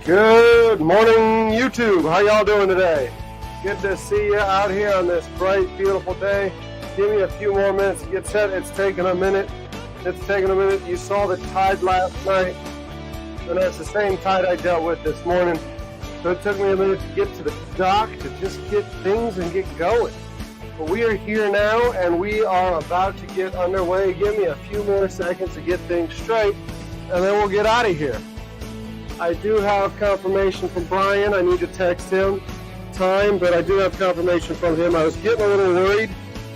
Good morning, YouTube. How y'all doing today? Good to see you out here on this bright, beautiful day. Give me a few more minutes to get set. It's taking a minute. You saw the tide last night, and that's the same tide I dealt with this morning. So it took me a minute to get to the dock to just get things and get going. But we are here now, and we are about to get underway. Give me a few more seconds to get things straight, and then we'll get out of here. I do have confirmation from Brian. I need to text him time, but I do have confirmation from him. I was getting a little worried.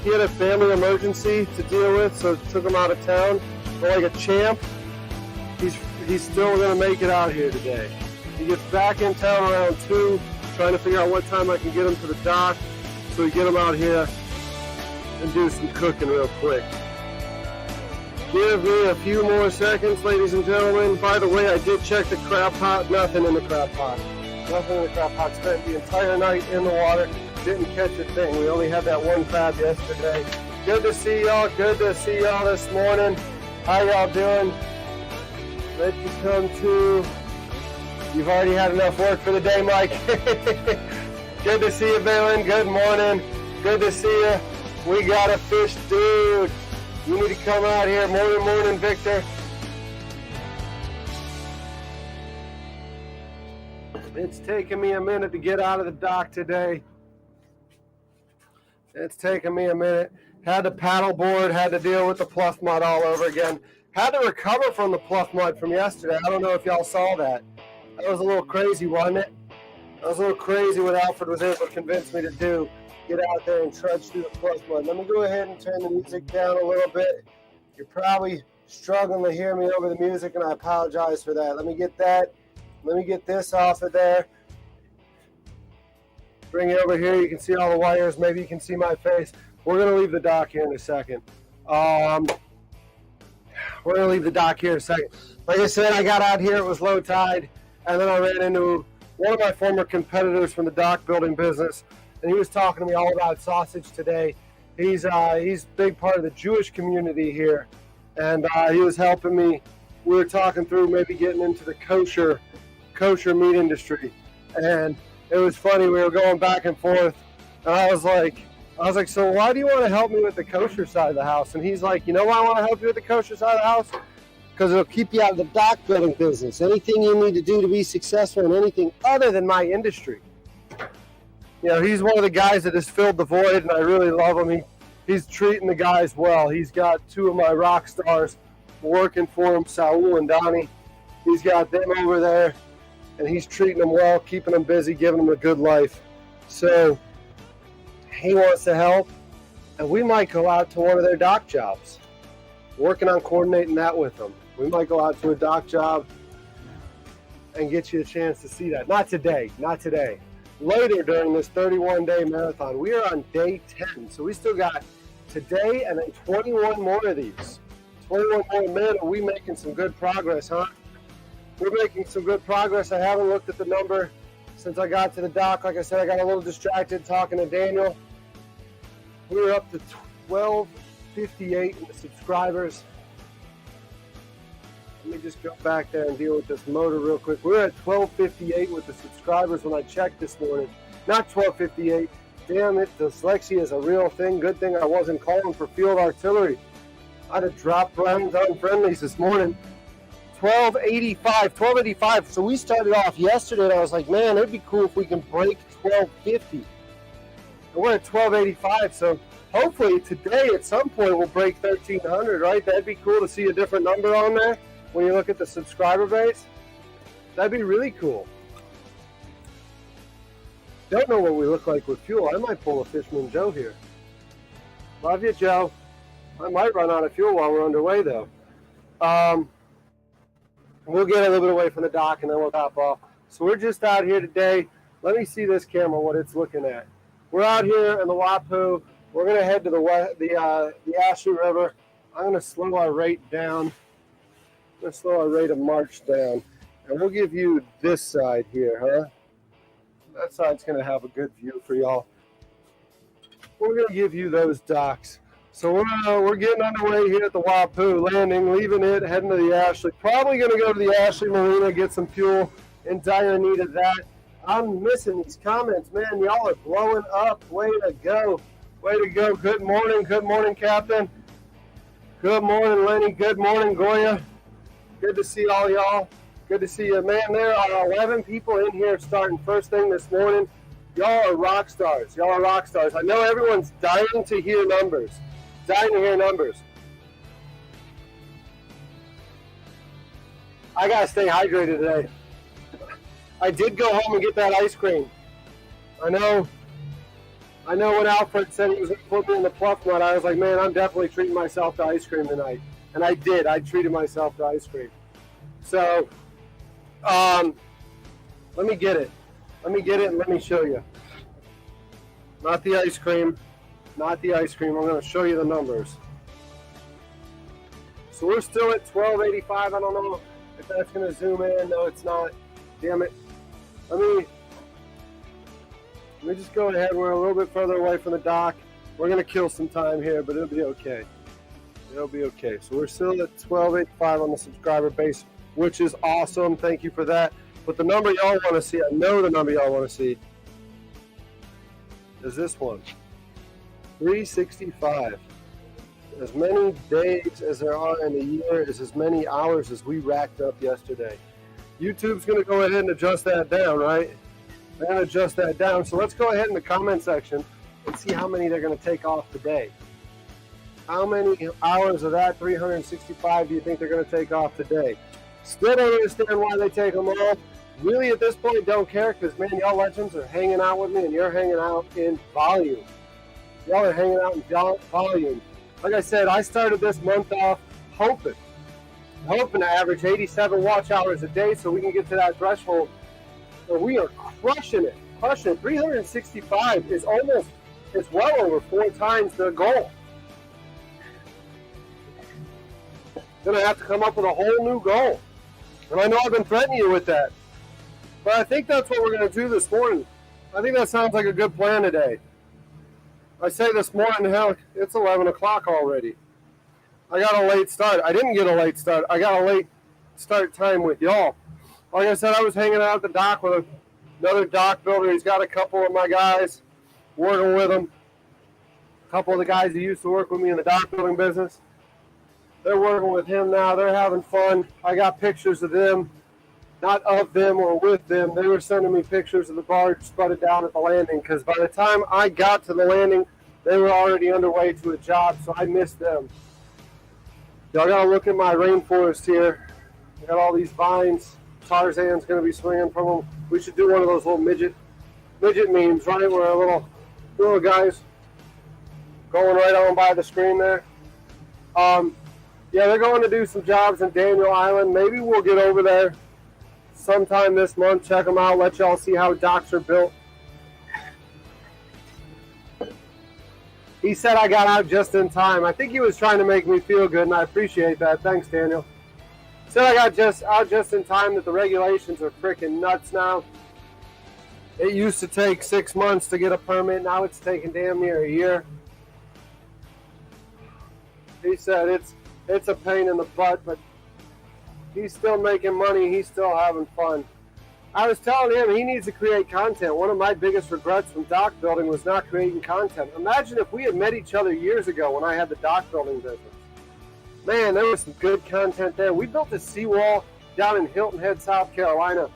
He had a family emergency to deal with, so it took him out of town. But like a champ, he's still going to make it out here today. He gets back in town around 2, trying to figure out what time I can get him to the dock so we get him out here and do some cooking real quick. Give me a few more seconds, ladies and gentlemen. By the way, I did check the crab pot. Nothing in the crab pot. Nothing in the crab pot. Spent the entire night in the water. Didn't catch a thing. We only had that one crab yesterday. Good to see y'all. Good to see y'all this morning. How y'all doing? Let you come to. You've already had enough work for the day, Mike. Good to see you, Balin. Good morning. Good to see you. We got a fish, dude. You need to come out here. Morning, Victor. It's taken me a minute to get out of the dock today. It's taken me a minute. Had to paddleboard, had to deal with the pluff mud all over again. Had to recover from the pluff mud from yesterday. I don't know if y'all saw that. That was a little crazy, wasn't it? That was a little crazy what Alfred was able to convince me to do. Get out there and trudge through the pluff mud. Let me go ahead and turn the music down a little bit. You're probably struggling to hear me over the music, and I apologize for that. Let me get that. Let me get this off of there. Bring it over here. You can see all the wires. Maybe you can see my face. We're going to leave the dock here in a second. Like I said, I got out here. It was low tide, and then I ran into one of my former competitors from the dock building business. And he was talking to me all about sausage today. He's a big part of the Jewish community here, and he was helping me. We were talking through maybe getting into the kosher meat industry, and it was funny. We were going back and forth, and I was like, so why do you want to help me with the kosher side of the house? And he's like, you know why I want to help you with the kosher side of the house? Because it'll keep you out of the dock building business. Anything you need to do to be successful in anything other than my industry. You know, he's one of the guys that has filled the void, and I really love him. He's treating the guys well. He's got 2 of my rock stars working for him, Saul and Donnie. He's got them over there, and he's treating them well, keeping them busy, giving them a good life. So he wants to help, and we might go out to one of their dock jobs, working on coordinating that with them. We might go out to a dock job and get you a chance to see that. Not today. Later during this 31-day marathon. We are on day 10, so we still got today and then 21 more of these. 21 more. Man, are we making some good progress, huh? We're making some good progress. I haven't looked at the number since I got to the dock. Like I said, I got a little distracted talking to Daniel. We were up to 1258 in the subscribers. Let me just go back there and deal with this motor real quick. We were at 1258 with the subscribers when I checked this morning. Not 1258. Damn it, dyslexia is a real thing. Good thing I wasn't calling for field artillery. I'd have dropped rounds on friendlies this morning. 1285. So we started off yesterday, and I was like, man, it'd be cool if we can break 1250. And we're at 1285, so hopefully today at some point we'll break 1300, right? That'd be cool to see a different number on there. When you look at the subscriber base, that'd be really cool. Don't know what we look like with fuel. I might pull a Fishman Joe here. Love you, Joe. I might run out of fuel while we're underway, though. We'll get a little bit away from the dock, and then we'll hop off. So we're just out here today. Let me see this camera, what it's looking at. We're out here in the Wappoo. We're going to head to the Ashley River. I'm going to slow our rate down. Let's slow our rate of march down, and we'll give you this side here, huh? That side's going to have a good view for y'all. We're going to give you those docks. So we're getting underway here at the Wappoo Landing, leaving it, heading to the Ashley. Probably going to go to the Ashley Marina, get some fuel, in dire need of that. I'm missing these comments, man. Y'all are blowing up. Way to go. Way to go. Good morning. Good morning, Captain. Good morning, Lenny. Good morning, Goya. Good to see all y'all. Good to see you. Man, there are 11 people in here starting first thing this morning. Y'all are rock stars. Y'all are rock stars. I know everyone's dying to hear numbers. Dying to hear numbers. I got to stay hydrated today. I did go home and get that ice cream. I know when Alfred said he was going to put me in the pluff nut, I was like, man, I'm definitely treating myself to ice cream tonight. And I did. I treated myself to ice cream. So, let me get it. Let me get it and let me show you. Not the ice cream. Not the ice cream. I'm going to show you the numbers. So we're still at 1285. I don't know if that's going to zoom in. No, it's not. Damn it. Let me just go ahead. We're a little bit further away from the dock. We're going to kill some time here, but it'll be okay. It'll be okay. So we're still at 1285 on the subscriber base, which is awesome. Thank you for that. But the number y'all want to see, I know the number y'all want to see, is this one. 365. As many days as there are in a year is as many hours as we racked up yesterday. YouTube's going to go ahead and adjust that down, right? They're going to adjust that down. So let's go ahead in the comment section and see how many they're going to take off today. How many hours of that 365 do you think they're going to take off today? Still don't understand why they take them off. Really, at this point, don't care because, man, y'all legends are hanging out with me and you're hanging out in volume. Y'all are hanging out in volume. Like I said, I started this month off hoping to average 87 watch hours a day so we can get to that threshold. And we are crushing it. 365 is well over 4 times the goal. Gonna have to come up with a whole new goal. And I know I've been threatening you with that. But I think that's what we're gonna do this morning. I think that sounds like a good plan today. I say this morning, hell, it's 11 o'clock already. I got a late start. I didn't get a late start. I got a late start time with y'all. Like I said, I was hanging out at the dock with another dock builder. He's got a couple of my guys working with him. A couple of the guys who used to work with me in the dock building business. They're working with him now. They're having fun. I got pictures of them, not of them or with them. They were sending me pictures of the barge spudded down at the landing because by the time I got to the landing, they were already underway to a job, so I missed them. Y'all got to look at my rainforest here. I got all these vines. Tarzan's going to be swinging from them. We should do one of those little midget memes, right? Where a little guys going right on by the screen there. Yeah, they're going to do some jobs in Daniel Island. Maybe we'll get over there sometime this month. Check them out. Let y'all see how docks are built. He said I got out just in time. I think he was trying to make me feel good, and I appreciate that. Thanks, Daniel. Said I got out just in time that the regulations are freaking nuts now. It used to take 6 months to get a permit. Now it's taking damn near a year. He said it's a pain in the butt, but he's still making money. He's still having fun. I was telling him he needs to create content. One of my biggest regrets from dock building was not creating content. Imagine if we had met each other years ago when I had the dock building business. Man, there was some good content there. We built a seawall down in Hilton Head, South Carolina.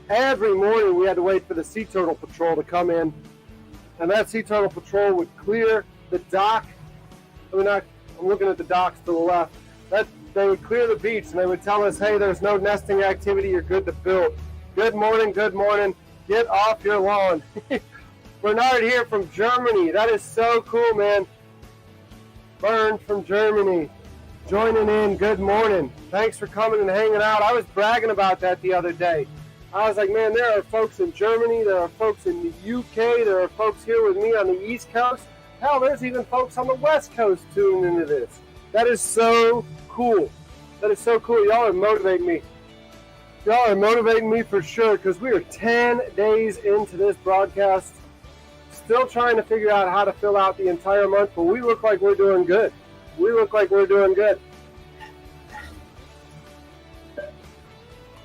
Every morning we had to wait for the Sea Turtle Patrol to come in. And that Sea Turtle Patrol would clear the dock. I'm looking at the docks to the left. They would clear the beach and they would tell us, hey, there's no nesting activity, you're good to build. Good morning, get off your lawn. Bernard here from Germany. That is so cool, man. Bern from Germany, joining in, good morning. Thanks for coming and hanging out. I was bragging about that the other day. I was like, man, there are folks in Germany, there are folks in the UK, there are folks here with me on the East Coast. Hell, there's even folks on the West Coast tuning into this. That is so cool. That is so cool. Y'all are motivating me. Y'all are motivating me for sure because we are 10 days into this broadcast. Still trying to figure out how to fill out the entire month, but we look like we're doing good.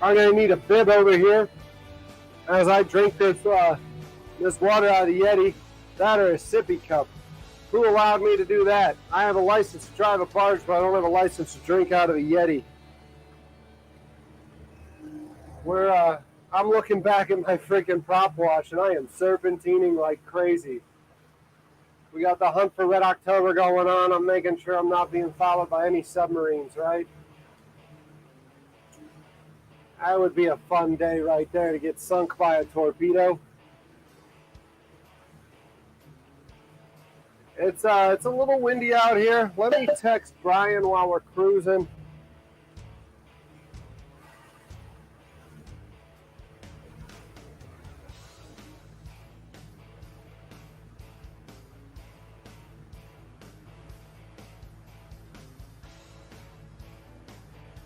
I'm going to need a bib over here as I drink this this water out of the Yeti. That or a sippy cup. Who allowed me to do that? I have a license to drive a barge, but I don't have a license to drink out of a Yeti. I'm looking back at my freaking prop wash, and I am serpentining like crazy. We got the hunt for Red October going on. I'm making sure I'm not being followed by any submarines, right? That would be a fun day right there to get sunk by a torpedo. It's a little windy out here. Let me text Brian while we're cruising.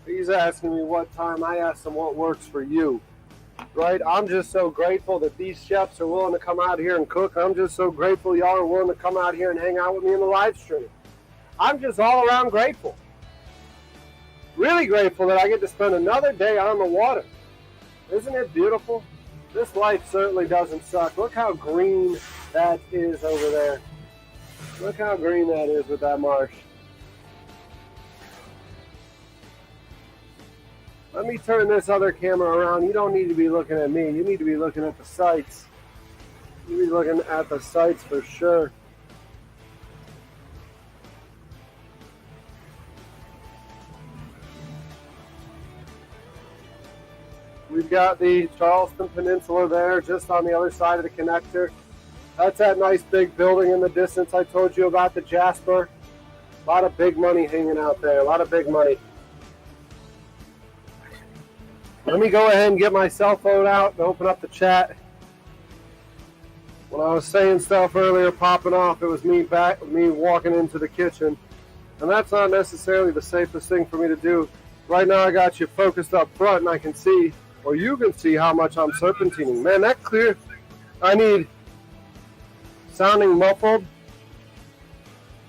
He's asking me what time. I asked him what works for you, right? I'm just so grateful that these chefs are willing to come out here and cook. I'm just so grateful y'all are willing to come out here and hang out with me in the live stream. I'm just all around grateful. Really grateful that I get to spend another day on the water. Isn't it beautiful? This life certainly doesn't suck. Look how green that is over there. Look how green that is with that marsh. Let me turn this other camera around. You don't need to be looking at me. You need to be looking at the sights. You need to be looking at the sights for sure. We've got the Charlestown Peninsula there, just on the other side of the connector. That's that nice big building in the distance I told you about, the Jasper. A lot of big money hanging out there. A lot of big money. Let me go ahead and get my cell phone out and open up the chat. When I was saying stuff earlier popping off, it was me walking into the kitchen. And that's not necessarily the safest thing for me to do. Right now I got you focused up front and I can see, or you can see how much I'm serpentining. Man, that clear. I need sounding muffled.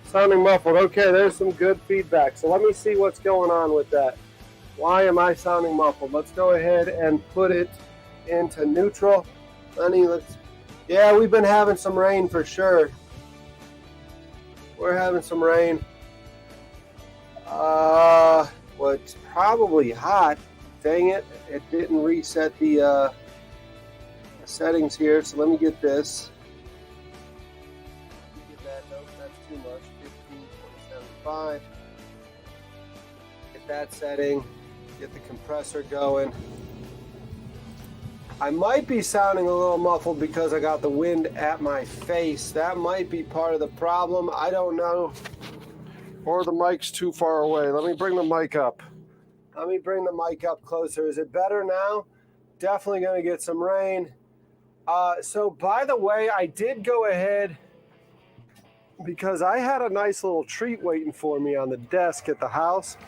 Sounding muffled. Okay, there's some good feedback. So let me see what's going on with that. Why am I sounding muffled? Let's go ahead and put it into neutral. Honey, yeah, we've been having some rain for sure. We're having some rain. Well, it's probably hot. Dang it, it didn't reset the settings here, so let me get this. Get that, nope, that's too much. 15.75. Get that setting. Get the compressor going. I might be sounding a little muffled because I got the wind at my face. That might be part of the problem. I don't know. Or the mic's too far away. Let me bring the mic up. Let me bring the mic up closer. Is it better now? Definitely going to get some rain. So by the way, I did go ahead because I had a nice little treat waiting for me on the desk at the house.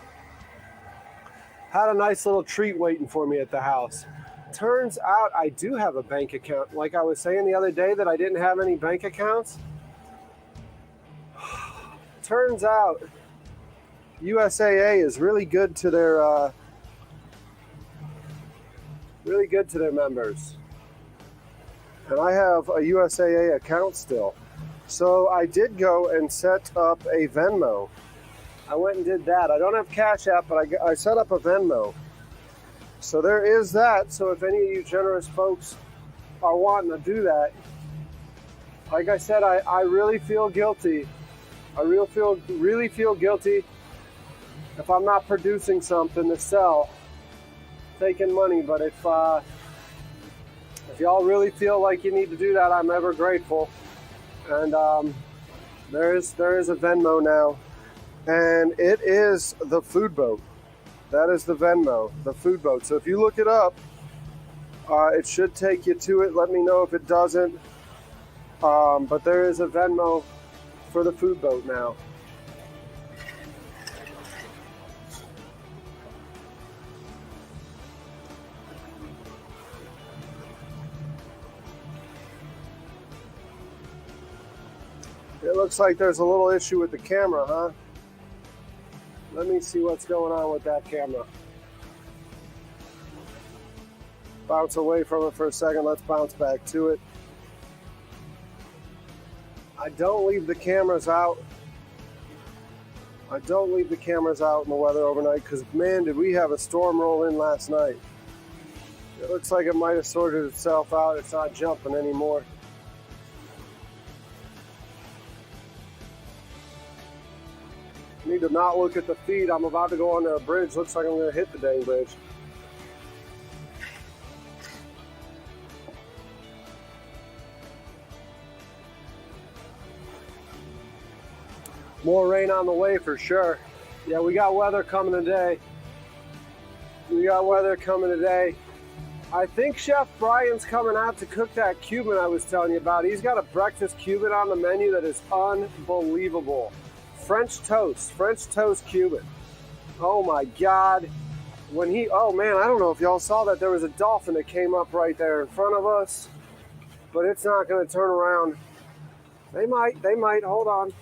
Had a nice little treat waiting for me at the house. Turns out I do have a bank account. Like I was saying the other day that I didn't have any bank accounts. Turns out USAA is really good to their members. And I have a USAA account still. So I did go and set up a Venmo. I went and did that. I don't have Cash App, but I set up a Venmo. So there is that. So if any of you generous folks are wanting to do that, like I said, I really feel guilty. I really feel guilty if I'm not producing something to sell, taking money. But if y'all really feel like you need to do that, I'm ever grateful. And there is a Venmo now. And it is the food boat. That is the Venmo, the food boat. So if you look it up, it should take you to it. Let me know if it doesn't. But there is a Venmo for the food boat now. It looks like there's a little issue with the camera, huh? Let me see what's going on with that camera. Bounce away from it for a second. Let's bounce back to it. I don't leave the cameras out. I don't leave the cameras out in the weather overnight because, man, did we have a storm roll in last night. It looks like it might have sorted itself out. It's not jumping anymore. Need to not look at the feed. I'm about to go under a bridge. Looks like I'm going to hit the dang bridge. More rain on the way for sure. Yeah, we got weather coming today. I think Chef Brian's coming out to cook that Cuban I was telling you about. He's got a breakfast Cuban on the menu that is unbelievable. French toast Cuban. Oh my God. Oh man, I don't know if y'all saw that. There was a dolphin that came up right there in front of us, but it's not going to turn around. They might, hold on.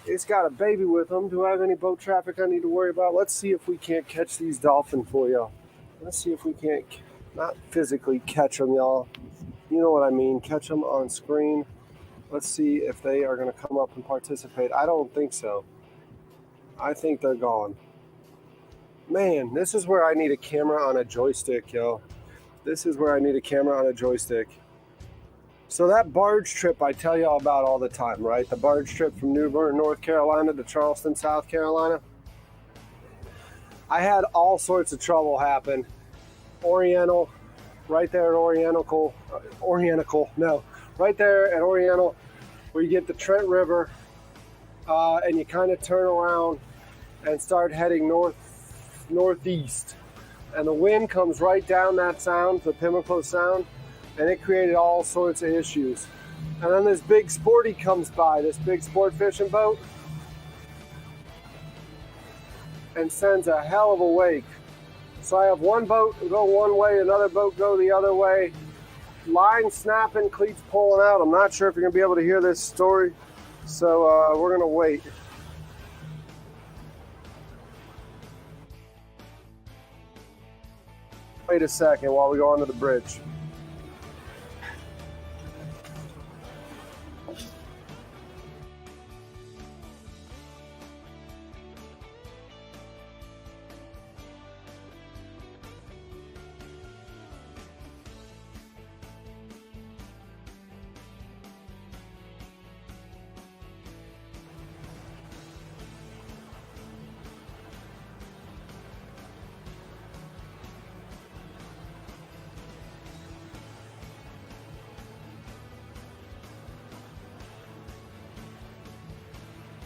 It's got a baby with them. Do I have any boat traffic I need to worry about? Let's see if we can't catch these dolphins for y'all. Let's see if we can't, not physically catch them, y'all. You know what I mean, catch them on screen. Let's see if they are going to come up and participate. I don't think so. I think they're gone. Man, this is where I need a camera on a joystick, yo. This is where I need a camera on a joystick. So that barge trip I tell y'all about all the time, right? The barge trip from New Bern, North Carolina to Charleston, South Carolina. I had all sorts of trouble happen. Oriental, right there at Oriental, right there at Oriental, where you get the Trent River, and you kind of turn around and start heading northeast. And the wind comes right down that sound, the Pimlico Sound, and it created all sorts of issues. And then this big sporty comes by, this big sport fishing boat, and sends a hell of a wake. So I have one boat go one way, another boat go the other way, line snapping, cleats pulling out. I'm not sure if you're gonna be able to hear this story, so we're gonna wait. Wait a second while we go under the bridge.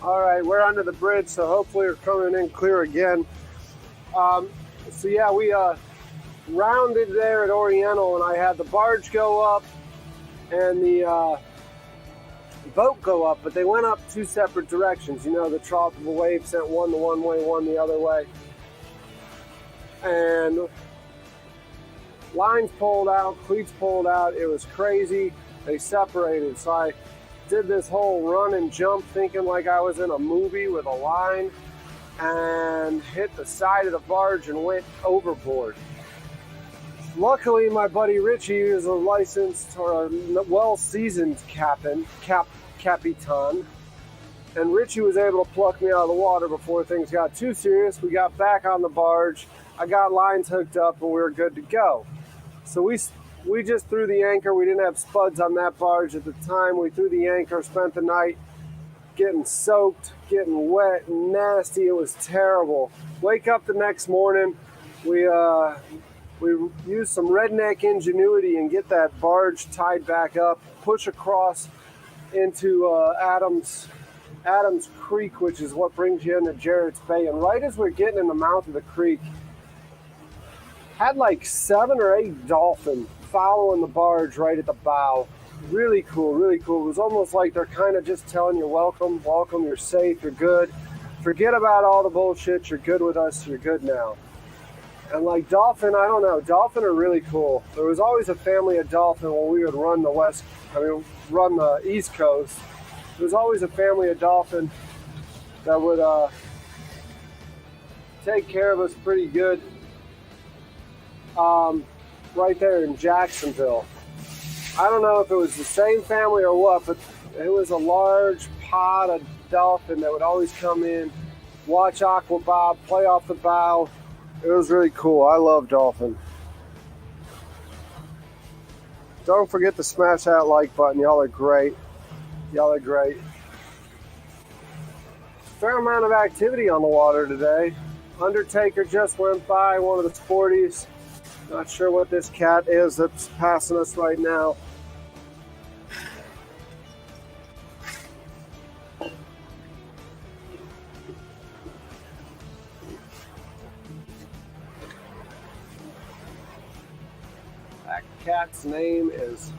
All right, we're under the bridge, so hopefully we're coming in clear again. So yeah, we rounded there at Oriental, and I had the barge go up and the boat go up, but they went up two separate directions. You know, the trough of a wave sent one the one way, one the other way. And lines pulled out, cleats pulled out. It was crazy. They separated, so I did this whole run and jump thinking like I was in a movie with a line, and hit the side of the barge and went overboard. Luckily, my buddy Richie is a licensed or a well-seasoned capitan, and Richie was able to pluck me out of the water before things got too serious. We got back on the barge, I got lines hooked up, and we were good to go. So we just threw the anchor. We didn't have spuds on that barge at the time. We threw the anchor, spent the night getting soaked, getting wet and nasty. It was terrible. Wake up the next morning, we used some redneck ingenuity and get that barge tied back up, push across into Adams Creek, which is what brings you into Jarrett's Bay. And right as we're getting in the mouth of the creek, had like 7 or 8 dolphins following the barge right at the bow. Really cool, really cool. It was almost like they're kind of just telling you, welcome, you're safe, you're good. Forget about all the bullshit, you're good with us, you're good now. And like dolphin, I don't know, dolphin are really cool. There was always a family of dolphin when we would run the East Coast. There was always a family of dolphin that would take care of us pretty good. right there in Jacksonville. I don't know if it was the same family or what, but it was a large pod of dolphin that would always come in, watch aqua bob, play off the bow. It was really cool. I love dolphin. Don't forget to smash that like button. Y'all are great. Y'all are great. Fair amount of activity on the water today. Undertaker just went by, one of the sporties. Not sure what this cat is that's passing us right now. That cat's name is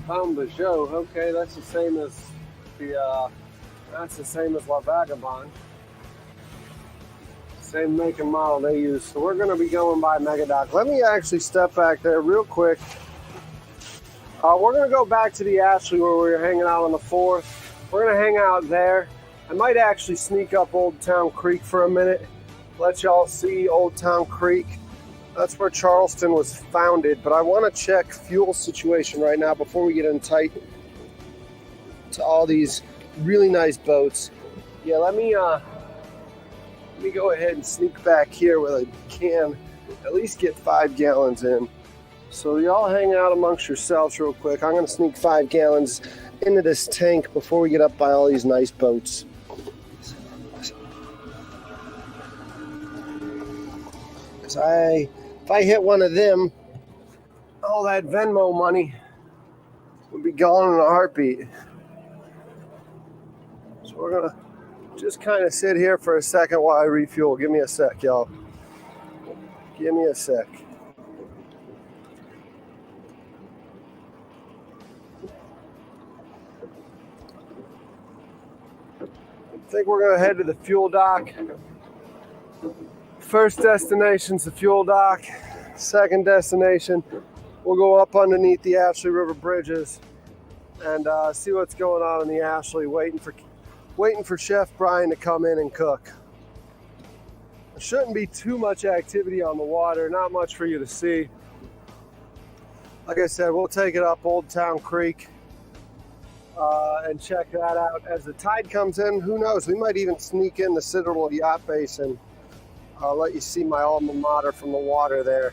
Bambajo. Okay, that's the same as La Vagabond. Same make and model they use. So we're going to be going by Megadoc. Let me actually step back there real quick. We're going to go back to the Ashley where we were hanging out on the 4th. We're going to hang out there. I might actually sneak up Old Town Creek for a minute. Let y'all see Old Town Creek. That's where Charleston was founded, but I want to check fuel situation right now before we get in tight to all these really nice boats. Yeah, let me go ahead and sneak back here where I can at least get 5 gallons in. So y'all hang out amongst yourselves real quick. I'm going to sneak 5 gallons into this tank before we get up by all these nice boats. If I hit one of them, all that Venmo money would be gone in a heartbeat. So we're going to just kind of sit here for a second while I refuel. Give me a sec, y'all. Give me a sec. I think we're going to head to the fuel dock. First destination's the fuel dock. Second destination, we'll go up underneath the Ashley River bridges and see what's going on in the Ashley, waiting for Chef Brian to come in and cook. There shouldn't be too much activity on the water, not much for you to see. Like I said, we'll take it up Old Town Creek and check that out. As the tide comes in, who knows, we might even sneak in the Citadel yacht basin. I'll let you see my alma mater from the water there.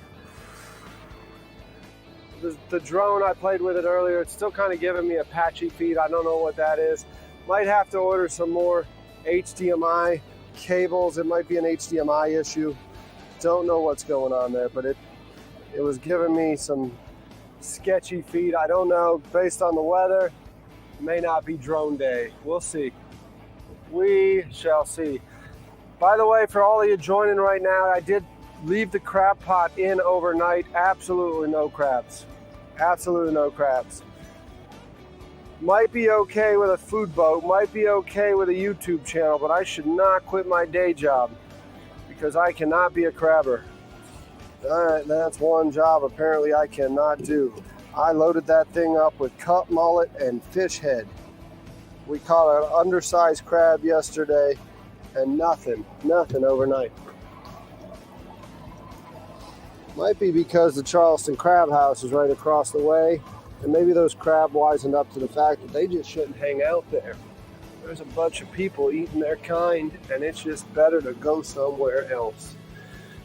The drone, I played with it earlier. It's still kind of giving me a patchy feed. I don't know what that is. Might have to order some more HDMI cables. It might be an HDMI issue. Don't know what's going on there, but it was giving me some sketchy feed. I don't know. Based on the weather, it may not be drone day. We'll see. We shall see. By the way, for all of you joining right now, I did leave the crab pot in overnight. Absolutely no crabs. Absolutely no crabs. Might be okay with a food boat, might be okay with a YouTube channel, but I should not quit my day job because I cannot be a crabber. That's one job apparently I cannot do. I loaded that thing up with cut mullet and fish head. We caught an undersized crab yesterday and nothing overnight. Might be because the Charleston Crab House is right across the way, and maybe those crab wisened up to the fact that they just shouldn't hang out there. There's a bunch of people eating their kind, and it's just better to go somewhere else.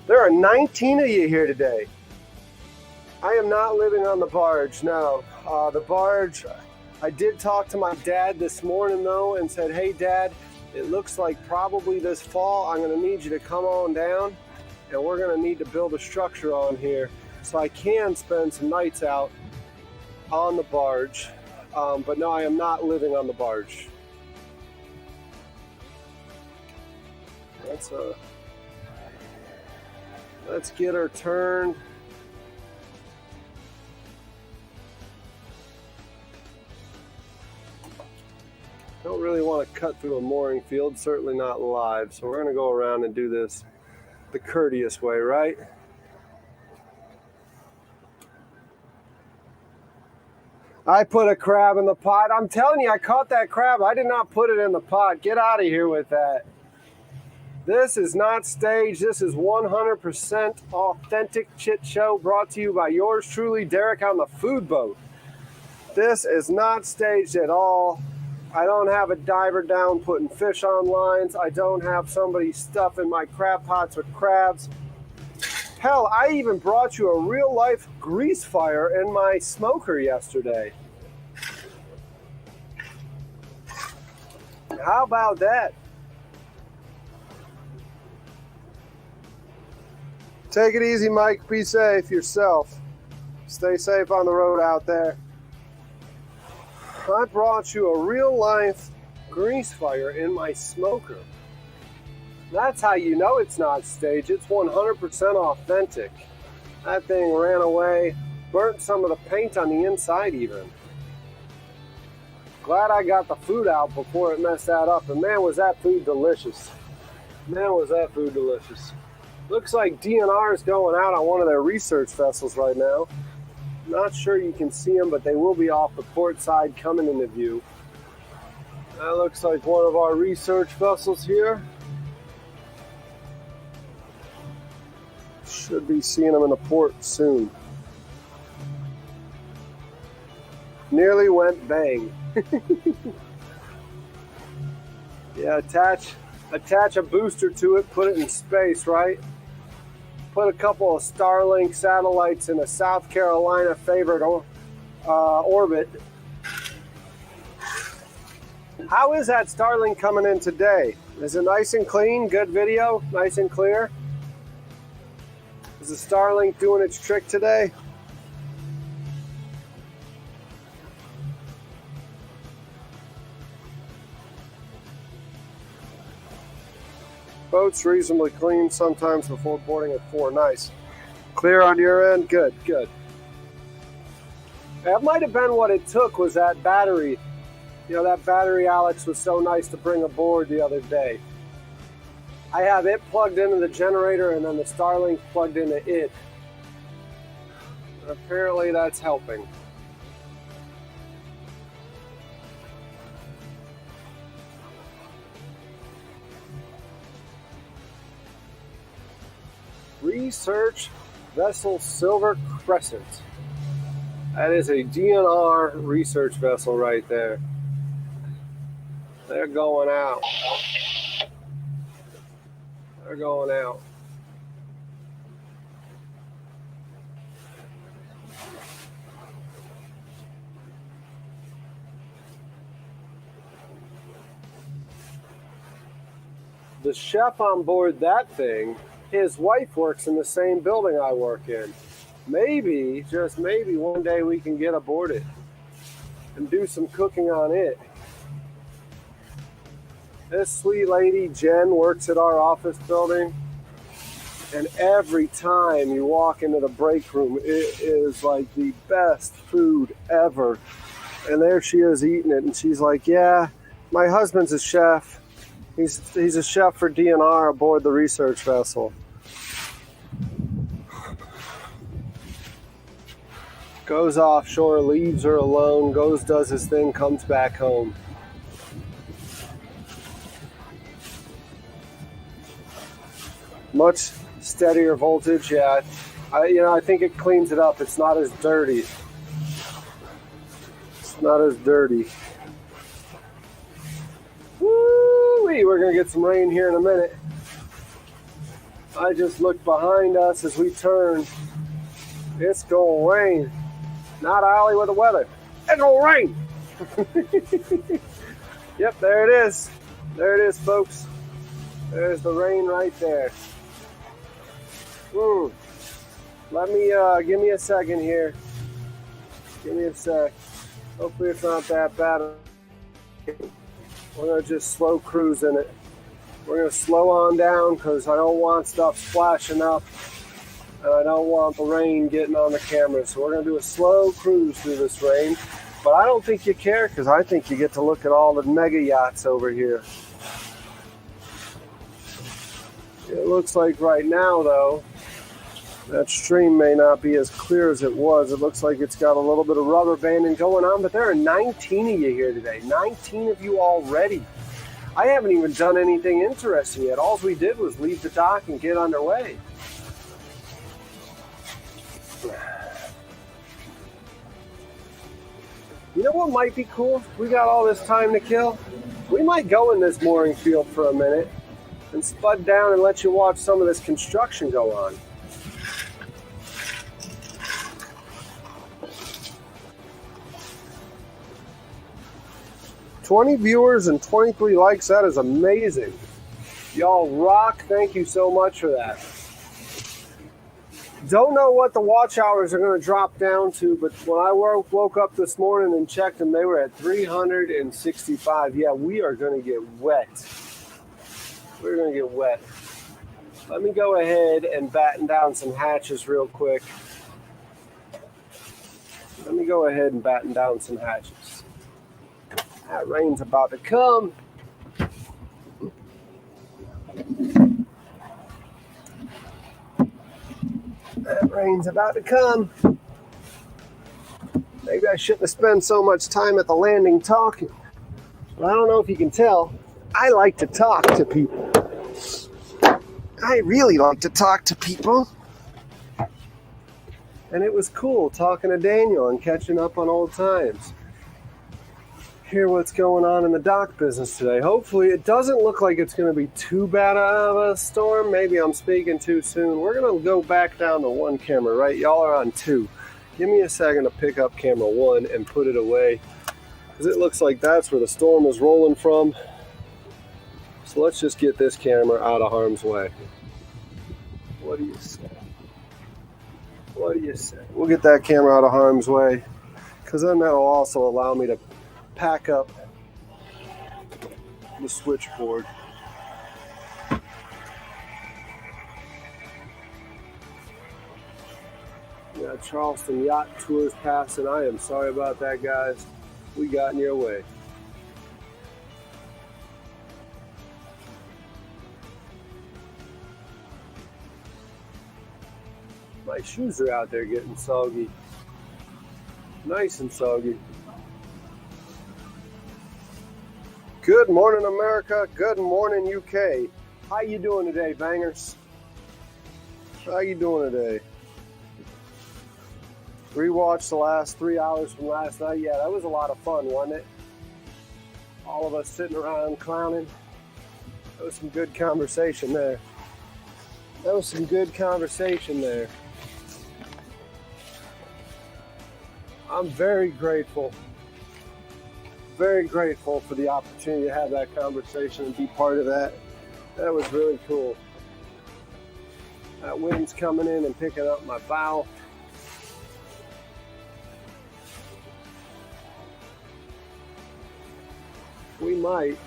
There are 19 of you here today. I am not living on the barge, no. The barge, I did talk to my dad this morning though and said, hey Dad, it looks like probably this fall I'm going to need you to come on down and we're going to need to build a structure on here so I can spend some nights out on the barge. But no, I am not living on the barge. Let's get her turned. Don't really want to cut through a mooring field, certainly not live. So we're going to go around and do this the courteous way, right? I put a crab in the pot. I'm telling you, I caught that crab. I did not put it in the pot. Get out of here with that. This is not staged. This is 100% authentic chit show brought to you by yours truly, Derek, on the food boat. This is not staged at all. I don't have a diver down putting fish on lines. I don't have somebody stuffing my crab pots with crabs. Hell, I even brought you a real life grease fire in my smoker yesterday. How about that? Take it easy, Mike. Be safe yourself. Stay safe on the road out there. I brought you a real life grease fire in my smoker. That's how you know it's not staged. It's 100% authentic. That thing ran away, burnt some of the paint on the inside even. Glad I got the food out before it messed that up. And man, was that food delicious. Man, was that food delicious. Looks like DNR is going out on one of their research vessels right now. Not sure you can see them, but they will be off the port side coming into view. That looks like one of our research vessels here. Should be seeing them in the port soon. Nearly went bang. Yeah, attach a booster to it, put it in space, right? Put a couple of Starlink satellites in a South Carolina favored orbit. How is that Starlink coming in today? Is it nice and clean? Good video? Nice and clear? Is the Starlink doing its trick today? Boat's reasonably clean sometimes before boarding at 4. Nice. Clear on your end? Good, good. That might have been what it took, was that battery. You know, that battery Alex was so nice to bring aboard the other day. I have it plugged into the generator and then the Starlink plugged into it. Apparently that's helping. Research Vessel Silver Crescent. That is a DNR research vessel right there. They're going out. They're going out. The chef on board that thing, his wife works in the same building I work in. Maybe, just maybe, one day we can get aboard it and do some cooking on it. This sweet lady, Jen, works at our office building. And every time you walk into the break room, it is like the best food ever. And there she is eating it. And she's like, yeah, my husband's a chef. He's a chef for DNR aboard the research vessel. Goes offshore, leaves her alone, goes, does his thing, comes back home. Much steadier voltage, yeah. I think it cleans it up. It's not as dirty. It's not as dirty. Woo-wee, we're gonna get some rain here in a minute. I just looked behind us as we turn. It's gonna rain. Not Ollie with the weather. It's gonna rain. Yep, there it is. There it is, folks. There's the rain right there. Let me, give me a second here. Give me a sec. Hopefully it's not that bad. We're gonna just slow cruise in it. We're gonna slow on down because I don't want stuff splashing up. And I don't want the rain getting on the camera. So we're gonna do a slow cruise through this rain. But I don't think you care because I think you get to look at all the mega yachts over here. It looks like right now, though, that stream may not be as clear as it was. It looks like it's got a little bit of rubber banding going on, but there are 19 of you here today. 19 of you already. I haven't even done anything interesting yet. All we did was leave the dock and get underway. You know what might be cool? We got all this time to kill. We might go in this mooring field for a minute and spud down and let you watch some of this construction go on. "20 viewers and 23 likes, that is amazing. Y'all rock, thank you so much for that. Don't know what the watch hours are going to drop down to, but when I woke up this morning and checked them, they were at 365. Yeah, we are going to get wet. We're going to get wet. Let me go ahead and batten down some hatches real quick. Let me go ahead and batten down some hatches. That rain's about to come. That rain's about to come. Maybe I shouldn't have spent so much time at the landing talking. But I don't know if you can tell, I like to talk to people. I really like to talk to people. And it was cool talking to Daniel and catching up on old times. Hear what's going on in the dock business today. Hopefully it doesn't look like it's going to be too bad of a storm. Maybe I'm speaking too soon. We're going to go back down to one camera, right? Y'all are on two. Give me a second to pick up camera one and put it away, because it looks like that's where the storm is rolling from. So let's just get this camera out of harm's way. What do you say? What do you say? We'll get that camera out of harm's way, because then that'll also allow me to pack up the switchboard. Yeah, Charleston Yacht Tours passing. I am sorry about that, guys. We got in your way. My shoes are out there getting soggy. Nice and soggy. Good morning, America. Good morning, UK. How you doing today, bangers? How you doing today? Rewatched the last 3 hours from last night. Yeah, that was a lot of fun, wasn't it? All of us sitting around clowning. That was some good conversation there. That was some good conversation there. I'm very grateful for the opportunity to have that conversation and be part of that. That was really cool. That wind's coming in and picking up my bow. We might.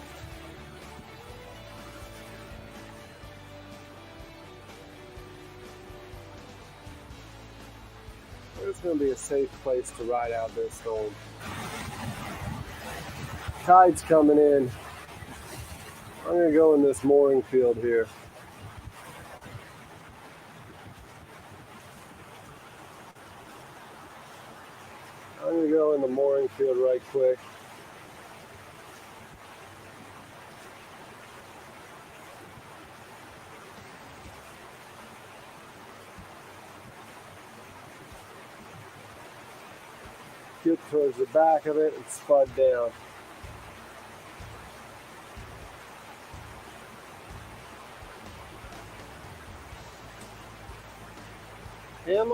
There's going to be a safe place to ride out this storm. Tide's coming in. I'm going to go in this mooring field here. I'm going to go in the mooring field right quick. Get towards the back of it and spud down. Am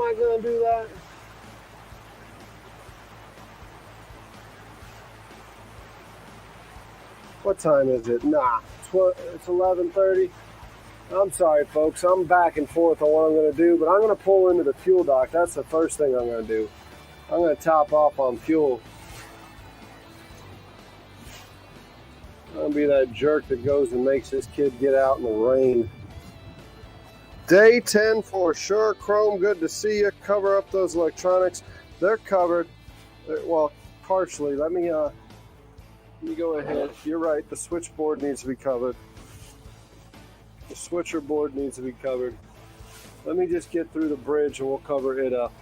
I going to do that? What time is it? Nah, it's 11:30. I'm sorry, folks. I'm back and forth on what I'm going to do, but I'm going to pull into the fuel dock. That's the first thing I'm going to do. I'm going to top off on fuel. I'm going to be that jerk that goes and makes this kid get out in the rain. Day 10 for sure. Chrome, good to see you. Cover up those electronics. They're covered. Well, partially. Let me go ahead. You're right. The switchboard needs to be covered. The switcher board needs to be covered. Let me just get through the bridge and we'll cover it up.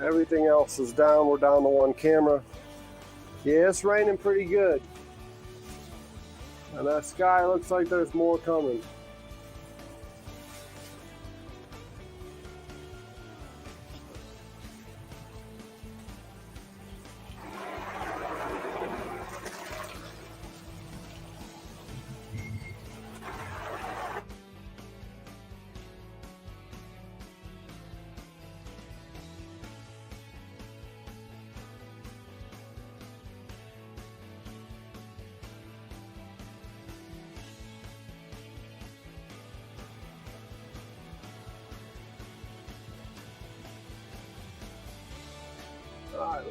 Everything else is down. We're down to one camera. Yeah, it's raining pretty good. And that sky looks like there's more coming. All right,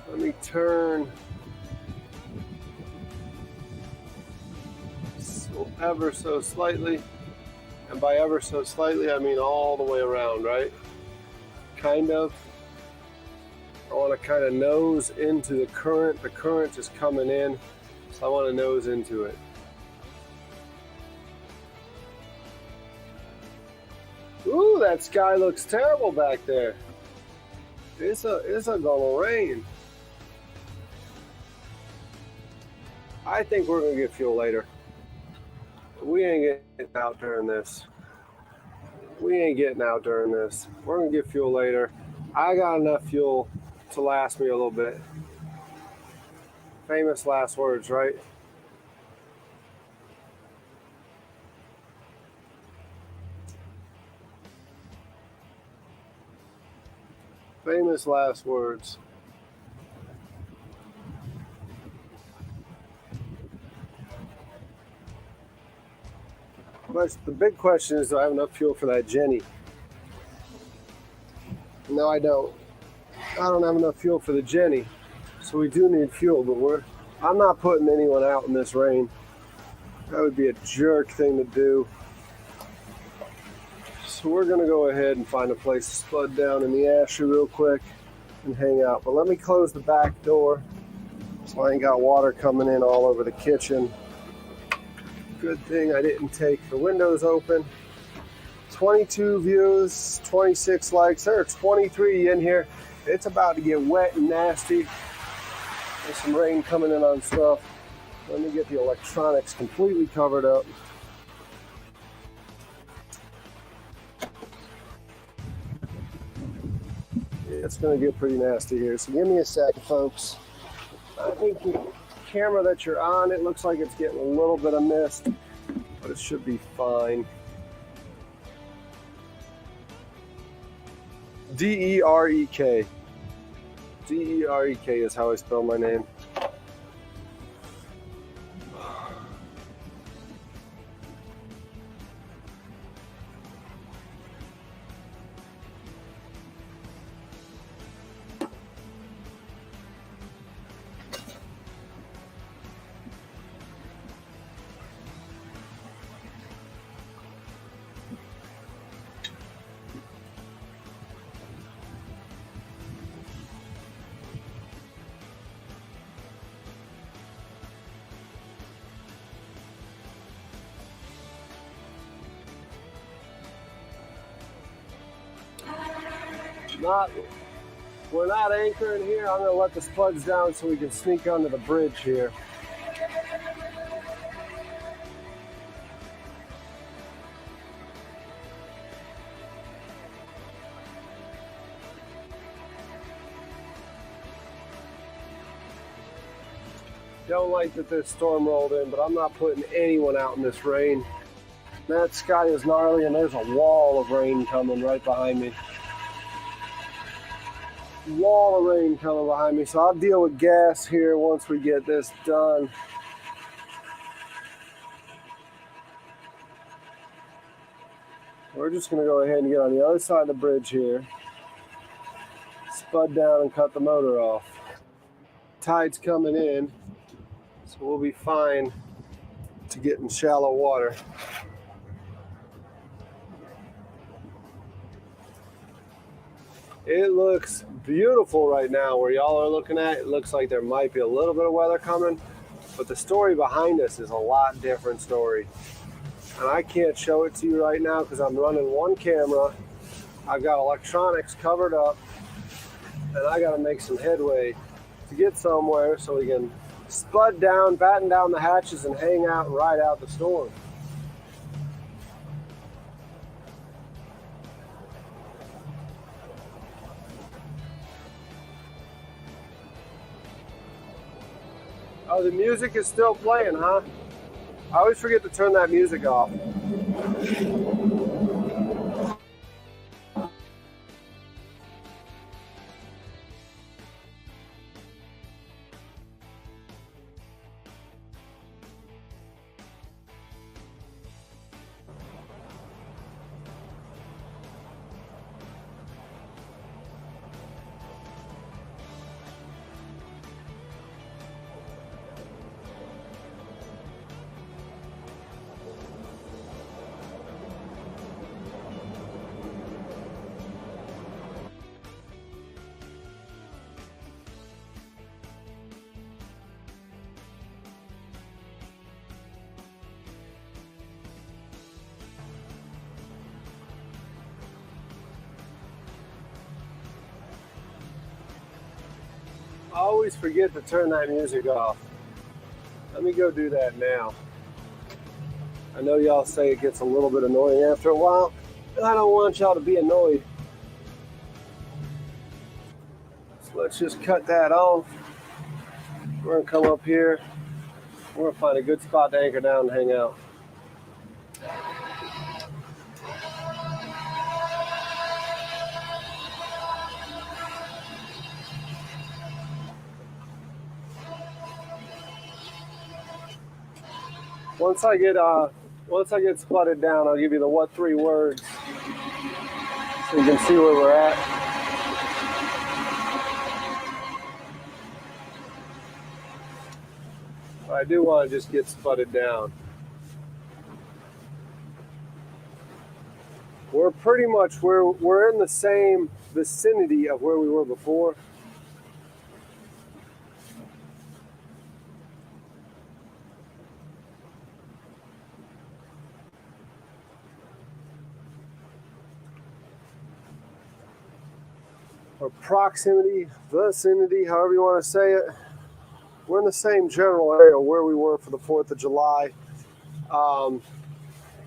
let me turn ever so slightly, and by ever so slightly I mean all the way around, right? Kind of. I want to kind of nose into the current. The current is coming in, so I want to nose into it. Ooh, that sky looks terrible back there. It's gonna rain. I think we're gonna get fuel later. We ain't getting out during this. We're gonna get fuel later. I got enough fuel to last me a little bit. Famous last words, right? Famous last words. But the big question is, do I have enough fuel for that Jenny? No, I don't. I don't have enough fuel for the Jenny. So we do need fuel, but I'm not putting anyone out in this rain. That would be a jerk thing to do. So we're gonna go ahead and find a place to spud down in the Asher real quick and hang out. But let me close the back door so I ain't got water coming in all over the kitchen. Good thing I didn't take the windows open. 22 views, 26 likes. There are 23 in here. It's about to get wet and nasty. There's some rain coming in on stuff. Let me get the electronics completely covered up. It's going to get pretty nasty here, so give me a sec, folks. I think the camera that you're on, it looks like it's getting a little bit of mist, but it should be fine. D-E-R-E-K. D-E-R-E-K is how I spell my name. We're not anchoring here. I'm going to let the spuds down so we can sneak onto the bridge here. Don't like that this storm rolled in, but I'm not putting anyone out in this rain. That sky is gnarly, and there's a wall of rain coming right behind me. Wall of rain coming behind me, so I'll deal with gas here once we get this done. We're just going to go ahead and get on the other side of the bridge here, spud down and cut the motor off. Tide's coming in, so we'll be fine to get in shallow water. It looks beautiful right now where y'all are looking at. It looks like there might be a little bit of weather coming, but the story behind us is a lot different story. And I can't show it to you right now because I'm running one camera. I've got electronics covered up, and I got to make some headway to get somewhere so we can spud down, batten down the hatches, and hang out and ride out the storm. Oh, the music is still playing, huh? I always forget to turn that music off. I always forget to turn that music off. Let me go do that now. I know y'all say it gets a little bit annoying after a while, and I don't want y'all to be annoyed. So let's just cut that off. We're gonna come up here. We're gonna find a good spot to anchor down and hang out. Once I get spotted down, I'll give you the what 3 words so you can see where we're at. I do want to just get spotted down. We're pretty much we're in the same vicinity of where we were before. Or proximity, vicinity, however you want to say it. We're in the same general area where we were for the 4th of July.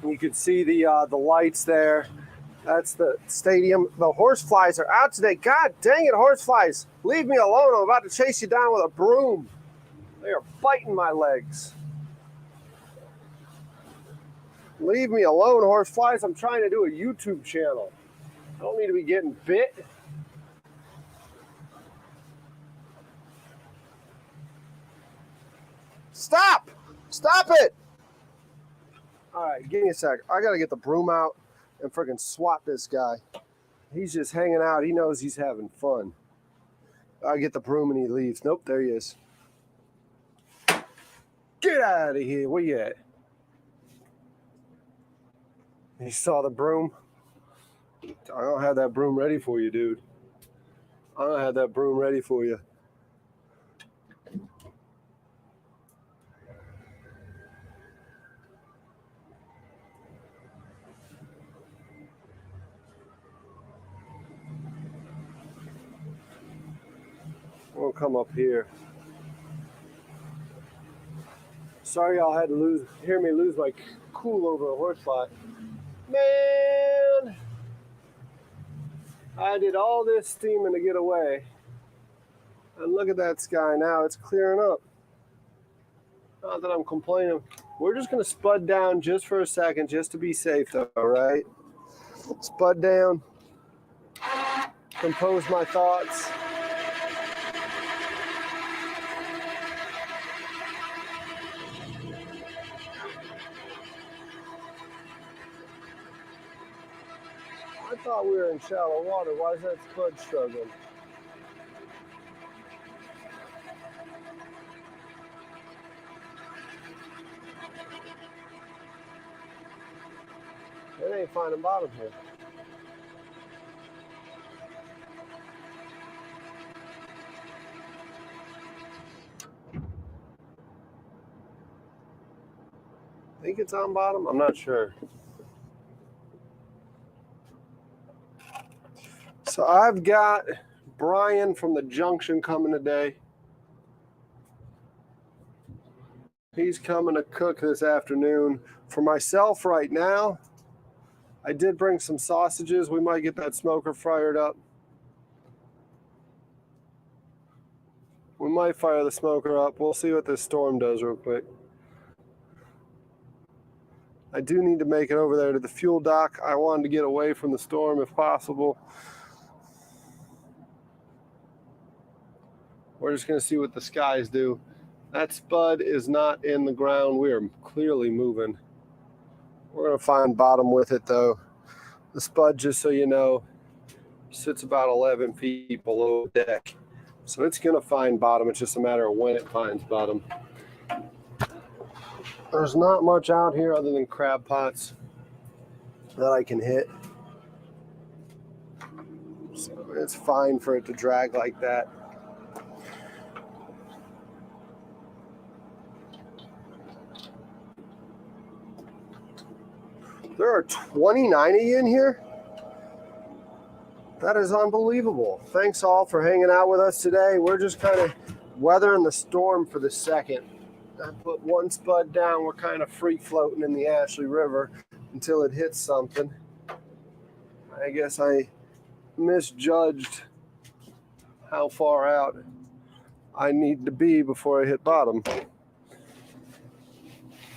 You can see the lights there. That's the stadium. The horseflies are out today. God dang it, horseflies. Leave me alone. I'm about to chase you down with a broom. They are biting my legs. Leave me alone, horseflies. I'm trying to do a YouTube channel. I don't need to be getting bit. Stop! Stop it! All right, give me a sec. I gotta get the broom out and freaking swat this guy. He's just hanging out. He knows he's having fun. I get the broom and he leaves. Nope, there he is. Get out of here. Where you at? You saw the broom? I don't have that broom ready for you, dude. I don't have that broom ready for you. We'll come up here. Sorry y'all had to hear me lose my cool over a horsefly. Man, I did all this steaming to get away. And look at that sky now, it's clearing up. Not that I'm complaining. We're just gonna spud down just for a second, just to be safe though, right? Spud down, compose my thoughts. I thought we were in shallow water. Why is that spud struggling? It ain't finding bottom here. Think it's on bottom? I'm not sure. So I've got Brian from the Junction coming today. He's coming to cook this afternoon. For myself right now, I did bring some sausages. We might get that smoker fired up. We might fire the smoker up. We'll see what this storm does real quick. I do need to make it over there to the fuel dock. I wanted to get away from the storm if possible. We're just going to see what the skies do. That spud is not in the ground. We are clearly moving. We're going to find bottom with it though. The spud, just so you know, sits about 11 feet below the deck. So it's going to find bottom. It's just a matter of when it finds bottom. There's not much out here other than crab pots that I can hit. So it's fine for it to drag like that. There are 29 of you in here? That is unbelievable. Thanks all for hanging out with us today. We're just kind of weathering the storm for the second. I put one spud down. We're kind of free floating in the Ashley River until it hits something. I guess I misjudged how far out I need to be before I hit bottom.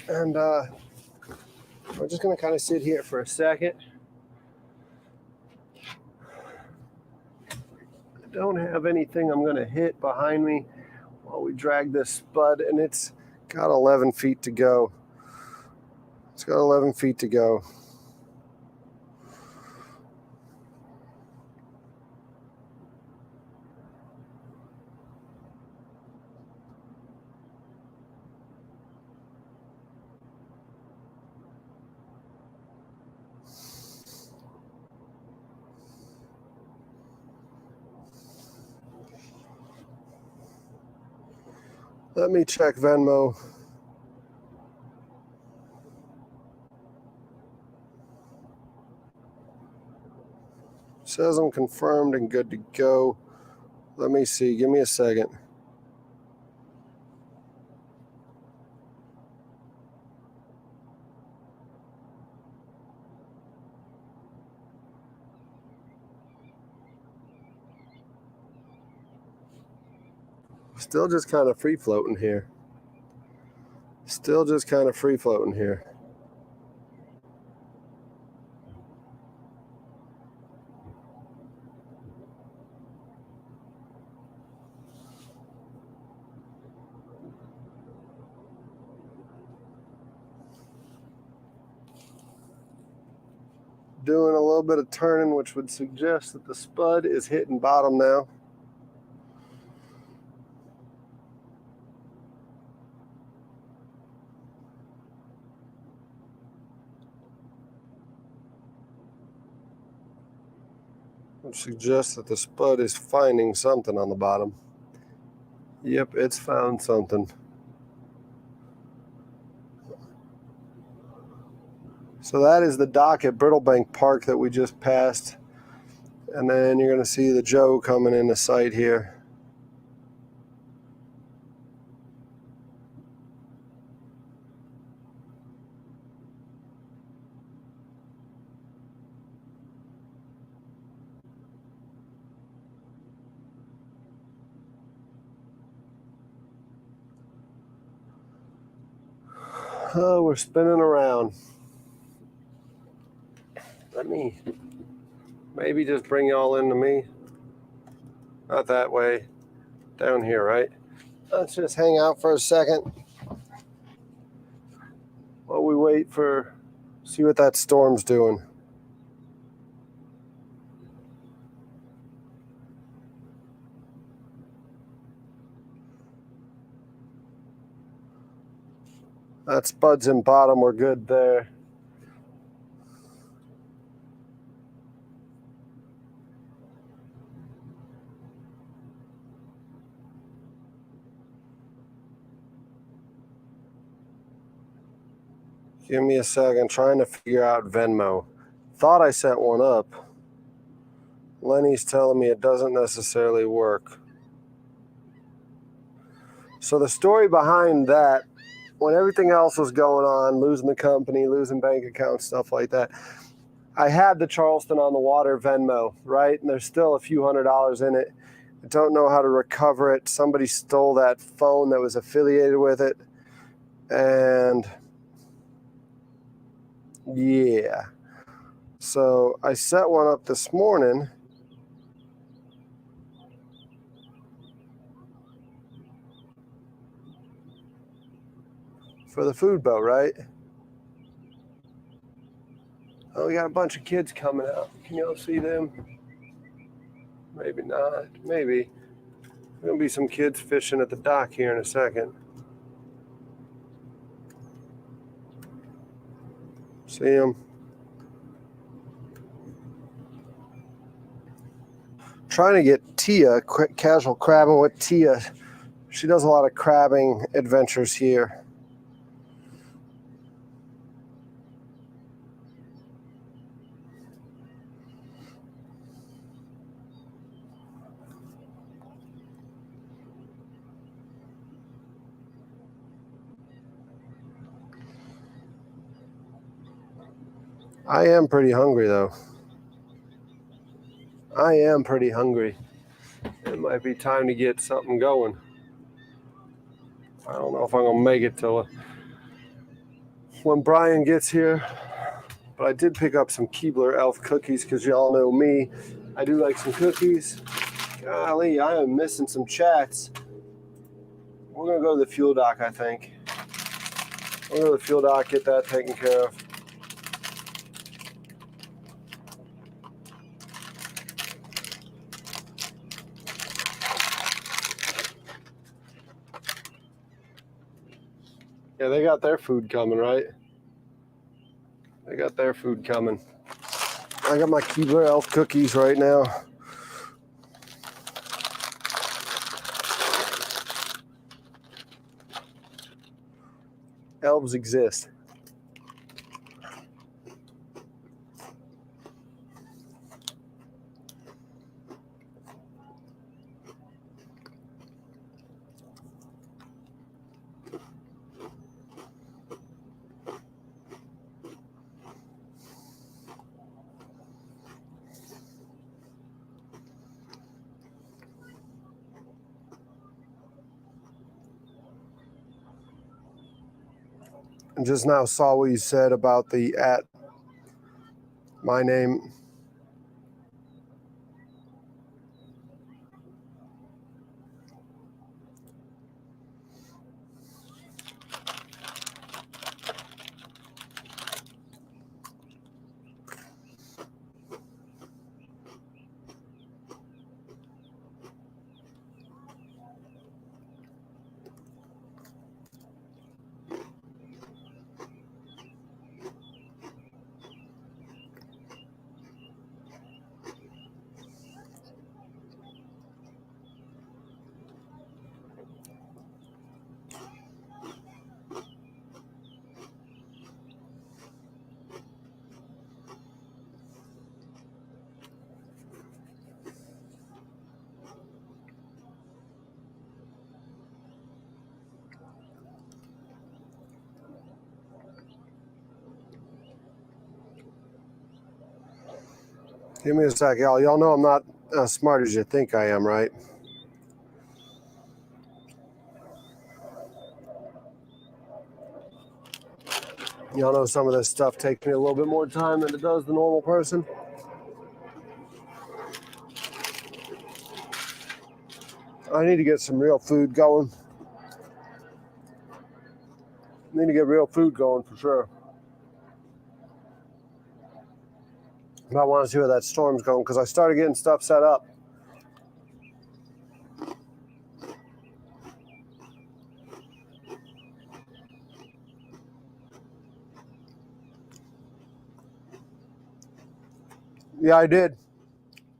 And we're just going to kind of sit here for a second. I don't have anything I'm going to hit behind me while we drag this spud, and it's got 11 feet to go. It's got 11 feet to go. Let me check Venmo. Says I'm confirmed and good to go. Let me see. Give me a second. Still just kind of free floating here. Still just kind of free floating here. Doing a little bit of turning, which would suggest that the spud is hitting bottom now. Which suggests that the spud is finding something on the bottom. Yep, it's found something. So that is the dock at Brittlebank Park that we just passed. And then you're going to see the Joe coming into sight here. Oh, we're spinning around. Let me maybe just bring y'all into me. Not that way. Down here, right? Let's just hang out for a second while we wait for, see what that storm's doing. That spud's in bottom. We're good there. Give me a second, trying to figure out Venmo. Thought I set one up. Lenny's telling me it doesn't necessarily work. So the story behind that, when everything else was going on, losing the company, losing bank accounts, stuff like that, I had the Charleston on the Water Venmo, right? And there's still a few $100s in it. I don't know how to recover it. Somebody stole that phone that was affiliated with it. And yeah. So I set one up this morning. For the food boat, right? Oh, we got a bunch of kids coming out. Can y'all see them? Maybe not. Maybe. There's going to be some kids fishing at the dock here in a second. See them? Trying to get Tia, casual crabbing with Tia. She does a lot of crabbing adventures here. I am pretty hungry, though. I am pretty hungry. It might be time to get something going. I don't know if I'm going to make it till when Brian gets here. But I did pick up some Keebler Elf cookies because y'all know me. I do like some cookies. Golly, I am missing some chats. We're going to go to the fuel dock, I think. We'll go to the fuel dock, get that taken care of. Yeah, they got their food coming, right? They got their food coming. I got my Keebler Elf cookies right now. Elves exist. And just now saw what you said about the my name. Give me a sec, y'all. Y'all know I'm not as smart as you think I am, right? Y'all know some of this stuff takes me a little bit more time than it does the normal person. I need to get some real food going. Need to get real food going for sure. But I want to see where that storm's going because I started getting stuff set up. Yeah, I did.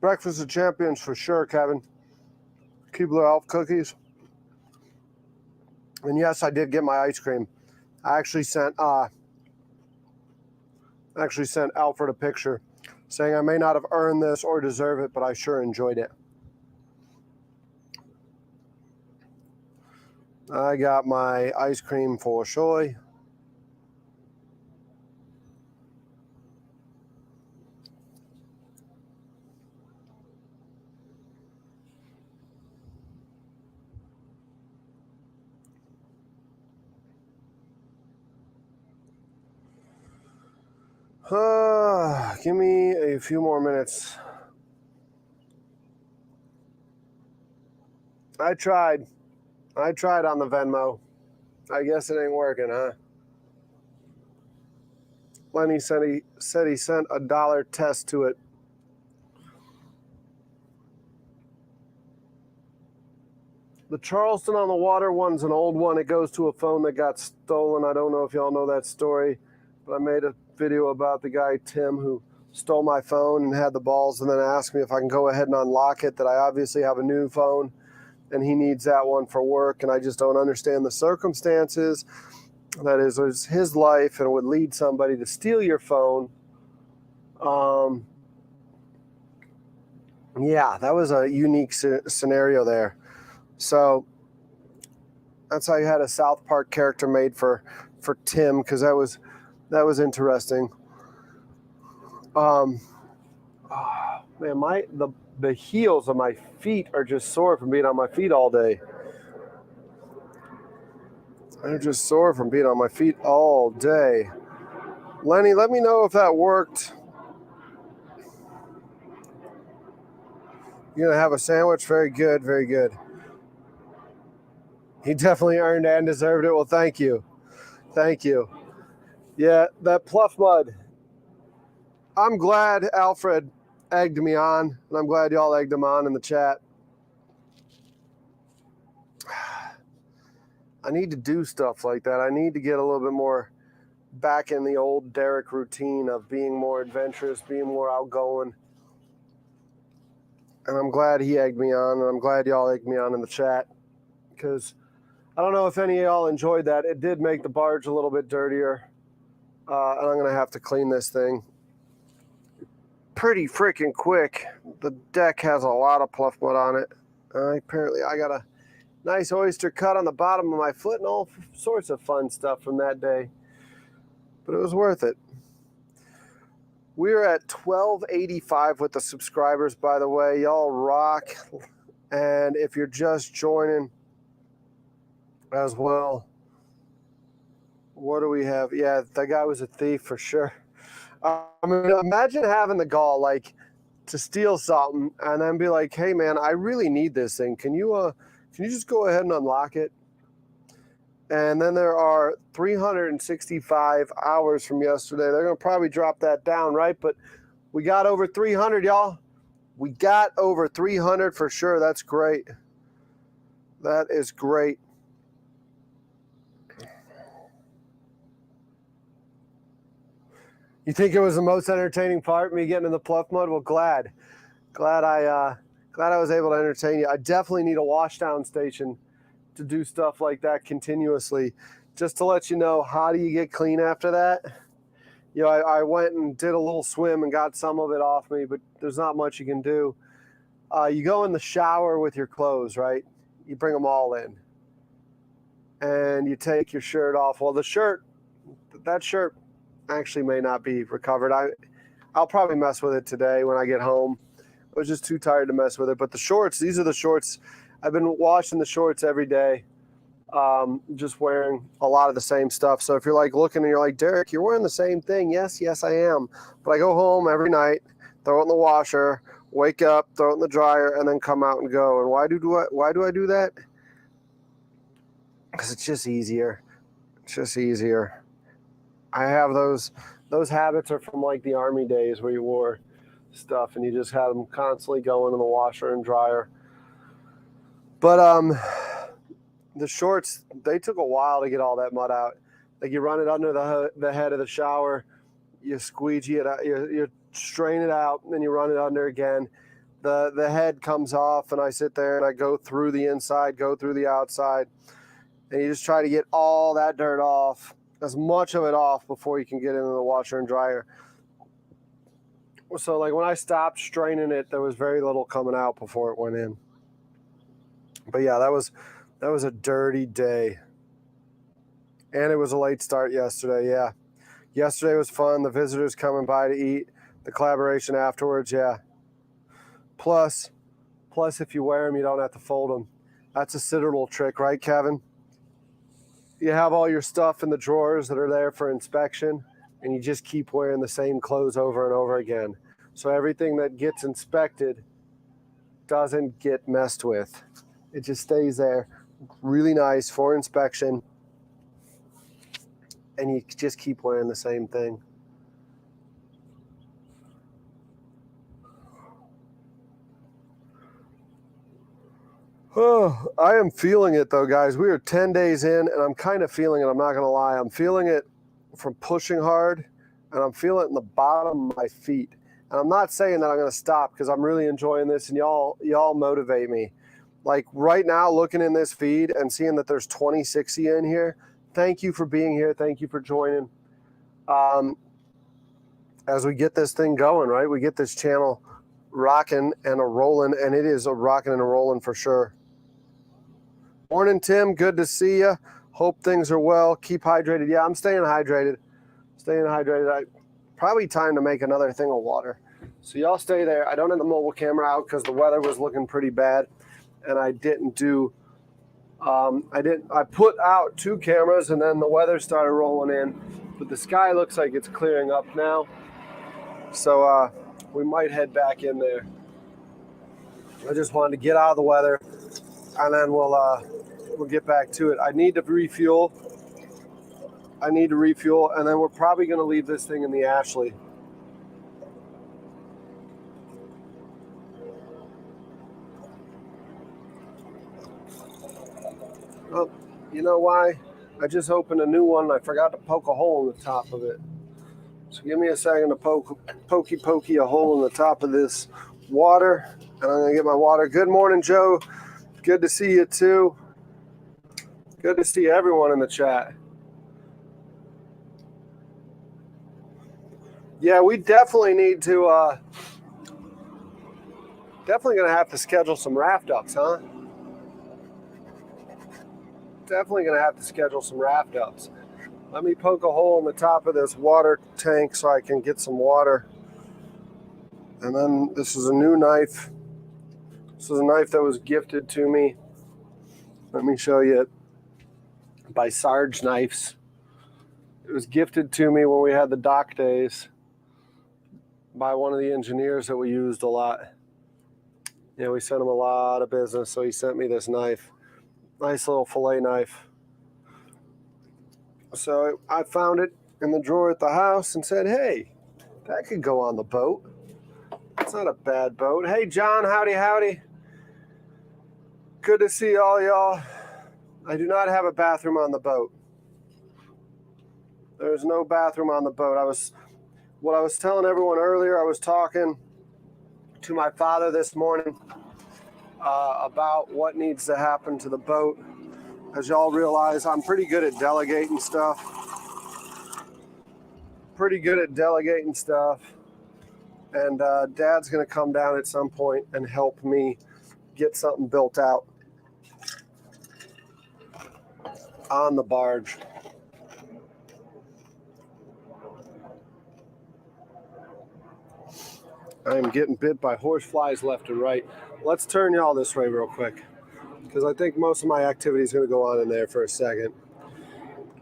Breakfast of Champions for sure, Kevin. Keebler Elf cookies. And yes, I did get my ice cream. I actually sent Alfred a picture. saying I may not have earned this or deserve it, but I sure enjoyed it. I got my ice cream for sure. Give me a few more minutes. I tried on the Venmo. I guess it ain't working, huh? Lenny said he sent $1 test to it. The Charleston on the water one's an old one. It goes to a phone that got stolen. I don't know if y'all know that story, but I made a video about the guy, Tim, who stole my phone and had the balls and then asked me if I can go ahead and unlock it, that I obviously have a new phone and he needs that one for work, and I just don't understand the circumstances. That is, it was his life, and it would lead somebody to steal your phone. Yeah, that was a unique scenario there. So that's how you had a South Park character made for Tim, because that was interesting. Man, the heels of my feet are just sore from being on my feet all day. I'm just sore from being on my feet all day. Lenny, let me know if that worked. You're gonna have a sandwich? Very good, very good. He definitely earned and deserved it. Well, thank you. Thank you. Yeah, that pluff mud. I'm glad Alfred egged me on, and I'm glad y'all egged him on in the chat. I need to do stuff like that. I need to get a little bit more back in the old Derek routine of being more adventurous, being more outgoing. And I'm glad he egged me on, and I'm glad y'all egged me on in the chat, because I don't know if any of y'all enjoyed that. It did make the barge a little bit dirtier, and I'm going to have to clean this thing pretty freaking quick. The deck has a lot of pluff mud on it. Apparently, I got a nice oyster cut on the bottom of my foot and all sorts of fun stuff from that day. But it was worth it. We're at 1285 with the subscribers, by the way. Y'all rock. And if you're just joining as well, what do we have? Yeah, that guy was a thief for sure. I mean, imagine having the gall, like, to steal something and then be like, hey, man, I really need this thing. Can you just go ahead and unlock it? And then there are 365 hours from yesterday. They're going to probably drop that down, right? But we got over 300, y'all. We got over 300 for sure. That's great. That is great. You think it was the most entertaining part, me getting in the pluff mud? Well, glad I was able to entertain you. I definitely need a washdown station to do stuff like that continuously. Just to let you know, how do you get clean after that? You know, I went and did a little swim and got some of it off me, but there's not much you can do. You go in the shower with your clothes, right? You bring them all in. And you take your shirt off. Well, that shirt actually may not be recovered. I'll probably mess with it today when I get home. I was just too tired to mess with it. But the shorts, these are the shorts. I've been washing the shorts every day, just wearing a lot of the same stuff. So if you're like looking and you're like, Derek, you're wearing the same thing. Yes, I am. But I go home every night, throw it in the washer, wake up, throw it in the dryer, and then come out and go. And why do I do that? Because it's just easier. It's just easier. I have those habits are from like the Army days where you wore stuff and you just had them constantly going in the washer and dryer. But the shorts, they took a while to get all that mud out. Like you run it under the head of the shower, you squeegee it out, you strain it out, and then you run it under again. The head comes off, and I sit there and I go through the inside, go through the outside, and you just try to get all that dirt off, as much of it off before you can get into the washer and dryer. So like when I stopped straining it, there was very little coming out before it went in. But yeah, that was a dirty day. And it was a late start yesterday, yeah. Yesterday was fun. The visitors coming by to eat. The collaboration afterwards, yeah. Plus, if you wear them, you don't have to fold them. That's a Citadel trick, right, Kevin? You have all your stuff in the drawers that are there for inspection, and you just keep wearing the same clothes over and over again. So everything that gets inspected doesn't get messed with. It just stays there, really nice for inspection, and you just keep wearing the same thing. Oh, I am feeling it though, guys. We are 10 days in, and I'm kind of feeling it. I'm not going to lie. I'm feeling it from pushing hard, and I'm feeling it in the bottom of my feet. And I'm not saying that I'm going to stop because I'm really enjoying this, and y'all motivate me. Like right now, looking in this feed and seeing that there's 2060 in here. Thank you for being here. Thank you for joining. As we get this thing going, right? We get this channel rocking and a rolling, and it is a rocking and a rolling for sure. Morning, Tim. Good to see you. Hope things are well. Keep hydrated. Yeah, I'm staying hydrated. Probably time to make another thing of water. So y'all stay there. I don't have the mobile camera out because the weather was looking pretty bad, and I didn't do. I put out 2 cameras, and then the weather started rolling in. But the sky looks like it's clearing up now, so we might head back in there. I just wanted to get out of the weather, and then we'll get back to it. I need to refuel, and then we're probably going to leave this thing in the Ashley. Oh, you know why? I just opened a new one, and I forgot to poke a hole in the top of it. So give me a second to pokey a hole in the top of this water, and I'm going to get my water. Good morning, Joe. Good to see you, too. Good to see everyone in the chat. Yeah, we definitely need to, definitely going to have to schedule some raft ups, huh? Definitely going to have to schedule some raft ups. Let me poke a hole in the top of this water tank so I can get some water. And then this is a new knife. This is a knife that was gifted to me. Let me show you it. By Sarge Knives. It was gifted to me when we had the dock days by one of the engineers that we used a lot. Yeah, we sent him a lot of business, so he sent me this knife. Nice little fillet knife. So I found it in the drawer at the house and said, hey, that could go on the boat. It's not a bad boat. Hey, John, howdy. Good to see all y'all. I do not have a bathroom on the boat. There's no bathroom on the boat. What I was telling everyone earlier, I was talking to my father this morning about what needs to happen to the boat. As y'all realize, I'm pretty good at delegating stuff. And Dad's going to come down at some point and help me get something built out on the barge. I'm getting bit by horse flies left and right. Let's turn y'all this way real quick, because I think most of my activity is going to go on in there for a second.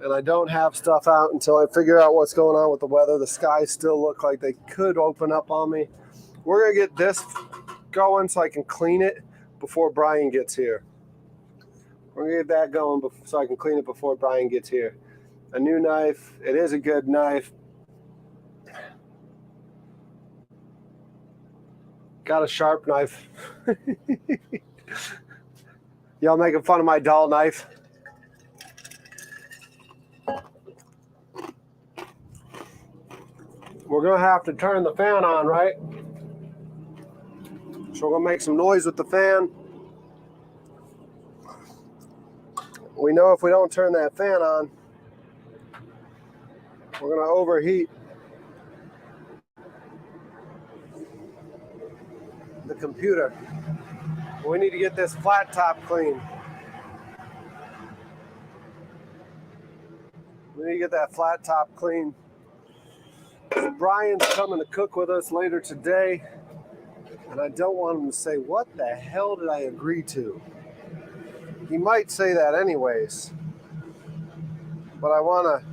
And I don't have stuff out until I figure out what's going on with the weather. The skies still look like they could open up on me. We're going to get this going so I can clean it before Brian gets here. We're going to get that going so I can clean it before Brian gets here. A new knife. It is a good knife. Got a sharp knife. Y'all making fun of my dull knife? We're going to have to turn the fan on, right? So we're going to make some noise with the fan. We know if we don't turn that fan on, we're going to overheat. the computer. We need to get this flat top clean. We need to get that flat top clean. Brian's coming to cook with us later today, and I don't want him to say, what the hell did I agree to? He might say that anyways, but I want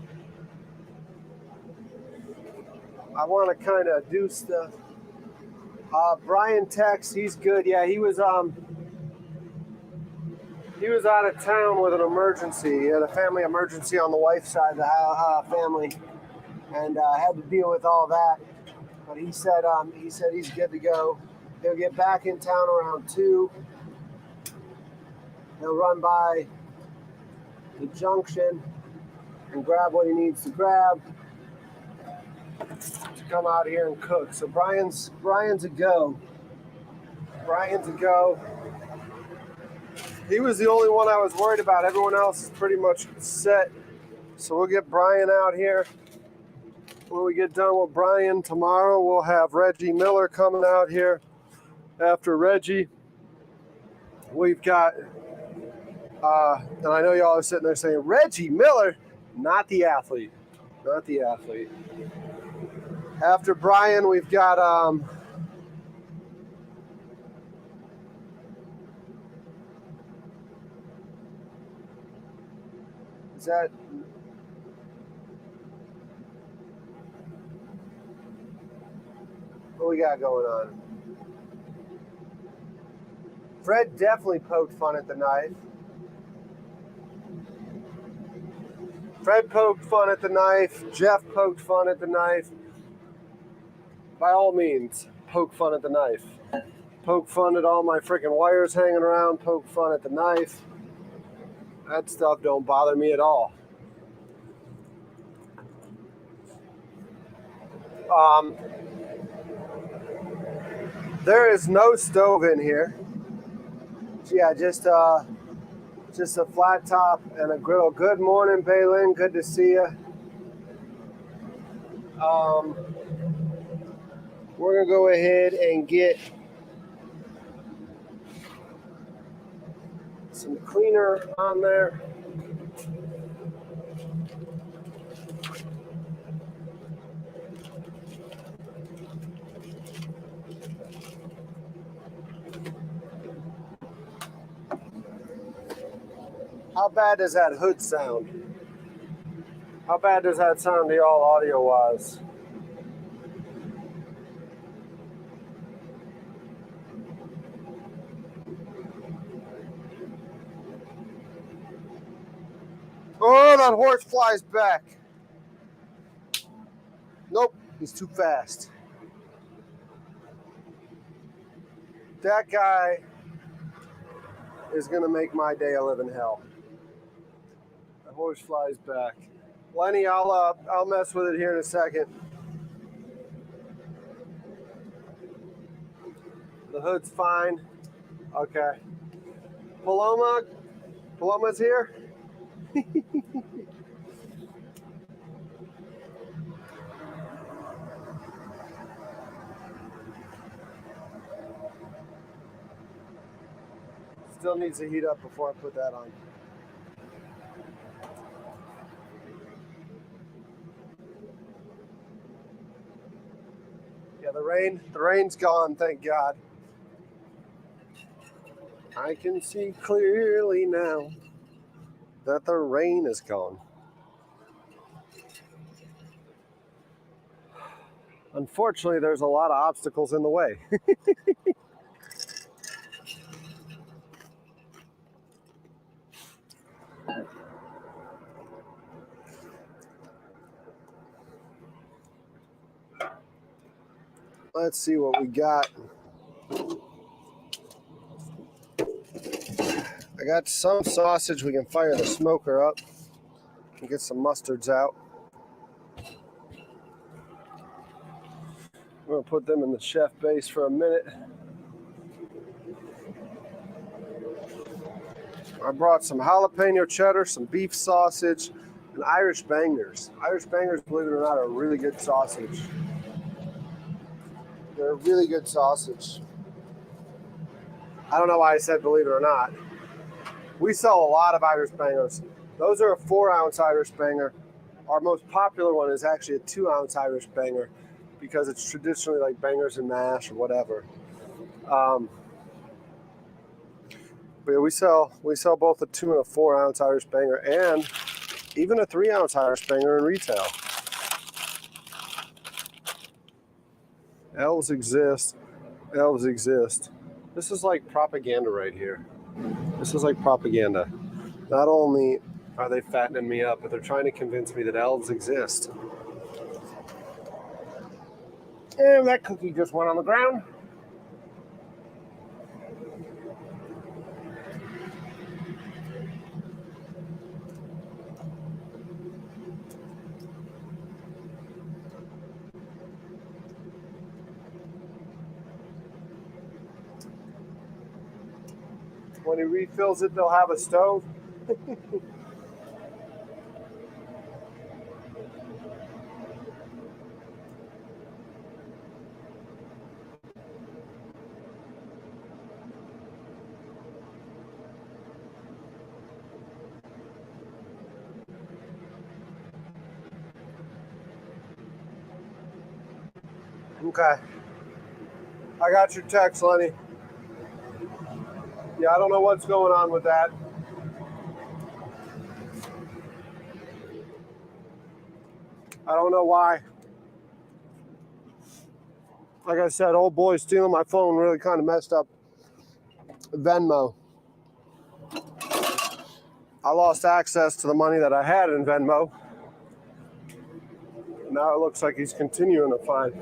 to kind of do stuff. Brian texts, he's good. Yeah, he was out of town with an emergency. He had a family emergency on the wife's side of the family, and had to deal with all that. But he said he's good to go. He'll get back in town around 2. He'll run by the Junction and grab what he needs to grab to come out here and cook. So Brian's a go. Brian's a go. He was the only one I was worried about. Everyone else is pretty much set. So we'll get Brian out here. When we get done with Brian tomorrow, we'll have Reggie Miller coming out here. After Reggie, we've got, and I know y'all are sitting there saying, Reggie Miller, not the athlete. Not the athlete. After Brian, we've got, is that, what we got going on? Fred definitely poked fun at the knife. Fred poked fun at the knife. Jeff poked fun at the knife. By all means, poke fun at the knife. Poke fun at all my freaking wires hanging around. Poke fun at the knife. That stuff don't bother me at all. There is no stove in here. Yeah, just a flat top and a griddle. Good morning, Baylin. Good to see you. We're gonna go ahead and get some cleaner on there. How bad does that hood sound? How bad does that sound to y'all audio-wise? Oh, that horse flies back. Nope, he's too fast. That guy is gonna make my day a living hell. The horse flies back. Lenny, I'll mess with it here in a second. The hood's fine. Okay. Paloma's here. Still needs to heat up before I put that on. Yeah, the rain's gone, thank God. I can see clearly now that the rain is gone. Unfortunately, there's a lot of obstacles in the way. Let's see what we got. I got some sausage. We can fire the smoker up and get some mustards out. We're going to put them in the chef base for a minute. I brought some jalapeno cheddar, some beef sausage, and Irish bangers. Irish bangers, believe it or not, are a really good sausage. They're a really good sausage. I don't know why I said believe it or not. We sell a lot of Irish bangers. Those are a 4-ounce Irish banger. Our most popular one is actually a 2-ounce Irish banger because it's traditionally like bangers and mash or whatever. But yeah, we sell both a 2 and a 4-ounce Irish banger and even a 3-ounce Irish banger in retail. Elves exist. Elves exist. This is like propaganda right here. This is like propaganda. Not only are they fattening me up, but they're trying to convince me that elves exist. And that cookie just went on the ground. When he refills it, they'll have a stove. Okay. I got your text, Lenny. Yeah, I don't know what's going on with that. I don't know why. Like I said, old boy stealing my phone really kind of messed up Venmo. I lost access to the money that I had in Venmo. Now it looks like he's continuing to find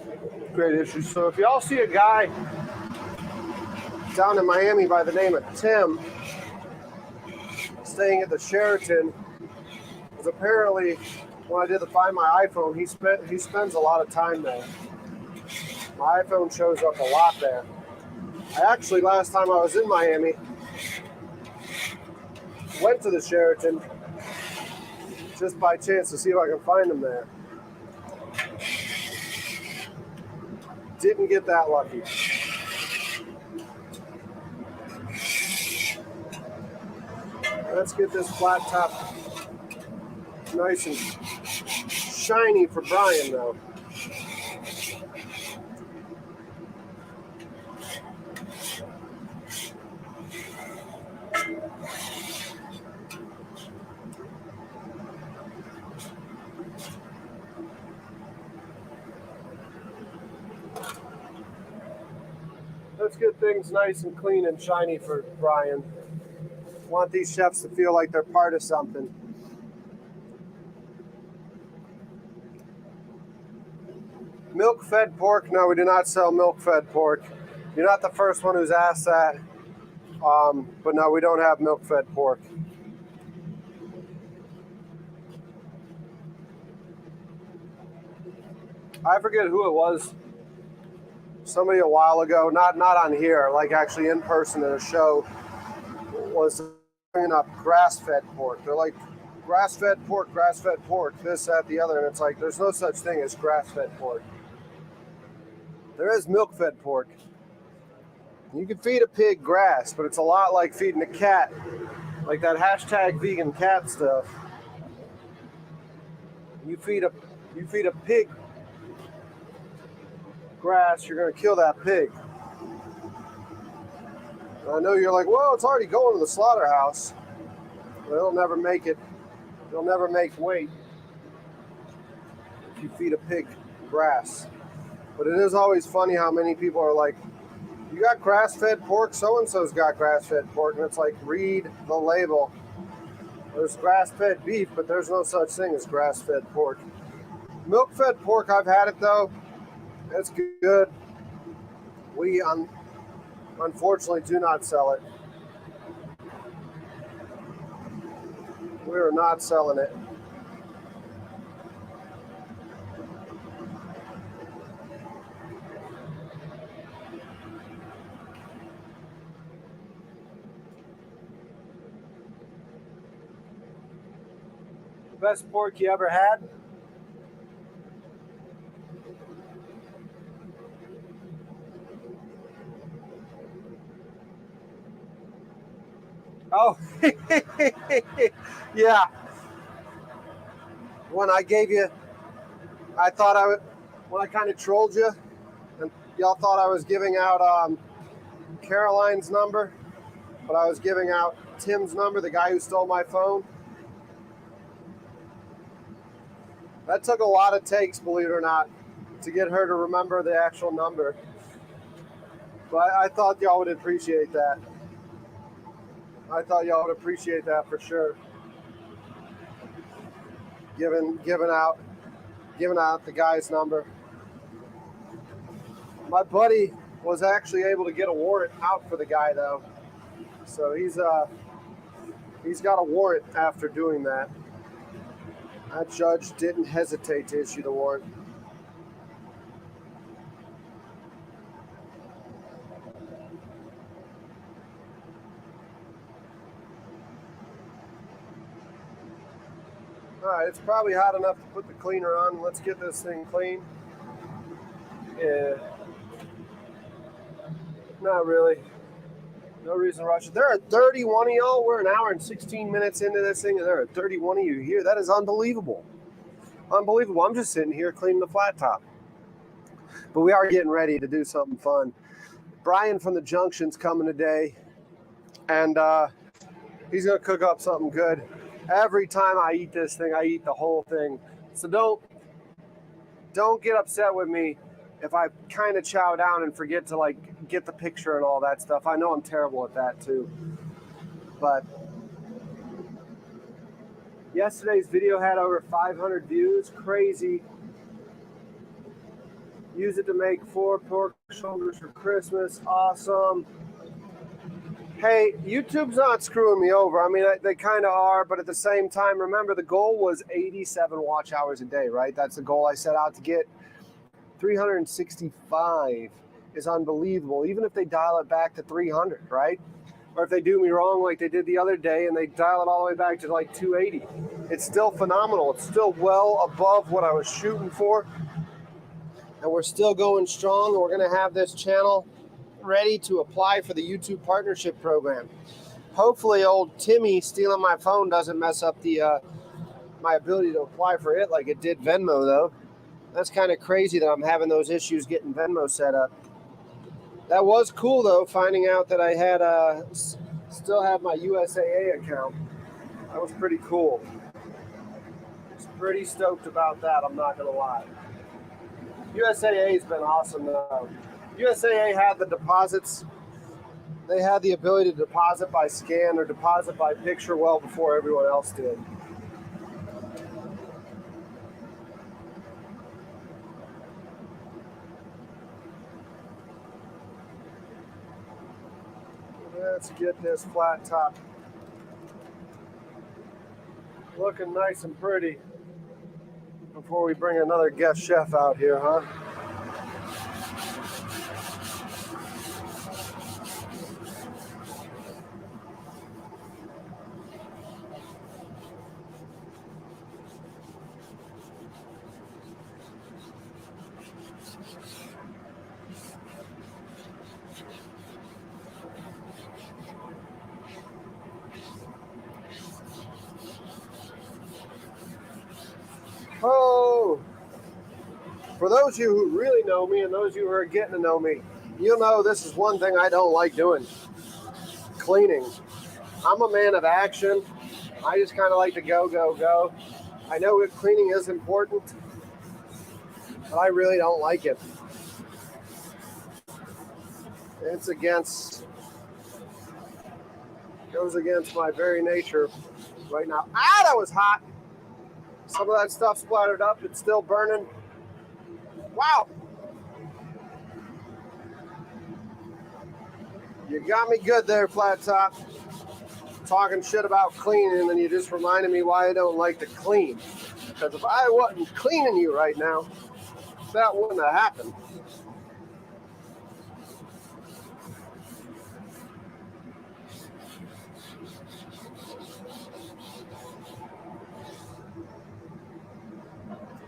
great issues. So if y'all see a guy down in Miami by the name of Tim staying at the Sheraton, because apparently when I did the Find My iPhone, he spends a lot of time there. My iPhone shows up a lot there. I actually, last time I was in Miami, went to the Sheraton just by chance to see if I can find him there. Didn't get that lucky. Let's get this flat top nice and shiny for Brian though. Let's get things nice and clean and shiny for Brian. Want these chefs to feel like they're part of something. Milk-fed pork? No, we do not sell milk-fed pork. You're not the first one who's asked that. But no, we don't have milk-fed pork. I forget who it was. Somebody a while ago, not on here, like actually in person in a show, was bringing up grass-fed pork. They're like, grass-fed pork, this, that, the other, and it's like, there's no such thing as grass-fed pork. There is milk-fed pork. You can feed a pig grass, but it's a lot like feeding a cat, like that hashtag vegan cat stuff. You feed a pig grass, you're gonna kill that pig. And I know you're like, well, it's already going to the slaughterhouse. But it'll never make it. It'll never make weight if you feed a pig grass. But it is always funny how many people are like, you got grass-fed pork? So-and-so's got grass-fed pork. And it's like, read the label. There's grass-fed beef, but there's no such thing as grass-fed pork. Milk-fed pork, I've had it though. It's good. We unfortunately do not sell it. We are not selling it. The best pork you ever had? Oh, yeah. When I gave you, I thought I would, when I kind of trolled you, and y'all thought I was giving out Caroline's number, but I was giving out Tim's number, the guy who stole my phone. That took a lot of takes, believe it or not, to get her to remember the actual number. But I thought y'all would appreciate that. I thought y'all would appreciate that for sure. Giving out the guy's number. My buddy was actually able to get a warrant out for the guy though, so he's got a warrant after doing that. That judge didn't hesitate to issue the warrant. All right, it's probably hot enough to put the cleaner on. Let's get this thing clean. Yeah. Not really. No reason to rush it. There are 31 of y'all. We're an hour and 16 minutes into this thing, and there are 31 of you here. That is unbelievable. Unbelievable. I'm just sitting here cleaning the flat top. But we are getting ready to do something fun. Brian from the Junction's coming today, and he's going to cook up something good. Every time I eat this thing, I eat the whole thing. So don't get upset with me if I kind of chow down and forget to like get the picture and all that stuff. I know I'm terrible at that too. But yesterday's video had over 500 views. Crazy. Use it to make 4 pork shoulders for Christmas. Awesome. Hey, YouTube's not screwing me over. I mean, they kind of are, but at the same time, remember the goal was 87 watch hours a day, right? That's the goal I set out to get. 365 is unbelievable, even if they dial it back to 300, right? Or if they do me wrong like they did the other day and they dial it all the way back to like 280. It's still phenomenal. It's still well above what I was shooting for. And we're still going strong. We're going to have this channel ready to apply for the YouTube partnership program. Hopefully old Timmy stealing my phone doesn't mess up the my ability to apply for it like it did Venmo though. That's kind of crazy that I'm having those issues getting Venmo set up. That was cool though, finding out that I had still have my USAA account. That was pretty cool. I was pretty stoked about that, I'm not gonna lie. USAA's been awesome though. USAA had the deposits. They had the ability to deposit by scan or deposit by picture well before everyone else did. Let's get this flat top looking nice and pretty before we bring another guest chef out here, huh? Oh, for those of you who really know me and those of you who are getting to know me, you'll know this is one thing I don't like doing, cleaning. I'm a man of action. I just kind of like to go. I know cleaning is important, but I really don't like it. Goes against my very nature right now. Ah, that was hot. Some of that stuff splattered up. It's still burning. Wow. You got me good there, Flat Top. Talking shit about cleaning, and you just reminded me why I don't like to clean. Because if I wasn't cleaning you right now, that wouldn't have happened.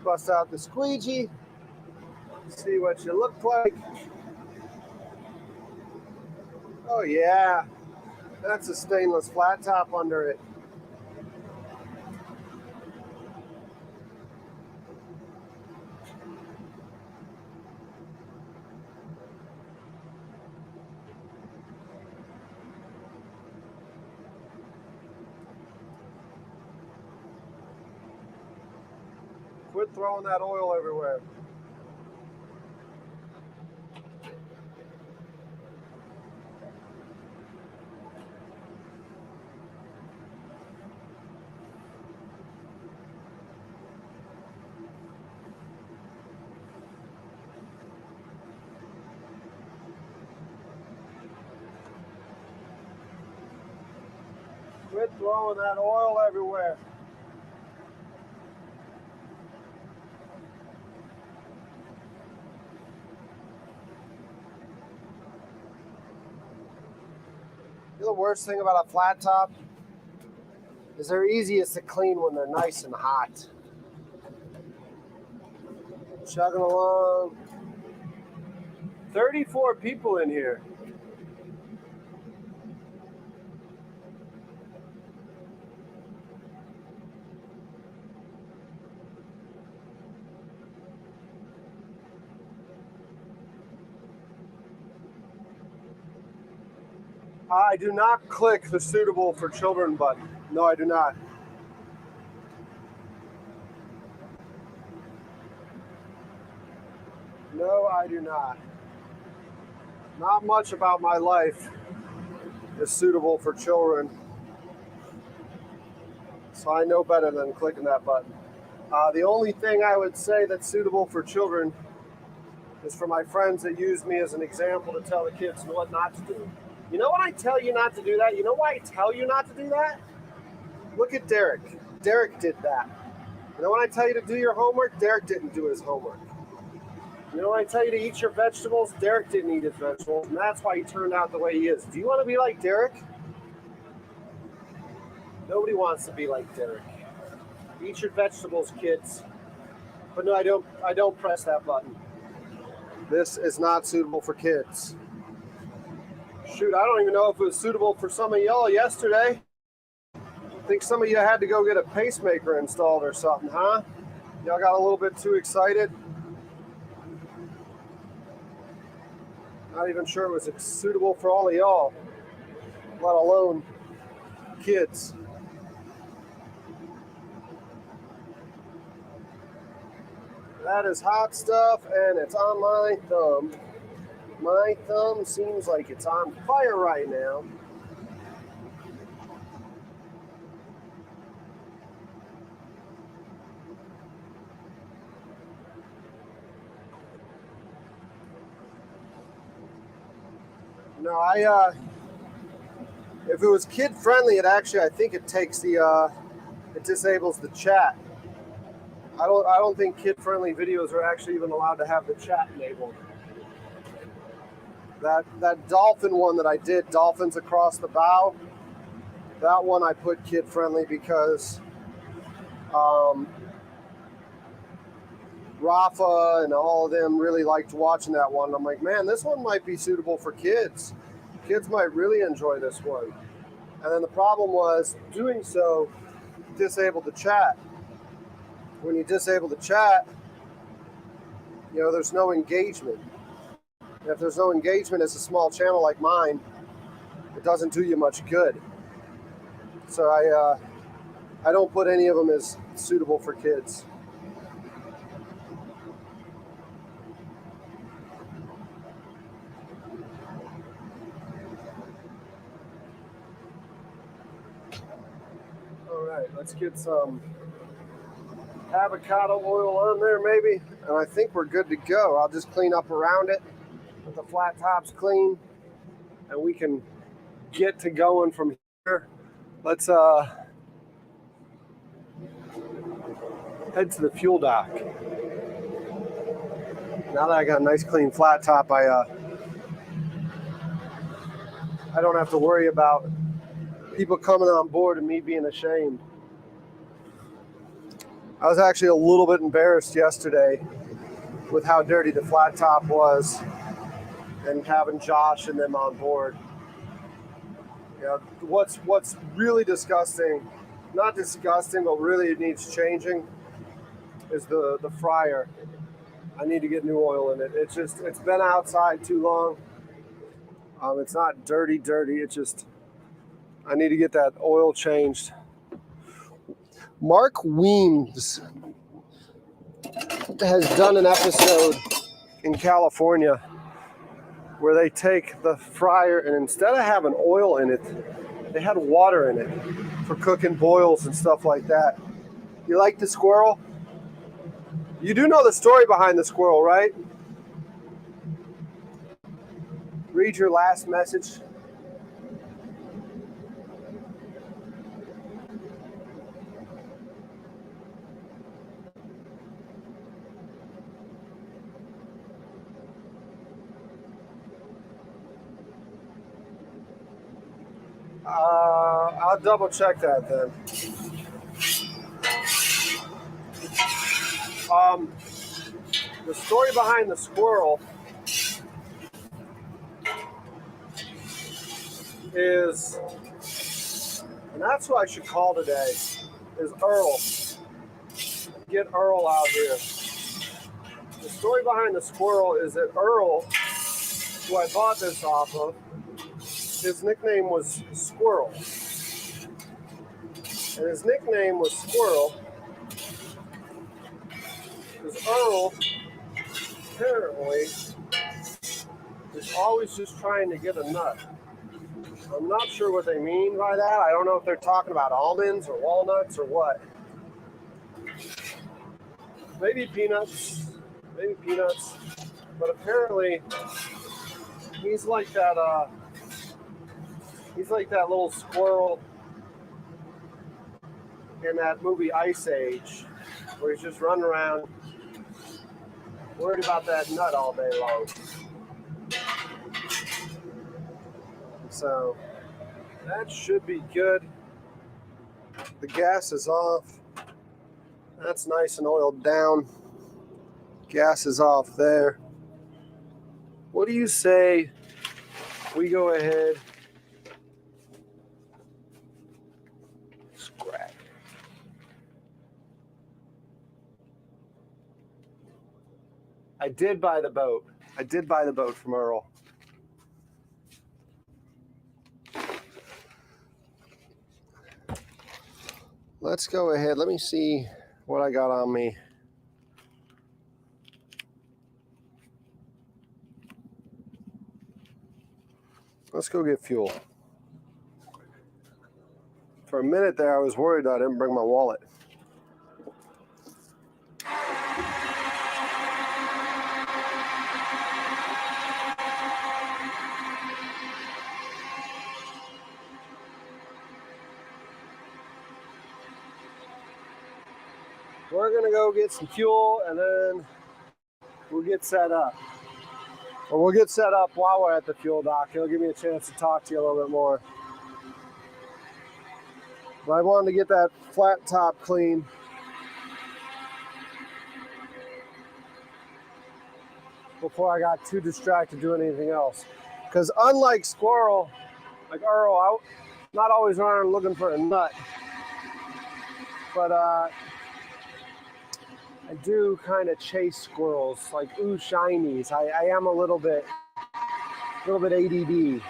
Bust out the squeegee. See what you look like. Oh yeah. That's a stainless flat top under it. Quit throwing that oil everywhere. Quit throwing that oil everywhere. You know the worst thing about a flat top is they're easiest to clean when they're nice and hot. Chugging along. 34 people in here. I do not click the suitable for children button. No, I do not. No, I do not. Not much about my life is suitable for children. So I know better than clicking that button. The only thing I would say that's suitable for children is for my friends that use me as an example to tell the kids what not to do. You know when I tell you not to do that? You know why I tell you not to do that? Look at Derek. Derek did that. You know when I tell you to do your homework? Derek didn't do his homework. You know when I tell you to eat your vegetables? Derek didn't eat his vegetables, and that's why he turned out the way he is. Do you want to be like Derek? Nobody wants to be like Derek. Eat your vegetables, kids. But no, I don't press that button. This is not suitable for kids. Shoot, I don't even know if it was suitable for some of y'all yesterday. I think some of you had to go get a pacemaker installed or something, huh? Y'all got a little bit too excited. Not even sure it was suitable for all of y'all, let alone kids. That is hot stuff, and it's on my thumb. My thumb seems like it's on fire right now. No, if it was kid friendly, I think it takes it disables the chat. I don't think kid friendly videos are actually even allowed to have the chat enabled. That dolphin one that I did, dolphins across the bow, that one I put kid friendly because Rafa and all of them really liked watching that one. I'm like, man, this one might be suitable for kids. Kids might really enjoy this one. And then the problem was doing so disabled the chat. When you disable the chat, there's no engagement. And if there's no engagement as a small channel like mine, it doesn't do you much good. So I don't put any of them as suitable for kids. All right, let's get some avocado oil on there maybe, and I think we're good to go. I'll just clean up around it with the flat tops clean, and we can get to going from here. Let's head to the fuel dock. Now that I got a nice clean flat top, I don't have to worry about people coming on board and me being ashamed. I was actually a little bit embarrassed yesterday with how dirty the flat top was and having Josh and them on board. Yeah, what's really disgusting, not disgusting, but really it needs changing, is the fryer. I need to get new oil in it. It's been outside too long. It's not dirty. It's just, I need to get that oil changed. Mark Weems has done an episode in California where they take the fryer and instead of having oil in it, they had water in it for cooking boils and stuff like that. You like the squirrel? You do know the story behind the squirrel, right? Read your last message. I'll double check that then. The story behind the squirrel is, and that's what I should call today, is Earl. Get Earl out here. The story behind the squirrel is that Earl, who I bought this off of, his nickname was Squirrel. And his nickname was Squirrel because Earl apparently is always just trying to get a nut. I'm not sure what they mean by that. I don't know if they're talking about almonds or walnuts or what. Maybe peanuts. But apparently he's like that little squirrel in that movie Ice Age, where he's just running around worried about that nut all day long. So that should be good. The gas is off. That's nice and oiled down. Gas is off there. What do you say we go ahead, scrap. I did buy the boat. From Earl. Let's go ahead. Let me see what I got on me. Let's go get fuel. For a minute there, I was worried I didn't bring my wallet. We're gonna go get some fuel and then we'll get set up. Or we'll get set up while we're at the fuel dock. It'll give me a chance to talk to you a little bit more. But I wanted to get that flat top clean. Before I got too distracted doing anything else. Because unlike Squirrel, like Earl, I'm not always running looking for a nut. But I do kind of chase squirrels, like ooh shinies. I am a little bit ADD.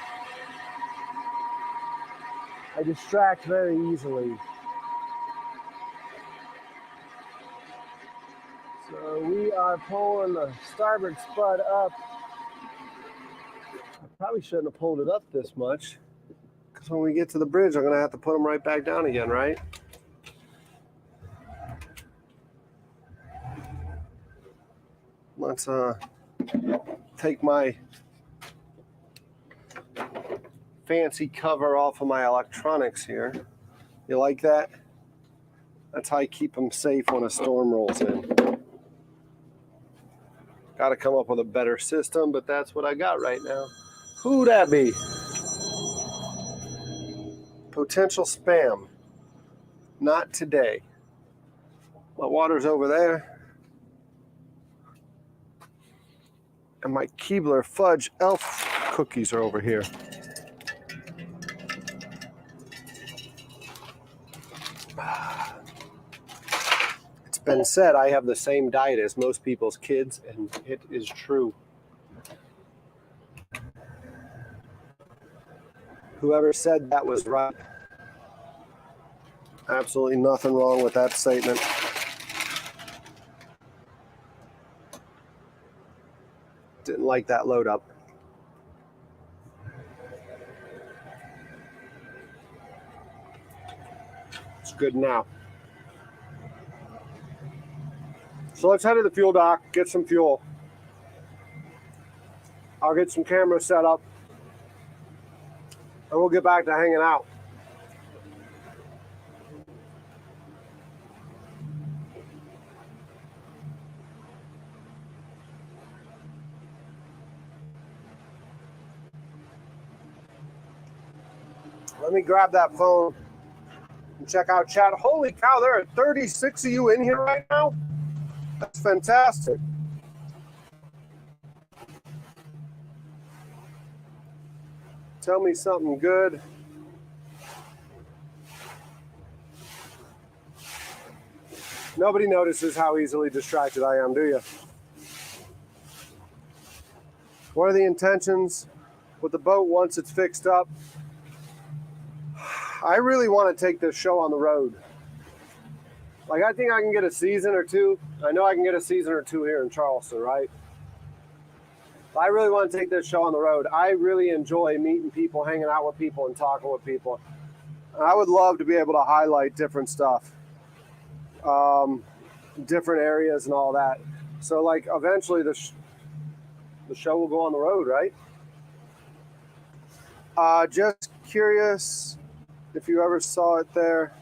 I distract very easily. So we are pulling the starboard spud up. I probably shouldn't have pulled it up this much, because when we get to the bridge, I'm gonna have to put them right back down again, right? Let's take my fancy cover off of my electronics here. You like that? That's how I keep them safe when a storm rolls in. Got to come up with a better system, but that's what I got right now. Who'd that be? Potential spam. Not today. My water's over there. And my Keebler fudge elf cookies are over here. It's been said I have the same diet as most people's kids, and it is true. Whoever said that was right. Absolutely nothing wrong with that statement. Didn't like that load up. It's good now. So let's head to the fuel dock, get some fuel. I'll get some cameras set up, and we'll get back to hanging out. Let me grab that phone and check out chat. Holy cow, there are 36 of you in here right now? That's fantastic. Tell me something good. Nobody notices how easily distracted I am, do you? What are the intentions with the boat once it's fixed up? I really want to take this show on the road. Like, I think I can get a season or two. I know I can get a season or two here in Charleston, right? But I really want to take this show on the road. I really enjoy meeting people, hanging out with people, and talking with people. And I would love to be able to highlight different stuff, different areas and all that. So, like, eventually the show will go on the road, right? Just curious if you ever saw it there.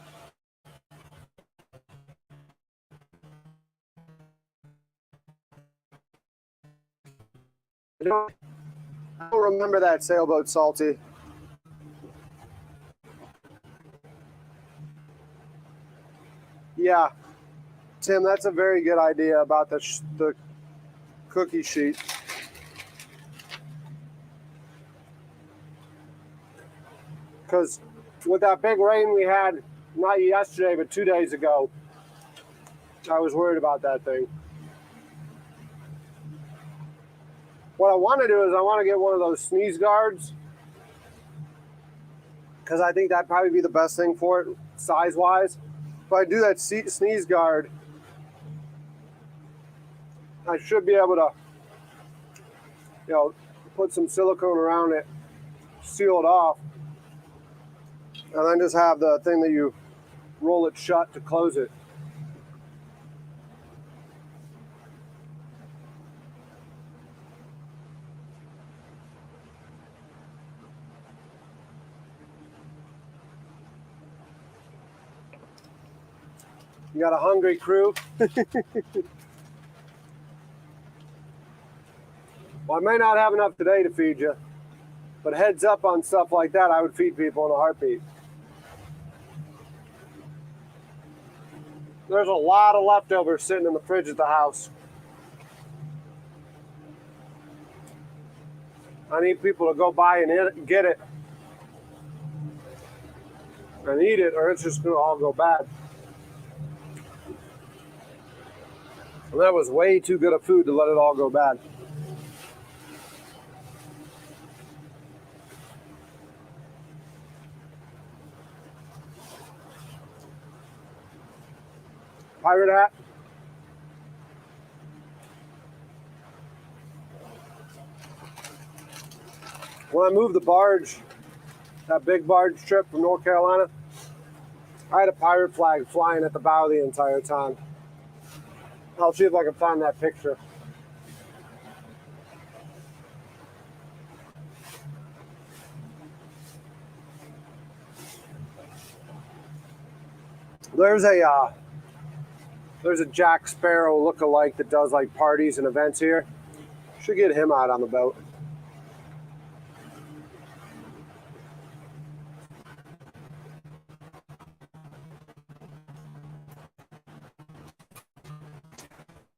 I don't remember that sailboat, Salty. Yeah, Tim, that's a very good idea about the cookie sheet. Because with that big rain we had, not yesterday, but 2 days ago, I was worried about that thing. What I want to do is I want to get one of those sneeze guards, because I think that'd probably be the best thing for it, size-wise. If I do that sneeze guard, I should be able to, you know, put some silicone around it, seal it off, and then just have the thing that you roll it shut to close it. You got a hungry crew? Well, I may not have enough today to feed you, but heads up on stuff like that, I would feed people in a heartbeat. There's a lot of leftovers sitting in the fridge at the house. I need people to go by and get it and eat it, or it's just going to all go bad. And that was way too good of food to let it all go bad. Pirate hat. When I moved the barge, that big barge trip from North Carolina, I had a pirate flag flying at the bow the entire time. I'll see if I can find that picture. There's a Jack Sparrow look-alike that does like parties and events here. Should get him out on the boat.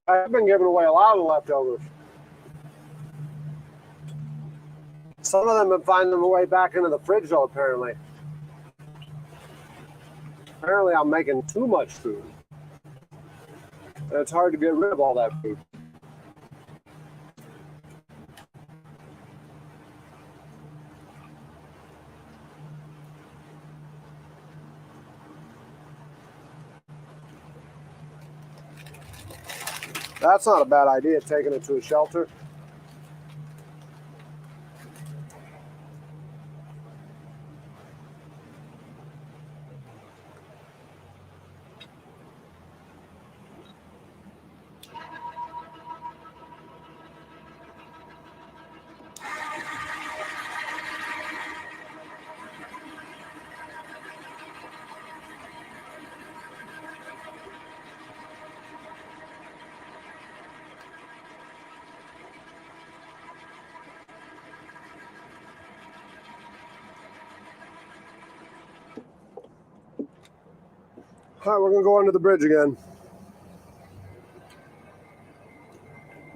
I've been giving away a lot of leftovers. Some of them have found their way back into the fridge, though, apparently. Apparently I'm making too much food. And it's hard to get rid of all that food. That's not a bad idea, taking it to a shelter. All right, we're gonna go under the bridge again.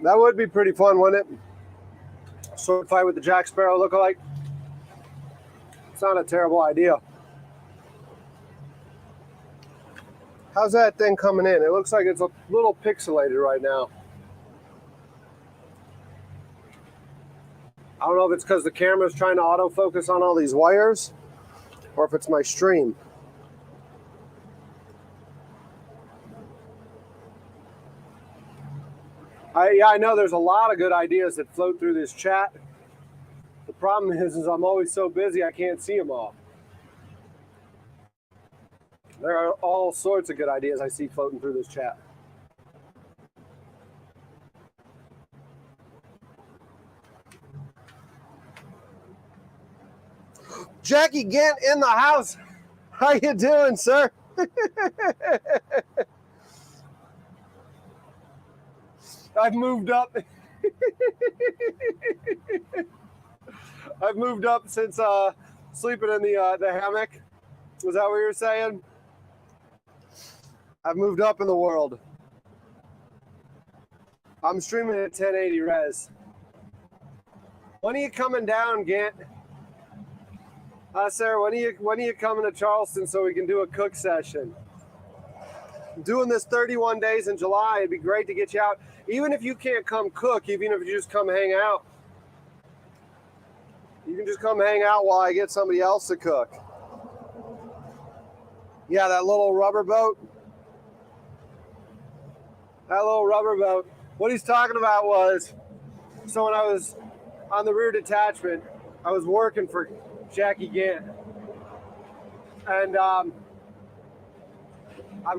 That would be pretty fun, wouldn't it? Sword fight with the Jack Sparrow lookalike. It's not a terrible idea. How's that thing coming in? It looks like it's a little pixelated right now. I don't know if it's because the camera's trying to autofocus on all these wires or if it's my stream. I know there's a lot of good ideas that float through this chat. The problem is I'm always so busy I can't see them all. There are all sorts of good ideas I see floating through this chat. Jackie Gant in the house. How you doing, sir? I've moved up. I've moved up since sleeping in the hammock. Was that what you were saying? I've moved up in the world. I'm streaming at 1080 res. When are you coming down, Gant? Sarah, when are you coming to Charleston so we can do a cook session? I'm doing this 31 days in July. It'd be great to get you out. Even if you can't come cook, even if you just come hang out. You can just come hang out while I get somebody else to cook. Yeah, that little rubber boat. That little rubber boat. What he's talking about was, so when I was on the rear detachment, I was working for Jackie Gant. And I'm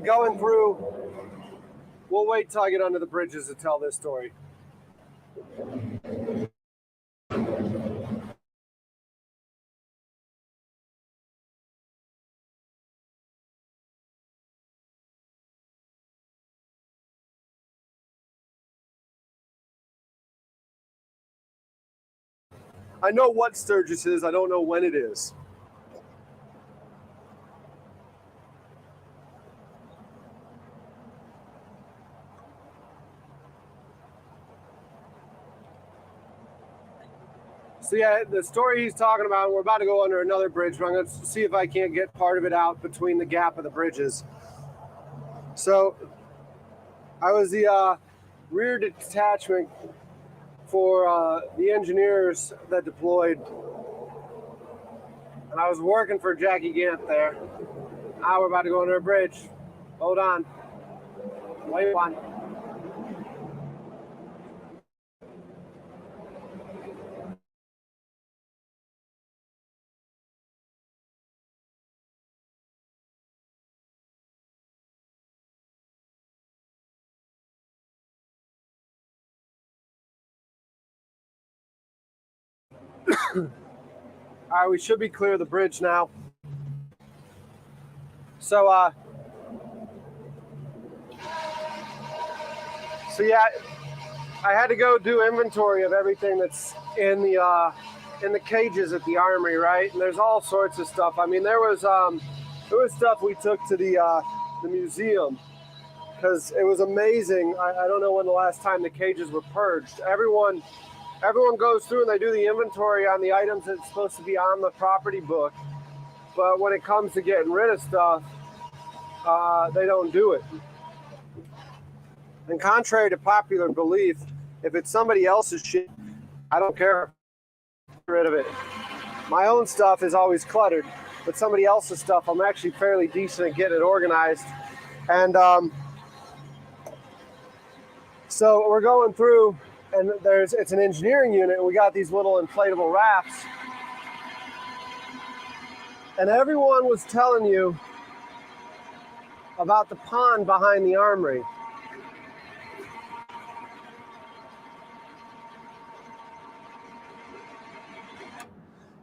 going through, we'll wait till I get under the bridges to tell this story. I know what Sturgis is, I don't know when it is. So yeah, the story he's talking about, we're about to go under another bridge, but I'm going to see if I can't get part of it out between the gap of the bridges. So I was the rear detachment for the engineers that deployed, and I was working for Jackie Gant there. Now we're about to go under a bridge. Hold on. Wait one. All right, we should be clear of the bridge now. So yeah, I had to go do inventory of everything that's in the cages at the armory, right? And there's all sorts of stuff. I mean, there was stuff we took to the museum because it was amazing. I don't know when the last time the cages were purged. Everyone goes through and they do the inventory on the items that's supposed to be on the property book. But when it comes to getting rid of stuff, they don't do it. And contrary to popular belief, if it's somebody else's shit, I don't care. Get rid of it. My own stuff is always cluttered, but somebody else's stuff, I'm actually fairly decent at getting it organized. And so we're going through, and it's an engineering unit, and we got these little inflatable rafts. And everyone was telling you about the pond behind the armory.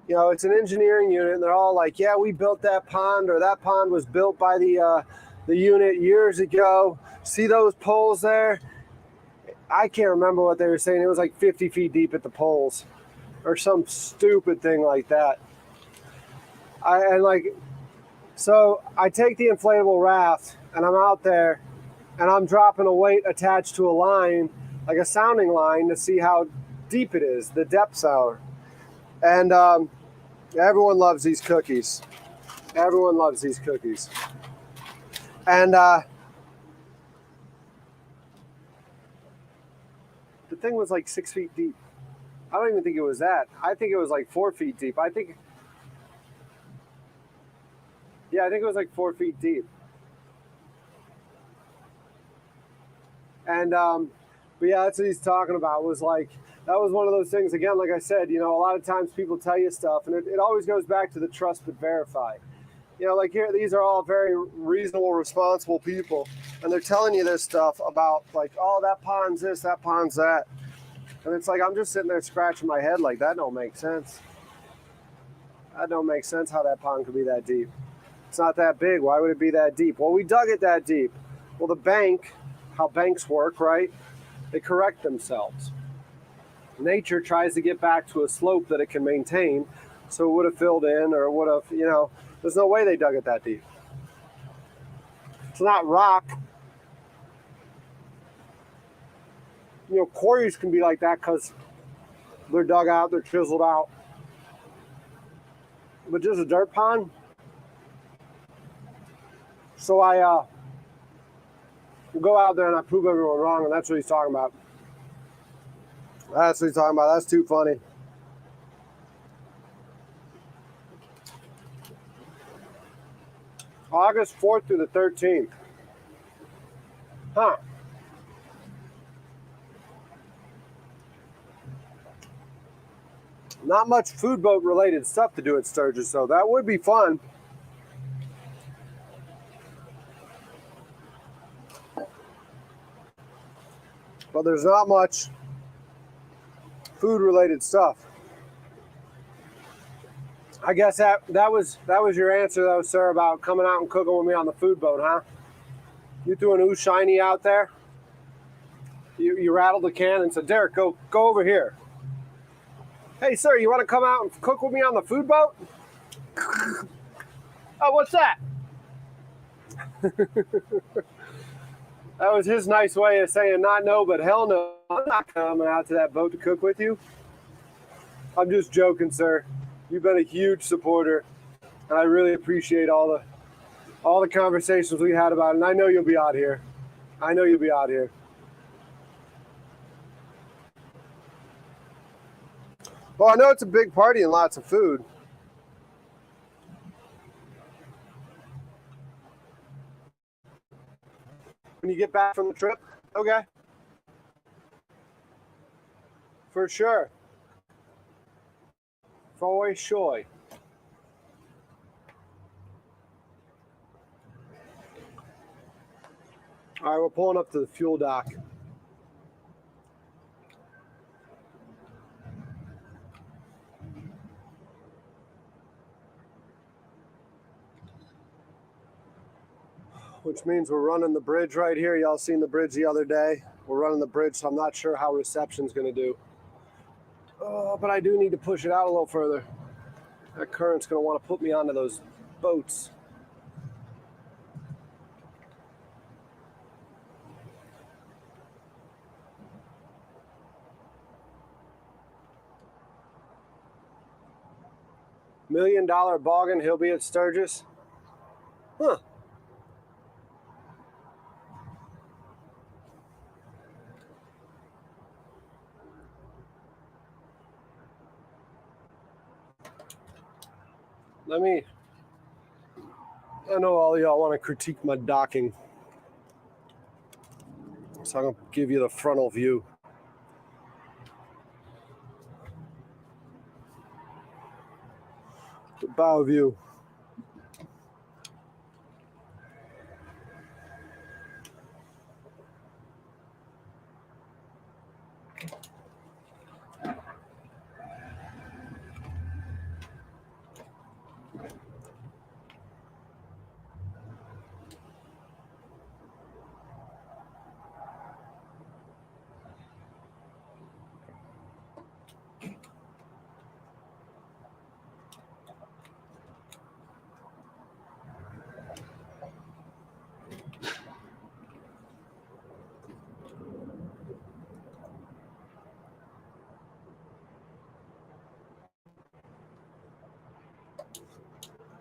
You know, it's an engineering unit, and they're all like, yeah, we built that pond, or that pond was built by the unit years ago. See those poles there? I can't remember what they were saying. It was like 50 feet deep at the poles, or some stupid thing like that. So I take the inflatable raft, and I'm out there, and I'm dropping a weight attached to a line, like a sounding line, to see how deep it is, the depth sounder. And everyone loves these cookies. Everyone loves these cookies. And the thing was like 6 feet deep. I don't even think it was that. I think it was like 4 feet deep. I think it was like 4 feet deep. And but yeah, that's what he's talking about. Was like, that was one of those things, again, like I said, you know, a lot of times people tell you stuff, and it always goes back to the trust but verify. You know, like here, these are all very reasonable, responsible people, and they're telling you this stuff about, like, oh, that pond's this, that pond's that. And it's like, I'm just sitting there scratching my head like, that don't make sense. That don't make sense how that pond could be that deep. It's not that big. Why would it be that deep? Well, we dug it that deep. Well, the bank, how banks work, right? They correct themselves. Nature tries to get back to a slope that it can maintain, so it would have filled in, or it would have, you know, there's no way they dug it that deep. It's not rock. You know, quarries can be like that because they're dug out, they're chiseled out. But just a dirt pond. So I go out there and I prove everyone wrong, and that's what he's talking about. That's what he's talking about. That's too funny. August 4th through the 13th. Huh. Not much food boat related stuff to do at Sturgis, so that would be fun. But there's not much food related stuff. I guess that was your answer though, sir, about coming out and cooking with me on the food boat, huh? You threw an ooh shiny out there. You rattled the can and said, Derek, go over here. Hey, sir, you want to come out and cook with me on the food boat? Oh, what's that? That was his nice way of saying not no, but hell no. I'm not coming out to that boat to cook with you. I'm just joking, sir. You've been a huge supporter, and I really appreciate all the conversations we had about it. And I know you'll be out here. I know you'll be out here. Well, I know it's a big party and lots of food. When you get back from the trip? Okay. For sure. For sure. All right, we're pulling up to the fuel dock. Which means we're running the bridge right here. Y'all seen the bridge the other day. We're running the bridge, so I'm not sure how reception's going to do. But I do need to push it out a little further. That current's going to want to put me onto those boats. $1 million bargain, he'll be at Sturgis. Huh. I know all y'all want to critique my docking, so I'm going to give you the frontal view. The bow view.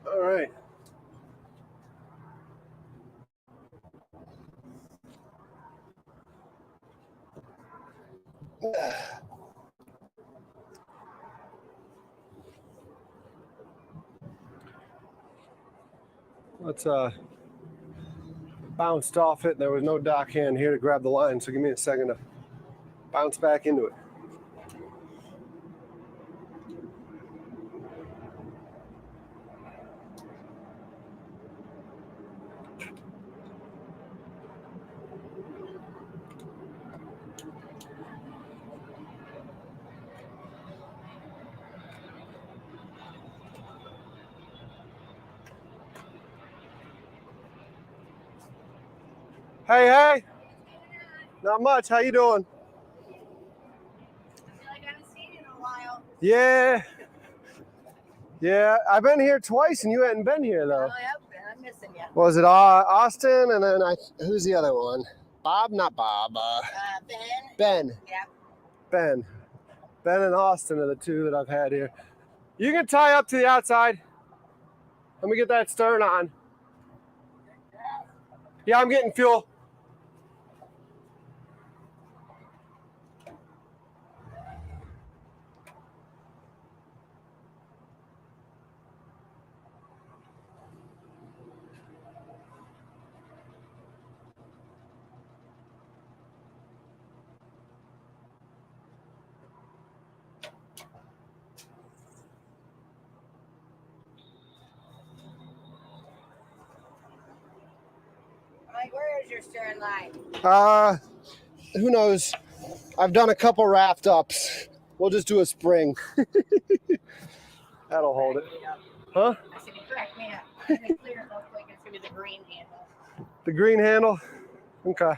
All right. Let's bounced off it. There was no dock hand here to grab the line, so give me a second to bounce back into it. Hey, hey. Not much. How you doing? I feel like I haven't seen you in a while. Yeah. Yeah, I've been here twice, and you hadn't been here, though. Oh, yep, I'm missing you. Was it Austin, and then who's the other one? Bob? Not Bob. Ben. Ben. Yep. Ben. Ben and Austin are the two that I've had here. You can tie up to the outside. Let me get that stern on. Yeah, I'm getting fuel. Like, where is your stern line? Who knows? I've done a couple raft ups. We'll just do a spring. That'll hold it. Huh? I said, you crack me up. I'm going to clear it real quick. It's going to be the green handle. The green handle? Okay.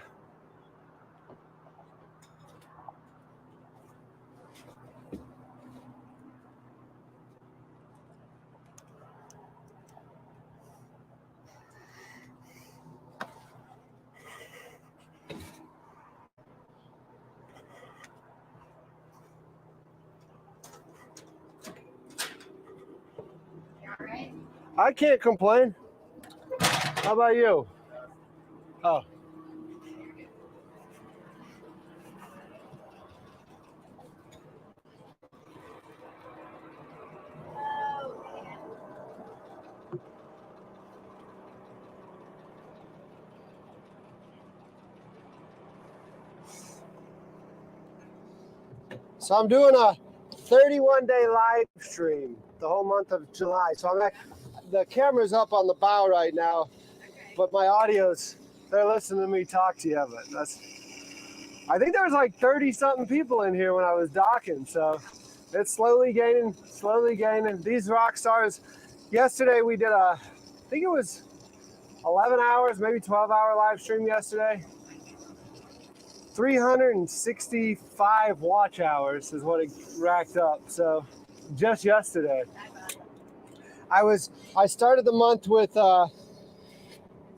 You all right? I can't complain. How about you? Oh. Oh, man. So I'm doing a 31-day live stream the whole month of July. So the camera's up on the bow right now, Okay. but my they're listening to me talk to you. But I think there was like 30-something people in here when I was docking. So it's slowly gaining. These rock stars, yesterday we did I think it was 11 hours, maybe 12-hour live stream yesterday. 365 watch hours is what it racked up. So just yesterday. I started the month with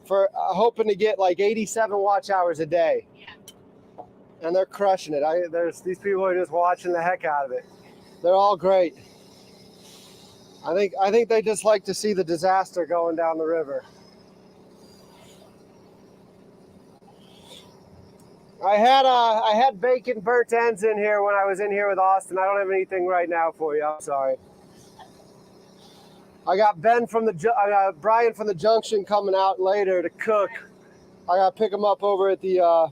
hoping to get like 87 watch hours a day. Yeah. And they're crushing it. There's these people are just watching the heck out of it. They're all great. I think they just like to see the disaster going down the river. I had bacon burnt ends in here when I was in here with Austin. I don't have anything right now for you. I'm sorry. I got Brian from the Junction coming out later to cook. I got to pick him up over at the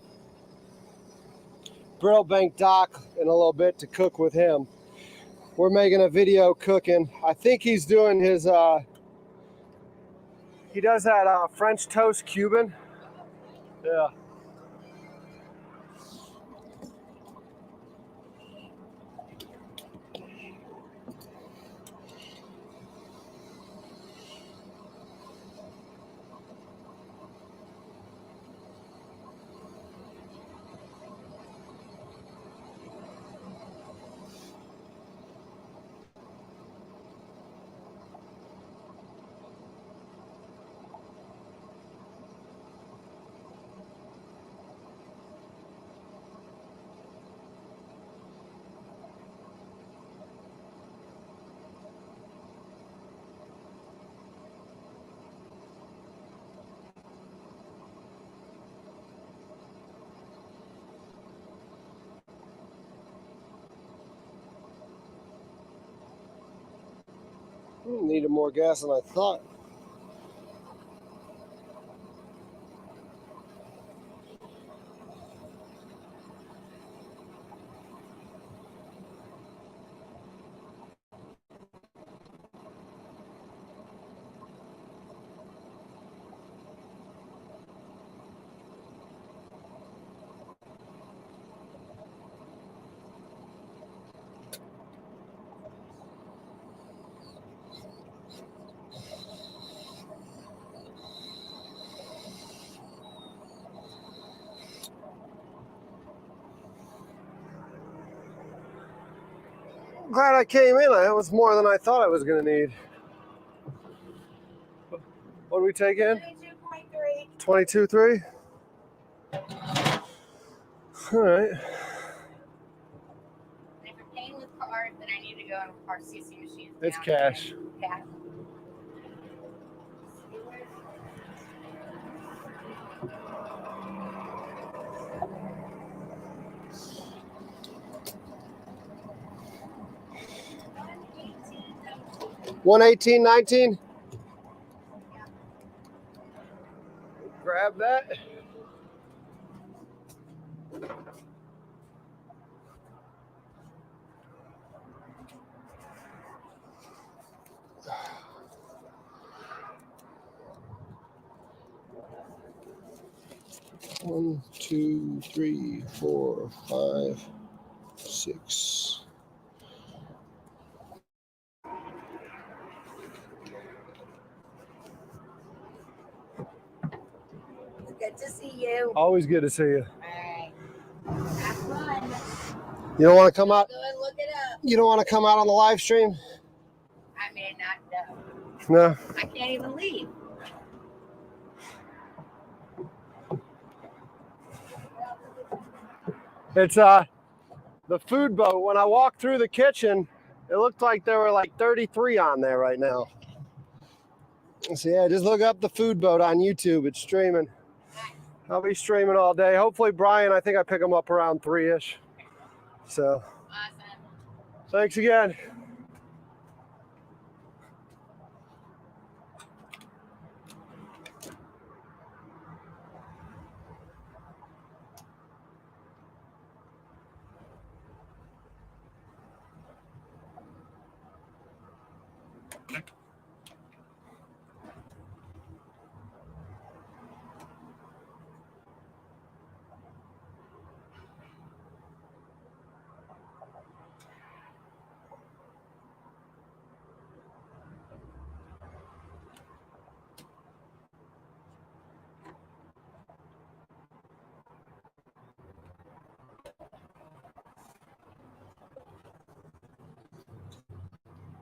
Bank dock in a little bit to cook with him. We're making a video cooking. I think he's doing his, he does that French toast Cuban. Yeah. Needed more gas than I thought. Glad I came in. It was more than I thought I was going to need. What did we take in? 22.3. 22.3? All right. If I'm paying with card, then I need to go in our CC machine. It's cash. Cash. 118.19. Grab that. One, two, three, 4, 5, 6. Good to see you. Always good to see you. All right. Have fun. You don't want to come out? Go and look it up. You don't want to come out on the live stream? I may not know. No. I can't even leave. It's the food boat. When I walked through the kitchen, it looked like there were like 33 on there right now. So yeah, just look up the food boat on YouTube. It's streaming. I'll be streaming all day. Hopefully, Brian, I think I pick him up around 3-ish. So, Awesome. thanks again.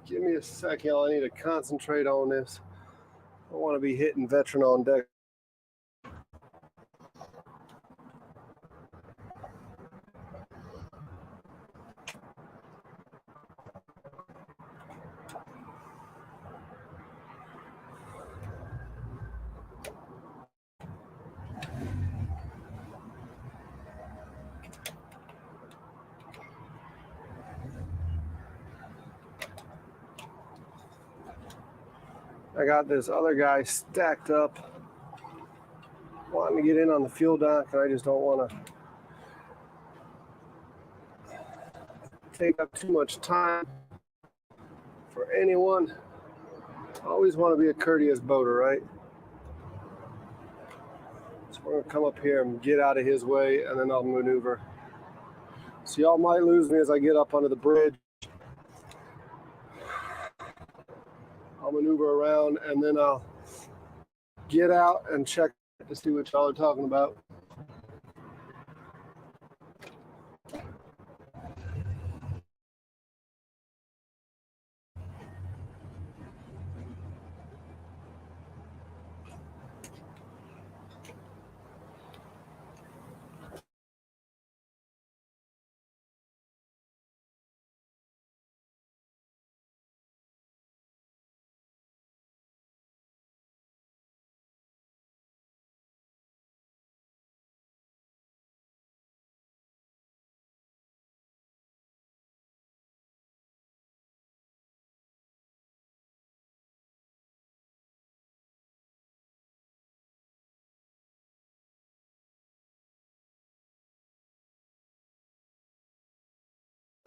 Give me a second. I need to concentrate on this. I want to be hitting veteran on deck. I got this other guy stacked up wanting to get in on the fuel dock, and I just don't want to take up too much time for anyone. I always want to be a courteous boater, right? So we're going to come up here and get out of his way, and then I'll maneuver. So y'all might lose me as I get up under the bridge. I'll maneuver around, and then I'll get out and check to see what y'all are talking about.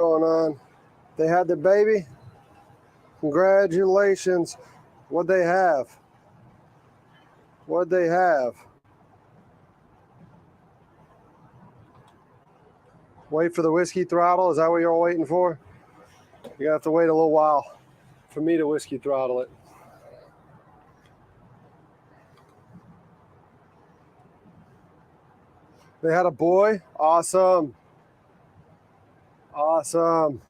Going on? They had their baby? Congratulations. What'd they have? What'd they have? Wait for the whiskey throttle? Is that what you're waiting for? You're gonna have to wait a little while for me to whiskey throttle it. They had a boy? Awesome. Awesome.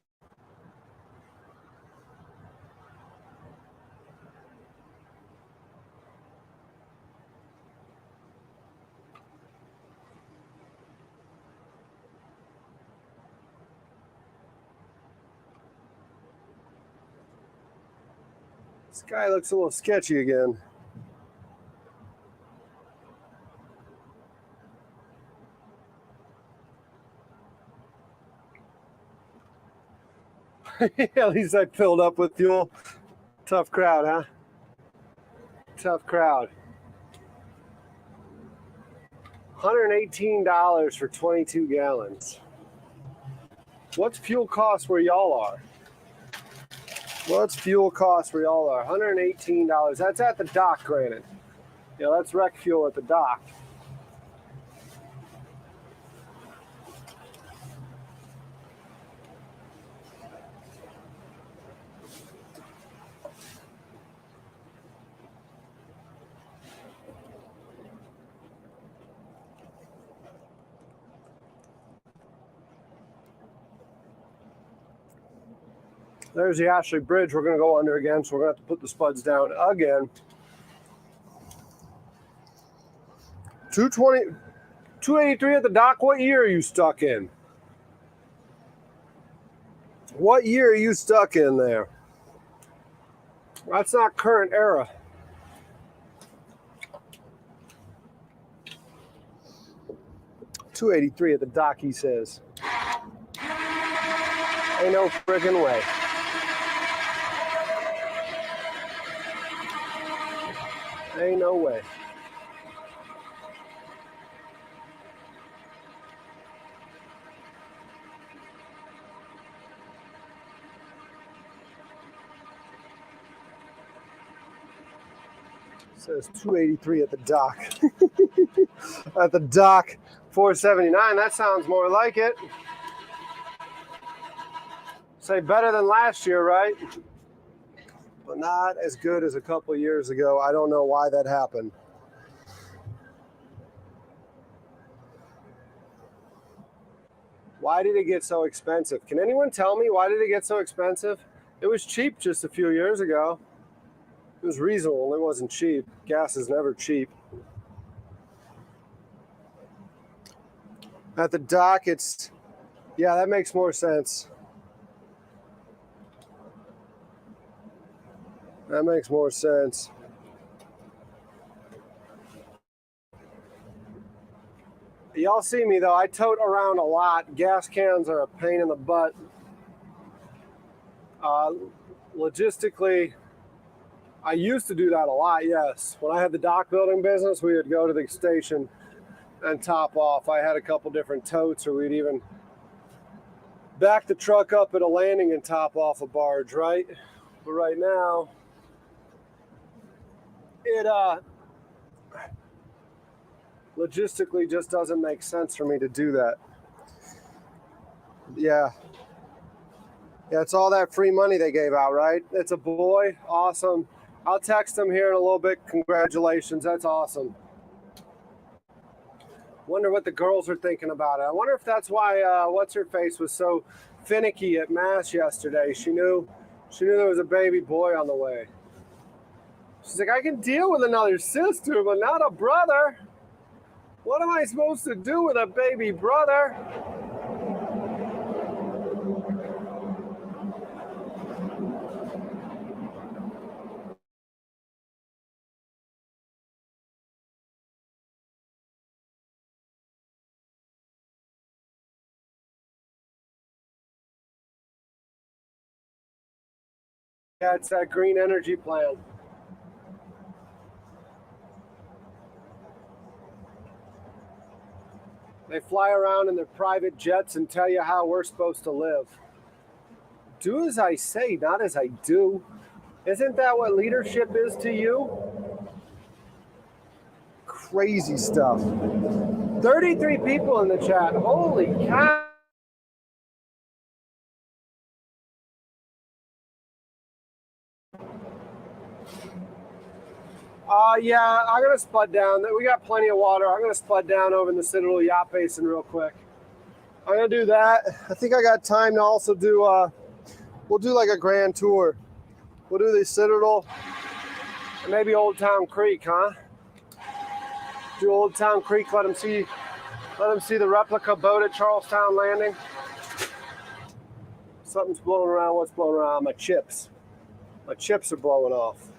This guy looks a little sketchy again. At least I filled up with fuel. Tough crowd, huh? Tough crowd. $118 for 22 gallons. What's fuel cost where y'all are? What's fuel cost where y'all are? $118. That's at the dock, granted. Yeah, that's wreck fuel at the dock. There's the Ashley Bridge we're going to go under again, so we're going to have to put the spuds down again. 283 at the dock. What year are you stuck in? What year are you stuck in there? That's not current era. $283 at the dock, he says. Ain't no friggin' way. Ain't no way. It says 283 at the dock. At the dock, 479. That sounds more like it. Say better than last year, right? But not as good as a couple years ago. I don't know why that happened. Why did it get so expensive? Can anyone tell me why did it get so expensive? It was cheap just a few years ago. It was reasonable, it wasn't cheap. Gas is never cheap. At the dock, it's, yeah, that makes more sense. That makes more sense. Y'all see me though, I tote around a lot. Gas cans are a pain in the butt. Logistically, I used to do that a lot, yes. When I had the dock building business, we would go to the station and top off. I had a couple different totes, or we'd even back the truck up at a landing and top off a barge, right? But right now, it logistically just doesn't make sense for me to do that. Yeah, it's all that free money they gave out, right? It's a boy, awesome. I'll text him here in a little bit. Congratulations, that's awesome. Wonder what the girls are thinking about it. I wonder if that's why what's her face was so finicky at mass yesterday. She knew there was a baby boy on the way. She's like, I can deal with another sister, but not a brother. What am I supposed to do with a baby brother? Yeah, it's that green energy plan. They fly around in their private jets and tell you how we're supposed to live. Do as I say, not as I do. Isn't that what leadership is to you? Crazy stuff. 33 people in the chat. Holy cow. Yeah, I'm going to spud down. We got plenty of water. I'm going to spud down over in the Citadel yacht basin real quick. I'm going to do that. I think I got time to also do, we'll do like a grand tour. We'll do the Citadel and maybe Old Town Creek, huh? Do Old Town Creek, let them see the replica boat at Charlestown Landing. Something's blowing around. What's blowing around? My chips. My chips are blowing off.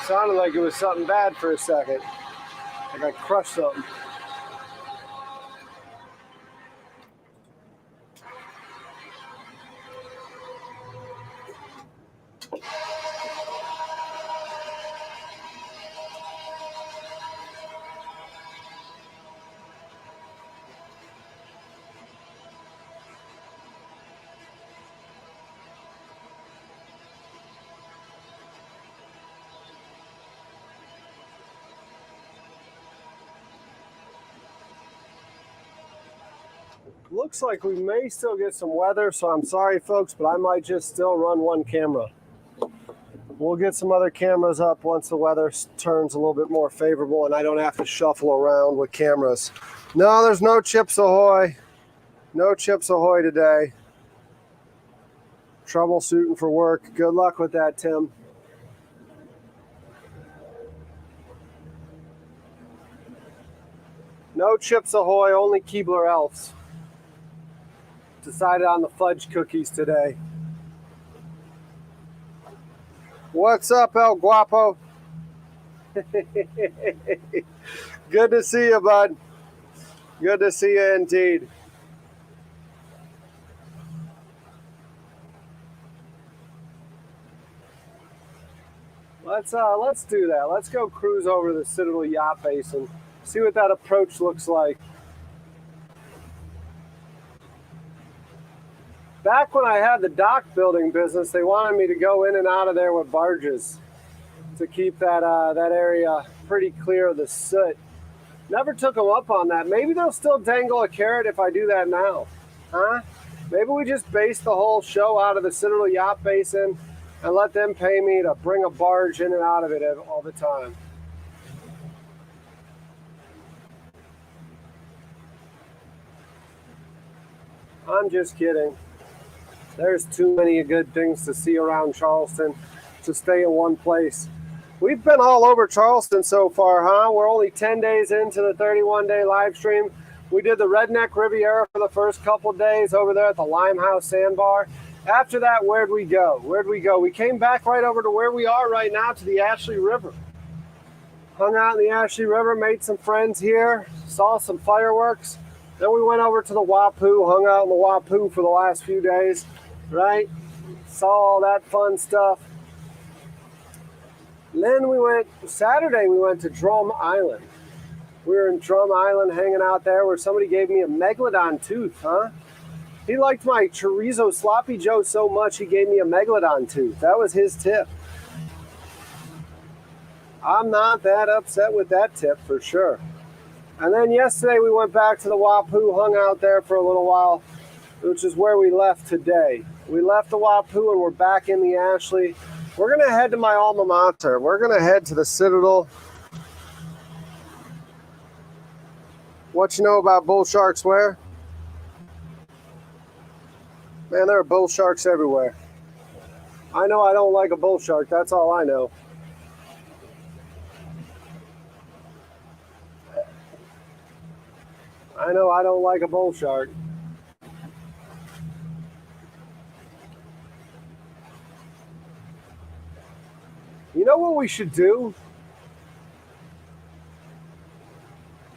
Sounded like it was something bad for a second. Like I crushed something. Looks like we may still get some weather, so I'm sorry folks, but I might just still run one camera. We'll get some other cameras up once the weather turns a little bit more favorable and I don't have to shuffle around with cameras. No, there's no Chips Ahoy. No Chips Ahoy today. Troubleshooting for work. Good luck with that, Tim. No Chips Ahoy, only Keebler Elves. Decided on the fudge cookies today. What's up, El Guapo? Good to see you, bud. Good to see you indeed. Let's do that. Let's go cruise over the Citadel yacht basin. See what that approach looks like. Back when I had the dock building business, they wanted me to go in and out of there with barges to keep that that area pretty clear of the soot. Never took them up on that. Maybe they'll still dangle a carrot if I do that now, huh? Maybe we just base the whole show out of the Citadel yacht basin and let them pay me to bring a barge in and out of it all the time. I'm just kidding. There's too many good things to see around Charleston to stay in one place. We've been all over Charleston so far, huh? We're only 10 days into the 31-day live stream. We did the Redneck Riviera for the first couple days over there at the Limehouse Sandbar. After that, where'd we go? We came back right over to where we are right now, to the Ashley River. Hung out in the Ashley River, made some friends here, saw some fireworks. Then we went over to the Wappoo, hung out in the Wappoo for the last few days, right? Saw all that fun stuff. And then Saturday we went to Drum Island. We were in Drum Island hanging out there where somebody gave me a megalodon tooth, huh? He liked my chorizo sloppy joe so much he gave me a megalodon tooth. That was his tip. I'm not that upset with that tip for sure. And then yesterday we went back to the Wappoo, hung out there for a little while, which is where we left today. We left the Wappoo and we're back in the Ashley. We're going to head to my alma mater. We're going to head to the Citadel. What you know about bull sharks where? Man, there are bull sharks everywhere. I know I don't like a bull shark. That's all I know. I know I don't like a bull shark. You know what we should do?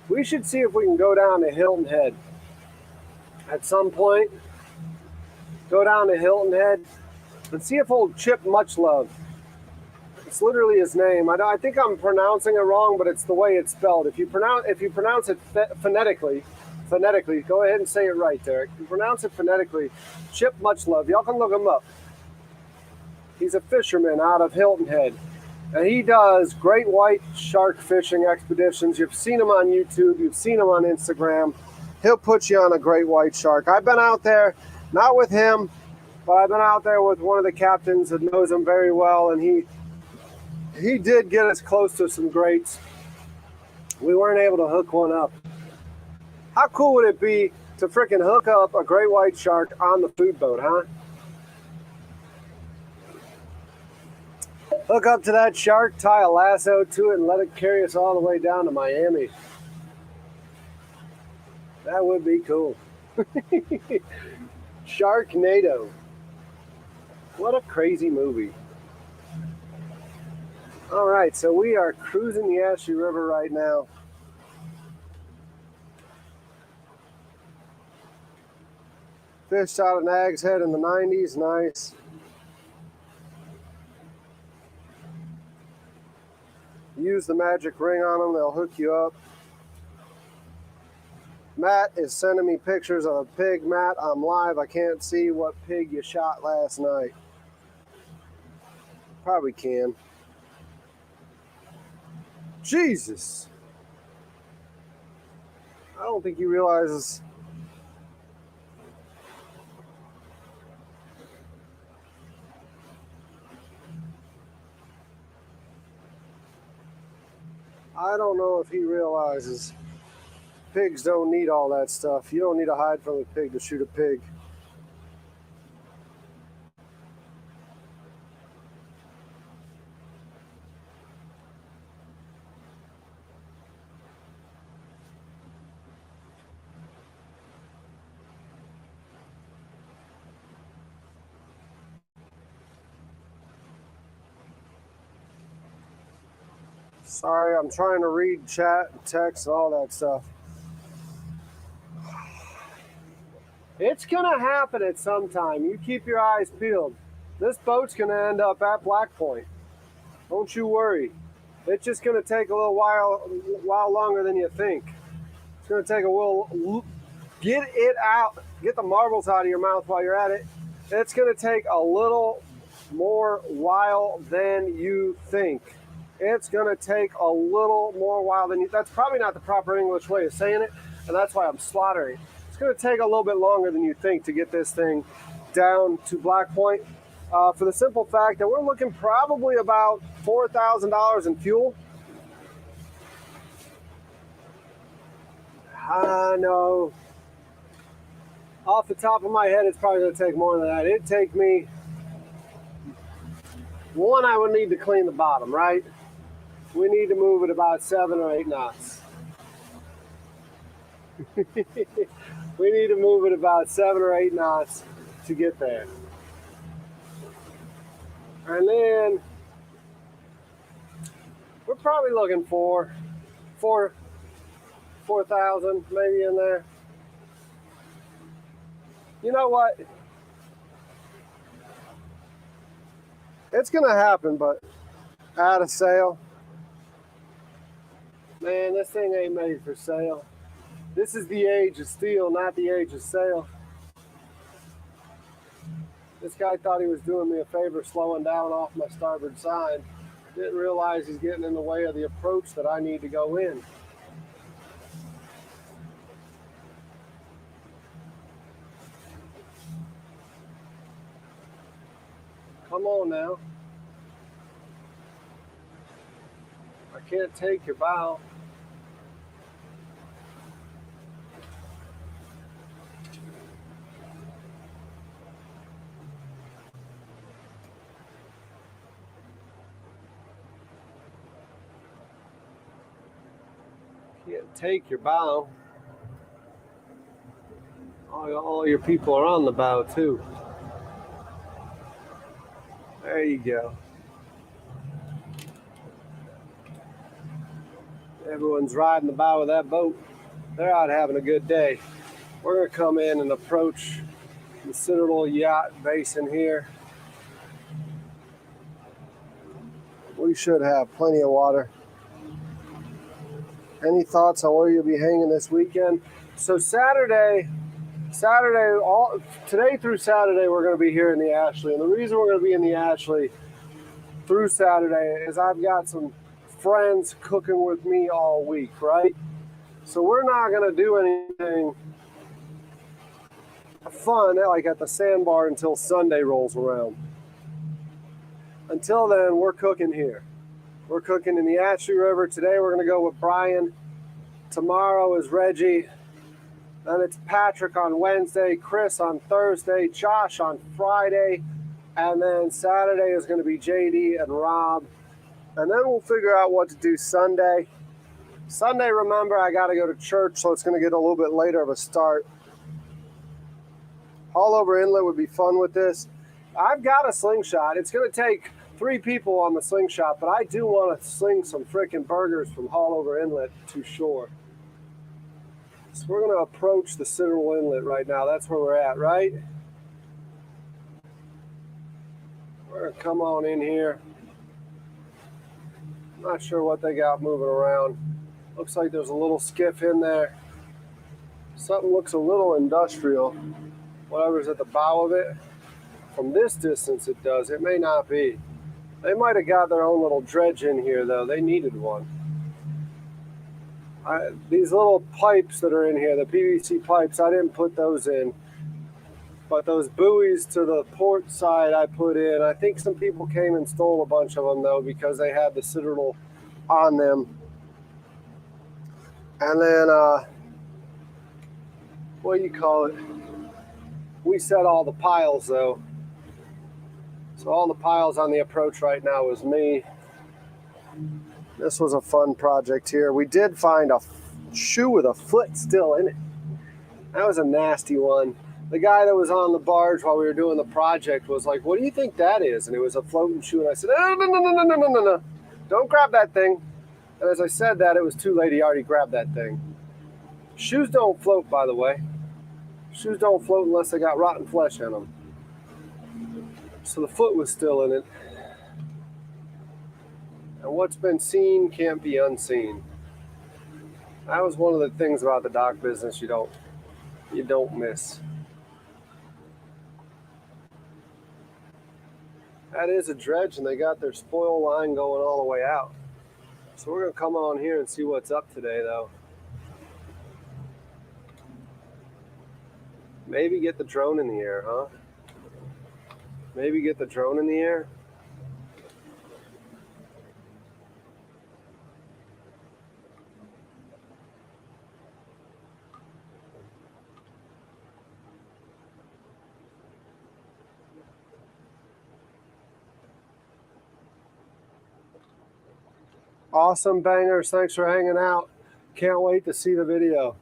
We should see if we can go down to Hilton Head. At some point, go down to Hilton Head and see if old Chip Muchlove, it's literally his name. I think I'm pronouncing it wrong, but it's the way it's spelled. If you pronounce it phonetically, go ahead and say it right, Derek. If you pronounce it phonetically, Chip Muchlove, y'all can look him up. He's a fisherman out of Hilton Head, and he does great white shark fishing expeditions. You've seen him on YouTube. You've seen him on Instagram. He'll put you on a great white shark. I've been out there, not with him, but I've been out there with one of the captains that knows him very well, and he did get us close to some greats. We weren't able to hook one up. How cool would it be to frickin' hook up a great white shark on the food boat, huh? Hook up to that shark, tie a lasso to it, and let it carry us all the way down to Miami. That would be cool. Sharknado. What a crazy movie. All right, so we are cruising the Ashley River right now. Fished out of Nag's Head in the 90s, nice. Use the magic ring on them, they'll hook you up. Matt is sending me pictures of a pig. Matt, I'm live, I can't see what pig you shot last night. Probably can. Jesus. I don't think he realizes. I don't know if he realizes pigs don't need all that stuff. You don't need to hide from a pig to shoot a pig. Sorry, I'm trying to read chat, text, and all that stuff. It's gonna happen at some time. You keep your eyes peeled. This boat's gonna end up at Black Point. Don't you worry. It's just gonna take a little while longer than you think. It's gonna take a little. Get it out. Get the marbles out of your mouth while you're at it. It's gonna take a little more while than you think. It's going to take a little more while than you. That's probably not the proper English way of saying it, and that's why I'm slaughtering. It's going to take a little bit longer than you think to get this thing down to Black Point, for the simple fact that we're looking probably about $4,000 in fuel. I know. Off the top of my head, it's probably going to take more than that. It'd take me, one, I would need to clean the bottom, right? We need to move it about 7 or 8 knots. We need to move it about 7 or 8 knots to get there. And then we're probably looking for 4,000 maybe in there. You know what? It's gonna happen, but out of sale. Man, this thing ain't made for sale. This is the age of steel, not the age of sale. This guy thought he was doing me a favor slowing down off my starboard side. Didn't realize he's getting in the way of the approach that I need to go in. Come on now. I can't take your bow. Can't take your bow. All your people are on the bow too. There you go. Everyone's riding the bow of that boat. They're out having a good day. We're going to come in and approach the Citadel yacht basin here. We should have plenty of water. Any thoughts on where you'll be hanging this weekend? So today through Saturday, we're going to be here in the Ashley. And the reason we're going to be in the Ashley through Saturday is I've got some friends cooking with me all week, right? So we're not going to do anything fun like at the sandbar until Sunday rolls around. Until then, we're cooking here. We're cooking in the Ashley River. Today we're going to go with Brian. Tomorrow is Reggie. Then it's Patrick on Wednesday, Chris on Thursday, Josh on Friday, and then Saturday is going to be JD and Rob. And then we'll figure out what to do Sunday. Sunday, remember, I got to go to church, so it's going to get a little bit later of a start. All over Inlet would be fun with this. I've got a slingshot. It's going to take 3 people on the slingshot, but I do want to sling some freaking burgers from Haulover Inlet to shore. So we're going to approach the Citadel Inlet right now. That's where we're at, right? We're going to come on in here. Not sure what they got moving around. Looks like there's a little skiff in there. Something looks a little industrial. Whatever's at the bow of it. From this distance it does. It may not be. They might have got their own little dredge in here though. They needed one. These little pipes that are in here, the PVC pipes, I didn't put those in. But those buoys to the port side I put in. I think some people came and stole a bunch of them though because they had the Citadel on them. And then, what do you call it? We set all the piles though. So all the piles on the approach right now is me. This was a fun project here. We did find a shoe with a foot still in it. That was a nasty one. The guy that was on the barge while we were doing the project was like, "What do you think that is?" And it was a floating shoe. And I said, No. Don't grab that thing. And as I said that, it was too late. He already grabbed that thing. Shoes don't float, by the way. Shoes don't float unless they got rotten flesh in them. So the foot was still in it. And what's been seen can't be unseen. That was one of the things about the dock business you don't miss. That is a dredge, and they got their spoil line going all the way out. So we're going to come on here and see what's up today, though. Maybe get the drone in the air, huh? Maybe get the drone in the air. Awesome bangers. Thanks for hanging out. Can't wait to see the video.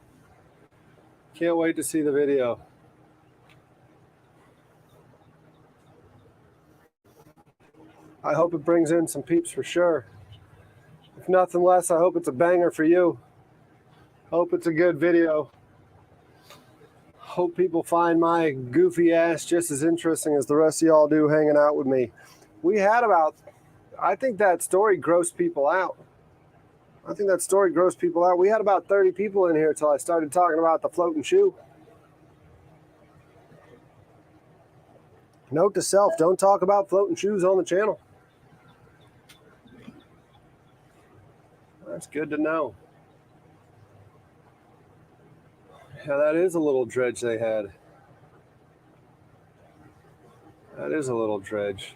Can't wait to see the video. I hope it brings in some peeps for sure. If nothing less, I hope it's a banger for you. Hope it's a good video. Hope people find my goofy ass just as interesting as the rest of y'all do hanging out with me. We had about, I think that story grossed people out. We had about 30 people in here until I started talking about the floating shoe. Note to self, don't talk about floating shoes on the channel. That's good to know. Yeah, that is a little dredge they had. That is a little dredge.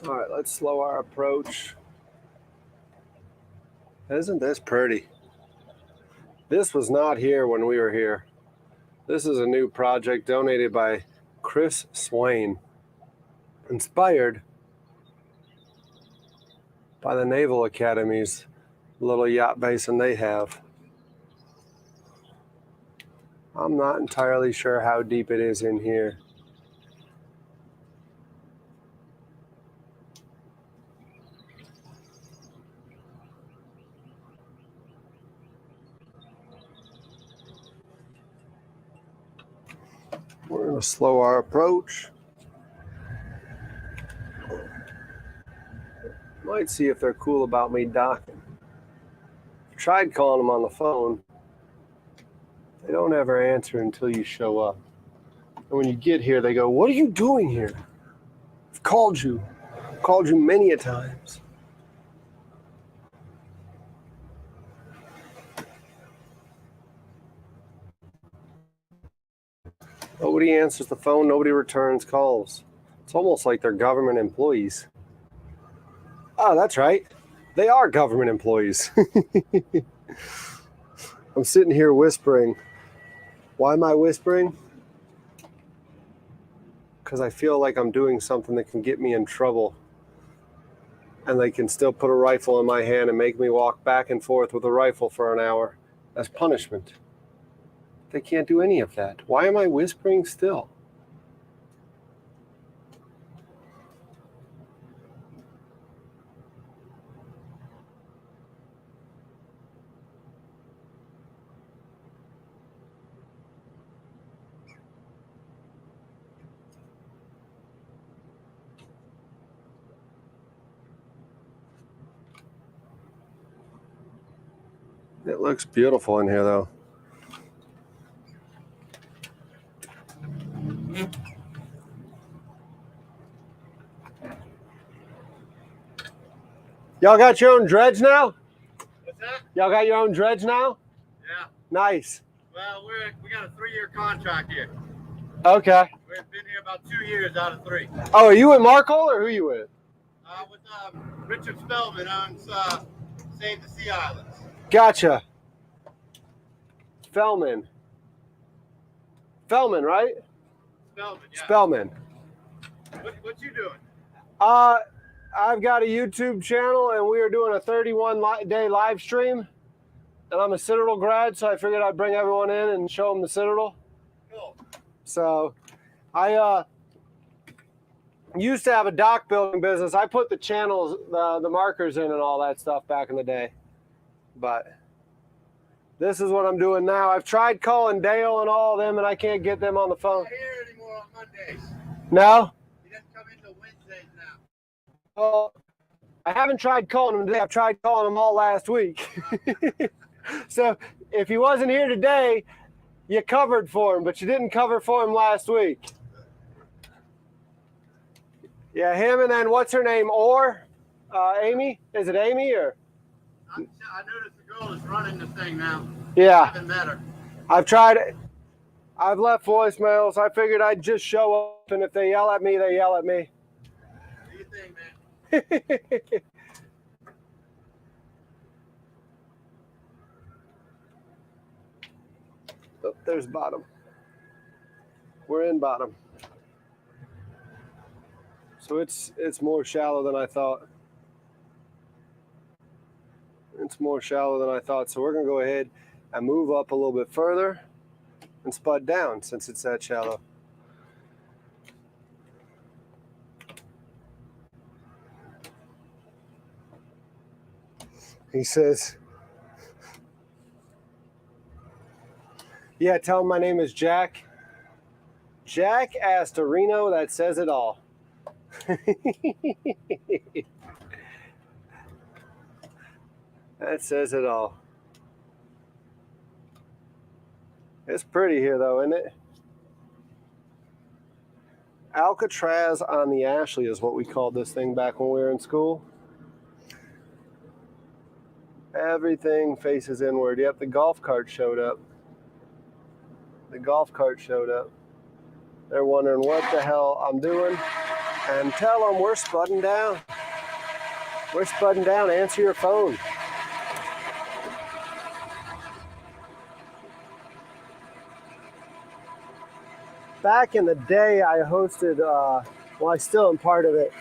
All right, let's slow our approach. Isn't this pretty? This was not here when we were here. This is a new project donated by Chris Swain, inspired by the Naval Academy's little yacht basin they have. I'm not entirely sure how deep it is in here. We're going to slow our approach. Might see if they're cool about me docking. Tried calling them on the phone. They don't ever answer until you show up. And when you get here, they go, "What are you doing here? I've called you many a times." Nobody answers the phone. Nobody returns calls. It's almost like they're government employees. Oh, that's right. They are government employees. I'm sitting here whispering. Why am I whispering? Because I feel like I'm doing something that can get me in trouble. And they can still put a rifle in my hand and make me walk back and forth with a rifle for an hour as punishment. They can't do any of that. Why am I whispering still? It looks beautiful in here, though. Y'all got your own dredge now? What's that? Y'all got your own dredge now? Yeah. Nice. Well, we got a 3-year contract here. Okay. We've been here about 2 years out of 3. Oh, are you with Markle or who you with? With Richard Spellman owns Save the Sea Islands. Gotcha. Fellman, right? Spellman, yeah. Spellman. What you doing? I've got a YouTube channel and we are doing a 31-day live stream. And I'm a Citadel grad, so I figured I'd bring everyone in and show them the Citadel. Cool. So I used to have a dock building business. I put the channels, the markers in and all that stuff back in the day. But this is what I'm doing now. I've tried calling Dale and all of them, and I can't get them on the phone. Not here anymore on Mondays. No? He doesn't come into Wednesdays now. Well, I haven't tried calling them today. I've tried calling them all last week. So if he wasn't here today, you covered for him, but you didn't cover for him last week. Yeah, him and then what's her name? Amy? Is it Amy or? I noticed the girl is running the thing now. Yeah. I haven't met her. I've tried it. I've left voicemails. I figured I'd just show up, and if they yell at me, they yell at me. Do you think, man? Oh, there's bottom. We're in bottom. So it's more shallow than I thought. It's more shallow than I thought. So we're going to go ahead and move up a little bit further and spud down since it's that shallow. He says, yeah, tell him my name is Jack. Jack Astorino, that says it all. That says it all. It's pretty here, though, isn't it? Alcatraz on the Ashley is what we called this thing back when we were in school. Everything faces inward. Yep, the golf cart showed up. The golf cart showed up. They're wondering what the hell I'm doing. And tell them we're spudding down. We're spudding down. Answer your phone. Back in the day, I hosted, well, I still am part of it.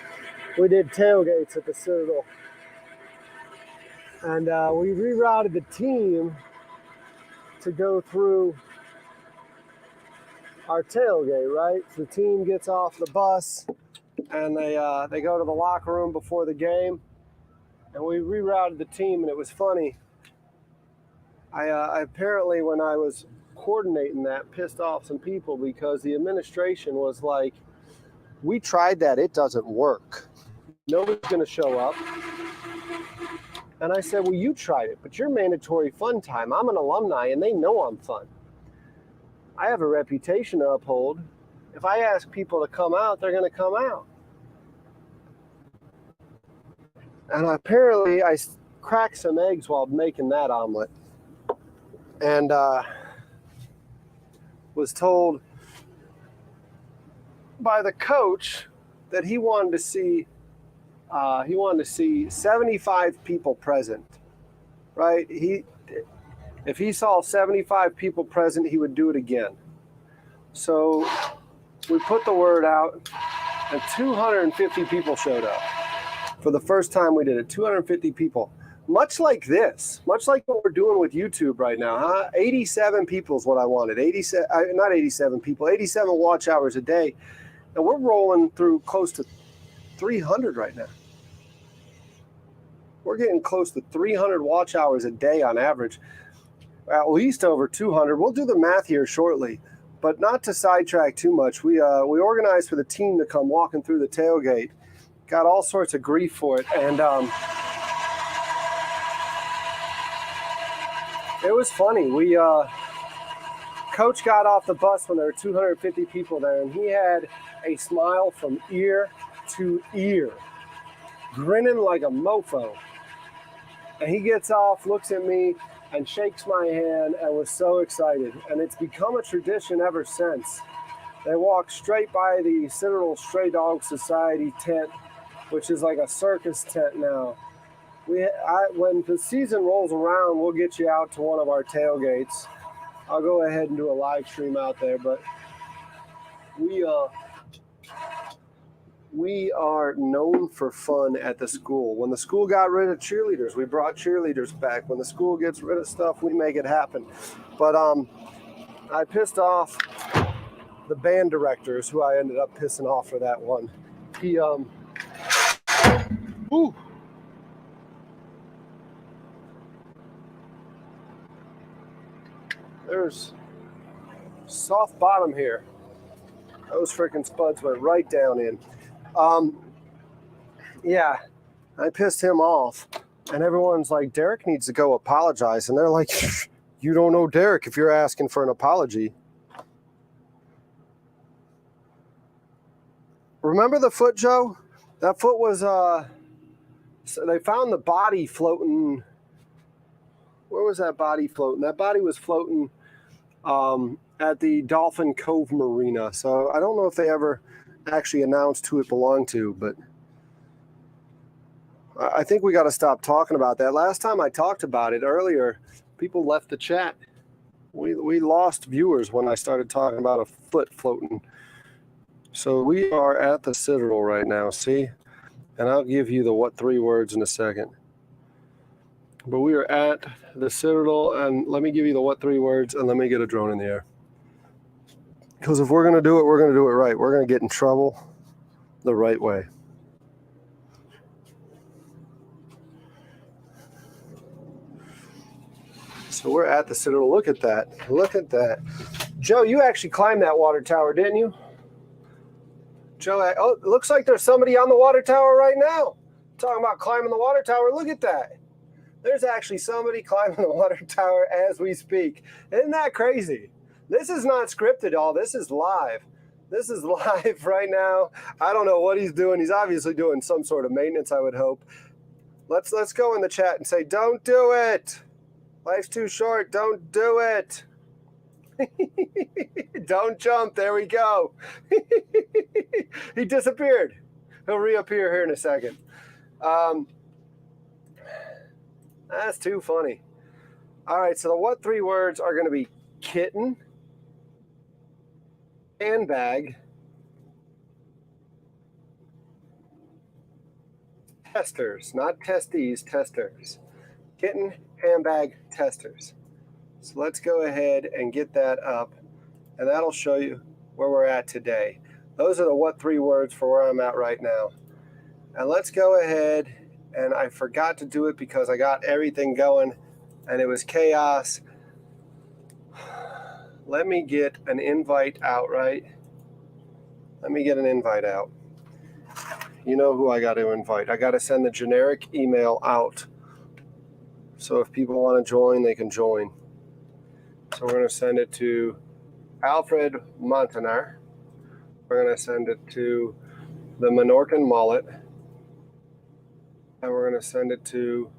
We did tailgates at the Citadel. And we rerouted the team to go through our tailgate, right? So the team gets off the bus and they go to the locker room before the game. And we rerouted the team, and it was funny. I apparently, when I was coordinating that, pissed off some people because the administration was like, we tried that, it doesn't work. Nobody's gonna show up. And I said, well, you tried it, but you're mandatory fun time. I'm an alumni and they know I'm fun. I have a reputation to uphold. If I ask people to come out, they're gonna come out. And apparently I cracked some eggs while making that omelet. And was told by the coach that he wanted to see 75 people present, right? If he saw 75 people present, he would do it again. So we put the word out, and 250 people showed up for the first time we did it. 250 people. Much like this, much like what we're doing with YouTube right now, huh? 87 people is what I wanted. 87 people, 87 watch hours a day. And we're rolling through close to 300 right now. We're getting close to 300 watch hours a day on average, at least over 200. We'll do the math here shortly, but not to sidetrack too much. We organized for the team to come walking through the tailgate, got all sorts of grief for it, and it was funny. Coach got off the bus when there were 250 people there, and he had a smile from ear to ear, grinning like a mofo. And he gets off, looks at me, and shakes my hand, and was so excited. And it's become a tradition ever since. They walk straight by the Citadel Stray Dog Society tent, which is like a circus tent now. When the season rolls around, we'll get you out to one of our tailgates. I'll go ahead and do a live stream out there, but we are known for fun at the school. When the school got rid of cheerleaders, we brought cheerleaders back. When the school gets rid of stuff, we make it happen. But I pissed off the band directors, who I ended up pissing off for that one. There's soft bottom here. Those freaking spuds went right down in. Yeah, I pissed him off, and everyone's like, Derek needs to go apologize. And they're like, you don't know Derek if you're asking for an apology. Remember the foot, Joe? That foot was, so they found the body floating. Where was that body floating? That body was floating at the Dolphin Cove Marina. So I don't know if they ever actually announced who it belonged to, but I think we got to stop talking about that. Last time I talked about it earlier, people left the chat. We lost viewers when I started talking about a foot floating. So we are at the Citadel right now, see? And I'll give you the what three words in a second. But we are at the Citadel, and let me give you the what three words, and let me get a drone in the air. Because if we're going to do it, we're going to do it right. We're going to get in trouble the right way. So we're at the Citadel. Look at that. Look at that. Joe, you actually climbed that water tower, didn't you? Joe, oh, it looks like there's somebody on the water tower right now. Talking about climbing the water tower. Look at that. There's actually somebody climbing the water tower as we speak. Isn't that crazy? This is not scripted at all. This is live. This is live right now. I don't know what he's doing. He's obviously doing some sort of maintenance, I would hope. Let's go in the chat and say, don't do it. Life's too short. Don't do it. Don't jump. There we go. He disappeared. He'll reappear here in a second. That's too funny. All right, so the what three words are going to be kitten, handbag, testers, not testes, testers. Kitten, handbag, testers. So let's go ahead and get that up, and that'll show you where we're at today. Those are the what three words for where I'm at right now. And let's go ahead, and I forgot to do it because I got everything going, and it was chaos. Let me get an invite out, right? Let me get an invite out. You know who I got to invite. I got to send the generic email out. So if people want to join, they can join. So we're going to send it to Alfred Montaner. We're going to send it to the Menorcan Mullet. And we're going to send it to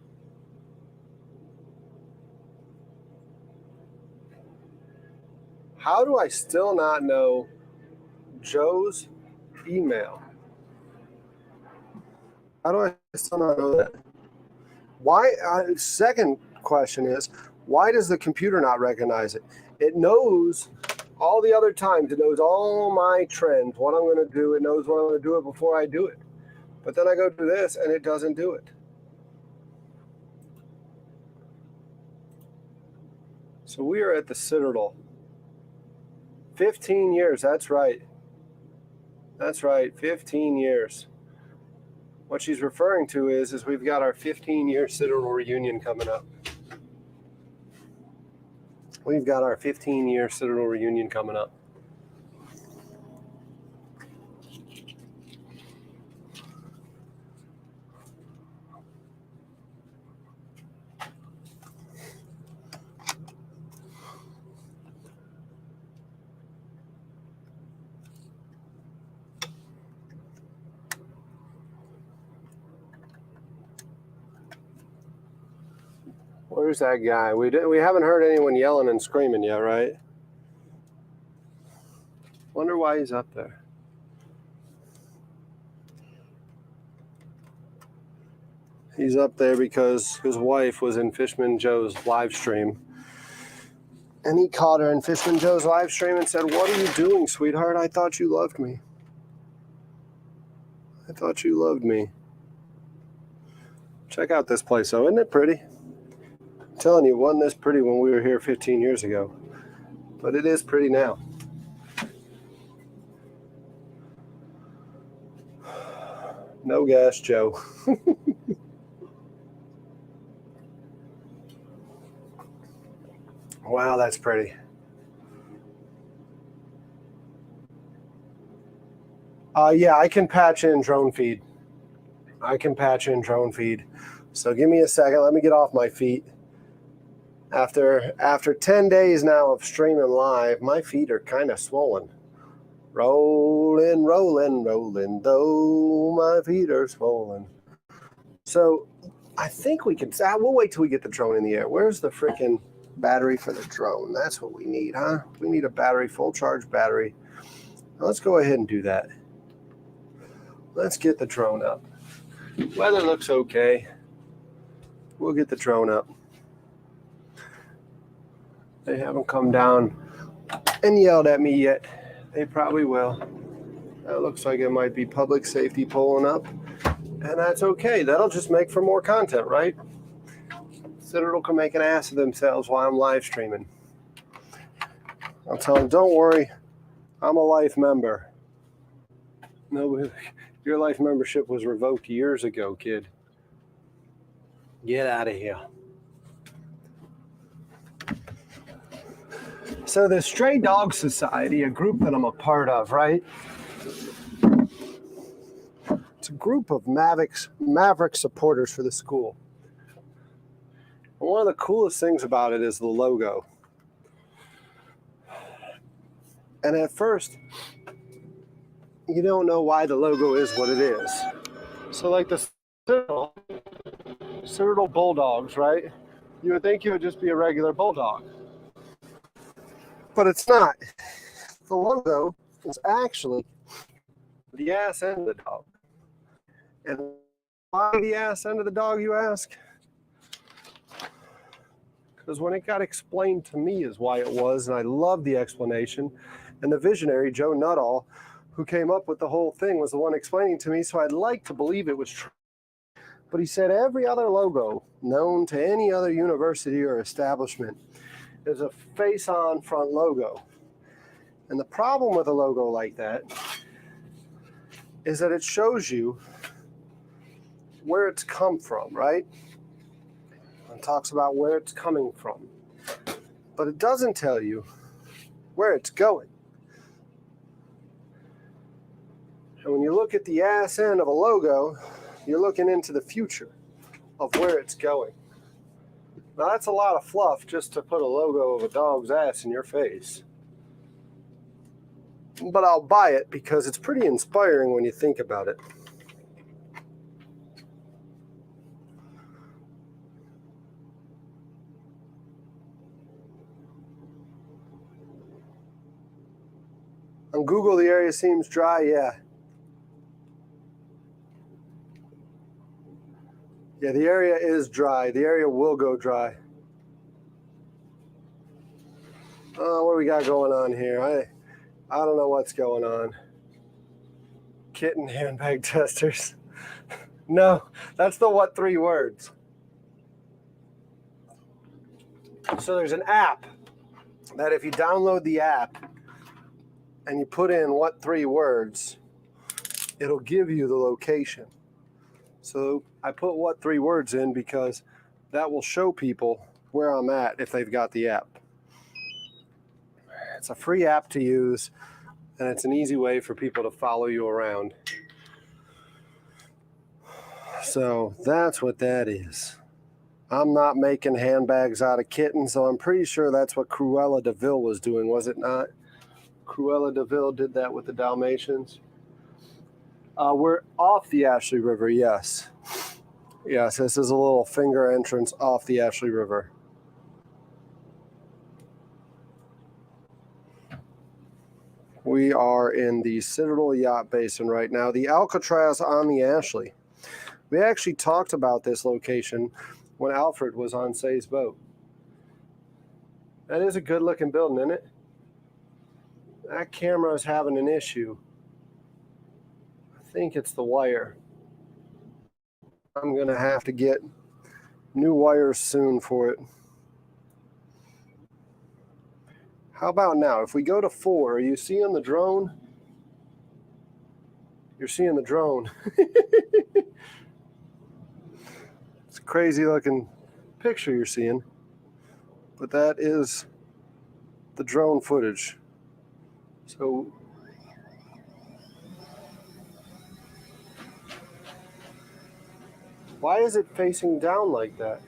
how do I still not know Joe's email? How do I still not know that? Why? Second question is, why does the computer not recognize it? It knows all the other times. It knows all my trends, what I'm going to do. It knows when I'm going to do it before I do it. But then I go do this, and it doesn't do it. So we are at the Citadel. 15 years, that's right. That's right, 15 years. What she's referring to is we've got our 15-year Citadel reunion coming up. We've got our 15-year Citadel reunion coming up. Where's that guy? We haven't heard anyone yelling and screaming yet, right? Wonder why he's up there. He's up there because his wife was in Fishman Joe's live stream. And he caught her in Fishman Joe's live stream and said, "What are you doing, sweetheart? I thought you loved me. I thought you loved me." Check out this place, though. Isn't it pretty? I'm telling you, it wasn't this pretty when we were here 15 years ago. But it is pretty now. No gas, Joe. Wow, that's pretty. Yeah, I can patch in drone feed. So give me a second. Let me get off my feet. After 10 days now of streaming live, my feet are kind of swollen. Rolling, rolling, rolling, though my feet are swollen. So I think we can, we'll wait till we get the drone in the air. Where's the freaking battery for the drone? That's what we need, huh? We need a battery, full charge battery. Now let's go ahead and do that. Let's get the drone up. Weather looks okay. We'll get the drone up. They haven't come down and yelled at me yet. They probably will. That looks like it might be public safety pulling up. And that's okay. That'll just make for more content, right? Citadel can make an ass of themselves while I'm live streaming. I'll tell them, don't worry, I'm a life member. No, your life membership was revoked years ago, kid. Get out of here. So the Stray Dog Society, a group that I'm a part of, right? It's a group of Maverick supporters for the school. And one of the coolest things about it is the logo. And at first, you don't know why the logo is what it is. So like the Citadel Bulldogs, right? You would think it would just be a regular bulldog. But it's not. The logo is actually the ass end of the dog. And why the ass end of the dog, you ask? Because when it got explained to me is why it was, and I love the explanation. And the visionary, Joe Nuttall, who came up with the whole thing, was the one explaining to me, so I'd like to believe it was true. But he said every other logo known to any other university or establishment is a face-on front logo. And the problem with a logo like that is that it shows you where it's come from, right? And talks about where it's coming from. But it doesn't tell you where it's going. And when you look at the ass end of a logo, you're looking into the future of where it's going. Now that's a lot of fluff just to put a logo of a dog's ass in your face. But I'll buy it because it's pretty inspiring when you think about it. On Google, the area seems dry, yeah. Yeah, the area is dry. The area will go dry. What do we got going on here? I don't know what's going on. Kitten handbag testers. No, that's the what 3 words. So there's an app that if you download the app and you put in what 3 words, it'll give you the location. So I put what 3 words in because that will show people where I'm at if they've got the app. It's a free app to use, and it's an easy way for people to follow you around. So that's what that is. I'm not making handbags out of kittens, so I'm pretty sure that's what Cruella de Vil was doing, was it not? Cruella de Vil did that with the Dalmatians. We're off the Ashley River, yes. Yes, this is a little finger entrance off the Ashley River. We are in the Citadel Yacht Basin right now, the Alcatraz on the Ashley. We actually talked about this location when Alfred was on Say's boat. That is a good looking building, isn't it? That camera is having an issue. I think it's the wire. I'm gonna have to get new wires soon for it. How about now? If we go to 4, are you seeing the drone? You're seeing the drone. It's a crazy looking picture you're seeing, but that is the drone footage. So why is it facing down like that?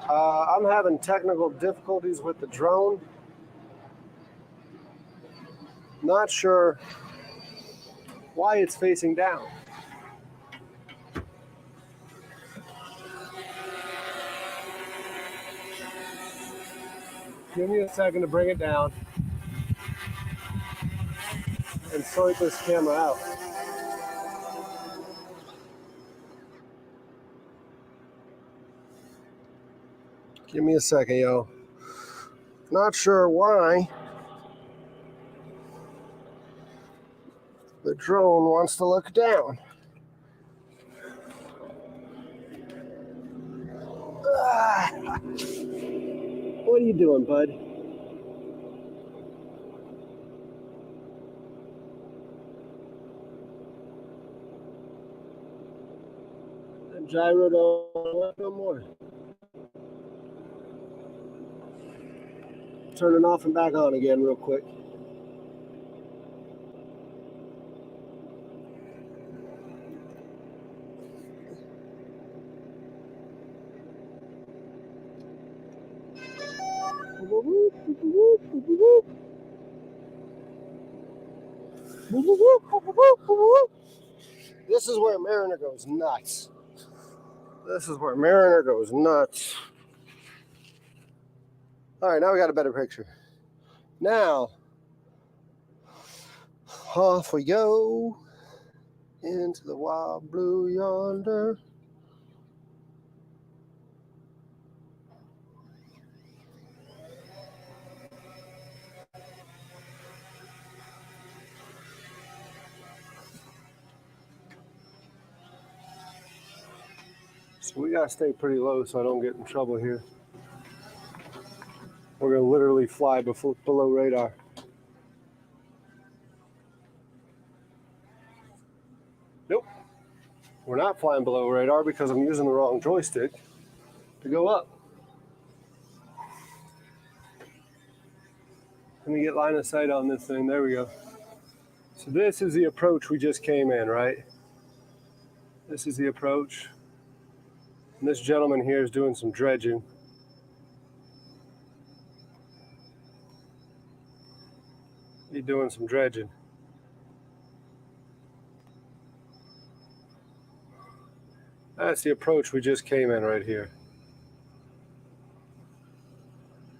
I'm having technical difficulties with the drone. Not sure why it's facing down. Give me a second to bring it down and sort this camera out. Give me a second, yo. Not sure why the drone wants to look down. What are you doing, bud? That gyro don't work no more. turn it off and back on again real quick. This is where Mariner goes nuts. This is where Mariner goes nuts. All right, now we got a better picture. Now, off we go into the wild blue yonder. So we gotta stay pretty low so I don't get in trouble here. We're gonna literally fly below radar. Nope, we're not flying below radar because I'm using the wrong joystick to go up. Let me get line of sight on this thing. There we go. So this is the approach we just came in, right? This is the approach. And this gentleman here is doing some dredging. He's doing some dredging. That's the approach we just came in right here.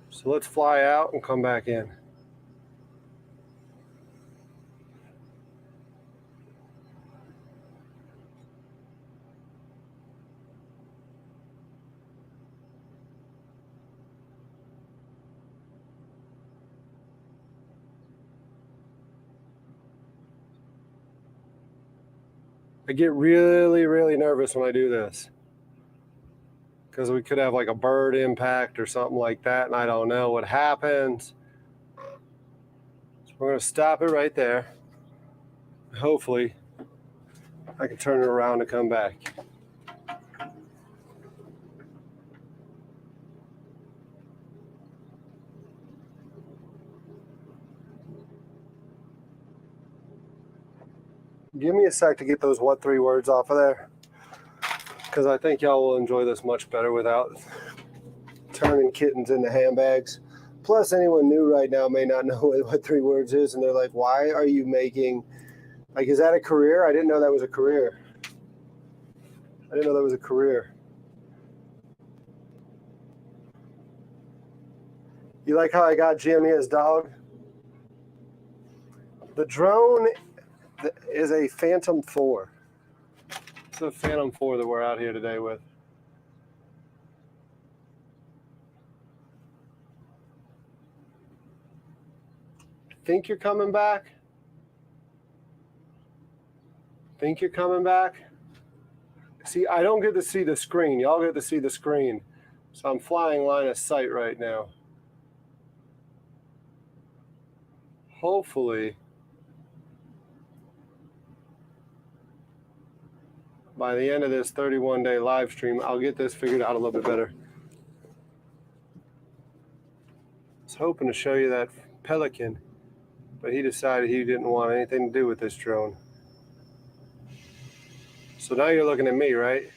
So let's fly out and come back in. I get really, really nervous when I do this because we could have like a bird impact or something like that, and I don't know what happens. So we're going to stop it right there. Hopefully, I can turn it around and come back. Give me a sec to get those what three words off of there, because I think y'all will enjoy this much better without turning kittens into handbags. Plus, anyone new right now may not know what three words is, and they're like, why are you making, like, is that a career? I didn't know that was a career. I didn't know that was a career. You like how I got Giannia's dog? The drone is a Phantom 4. It's a Phantom 4 that we're out here today with. Think you're coming back? Think you're coming back? See, I don't get to see the screen. Y'all get to see the screen. So I'm flying line of sight right now. Hopefully, by the end of this 31-day live stream, I'll get this figured out a little bit better. I was hoping to show you that Pelican, but he decided he didn't want anything to do with this drone. So now you're looking at me, right?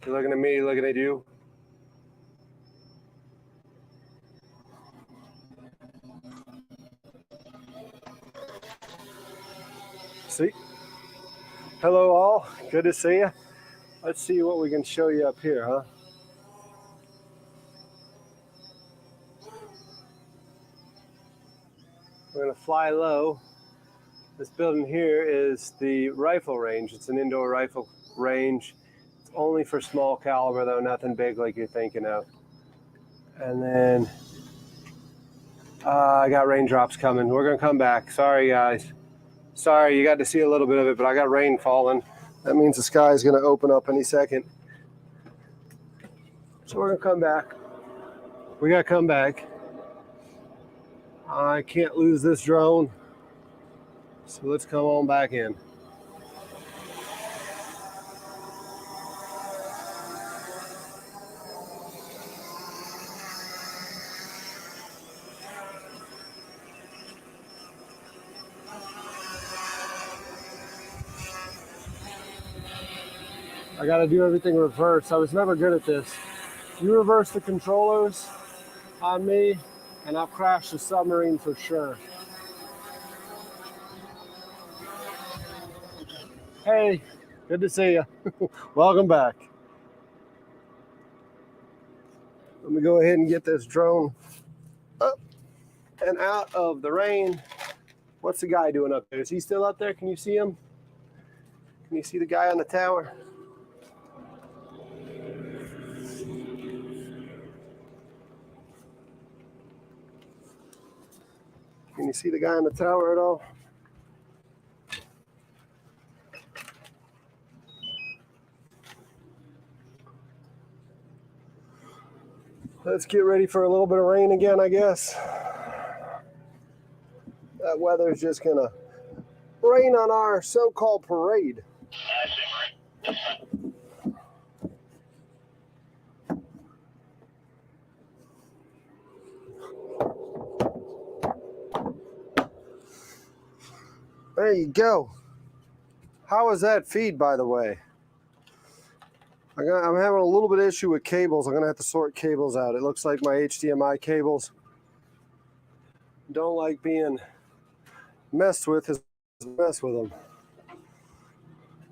You're looking at me, looking at you. See? Hello all, good to see you. Let's see what we can show you up here, huh? We're gonna fly low. This building here is the rifle range. It's an indoor rifle range. It's only for small caliber though, nothing big like you're thinking of. And then I got raindrops coming. We're gonna come back. Sorry guys. Sorry, you got to see a little bit of it, but I got rain falling. That means the sky is gonna open up any second. So we're gonna come back. We gotta come back. I can't lose this drone. So let's come on back in. I got to do everything reverse. I was never good at this. You reverse the controllers on me, and I'll crash the submarine for sure. Hey, good to see you. Welcome back. Let me go ahead and get this drone up and out of the rain. What's the guy doing up there? Is he still up there? Can you see him? Can you see the guy on the tower? Can you see the guy on the tower at all? Let's get ready for a little bit of rain again, I guess. That weather is just gonna rain on our so-called parade. There you go. How is that feed, by the way? I'm having a little bit of issue with cables. I'm gonna have to sort cables out. It looks like my HDMI cables don't like being messed with as mess with them.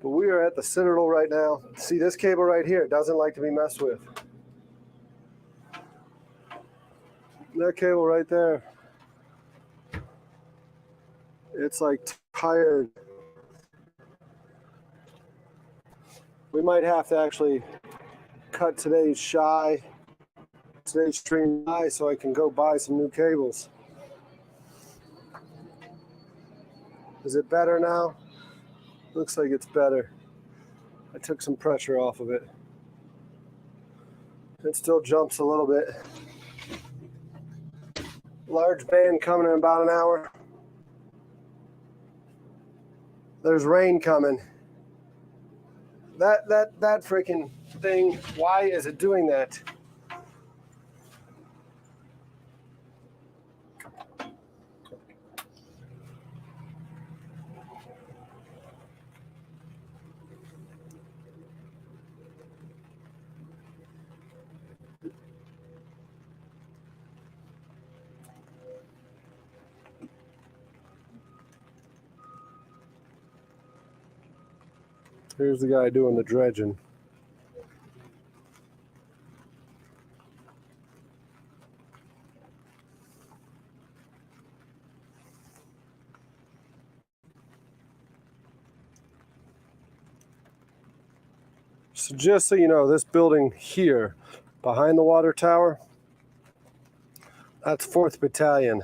But we are at the Citadel right now. See this cable right here? It doesn't like to be messed with. That cable right there. It's like tired. We might have to actually cut today's stream shy so I can go buy some new cables. Is it better now? Looks like it's better. I took some pressure off of it. It still jumps a little bit. Large band coming in about an hour. There's rain coming. That freaking thing, why is it doing that? Here's the guy doing the dredging. So just so you know, this building here, behind the water tower, that's 4th Battalion.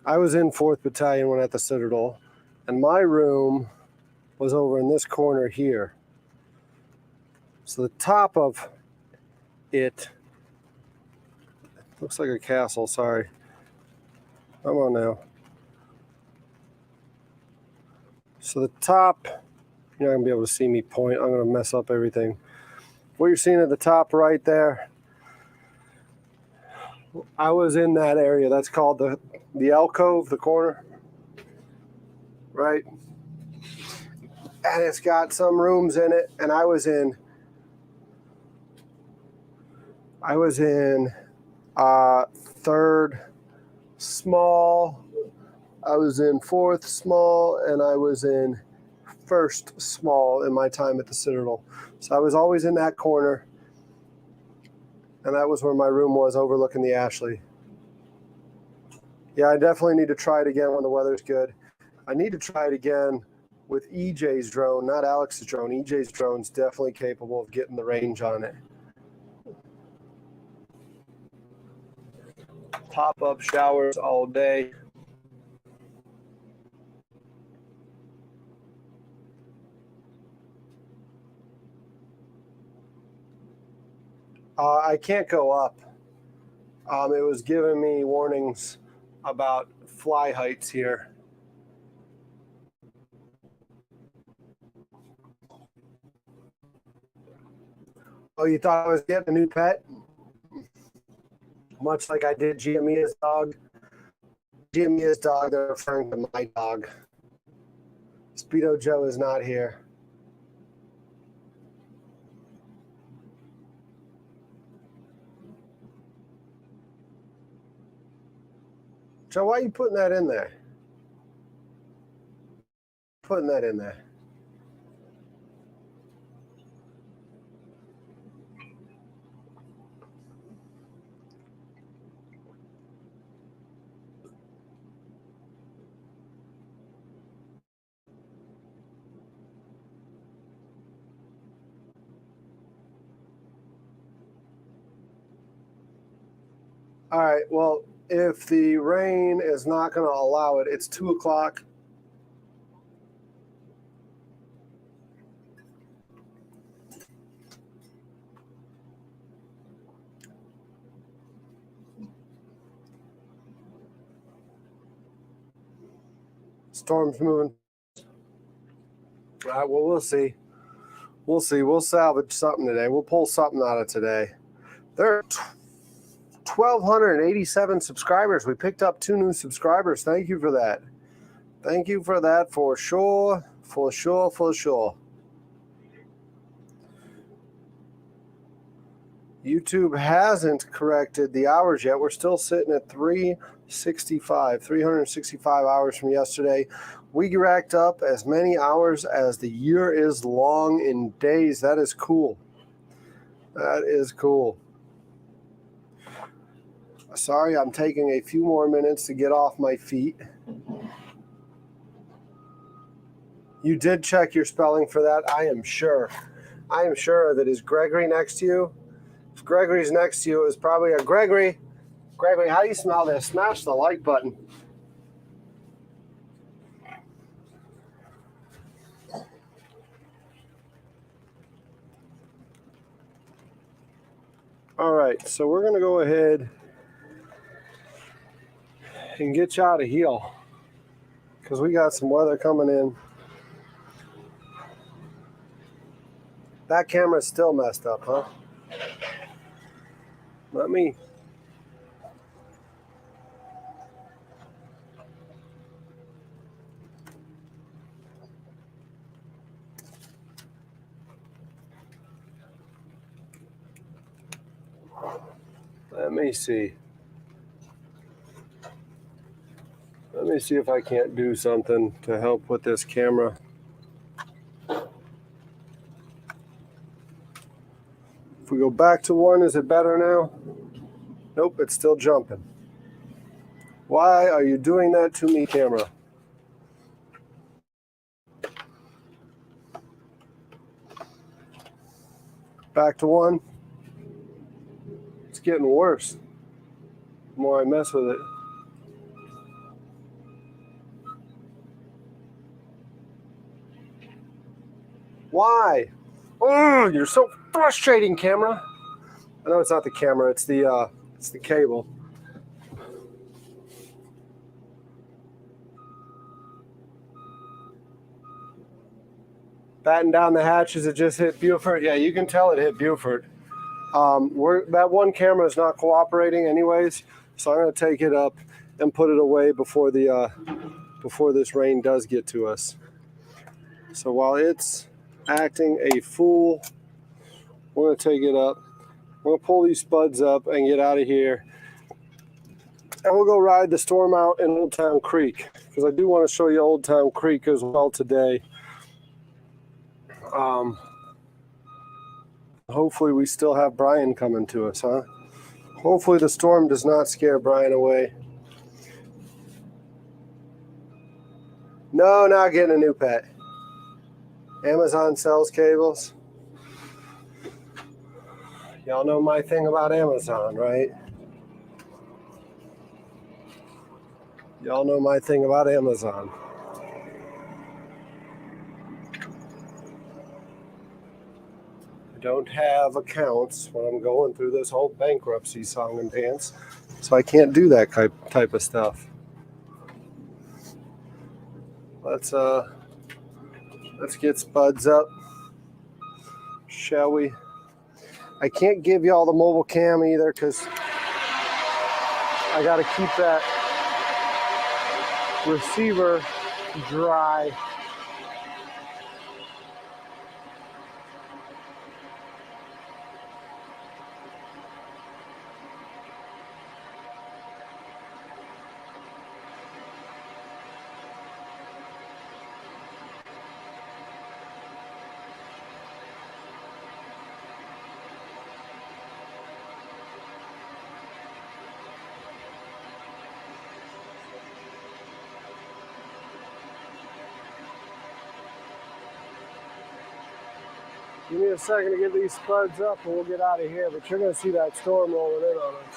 I was in 4th Battalion when at the Citadel, and my room was over in this corner here. So the top of it looks like a castle, sorry. Come on now. So the top, you're not gonna be able to see me point. I'm gonna mess up everything. What you're seeing at the top right there, I was in that area. That's called the alcove, the corner, right? And it's got some rooms in it, and I was in 3rd small, I was in 4th small, and I was in 1st small in my time at the Citadel. So I was always in that corner, and that was where my room was, overlooking the Ashley. Yeah, I definitely need to try it again when the weather's good. I need to try it again with EJ's drone, not Alex's drone. EJ's drone's definitely capable of getting the range on it. Pop-up showers all day. I can't go up. It was giving me warnings about fly heights here. Oh, you thought I was getting a new pet? Much like I did Giamia's dog. Giamia's dog, they're referring to my dog. Speedo Joe is not here. Joe, why are you putting that in there? Putting that in there. All right, well, if the rain is not going to allow it, it's 2 o'clock. Storm's moving. All right, well, we'll see. We'll see. We'll salvage something today. We'll pull something out of today. There are 1,287 subscribers. We picked up 2 new subscribers. Thank you for that. Thank you for that for sure. For sure, for sure. YouTube hasn't corrected the hours yet. We're still sitting at 365 hours from yesterday. We racked up as many hours as the year is long in days. That is cool. That is cool. Sorry, I'm taking a few more minutes to get off my feet. You did check your spelling for that, I am sure. I am sure that is Gregory next to you. If Gregory's next to you, it's probably a Gregory. Gregory, how do you smell this? Smash the like button. All right, so we're going to go ahead and get you out of here because we got some weather coming in. That camera's still messed up, huh? Let me see. Let me see if I can't do something to help with this camera. If we go back to 1, is it better now? Nope, it's still jumping. Why are you doing that to me, camera? Back to 1. It's getting worse the more I mess with it. Why? Oh, you're so frustrating, camera. I know it's not the camera, it's the cable. Batten down the hatches, it just hit Beaufort. Yeah, you can tell it hit Beaufort. That one camera is not cooperating anyways, so I'm going to take it up and put it away before this rain does get to us. So while it's acting a fool, we're going to take it up. We're going to pull these spuds up and get out of here. And we'll go ride the storm out in Old Town Creek, because I do want to show you Old Town Creek as well today. Hopefully we still have Brian coming to us, huh? Hopefully the storm does not scare Brian away. No, not getting a new pet. Amazon sells cables. Y'all know my thing about Amazon, right? Y'all know my thing about Amazon. I don't have accounts when I'm going through this whole bankruptcy song and dance, so I can't do that type of stuff. Let's get spuds up, shall we? I can't give y'all the mobile cam either because I got to keep that receiver dry. Give me a second to get these spuds up and we'll get out of here, but you're going to see that storm rolling in on us.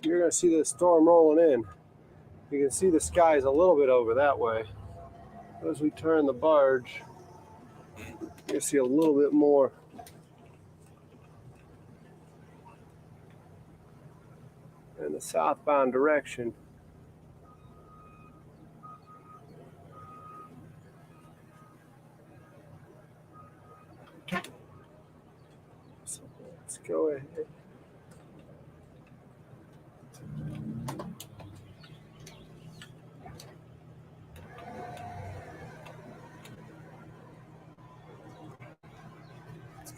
You're going to see the storm rolling in. You can see the skies a little bit over that way. As we turn the barge, you can see a little bit more. In the southbound direction. So let's go ahead.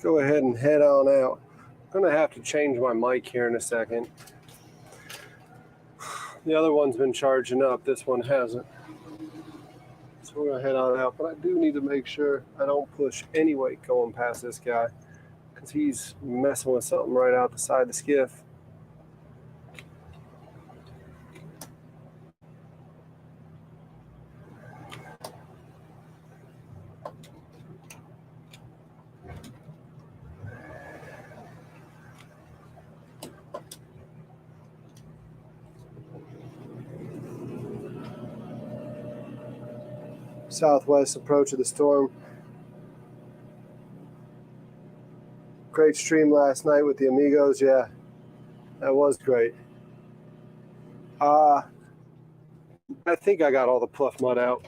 Go ahead and head on out. I'm gonna have to change my mic here in a second. The other one's been charging up, this one hasn't. So we're gonna head on out, but I do need to make sure I don't push any weight going past this guy because he's messing with something right out the side of the skiff. Southwest approach of the storm. Great stream last night with the amigos. Yeah, that was great. I think I got all the pluff mud out.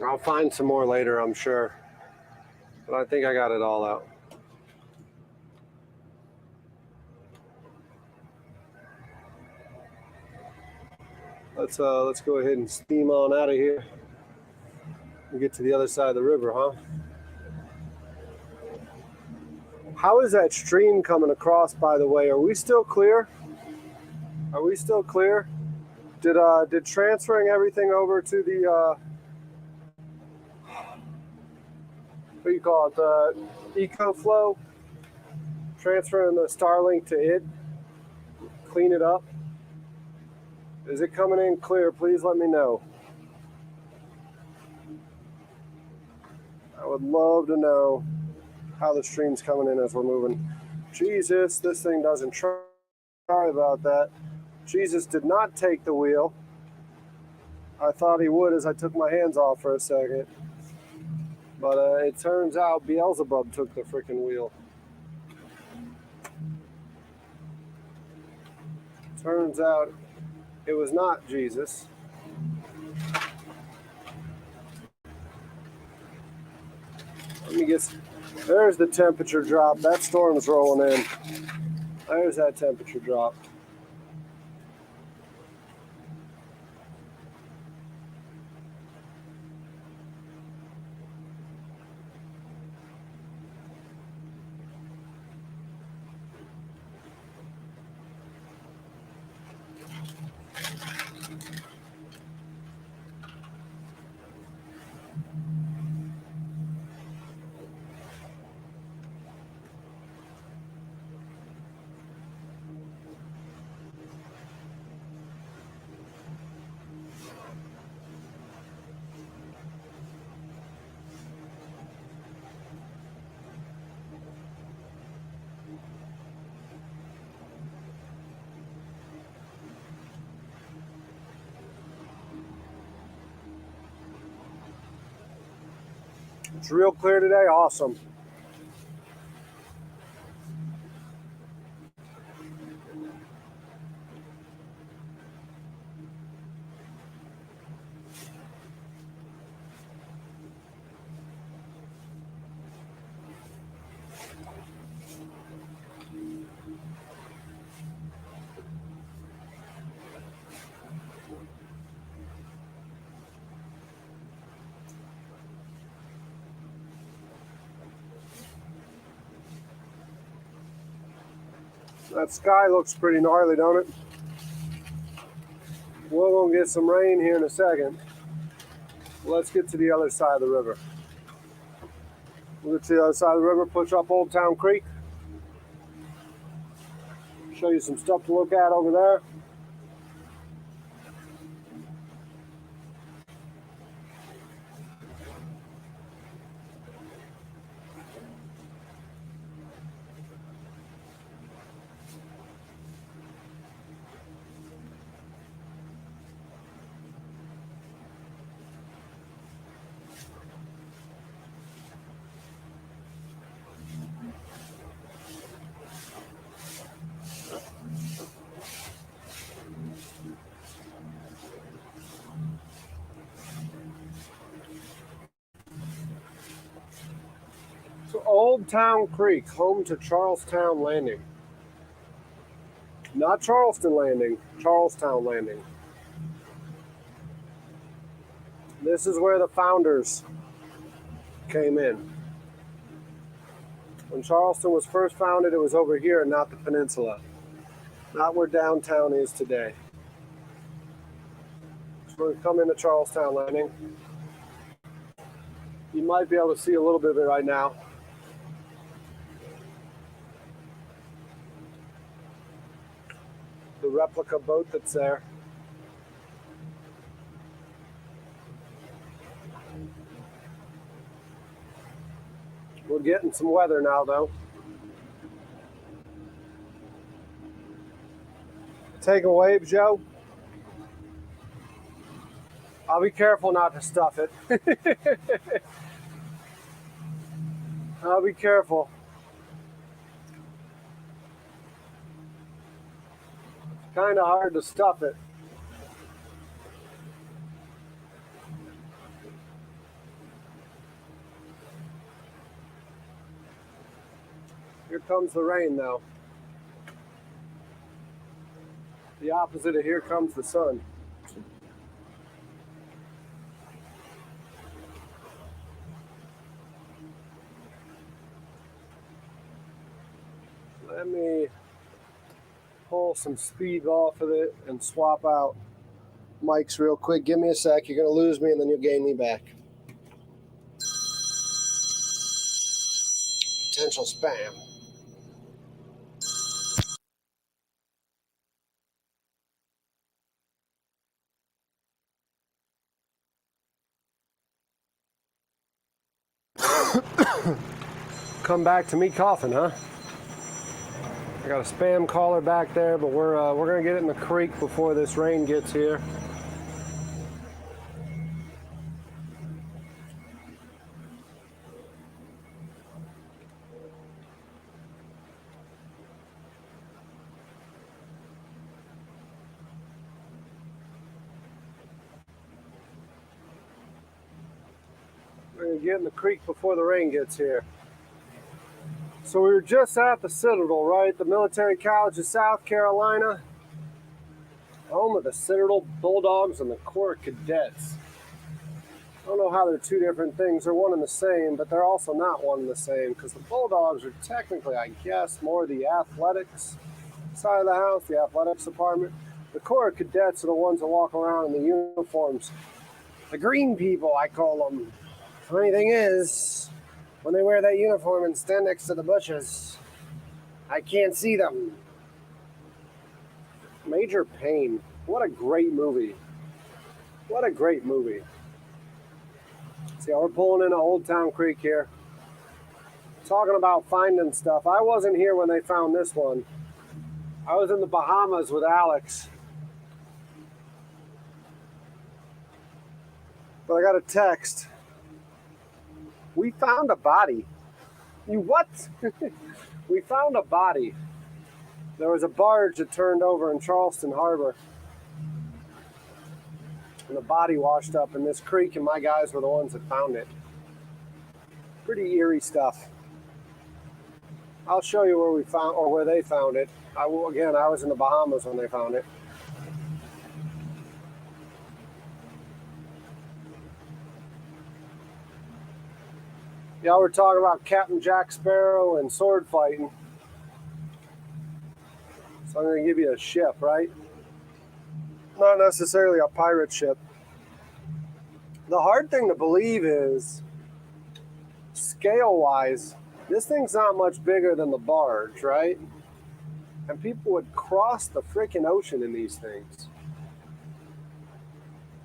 I'll find some more later, I'm sure. But I think I got it all out. Let's go ahead and steam on out of here and get to the other side of the river, huh? How is that stream coming across, by the way? Are we still clear? Are we still clear? Did transferring everything over to the what do you call it? The EcoFlow, transferring the Starlink to it, clean it up. Is it coming in clear? Please let me know. I would love to know how the stream's coming in as we're moving. Jesus, this thing doesn't try. Sorry about that. Jesus did not take the wheel. I thought he would as I took my hands off for a second. But it turns out Beelzebub took the freaking wheel. Turns out it was not Jesus. Let me get. There's the temperature drop. That storm's rolling in. There's that temperature drop. It's real clear today. Awesome. That sky looks pretty gnarly, don't it? We're going to get some rain here in a second. Let's get to the other side of the river. We'll get to the other side of the river, push up Old Town Creek. Show you some stuff to look at over there. Old Town Creek, home to Charlestown Landing. Not Charleston Landing, Charlestown Landing. This is where the founders came in. When Charleston was first founded, it was over here and not the peninsula. Not where downtown is today. So we're going to come into Charlestown Landing. You might be able to see a little bit of it right now. The replica boat that's there. We're getting some weather now, though. Take a wave, Joe. I'll be careful not to stuff it. I'll be careful. Kind of hard to stuff it. Here comes the rain, though. The opposite of here comes the sun. Let me pull some speed off of it and swap out mics real quick. Give me a sec. You're going to lose me and then you'll gain me back. Potential spam. Come back to me coughing, huh? I got a spam caller back there, but we're gonna get it in the creek before this rain gets here. We're gonna get in the creek before the rain gets here. So we were just at the Citadel, right? The Military College of South Carolina. Home of the Citadel Bulldogs and the Corps Cadets. I don't know how they're two different things. They're one and the same, but they're also not one and the same because the Bulldogs are technically, I guess, more the athletics side of the house, the athletics department. The Corps Cadets are the ones that walk around in the uniforms. The green people, I call them. Funny thing is, when they wear that uniform and stand next to the bushes, I can't see them. Major Pain. What a great movie. What a great movie. See how we're pulling into Old Town Creek here. Talking about finding stuff. I wasn't here when they found this one. I was in the Bahamas with Alex. But I got a text. We found a body. You what? We found a body. There was a barge that turned over in Charleston Harbor. And the body washed up in this creek, and my guys were the ones that found it. Pretty eerie stuff. I'll show you where we found, or where they found it. I was in the Bahamas when they found it. Y'all were talking about Captain Jack Sparrow and sword fighting. So I'm going to give you a ship, right? Not necessarily a pirate ship. The hard thing to believe is, scale-wise, this thing's not much bigger than the Barge, right? And people would cross the freaking ocean in these things.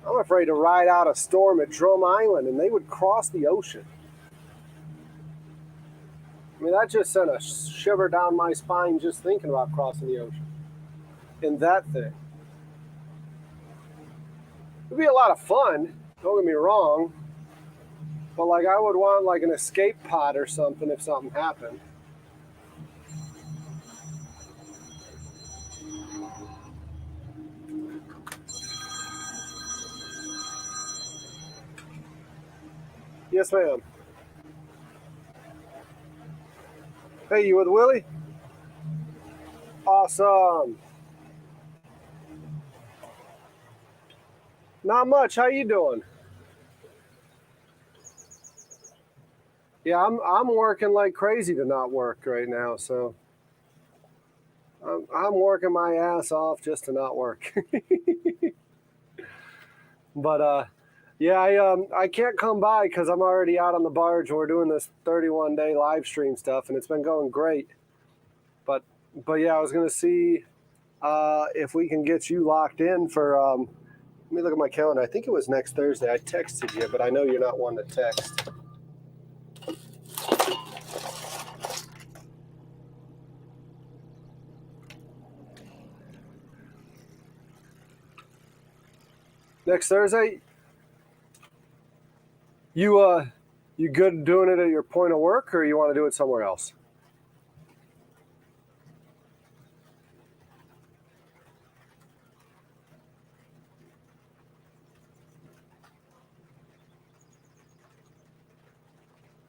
I'm afraid to ride out a storm at Drum Island, and they would cross the ocean. I mean, that just sent a shiver down my spine just thinking about crossing the ocean in that thing. It'd be a lot of fun, don't get me wrong, but like I would want like an escape pod or something if something happened. Yes, ma'am. Hey, you with Willie? Awesome. Not much. How you doing? Yeah, I'm working like crazy to not work right now, so I'm working my ass off just to not work. But yeah, I can't come by because I'm already out on the barge. We're doing this 31-day live stream stuff, and it's been going great. But yeah, I was gonna see if we can get you locked in for. Let me look at my calendar. I think it was next Thursday. I texted you, but I know you're not one to text. Next Thursday. You good doing it at your point of work, or you want to do it somewhere else?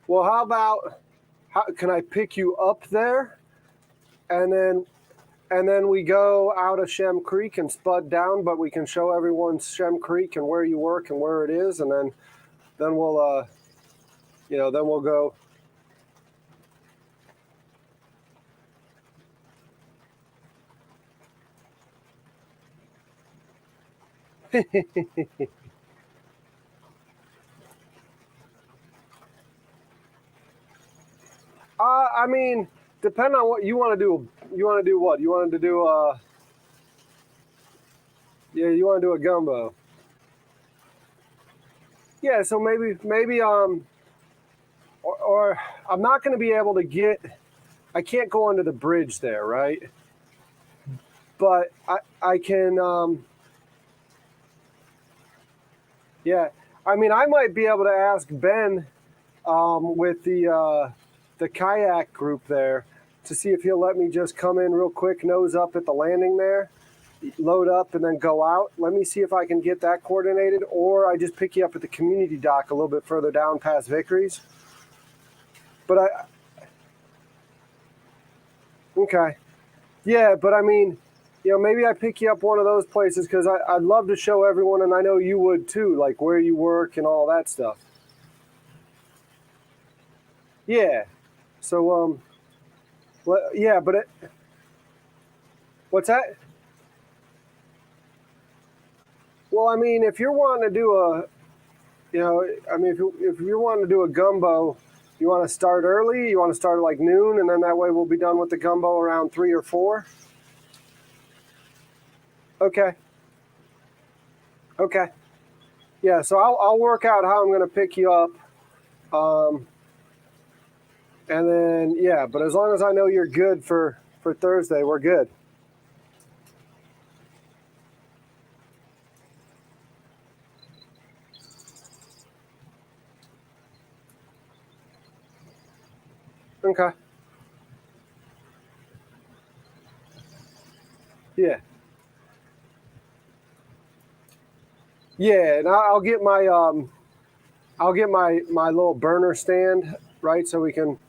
Well, how about can I pick you up there, and then we go out of Shem Creek and spud down, but we can show everyone Shem Creek and where you work and where it is, and then we'll then we'll go. I mean, depending on what you want to do. You want to do what? You wanted to do yeah, you want to do a gumbo. Yeah, so maybe or I'm not going to be able to get. I can't go under the bridge there, right? But I can. Yeah, I mean, I might be able to ask Ben with the kayak group there to see if he'll let me just come in real quick, nose up at the landing there, load up, and then go out. Let me see if I can get that coordinated, or I just pick you up at the community dock a little bit further down past Vickery's. But okay. Yeah, but I mean, maybe I pick you up one of those places because I'd love to show everyone, and I know you would too, like where you work and all that stuff. Yeah. So, yeah, but what's that? Well, I mean, if you're wanting to do if you're wanting to do a gumbo, you want to start early, you want to start at like noon, and then that way we'll be done with the gumbo around 3 or 4. Okay. Yeah, so I'll work out how I'm going to pick you up. And then, yeah, but as long as I know you're good for Thursday, we're good. Okay. Yeah. Yeah, and I'll get my little burner stand, right, so we can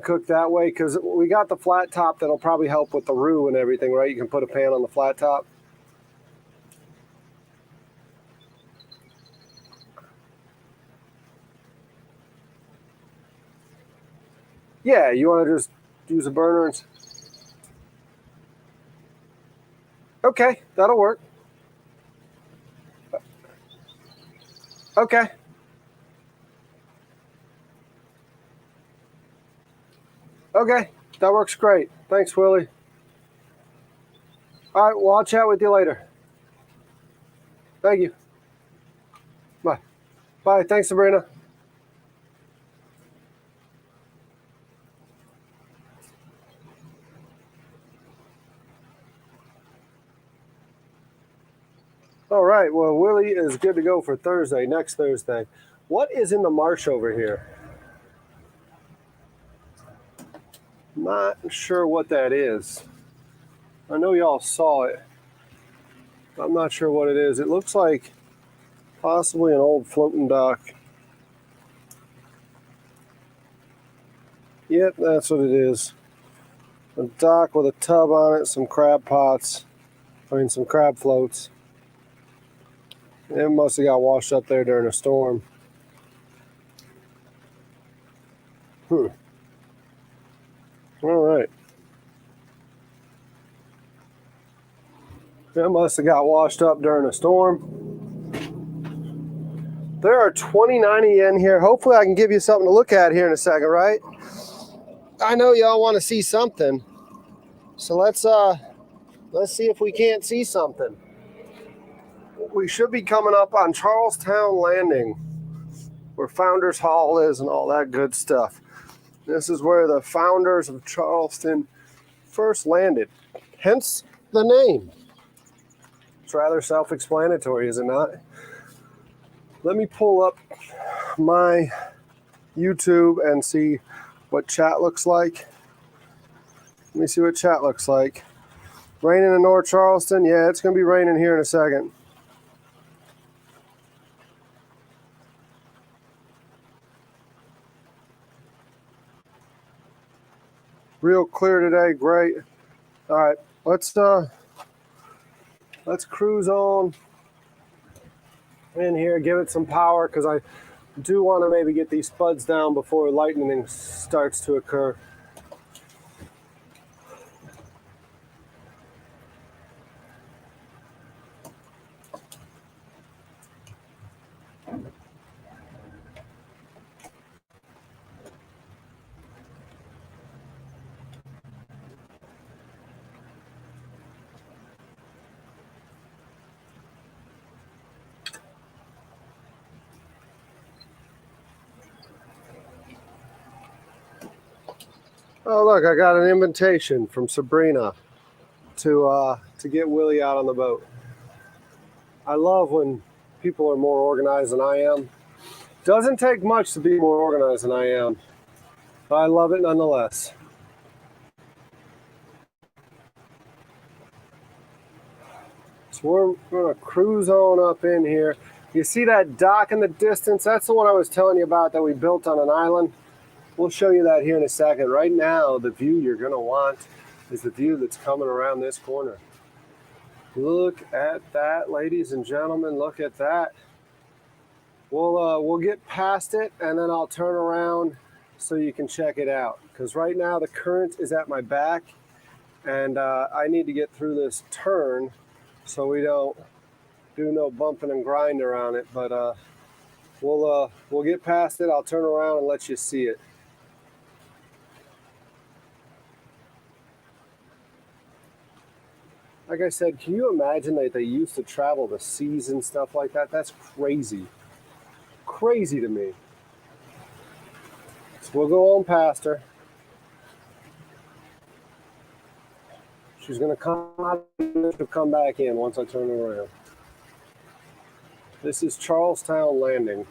cook that way, because we got the flat top that'll probably help with the roux and everything, right? You can put a pan on the flat top. Yeah, you want to just use a burner and Okay, that'll work. Okay. Okay, that works great. Thanks, Willie. All right, well, I'll chat with you later. Thank you. Bye. Bye. Thanks, Sabrina. All right, well, Willie is good to go for Thursday, next Thursday. What is in the marsh over here? Not sure what that is. I know y'all saw it. I'm not sure what it is. It looks like possibly an old floating dock. Yep, that's what it is. A dock with a tub on it, some crab pots. Some crab floats. It must have got washed up there during a storm. All right. It must have got washed up during a storm. There are 2090 yen here. Hopefully I can give you something to look at here in a second, right? I know y'all want to see something. So let's see if we can't see something. We should be coming up on Charlestown Landing, where Founders Hall is and all that good stuff. This is where the founders of Charleston first landed, hence the name. It's rather self-explanatory, is it not? Let me pull up my YouTube and see what chat looks like. Let me see what chat looks like. Raining in North Charleston? Yeah, it's going to be raining here in a second. Real clear today, great. All right, let's cruise on in here, give it some power, because I do want to maybe get these spuds down before lightning starts to occur. Oh, look, I got an invitation from Sabrina to get Willie out on the boat. I love when people are more organized than I am. Doesn't take much to be more organized than I am, but I love it nonetheless. So we're going to cruise on up in here. You see that dock in the distance? That's the one I was telling you about that we built on an island. We'll show you that here in a second. Right now, the view you're going to want is the view that's coming around this corner. Look at that, ladies and gentlemen. Look at that. We'll get past it, and then I'll turn around so you can check it out. Because right now the current is at my back, and I need to get through this turn so we don't do no bumping and grind around it. But we'll get past it. I'll turn around and let you see it. Like I said, can you imagine that they used to travel the seas and stuff like that? That's crazy. Crazy to me. So we'll go on past her. She's going to come out and come back in once I turn her around. This is Charlestown Landing.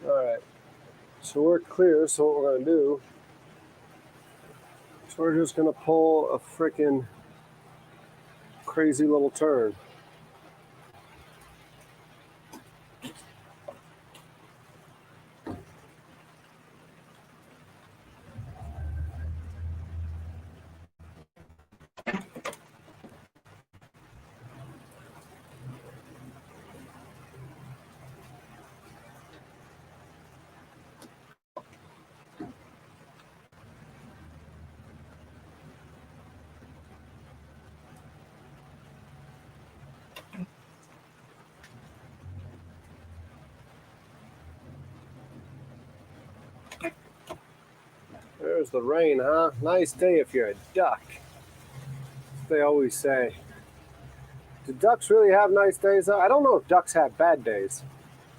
All right. So we're clear. So what we're going to do is we're just going to pull a freaking crazy little turn. There's the rain, huh? Nice day if you're a duck. They always say. Do ducks really have nice days though? I don't know if ducks have bad days.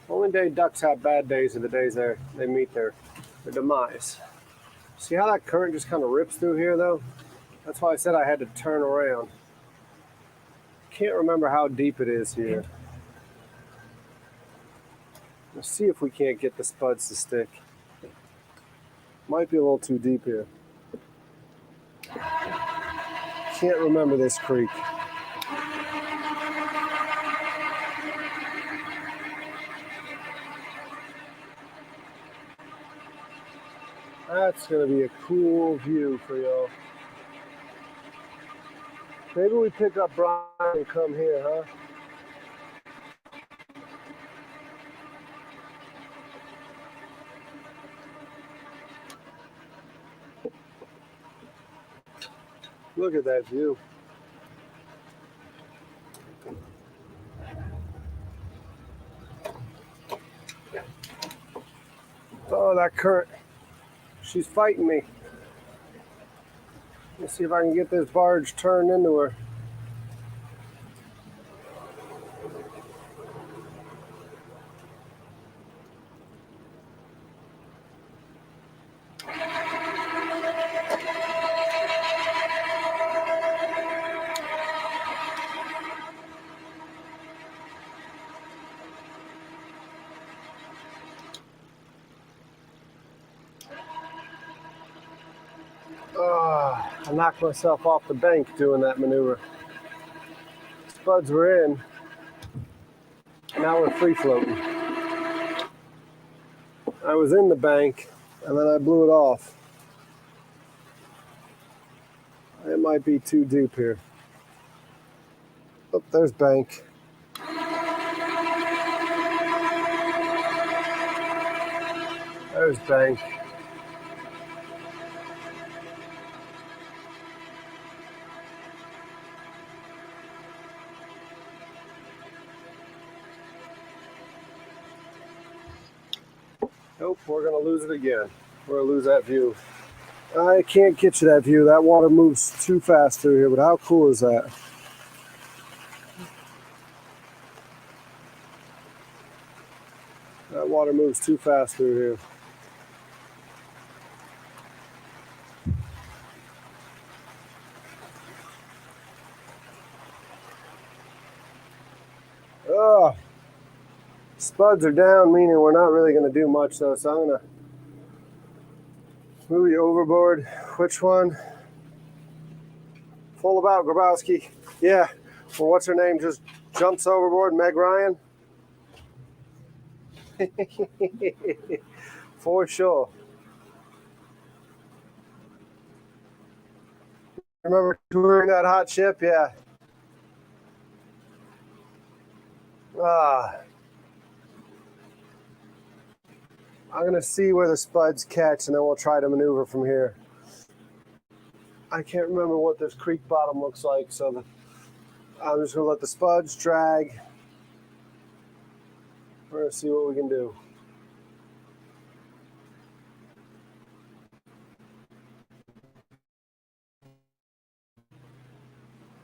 The only day ducks have bad days are the days they meet their demise. See how that current just kind of rips through here though? That's why I said I had to turn around. Can't remember how deep it is here. Let's see if we can't get the spuds to stick. Might be a little too deep here. Can't remember this creek. That's gonna be a cool view for y'all. Maybe we pick up Brian and come here, huh? Look at that view. Oh, that current. She's fighting me. Let's see if I can get this barge turned into her. I knocked myself off the bank doing that maneuver. Spuds were in. Now we're free floating. I was in the bank and then I blew it off. It might be too deep here. Oh, there's bank. There's bank. Nope, we're gonna lose it again. We're gonna lose that view. I can't get you that view. That water moves too fast through here, but how cool is that? That water moves too fast through here. Oh, spuds are down, meaning we're not really going to do much though, so I'm going to move you overboard. Which one? Full about Grabowski. Yeah, well, what's her name? Just jumps overboard, Meg Ryan? For sure. Remember touring that hot ship? Yeah. I'm going to see where the spuds catch, and then we'll try to maneuver from here. I can't remember what this creek bottom looks like, so I'm just going to let the spuds drag. We're going to see what we can do.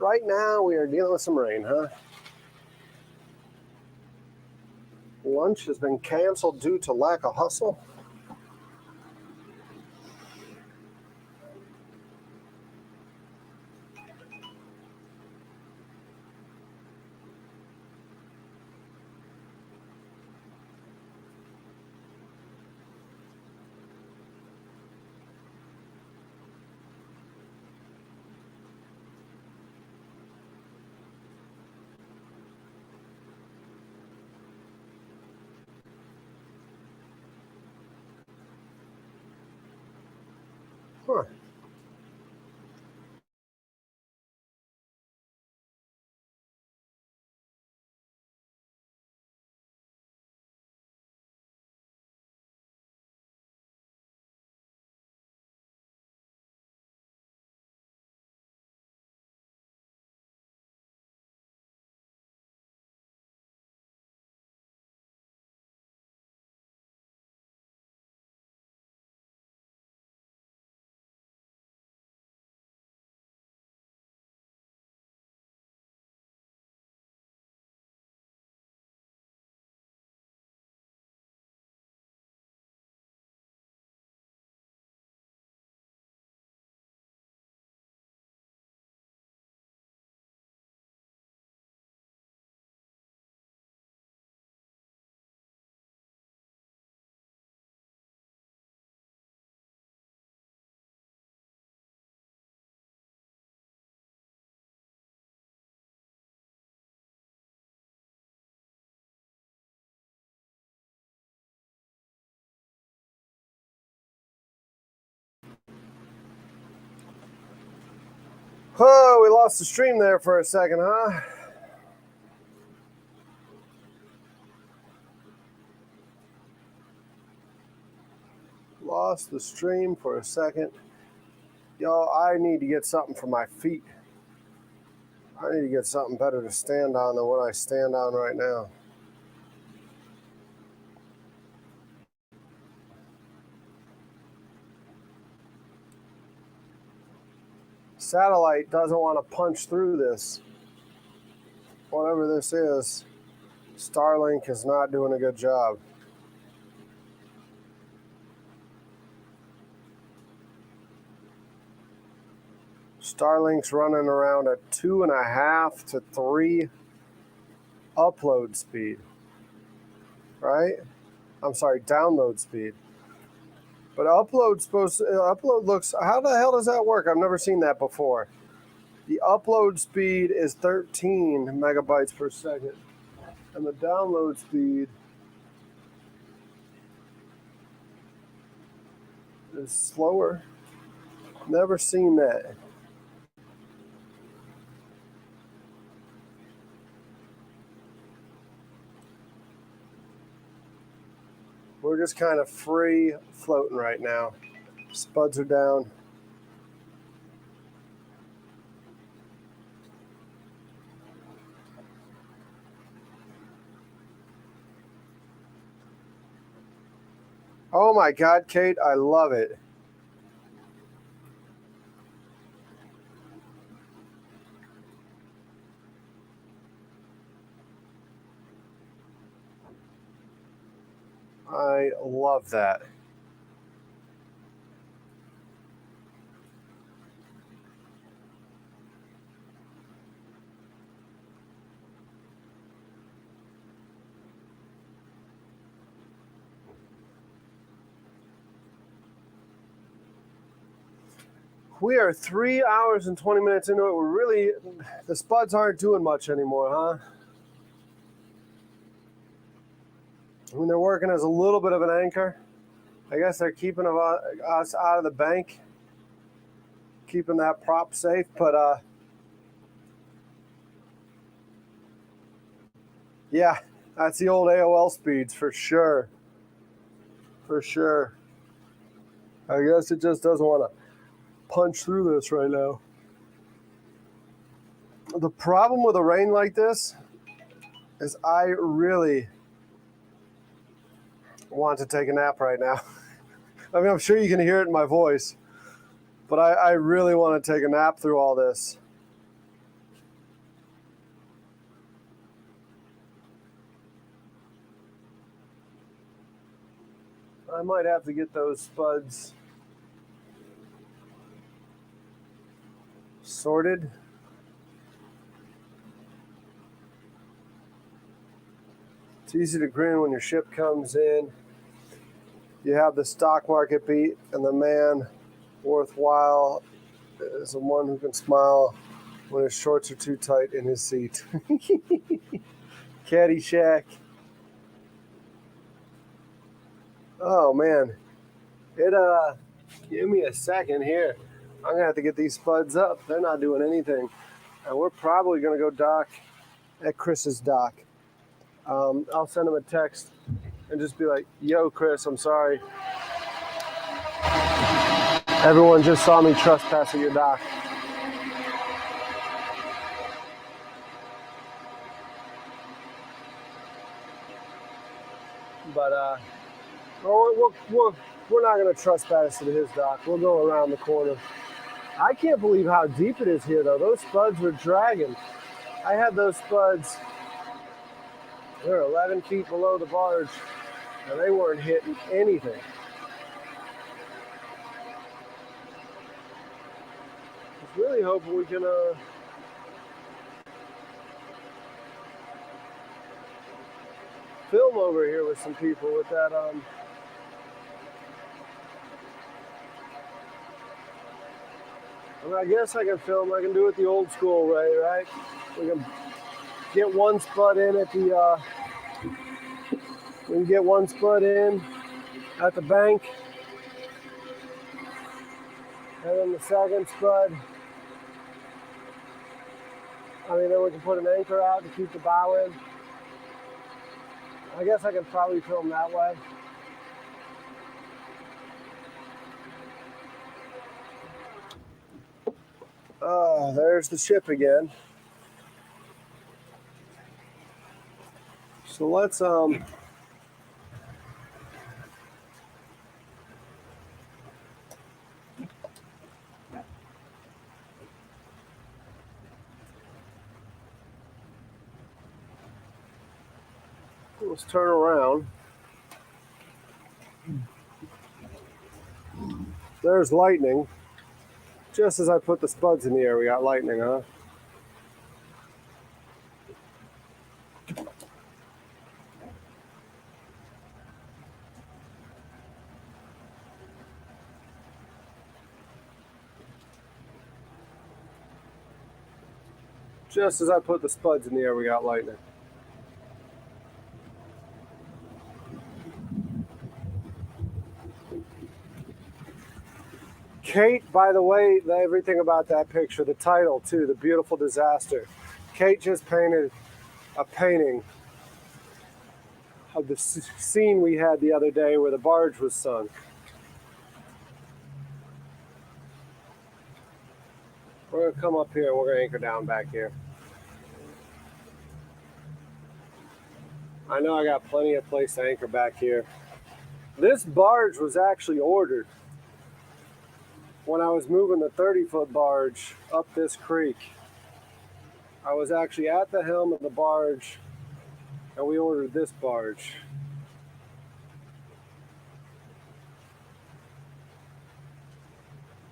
Right now, we are dealing with some rain, huh? Lunch has been canceled due to lack of hustle. Huh. Oh, we lost the stream there for a second, huh? Lost the stream for a second. Y'all, I need to get something for my feet. I need to get something better to stand on than what I stand on right now. Satellite doesn't want to punch through this. Whatever this is, Starlink is not doing a good job. Starlink's running around a 2.5 to 3 upload speed, right? I'm sorry, download speed. But upload looks, how the hell does that work? I've never seen that before. The upload speed is 13 megabytes per second, and the download speed is slower. Never seen that. We're just kind of free floating right now. Spuds are down. Oh my God, Kate, I love it. I love that. We are 3 hours and 20 minutes into it. We're really, the spuds aren't doing much anymore, huh? I mean, they're working as a little bit of an anchor. I guess they're keeping us out of the bank, keeping that prop safe, but yeah, that's the old AOL speeds for sure. For sure. I guess it just doesn't want to punch through this right now. The problem with a rain like this is I really want to take a nap right now. I mean, I'm sure you can hear it in my voice, but I really want to take a nap through all this. I might have to get those spuds sorted. It's easy to grin when your ship comes in. You have the stock market beat, and the man worthwhile is the one who can smile when his shorts are too tight in his seat. Caddyshack. Oh man, give me a second here. I'm gonna have to get these spuds up. They're not doing anything, and we're probably gonna go dock at Chris's dock. I'll send him a text and just be like, "Yo, Chris, I'm sorry. Everyone just saw me trespass at your dock." But we're not going to trespass at his dock. We'll go around the corner. I can't believe how deep it is here, though. Those spuds were dragging. I had those spuds. They're 11 feet below the barge, and they weren't hitting anything. I was really hoping we can film over here with some people with that I mean, I guess I can film. I can do it the old school way, right? We can get one spud in at the we can get one spud in at the bank, and then the second spud I mean, then we can put an anchor out to keep the bow in. I guess I could probably film that way. Oh, there's the ship again. So let's turn around. There's lightning. Just as I put the spuds in the air, we got lightning, huh? Just as I put the spuds in the air, we got lightning. Kate, by the way, everything about that picture, the title too, The Beautiful Disaster. Kate just painted a painting of the scene we had the other day where the barge was sunk. We're going to come up here and we're going to anchor down back here. I know I got plenty of place to anchor back here. This barge was actually ordered when I was moving the 30-foot barge up this creek. I was actually at the helm of the barge and we ordered this barge.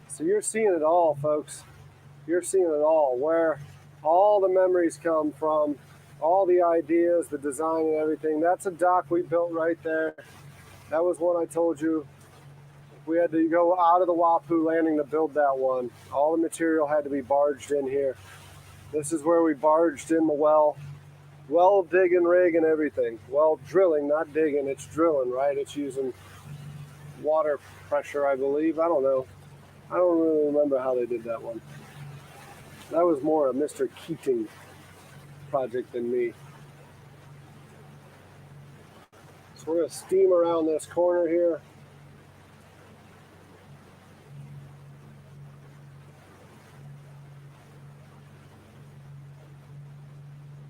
So you're seeing it all, folks. You're seeing it all, where all the memories come from, all the ideas, the design and everything. That's a dock we built right there. That was one I told you. We had to go out of the Wappoo landing to build that one. All the material had to be barged in here. This is where we barged in the well. Well digging rig and everything. Well drilling, not digging, it's drilling, right? It's using water pressure, I believe. I don't know. I don't really remember how they did that one. That was more a Mr. Keating project than me. So we're going to steam around this corner here.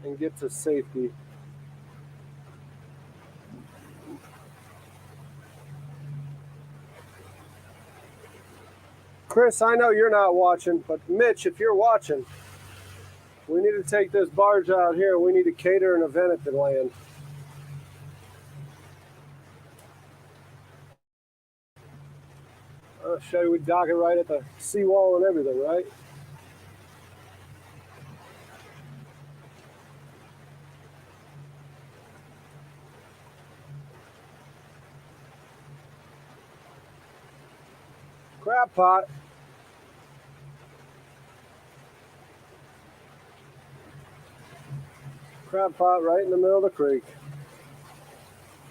And get to safety. Chris, I know you're not watching, but Mitch, if you're watching, we need to take this barge out here. We need to cater an event at the land. I'll show you, we dock it right at the seawall and everything, right? Crab pot. Crab pot right in the middle of the creek.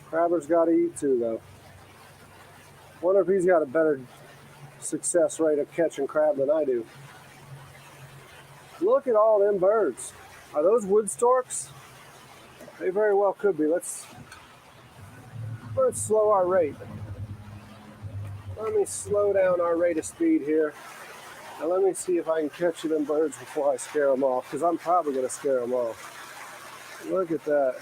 Crabber's got to eat too, though. Wonder if he's got a better success rate of catching crab than I do. Look at all them birds. Are those wood storks? They very well could be. Let's slow our rate. Let me slow down our rate of speed here. And let me see if I can catch them birds before I scare them off, because I'm probably going to scare them off. Look at that.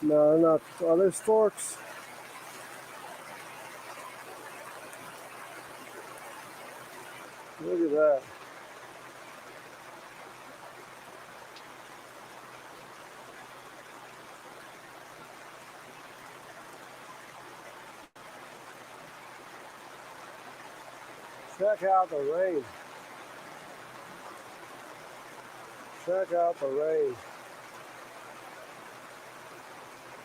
No, not. Are there storks? Look at that. Check out the rain. Check out the rain.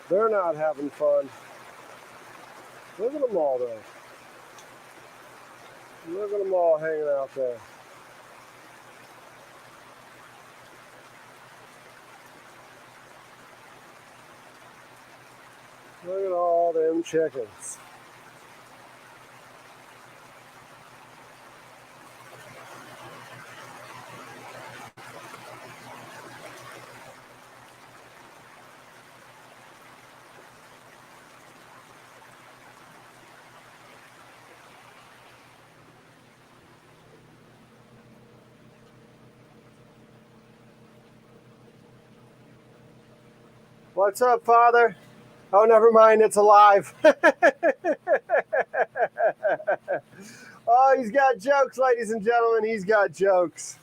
They're not having fun. Look at them all there. Look at them all hanging out there. Look at all them chickens. What's up, Father? Oh, never mind, it's alive. Oh, he's got jokes, ladies and gentlemen. He's got jokes.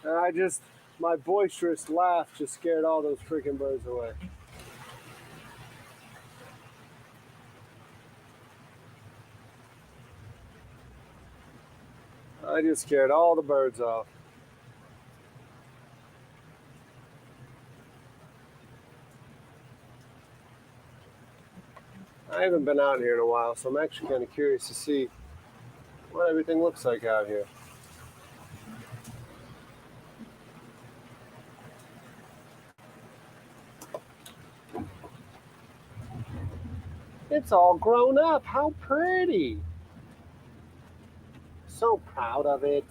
And my boisterous laugh just scared all those freaking birds away. I just scared all the birds off. I haven't been out here in a while, so I'm actually kind of curious to see what everything looks like out here. It's all grown up. How pretty. So proud of it.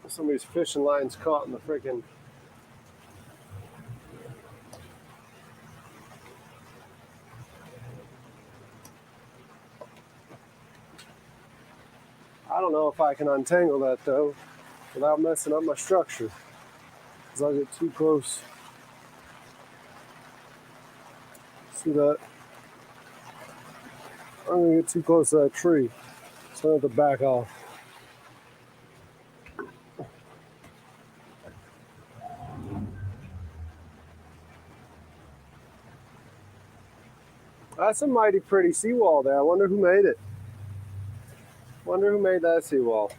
Somebody's fishing lines caught in the freaking. I don't know if I can untangle that though without messing up my structure, because I'll get too close. See that? I'm gonna get too close to that tree, so I have to back off. That's a mighty pretty seawall there. I wonder who made it. Wonder who made that seawall.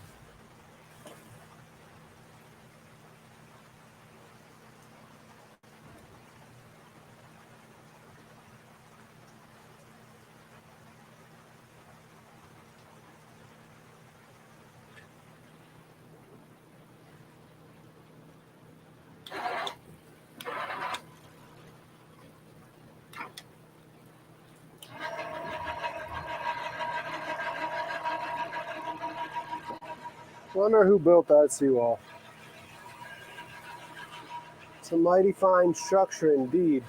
Wonder who built that seawall. It's a mighty fine structure indeed.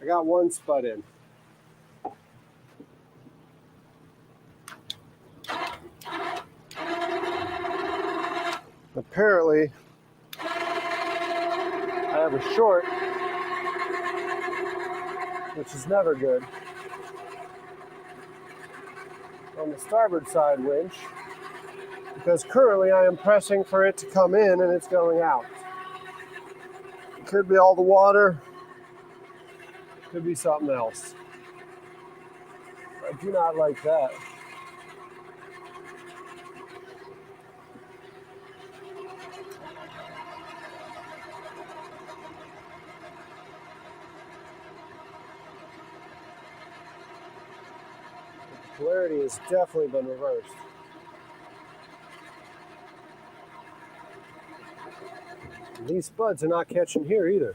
I got one spud in. Apparently, I have a short, which is never good, on the starboard side winch, because currently I am pressing for it to come in and it's going out. It could be all the water, could be something else. I do not like that. The polarity has definitely been reversed. And these spuds are not catching here either.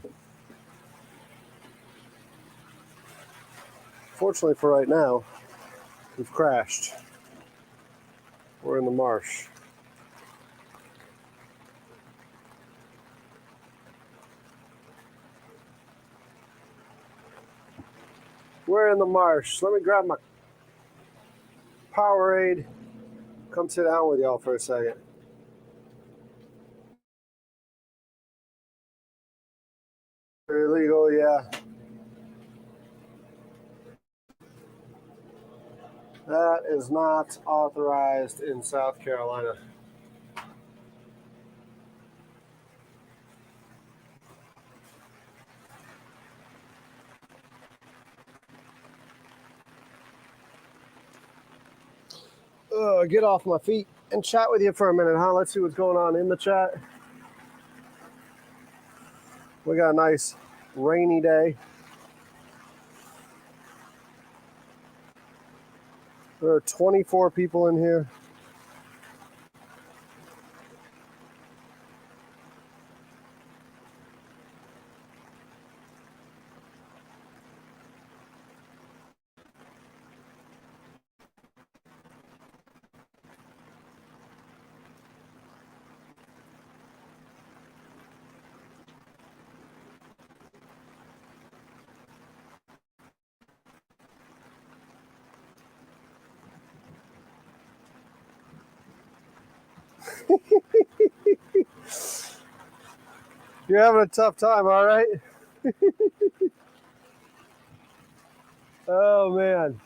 Fortunately for right now, we've crashed. We're in the marsh. We're in the marsh. Let me grab my Powerade. Come sit down with y'all for a second. Illegal, yeah. That is not authorized in South Carolina. Get off my feet and chat with you for a minute, huh? Let's see what's going on in the chat. We got a nice rainy day. There are 24 people in here. You're having a tough time, all right? Oh, man.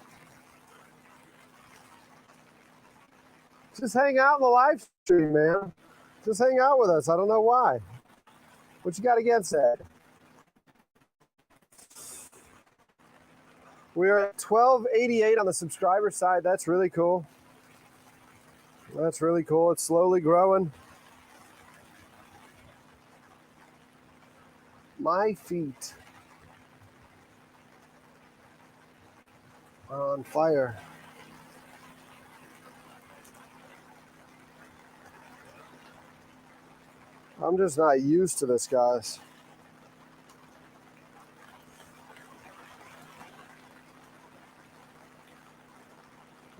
Just hang out in the live stream, man. Just hang out with us. I don't know why. What you got against that? We're at 1288 on the subscriber side. That's really cool. That's really cool. It's slowly growing. My feet are on fire. I'm just not used to this, guys.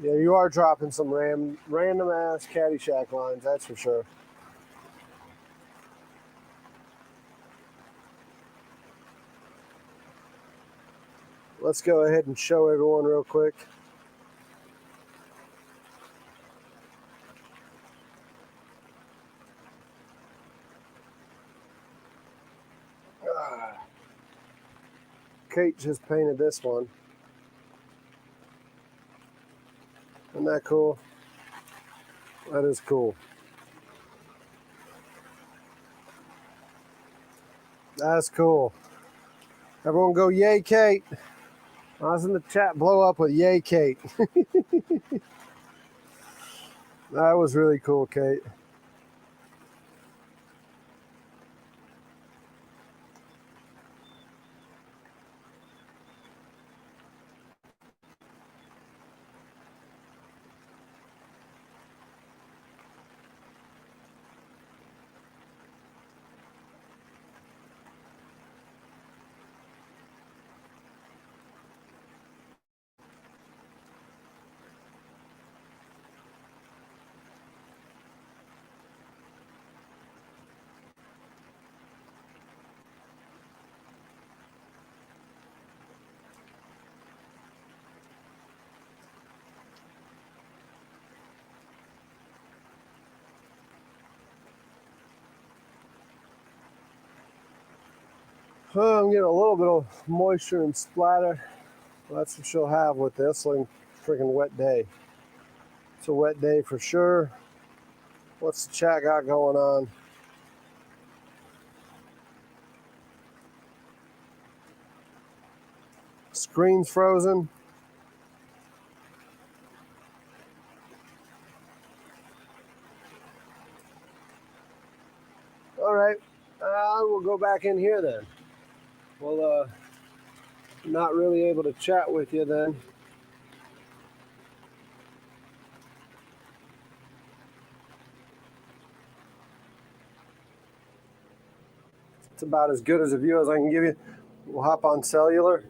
Yeah, you are dropping some random ass Caddyshack lines, that's for sure. Let's go ahead and show everyone real quick. Kate just painted this one. Isn't that cool? That is cool. That's cool. Everyone go, yay, Kate. I was in the chat, blow up with yay, Kate. That was really cool, Kate. Oh, I'm getting a little bit of moisture and splatter. Well, that's what she'll have with this. Like freaking wet day. It's a wet day for sure. What's the chat got going on? Screen's frozen. All right, we'll go back in here then. Well, not really able to chat with you then. It's about as good as a view as I can give you. We'll hop on cellular.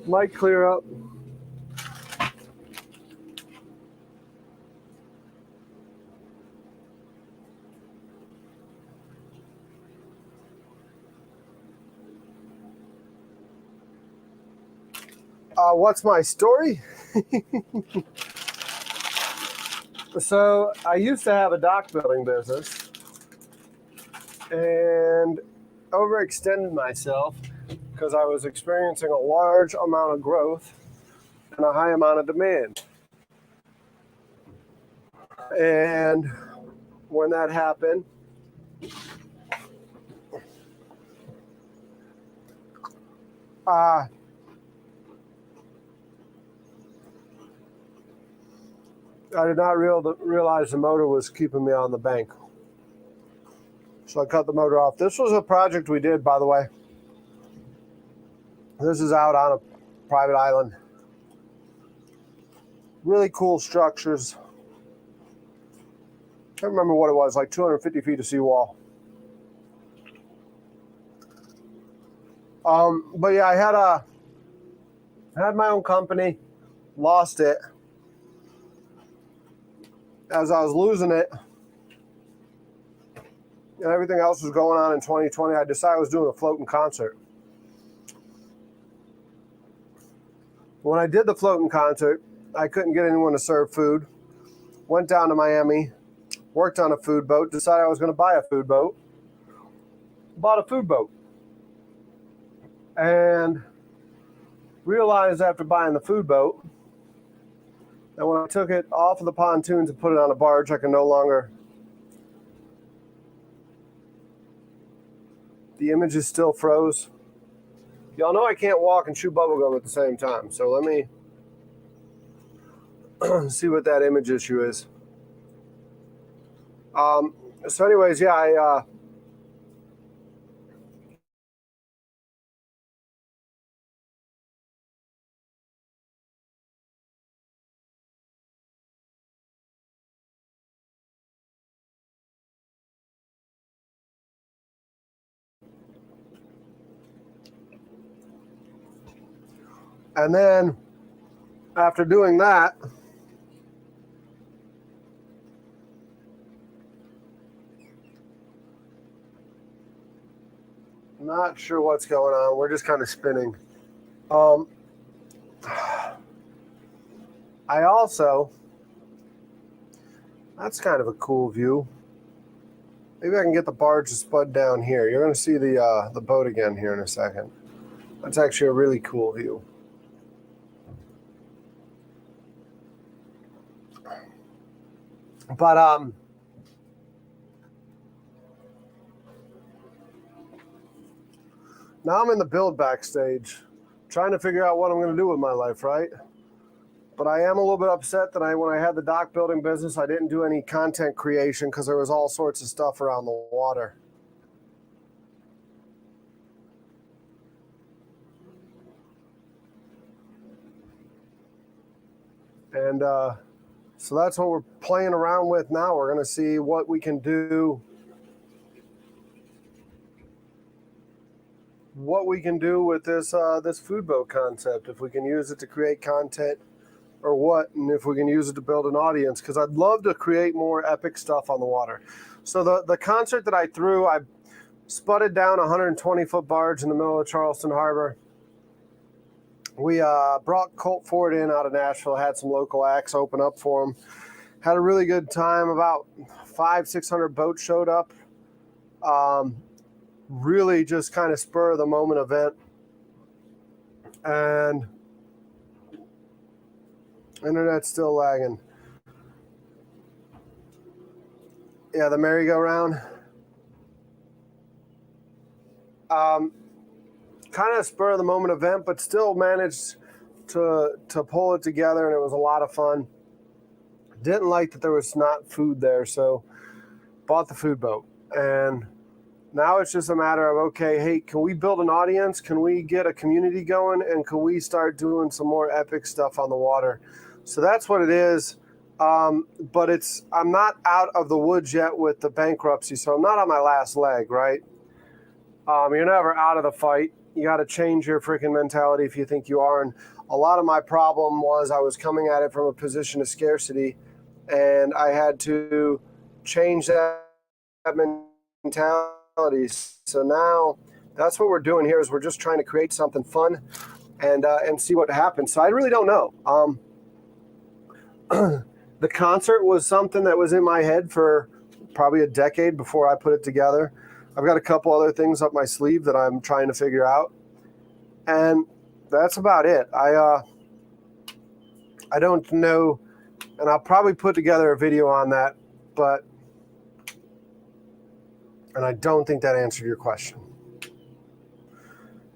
Might clear up. What's my story? So I used to have a dock building business and overextended myself because I was experiencing a large amount of growth. and a high amount of demand. And when that happened, I did not realize the motor was keeping me on the bank. So I cut the motor off. This was a project we did, by the way. This is out on a private island. Really cool structures. I can't remember what it was, like 250 feet of seawall. But yeah, I had my own company, lost it. As I was losing it, and everything else was going on in 2020, I decided I was doing a floating concert. When I did the floating concert, I couldn't get anyone to serve food. Went down to Miami, worked on a food boat, decided I was going to buy a food boat. Bought a food boat. And realized after buying the food boat that when I took it off of the pontoons and put it on a barge, I could no longer. The images still froze. Y'all know I can't walk and chew bubblegum at the same time, so let me see what that image issue is. So anyways, yeah, and then after doing that, not sure what's going on. We're just kind of spinning. I also, that's kind of a cool view. Maybe I can get the barge to spud down here. You're going to see the boat again here in a second. That's actually a really cool view. But now I'm in the build backstage, trying to figure out what I'm going to do with my life, right? But I am a little bit upset that when I had the dock building business, I didn't do any content creation because there was all sorts of stuff around the water. And so that's what we're playing around with now. We're going to see what we can do. What we can do with this this food boat concept, if we can use it to create content or what, and if we can use it to build an audience, because I'd love to create more epic stuff on the water. So the concert that I threw, I spudded down a 120-foot barge in the middle of Charleston Harbor. We brought Colt Ford in out of Nashville, had some local acts open up for him. Had a really good time. About 500-600 boats showed up. Really just kind of spur of the moment event. And internet's still lagging. Yeah, the merry-go-round. Kind of spur of the moment event, but still managed to pull it together, and it was a lot of fun. Didn't like that there was not food there, so bought the food boat. And now it's just a matter of, okay, hey, can we build an audience? Can we get a community going? And can we start doing some more epic stuff on the water? So that's what it is. But I'm not out of the woods yet with the bankruptcy, so I'm not on my last leg, right? You're never out of the fight. You got to change your freaking mentality if you think you are. And a lot of my problem was I was coming at it from a position of scarcity, and I had to change that mentality. So now that's what we're doing here is we're just trying to create something fun and see what happens. So I really don't know. The concert was something that was in my head for probably a decade before I put it together. I've got a couple other things up my sleeve that I'm trying to figure out. And that's about it. I don't know, and I'll probably put together a video on that, and I don't think that answered your question.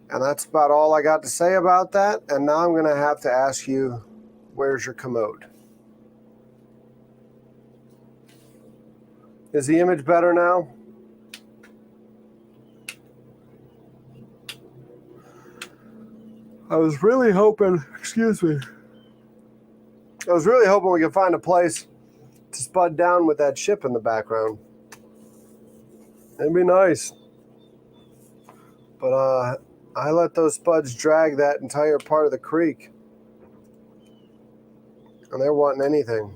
And that's about all I got to say about that. And now I'm going to have to ask you, where's your commode? Is the image better now? I was really hoping, I was really hoping we could find a place to spud down with that ship in the background. It'd be nice. But I let those spuds drag that entire part of the creek. And there wasn't anything.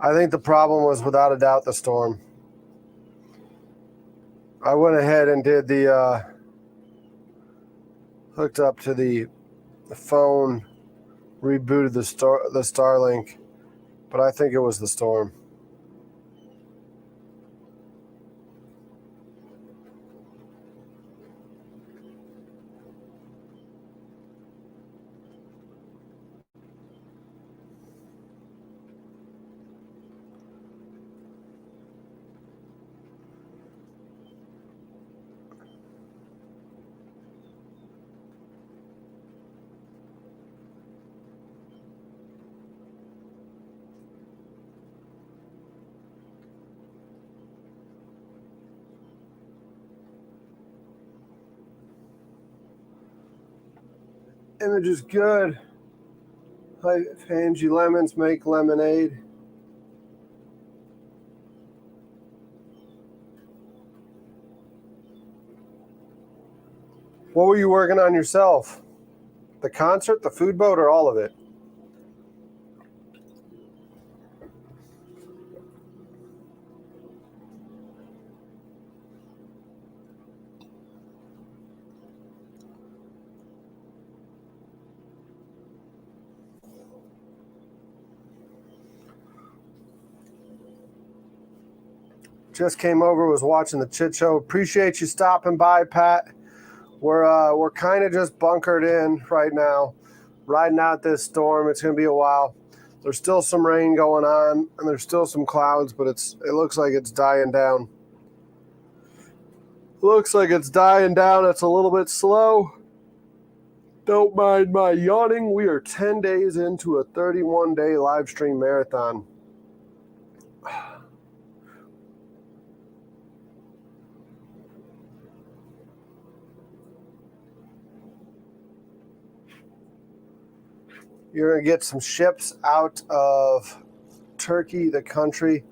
I think the problem was without a doubt the storm. I went ahead and did the hooked up to the phone, rebooted the Starlink, but I think it was the storm. Image is good. Angie lemons make lemonade. What were you working on yourself? The concert, the food boat, or all of it? Just came over, was watching the chit show. Appreciate you stopping by, Pat. We're kind of just bunkered in right now, riding out this storm. It's going to be a while. There's still some rain going on, and there's still some clouds, but it looks like it's dying down. Looks like it's dying down. It's a little bit slow. Don't mind my yawning. We are 10 days into a 31-day live stream marathon. You're going to get some ships out of Turkey, the country.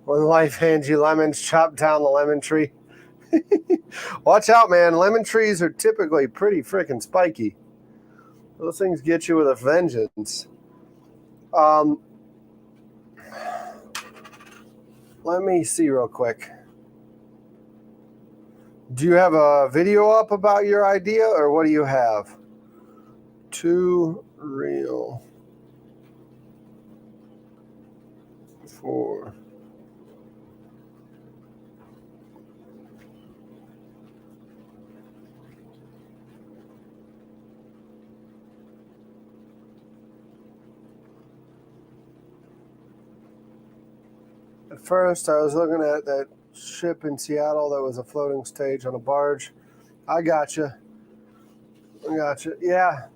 When life hands you lemons, chop down the lemon tree. Watch out, man. Lemon trees are typically pretty freaking spiky. Those things get you with a vengeance. Let me see real quick. Do you have a video up about your idea, or what do you have? Too real for... At first, I was looking at that ship in Seattle that was a floating stage on a barge. I gotcha. Yeah.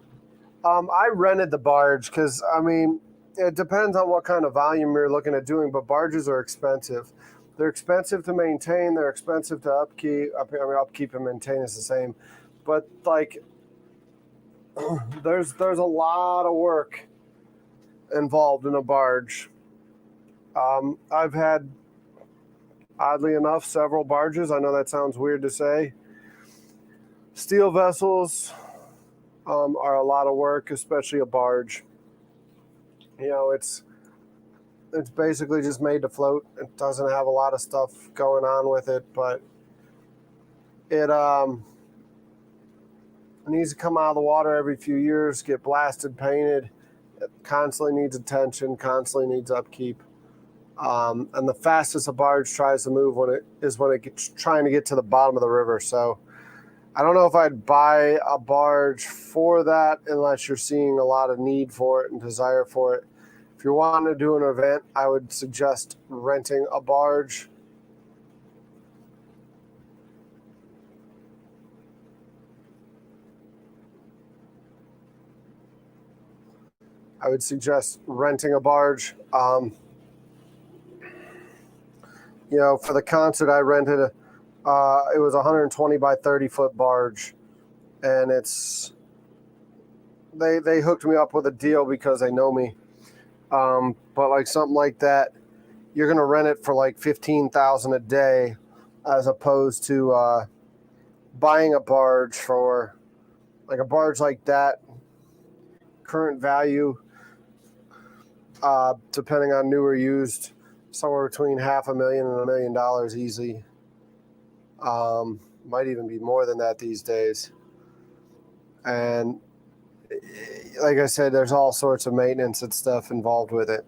I rented the barge because, I mean, it depends on what kind of volume you're looking at doing, but barges are expensive. They're expensive to maintain. They're expensive to upkeep. I mean, upkeep and maintain is the same. but like there's a lot of work involved in a barge. I've had, oddly enough, several barges. I know that sounds weird to say. Steel vessels are a lot of work, especially a barge. You know, it's basically just made to float. It doesn't have a lot of stuff going on with it, but it needs to come out of the water every few years, get blasted, painted. It constantly needs attention, constantly needs upkeep. And the fastest a barge tries to move when it gets trying to get to the bottom of the river. So I don't know if I'd buy a barge for that unless you're seeing a lot of need for it and desire for it. If you're wanting to do an event, I would suggest renting a barge. I would suggest renting a barge. You know, for the concert, I rented it was a 120 by 30 foot barge, and they hooked me up with a deal because they know me. But like something like that, you're gonna rent it for like $15,000 a day, as opposed to buying a barge for like a barge like that. Current value, depending on new or used, somewhere between $500,000 and $1 million easy. Might even be more than that these days. And like I said, there's all sorts of maintenance and stuff involved with it.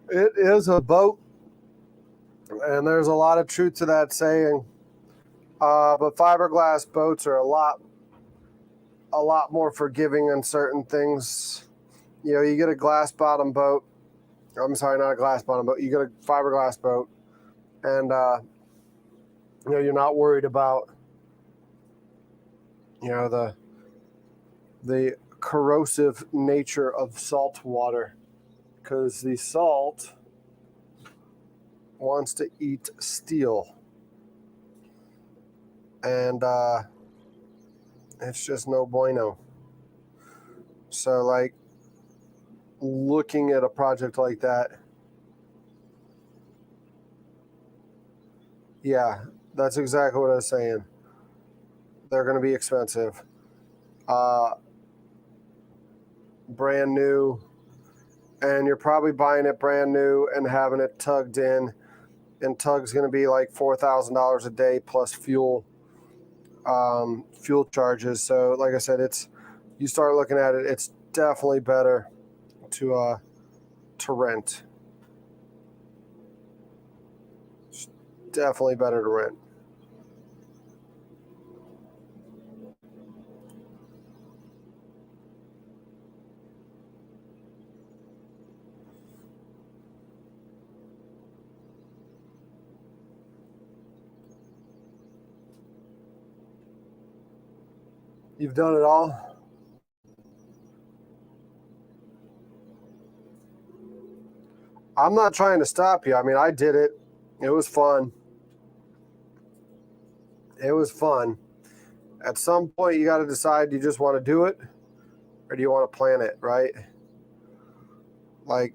It is a boat, and there's a lot of truth to that saying. But fiberglass boats are a lot more forgiving on certain things. You know, you get a glass bottom boat. I'm sorry, not a glass bottom boat. You get a fiberglass boat, and you know, you're not worried about, you know, the corrosive nature of salt water, because the salt wants to eat steel. And it's just no bueno. So, like, looking at a project like that, yeah, that's exactly what I was saying. They're going to be expensive. Brand new, and you're probably buying it brand new and having it tugged in, and tug's going to be like $4,000 a day plus fuel charges. So like I said, you start looking at it, it's definitely better to rent. It's definitely better to rent. You've done it all? I'm not trying to stop you. I mean, I did it. It was fun. It was fun. At some point, you got to decide, do you just want to do it or do you want to plan it, right? Like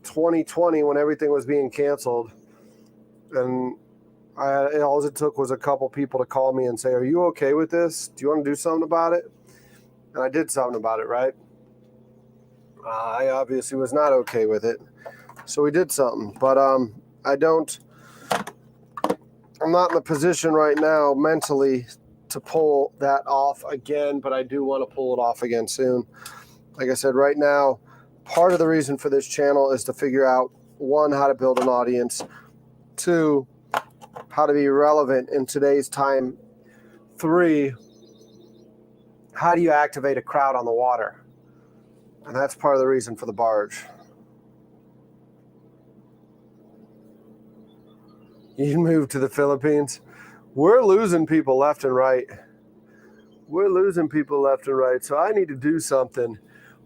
2020, when everything was being canceled, and all it took was a couple people to call me and say, are you okay with this? Do you want to do something about it? And I did something about it, right? I obviously was not okay with it. So we did something. But I'm not in a position right now mentally to pull that off again, but I do want to pull it off again soon. Like I said, right now, part of the reason for this channel is to figure out, one, how to build an audience, two, how to be relevant in today's time, three, how do you activate a crowd on the water? And that's part of the reason for the barge. You moved to the Philippines. We're losing people left and right. We're losing people left and right. So I need to do something.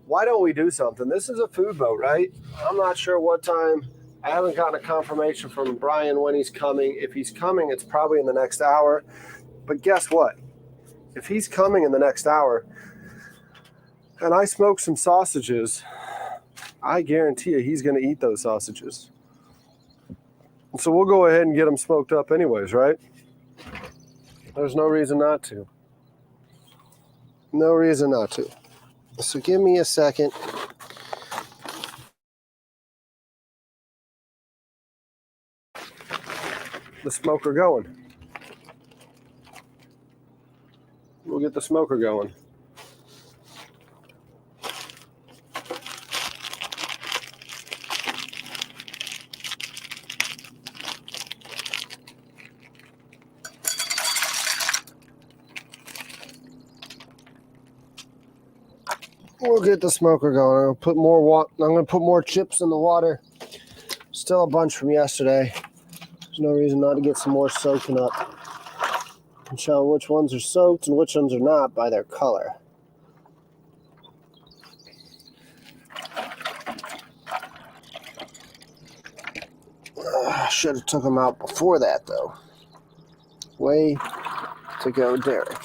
Why don't we do something? This is a food boat, right? I'm not sure what time. I haven't gotten a confirmation from Brian when he's coming. If he's coming, it's probably in the next hour. But guess what? If he's coming in the next hour and I smoke some sausages, I guarantee you he's going to eat those sausages. So we'll go ahead and get them smoked up anyways, right? There's no reason not to. No reason not to. So give me a second. The smoker going. We'll get the smoker going. We'll get the smoker going. I'm gonna put more chips in the water. Still a bunch from yesterday. There's no reason not to get some more soaking up. You can tell which ones are soaked and which ones are not by their color. I should have took them out before that though. Way to go, Derek.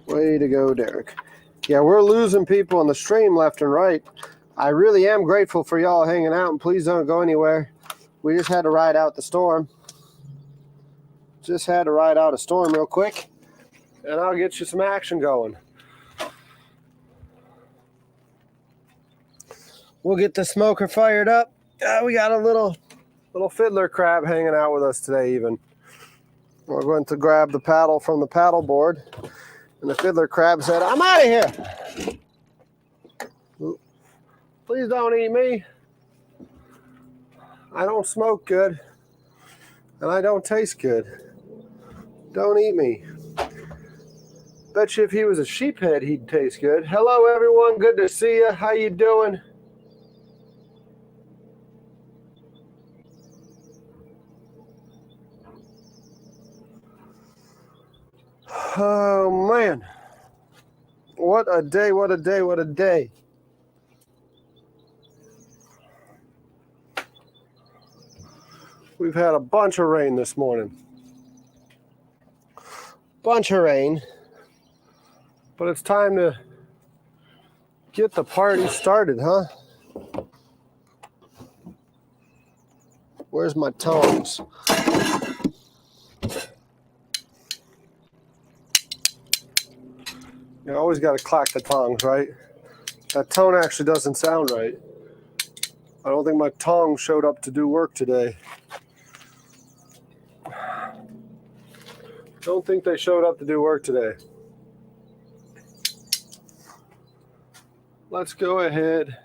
Way to go, Derek. Yeah, we're losing people on the stream left and right. I really am grateful for y'all hanging out, and please don't go anywhere. We just had to ride out the storm. Just had to ride out a storm real quick, and I'll get you some action going. We'll get the smoker fired up. We got a little fiddler crab hanging out with us today even. We're going to grab the paddle from the paddle board. And the fiddler crab said, I'm out of here. Please don't eat me. I don't smoke good. And I don't taste good. Don't eat me. Bet you if he was a sheephead, he'd taste good. Hello, everyone. Good to see you. How you doing? Oh, man. What a day, what a day, what a day. We've had a bunch of rain this morning. Bunch of rain. But it's time to get the party started, huh? Where's my tongs? You always got to clack the tongs, right? That tone actually doesn't sound right. I don't think my tongs showed up to do work today. Don't think they showed up to do work today. Let's go ahead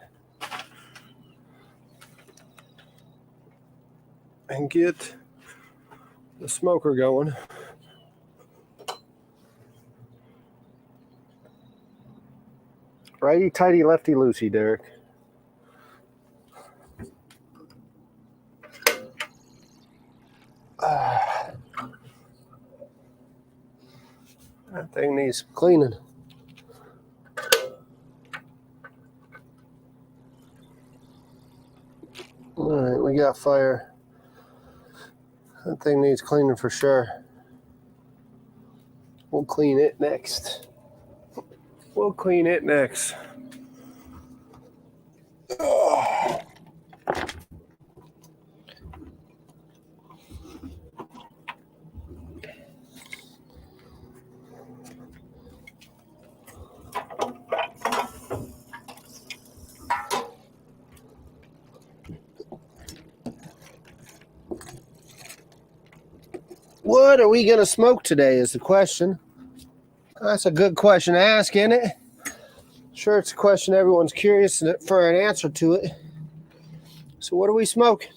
and get the smoker going. Righty tighty, lefty loosey, Derek. That thing needs some cleaning. All right, we got fire. That thing needs cleaning for sure. We'll clean it next. We'll clean it next. Oh. What are we going to smoke today is the question. That's a good question to ask, isn't it? Sure, it's a question everyone's curious for an answer to it. So what are we smoking?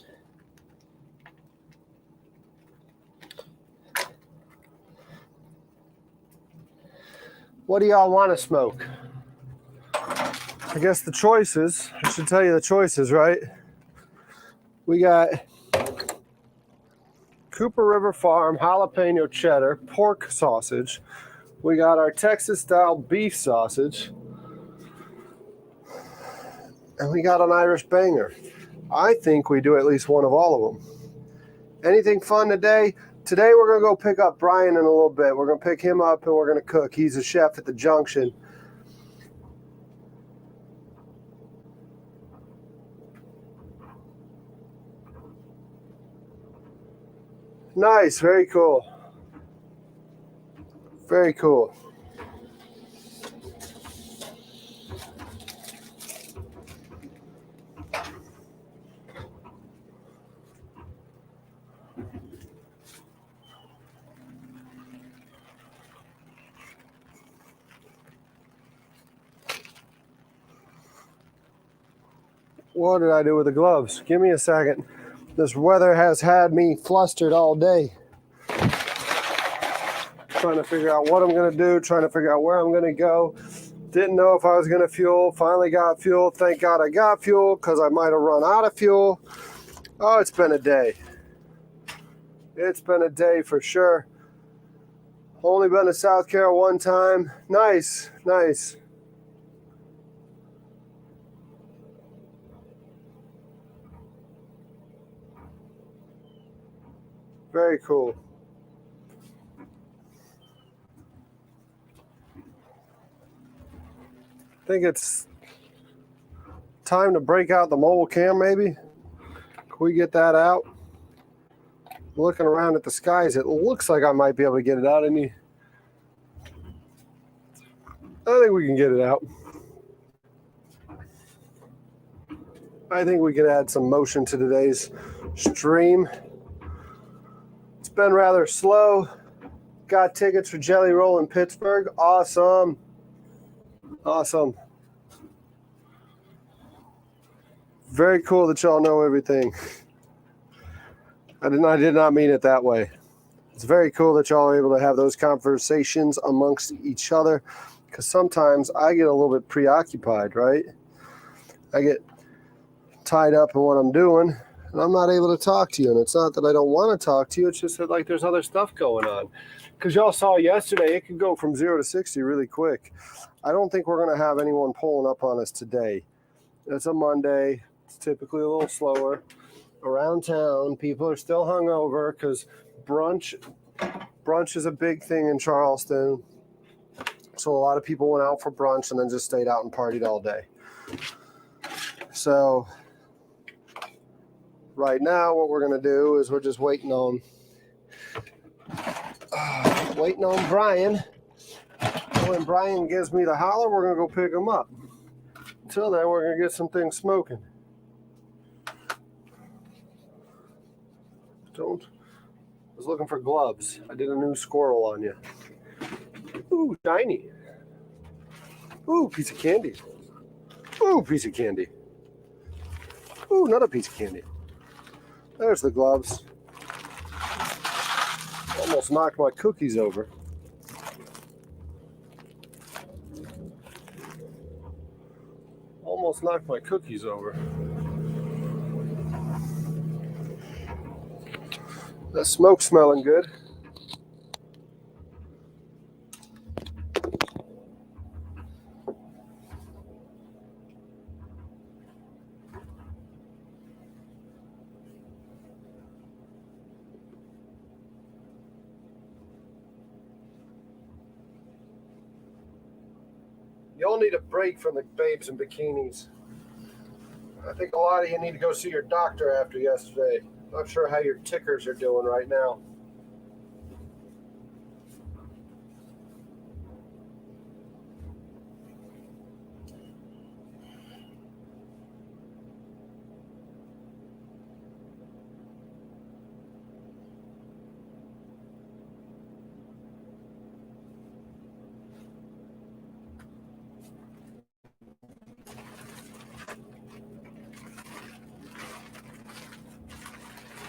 What do y'all want to smoke? I guess the choices, I should tell you the choices, right? We got Cooper River Farm jalapeno cheddar pork sausage. We got our Texas style beef sausage. And we got an Irish banger. I think we do at least one of all of them. Anything fun today? Today we're going to go pick up Brian in a little bit. We're going to pick him up and we're going to cook. He's a chef at the Junction. Nice, very cool. Very cool. What did I do with the gloves? Give me a second. This weather has had me flustered all day. Trying to figure out what I'm going to do, trying to figure out where I'm going to go. Didn't know if I was going to fuel. Finally got fuel. Thank God I got fuel because I might have run out of fuel. Oh, it's been a day. It's been a day for sure. Only been to South Carolina one time. Nice, nice. Very cool. I think it's time to break out the mobile cam, maybe. Can we get that out? Looking around at the skies, it looks like I might be able to get it out. I think we can get it out. I think we can add some motion to today's stream. It's been rather slow. Got tickets for Jelly Roll in Pittsburgh. Awesome. Awesome. Very cool that y'all know everything. I did not mean it that way. It's very cool that y'all are able to have those conversations amongst each other, because sometimes I get a little bit preoccupied, right? I get tied up in what I'm doing, and I'm not able to talk to you. And it's not that I don't want to talk to you. It's just that, like, there's other stuff going on. Because y'all saw yesterday, it could go from 0 to 60 really quick. I don't think we're going to have anyone pulling up on us today. It's a Monday. It's typically a little slower. Around town, people are still hungover because brunch is a big thing in Charleston. So a lot of people went out for brunch and then just stayed out and partied all day. So right now, what we're going to do is we're just waiting on Brian. When Brian gives me the holler, we're going to go pick him up. Until then, we're going to get some things smoking. I was looking for gloves. I did a new squirrel on you. Ooh, shiny. Ooh, piece of candy. Ooh, piece of candy. Ooh, another piece of candy. There's the gloves. Almost knocked my cookies over. Almost knocked my cookies over. That smoke's smelling good. Y'all need a break from the babes in bikinis. I think a lot of you need to go see your doctor after yesterday. Not sure how your tickers are doing right now.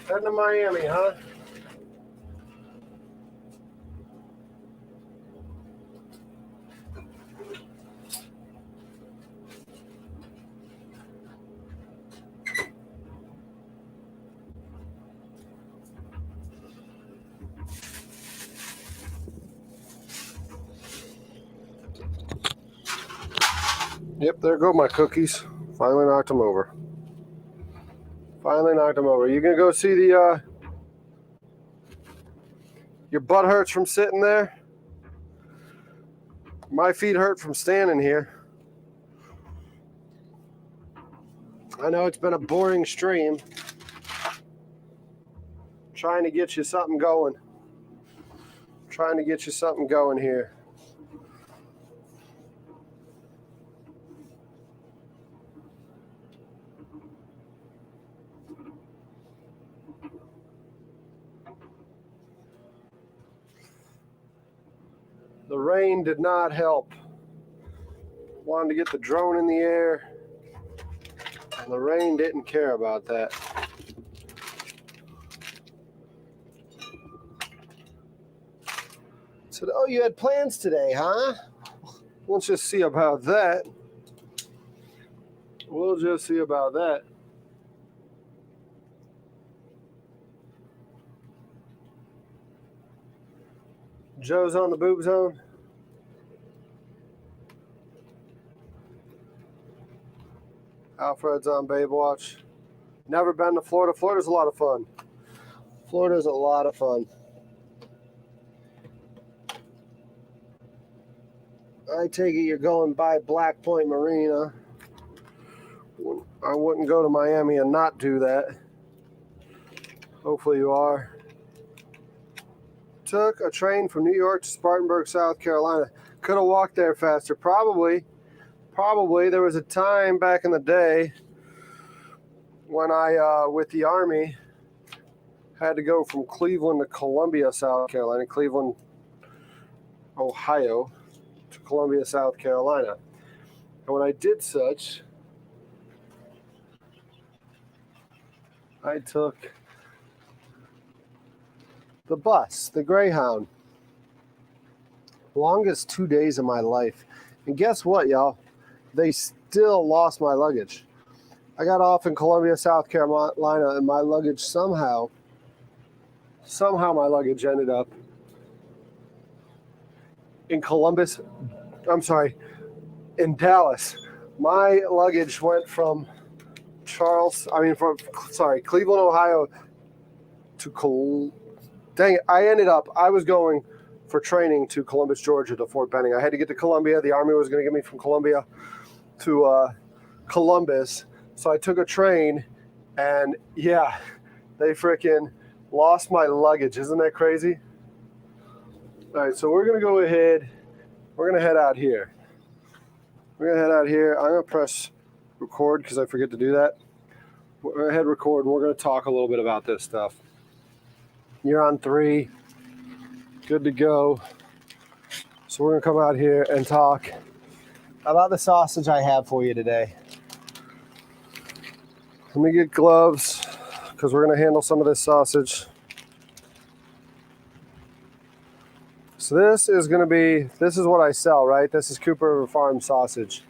Heading to Miami, huh? Yep, there go my cookies. Finally knocked them over. Finally knocked them over. You gonna go see the, your butt hurts from sitting there? My feet hurt from standing here. I know it's been a boring stream. Trying to get you something going. Trying to get you something going here. The rain did not help. Wanted to get the drone in the air, and the rain didn't care about that. Said, oh, you had plans today, huh? Let's just see about that. We'll just see about that. Joe's on the boob zone. Alfred's on Babe Watch. Never been to Florida. Florida's a lot of fun. Florida's a lot of fun. I take it you're going by Black Point Marina. I wouldn't go to Miami and not do that. Hopefully you are. Took a train from New York to Spartanburg, South Carolina. Could have walked there faster. Probably. There was a time back in the day when I, with the Army, had to go from Cleveland to Columbia, South Carolina. Cleveland, Ohio, to Columbia, South Carolina. And when I did such, I took the bus, the Greyhound. Longest 2 days of my life. And guess what, y'all? They still lost my luggage. I got off in Columbia, South Carolina, and my luggage somehow my luggage ended up in Dallas. My luggage went from Cleveland, Ohio to I was going for training to Columbus, Georgia, to Fort Benning. I had to get to Columbia. The Army was going to get me from Columbia to Columbus. So I took a train, and yeah, they freaking lost my luggage. Isn't that crazy? All right, so we're going to go ahead. We're going to head out here. I'm going to press record because I forget to do that. We're going to hit record, and we're going to talk a little bit about this stuff. You're on 3. Good to go. So we're going to come out here and talk about the sausage I have for you today. Let me get gloves because we're going to handle some of this sausage. So this is what I sell, right? This is Cooper River Farm sausage.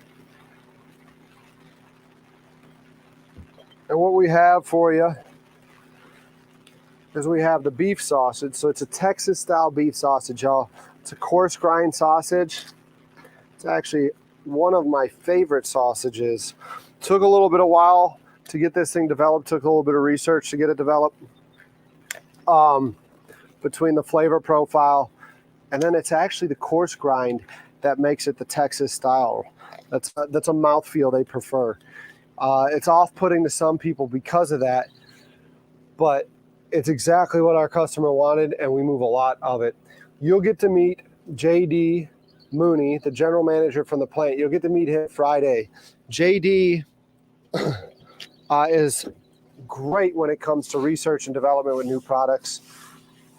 And what we have for you is we have the beef sausage. So it's a Texas style beef sausage, y'all. It's a coarse grind sausage. It's actually one of my favorite sausages. Took a little bit of while to get this thing developed. Took a little bit of research to get it developed. Between the flavor profile, and then it's actually the coarse grind that makes it the Texas style. That's a mouthfeel they prefer. It's off-putting to some people because of that, but it's exactly what our customer wanted, and we move a lot of it. You'll get to meet JD Mooney, the general manager from the plant. You'll get to meet him Friday. JD is great when it comes to research and development with new products.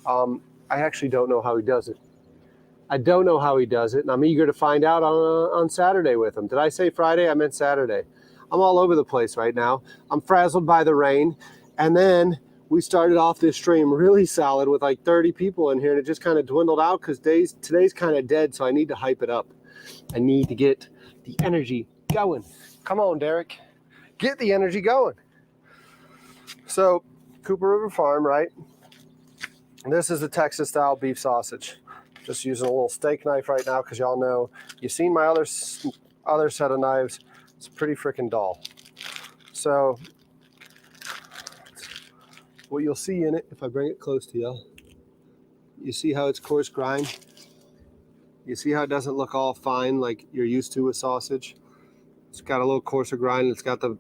I actually don't know how he does it. And I'm eager to find out on Saturday with him. Did I say Friday? I meant Saturday. I'm all over the place right now. I'm frazzled by the rain. And then we started off this stream really solid with like 30 people in here, and it just kind of dwindled out because today's kind of dead, so I need to hype it up. I need to get the energy going. Come on, Derek. Get the energy going. So, Cooper River Farm, right? This is a Texas style beef sausage. Just using a little steak knife right now because y'all know you've seen my other other set of knives. It's pretty freaking dull. So what you'll see in it, if I bring it close to you, you see how it's coarse grind? You see how it doesn't look all fine like you're used to with sausage? It's got a little coarser grind. It's got the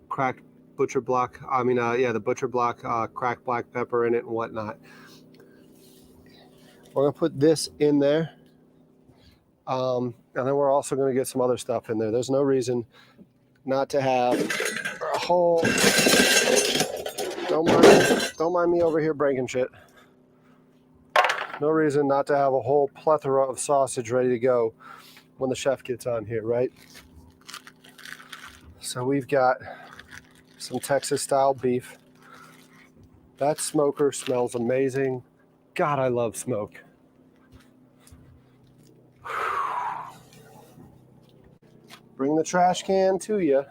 cracked butcher block, the butcher block cracked black pepper in it and whatnot. We're gonna put this in there. And then we're also gonna get some other stuff in there. There's no reason not to have a whole, don't mind me over here breaking shit. No reason not to have a whole plethora of sausage ready to go when the chef gets on here, right? So we've got some Texas style beef. That smoker smells amazing. God, I love smoke. Bring the trash can to you.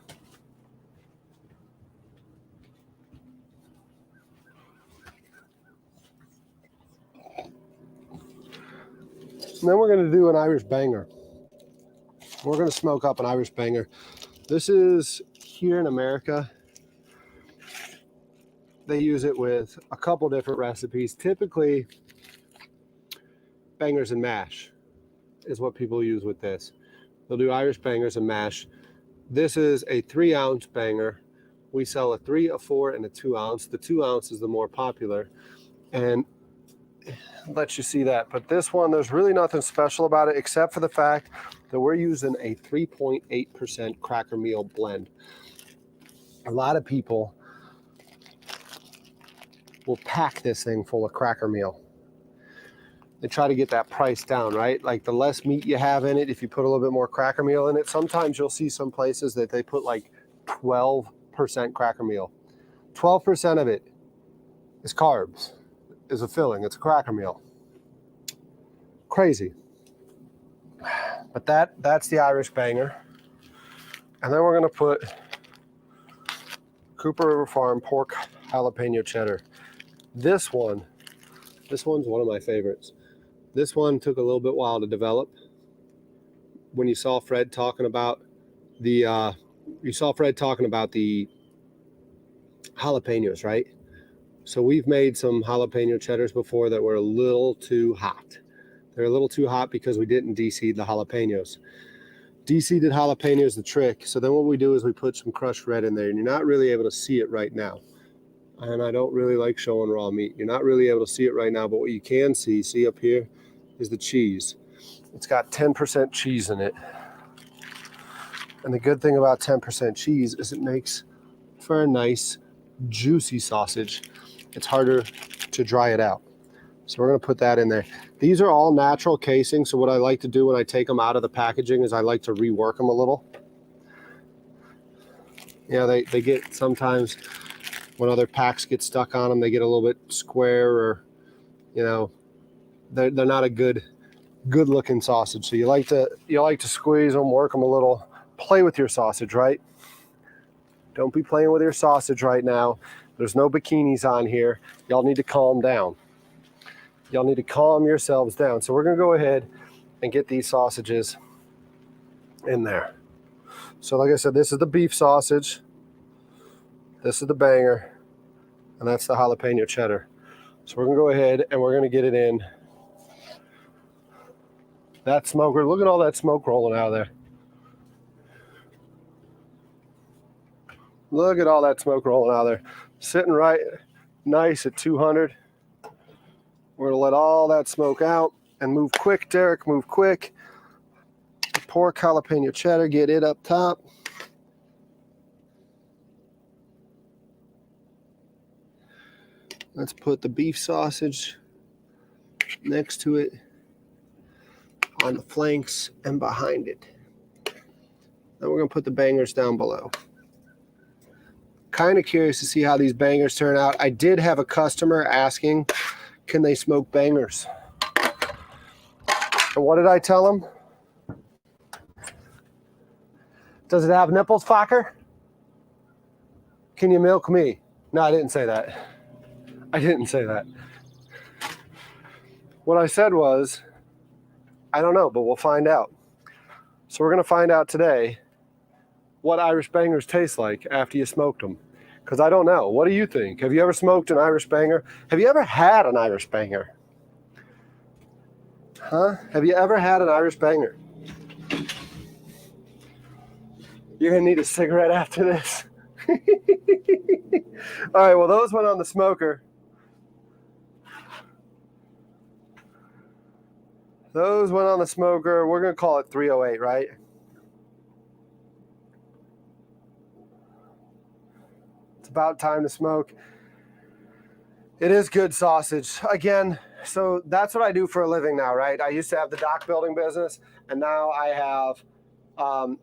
And then we're going to do an Irish banger. We're going to smoke up an Irish banger. This is here in America. They use it with a couple different recipes. Typically, bangers and mash is what people use with this. They'll do Irish bangers and mash. This is a 3-ounce banger. We sell a 3, a 4, and a 2-ounce. The 2-ounce is the more popular. And let you see that. But this one, there's really nothing special about it except for the fact that we're using a 3.8% Cracker Meal blend. A lot of people will pack this thing full of Cracker Meal. They try to get that price down, right? Like the less meat you have in it, if you put a little bit more Cracker Meal in it, sometimes you'll see some places that they put like 12% Cracker Meal. 12% of it is carbs, is a filling. It's a Cracker Meal. Crazy. But that's the Irish banger. And then we're gonna put Cooper River Farm pork jalapeno cheddar. This one's one of my favorites. This one took a little bit while to develop. When you saw Fred talking about the jalapenos, right? So we've made some jalapeno cheddars before that were a little too hot. They're a little too hot because we didn't de-seed the jalapenos. De-seeded jalapenos the trick. So then what we do is we put some crushed red in there, and you're not really able to see it right now. And I don't really like showing raw meat. You're not really able to see it right now, but what you can see up here is the cheese. It's got 10% cheese in it. And the good thing about 10% cheese is it makes for a nice, juicy sausage. It's harder to dry it out. So we're gonna put that in there. These are all natural casing, so what I like to do when I take them out of the packaging is I like to rework them a little. Yeah, they get sometimes, when other packs get stuck on them, they get a little bit square, or they're not a good looking sausage. So you like to squeeze them, work them a little, play with your sausage, right? Don't be playing with your sausage right now. There's no bikinis on here. Y'all need to calm down. Y'all need to calm yourselves down. So we're gonna go ahead and get these sausages in there. So like I said, this is the beef sausage. This is the banger, and that's the jalapeno cheddar. So we're gonna go ahead and we're gonna get it in that smoker. Look at all that smoke rolling out of there. Look at all that smoke rolling out of there. Sitting right nice at 200. We're gonna let all that smoke out and move quick, Derek, move quick. Pork jalapeno cheddar, get it up top. Let's put the beef sausage next to it, on the flanks and behind it. Then we're gonna put the bangers down below. Kind of curious to see how these bangers turn out. I did have a customer asking, can they smoke bangers? And what did I tell him? Does it have nipples, fucker? Can you milk me? No, I didn't say that. I didn't say that. What I said was, I don't know, but we'll find out. So we're going to find out today what Irish bangers taste like after you smoked them. Because I don't know. What do you think? Have you ever smoked an Irish banger? Have you ever had an Irish banger? Huh? Have you ever had an Irish banger? You're going to need a cigarette after this. All right, well, those went on the smoker. Those went on the smoker. We're going to call it 308, right? It's about time to smoke. It is good sausage. Again, so that's what I do for a living now, right? I used to have the dock building business, and now I have, I'm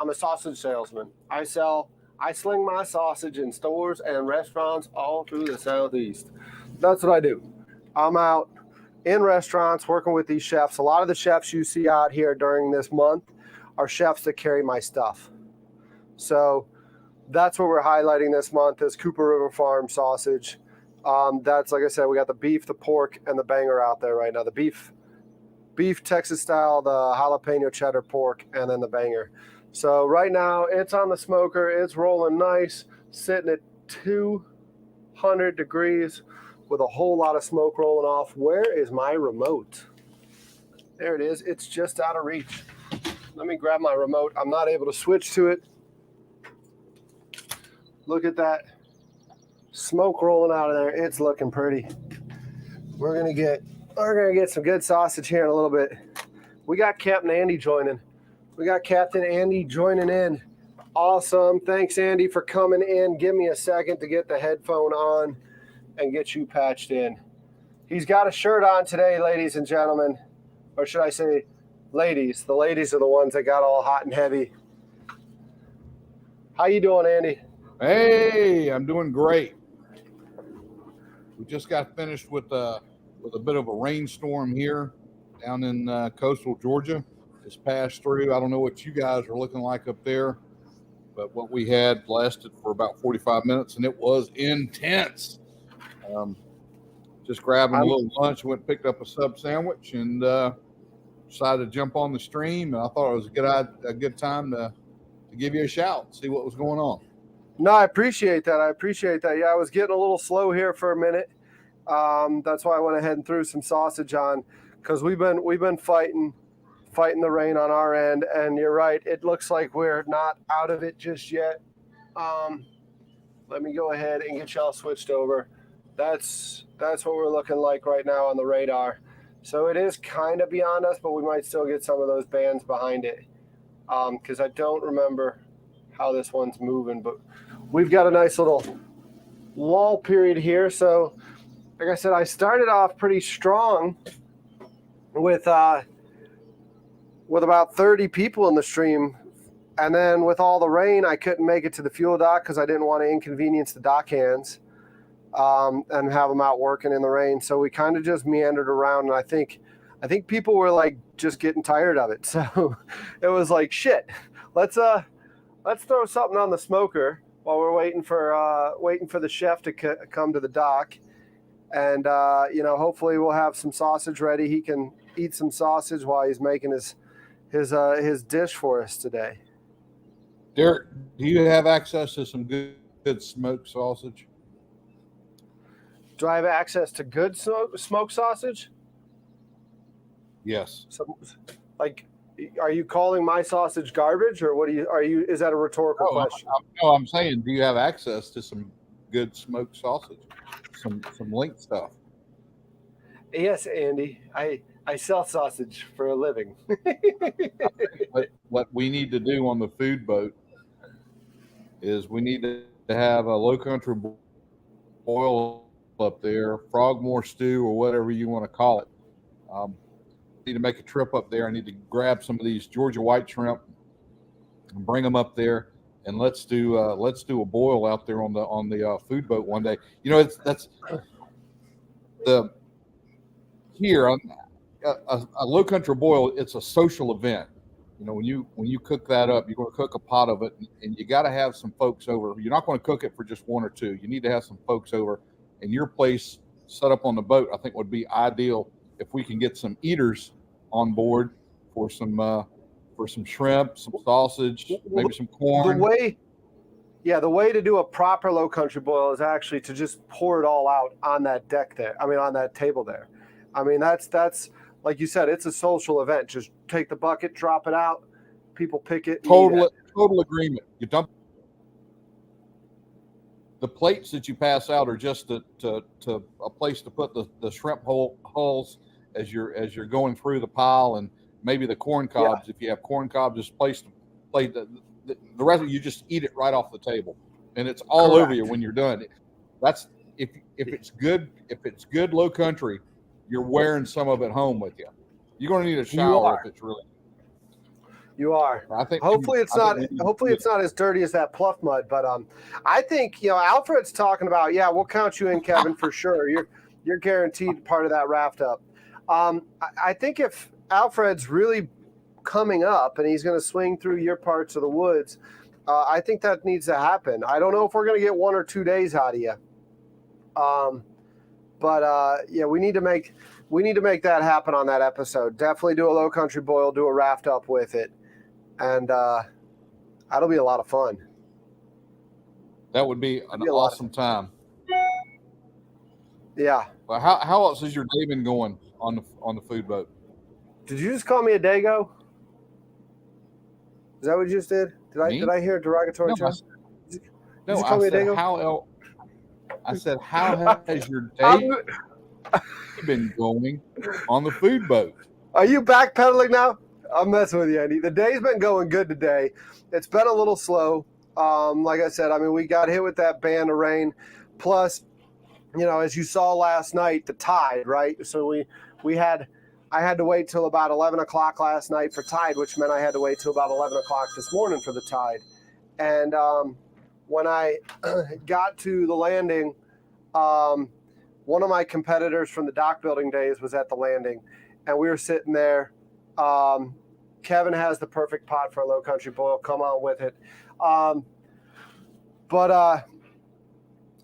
a sausage salesman. I sling my sausage in stores and restaurants all through the Southeast. That's what I do. I'm out in restaurants working with these chefs. A lot of the chefs you see out here during this month are chefs that carry my stuff. So that's what we're highlighting this month is Cooper River Farm sausage. That's, like I said, we got the beef, the pork, and the banger out there right now. The beef Texas style, the jalapeno cheddar pork, and then the banger. So right now it's on the smoker. It's rolling nice, sitting at 200 degrees with a whole lot of smoke rolling off. Where is my remote? There it is. It's just out of reach. Let me grab my remote. I'm not able to switch to it. Look at that smoke rolling out of there. It's looking pretty. We're gonna get some good sausage here in a little bit. We got Captain Andy joining. in. Awesome. Thanks, Andy, for coming in. Give me a second to get the headphone on and get you patched in. He's got a shirt on today, ladies and gentlemen. Or should I say ladies? The ladies are the ones that got all hot and heavy. How you doing, Andy? Hey, I'm doing great. We just got finished with a bit of a rainstorm here down in coastal Georgia. It's passed through. I don't know what you guys are looking like up there, but what we had lasted for about 45 minutes, and it was intense. Just grabbing a little lunch, went and picked up a sub sandwich, and decided to jump on the stream. And I thought it was a good time to give you a shout, see what was going on. No, I appreciate that. Yeah, I was getting a little slow here for a minute. That's why I went ahead and threw some sausage on, because we've been fighting the rain on our end, and you're right. It looks like we're not out of it just yet. Let me go ahead and get y'all switched over. That's what we're looking like right now on the radar. So it is kind of beyond us, but we might still get some of those bands behind it, because I don't remember how this one's moving, but we've got a nice little lull period here. So like I said, I started off pretty strong with about 30 people in the stream, and then with all the rain, I couldn't make it to the fuel dock because I didn't want to inconvenience the dock hands and have them out working in the rain. So we kind of just meandered around, and I think people were like just getting tired of it. So it was like, shit, let's throw something on the smoker while we're waiting for the chef to come to the dock, and hopefully we'll have some sausage ready. He can eat some sausage while he's making his dish for us today. Derek, do you have access to some good smoked sausage? Do I have access to good smoked sausage? Yes. So, like, are you calling my sausage garbage, or what is that a rhetorical question? I'm saying, do you have access to some good smoked sausage, some linked stuff? Yes, Andy. I sell sausage for a living. What we need to do on the food boat is we need to have a low country boil up there, frogmore stew, or whatever you want to call it. Need to make a trip up there. I need to grab some of these Georgia white shrimp and bring them up there, and let's do a boil out there on the food boat one day. That's here on a low country boil. It's a social event. When you cook that up, you're going to cook a pot of it, and you got to have some folks over. You're not going to cook it for just one or two. You need to have some folks over, and your place set up on the boat, I think, would be ideal if we can get some eaters on board for some for some shrimp, some sausage, maybe some The corn. way to do a proper low country boil is actually to just pour it all out on that deck there. I mean, on that table there. I mean, that's like you said, it's a social event. Just take the bucket, drop it out, people pick it. Total agreement. You dump the plates that you pass out are just to a place to put the shrimp hulls as you're going through the pile, and maybe the corn cobs. If you have corn cobs, just place to plate. The rest of you just eat it right off the table, and it's all over you when you're done. That's if it's good low country, you're wearing some of it home with you. You're going to need a shower if it's really. You are. I think. Hopefully it's not as dirty as that pluff mud, but I think Alfred's talking about. Yeah, we'll count you in, Kevin, for sure. You're guaranteed part of that raft up. I think if Alfred's really coming up and he's going to swing through your parts of the woods, I think that needs to happen. I don't know if we're going to get 1 or 2 days out of you. But we need to make that happen on that episode. Definitely do a low country boil, do a raft up with it, and that'll be a lot of fun. That would be an awesome time. Yeah. Well, how else has your day been going on the food boat? Did you just call me a dago? Is that what you just did? Did I hear a derogatory term? I said, how has your day been going on the food boat? Are you backpedaling now? I'm messing with you, Andy. The day's been going good today. It's been a little slow. Like I said, I mean, we got hit with that band of rain. Plus, as you saw last night, the tide, right? So I had to wait till about 11 o'clock last night for tide, which meant I had to wait till about 11 o'clock this morning for the tide. And when I got to the landing, one of my competitors from the dock building days was at the landing, and we were sitting there. Kevin has the perfect pot for a low country boil. Come on with it.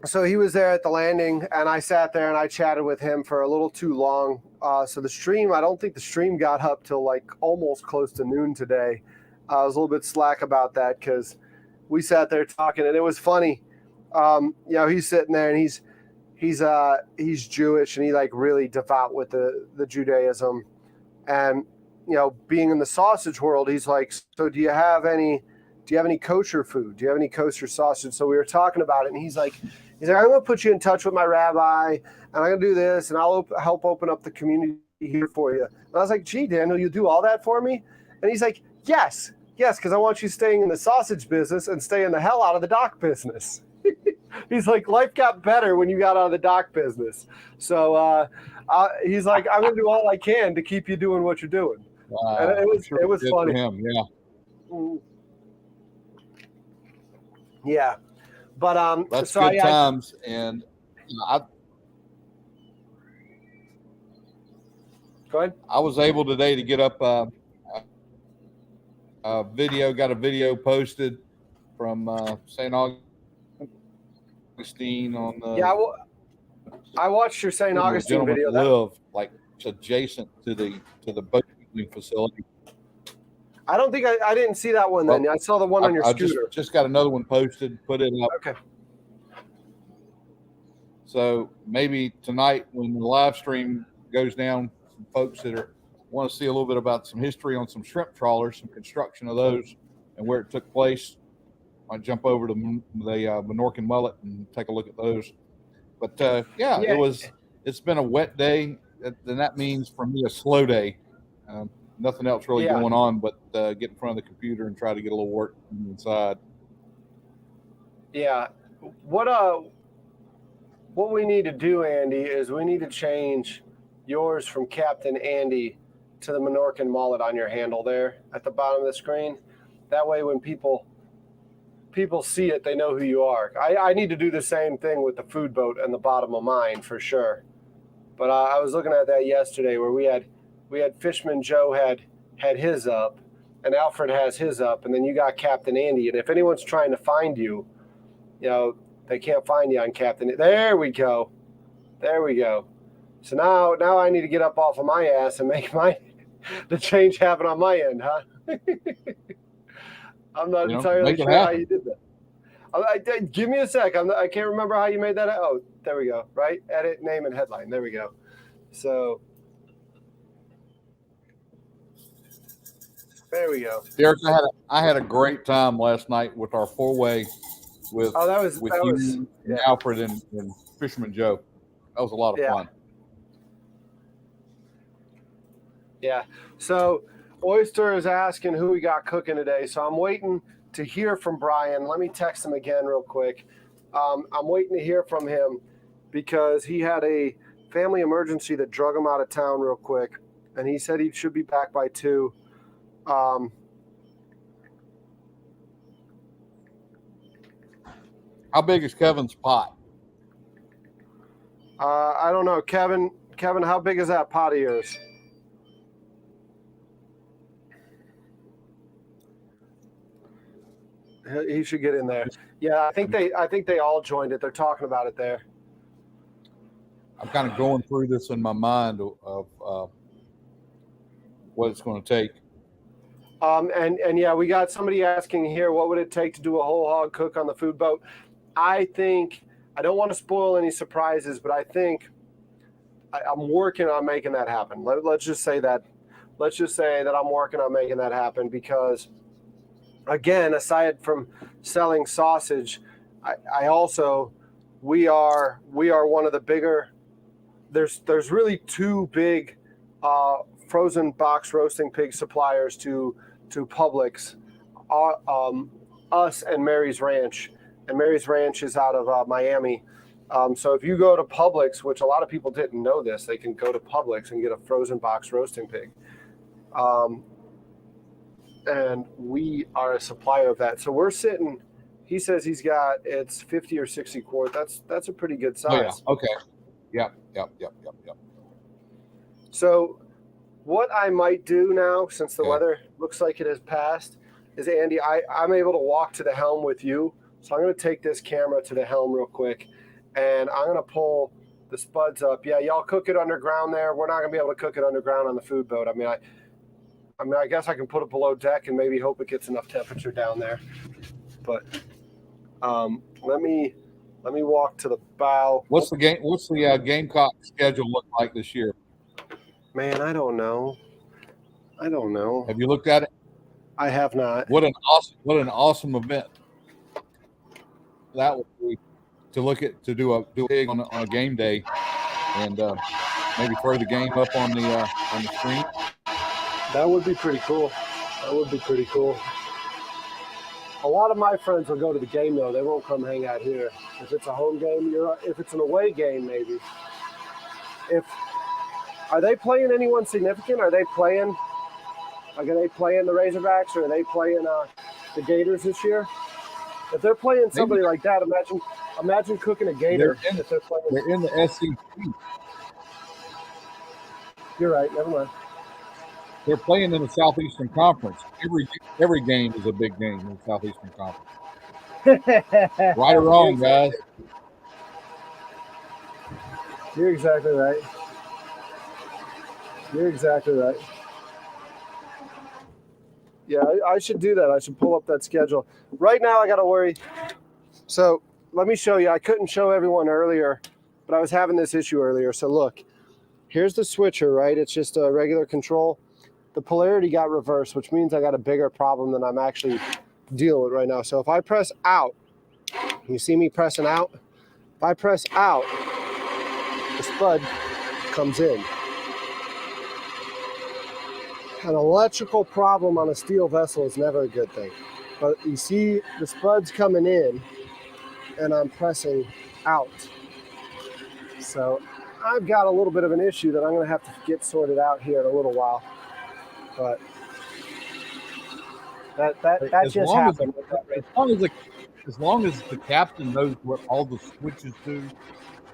So he was there at the landing, and I sat there and I chatted with him for a little too long. So I don't think the stream got up till like almost close to noon today. I was a little bit slack about that because we sat there talking, and it was funny. He's sitting there, and he's Jewish, and he like really devout with the Judaism, and being in the sausage world, he's like, so do you have any kosher food? Do you have any kosher sausage? So we were talking about it, and he's like, I'm going to put you in touch with my rabbi, and I'm going to do this, and I'll help open up the community here for you. And I was like, gee, Daniel, you do all that for me? And he's like, yes, because I want you staying in the sausage business and staying the hell out of the dock business. He's like, life got better when you got out of the dock business. So he's like, I'm going to do all I can to keep you doing what you're doing. And it was funny. Him, yeah. Yeah. But that's good times, and go ahead. I was able today to get up got a video posted from St. Augustine on the. Yeah, I watched your St. Augustine video. Live like adjacent to the boating facility. I don't think I didn't see that one then. I saw the one on your scooter. Just got another one posted, put it up. Okay. So maybe tonight when the live stream goes down, some folks that want to see a little bit about some history on some shrimp trawlers, some construction of those, and where it took place, might jump over to the Menorcan Mullet and take a look at those. But it's been a wet day, and that means for me a slow day. Nothing else really going on but get in front of the computer and try to get a little work inside. Yeah. What we need to do, Andy, is we need to change yours from Captain Andy to the Menorcan Mullet on your handle there at the bottom of the screen. That way when people see it, they know who you are. I need to do the same thing with the food boat and the bottom of mine for sure. But I was looking at that yesterday where we had Fishman Joe had his up, and Alfred has his up, and then you got Captain Andy. And if anyone's trying to find you, they can't find you on Captain. There we go. So now I need to get up off of my ass and make the change happen on my end, huh? I'm not You know, entirely make it sure how happen. you did that. Give me a sec. I can't remember how you made that. Oh, there we go. Right? Edit, name, and headline. There we go. So there we go. Derek, I had a great time last night with our 4-way with Oh, that was you, and Alfred, and Fisherman Joe. That was a lot of fun. Yeah. So Oyster is asking who we got cooking today. So I'm waiting to hear from Brian. Let me text him again real quick. I'm waiting to hear from him because he had a family emergency that drug him out of town real quick, and he said he should be back by 2. How big is Kevin's pot? I don't know, Kevin, how big is that pot of yours? He should get in there. Yeah, I think they all joined it. They're talking about it there. I'm kind of going through this in my mind of what it's going to take. And yeah, we got somebody asking here, what would it take to do a whole hog cook on the food boat? I think, I don't want to spoil any surprises, but I think I'm working on making that happen. Let's just say that. Let's just say that I'm working on making that happen because, again, aside from selling sausage, I also, we are one of the bigger, there's really 2 big frozen box roasting pig suppliers to Publix, us and Mary's Ranch. And Mary's Ranch is out of Miami. So if you go to Publix, which a lot of people didn't know this, they can go to Publix and get a frozen box roasting pig. And we are a supplier of that. So we're sitting, he says he's got, it's 50 or 60 quart. That's a pretty good size. Oh, yeah. Okay. Yep. So what I might do now, since the weather looks like it has passed, is Andy, I'm able to walk to the helm with you. So I'm going to take this camera to the helm real quick, and I'm going to pull the spuds up. Yeah, y'all cook it underground there. We're not going to be able to cook it underground on the food boat. I mean, I guess I can put it below deck and maybe hope it gets enough temperature down there. But let me walk to the bow. What's the Gamecock schedule look like this year? Man, I don't know. Have you looked at it? I have not. What an awesome event that would be to do a pig on a game day, and maybe throw the game up on the screen. That would be pretty cool. A lot of my friends will go to the game though. They won't come hang out here. If it's a home game, if it's an away game, maybe. Are they playing anyone significant? Are they playing the Razorbacks, or are they playing the Gators this year? If they're playing somebody like that, imagine cooking a Gator. They're in the SEC. You're right. Never mind. They're playing in the Southeastern Conference. Every game is a big game in the Southeastern Conference. Right or wrong, guys. You're exactly right. Yeah, I should do that. I should pull up that schedule. Right now, I got to worry. So let me show you. I couldn't show everyone earlier, but I was having this issue earlier. So look, here's the switcher, right? It's just a regular control. The polarity got reversed, which means I got a bigger problem than I'm actually dealing with right now. So if I press out, you see me pressing out? If I press out, the spud comes in. An electrical problem on a steel vessel is never a good thing. But you see the spuds coming in, and I'm pressing out. So I've got a little bit of an issue that I'm going to have to get sorted out here in a little while. But that just happened. As long as the captain knows what all the switches do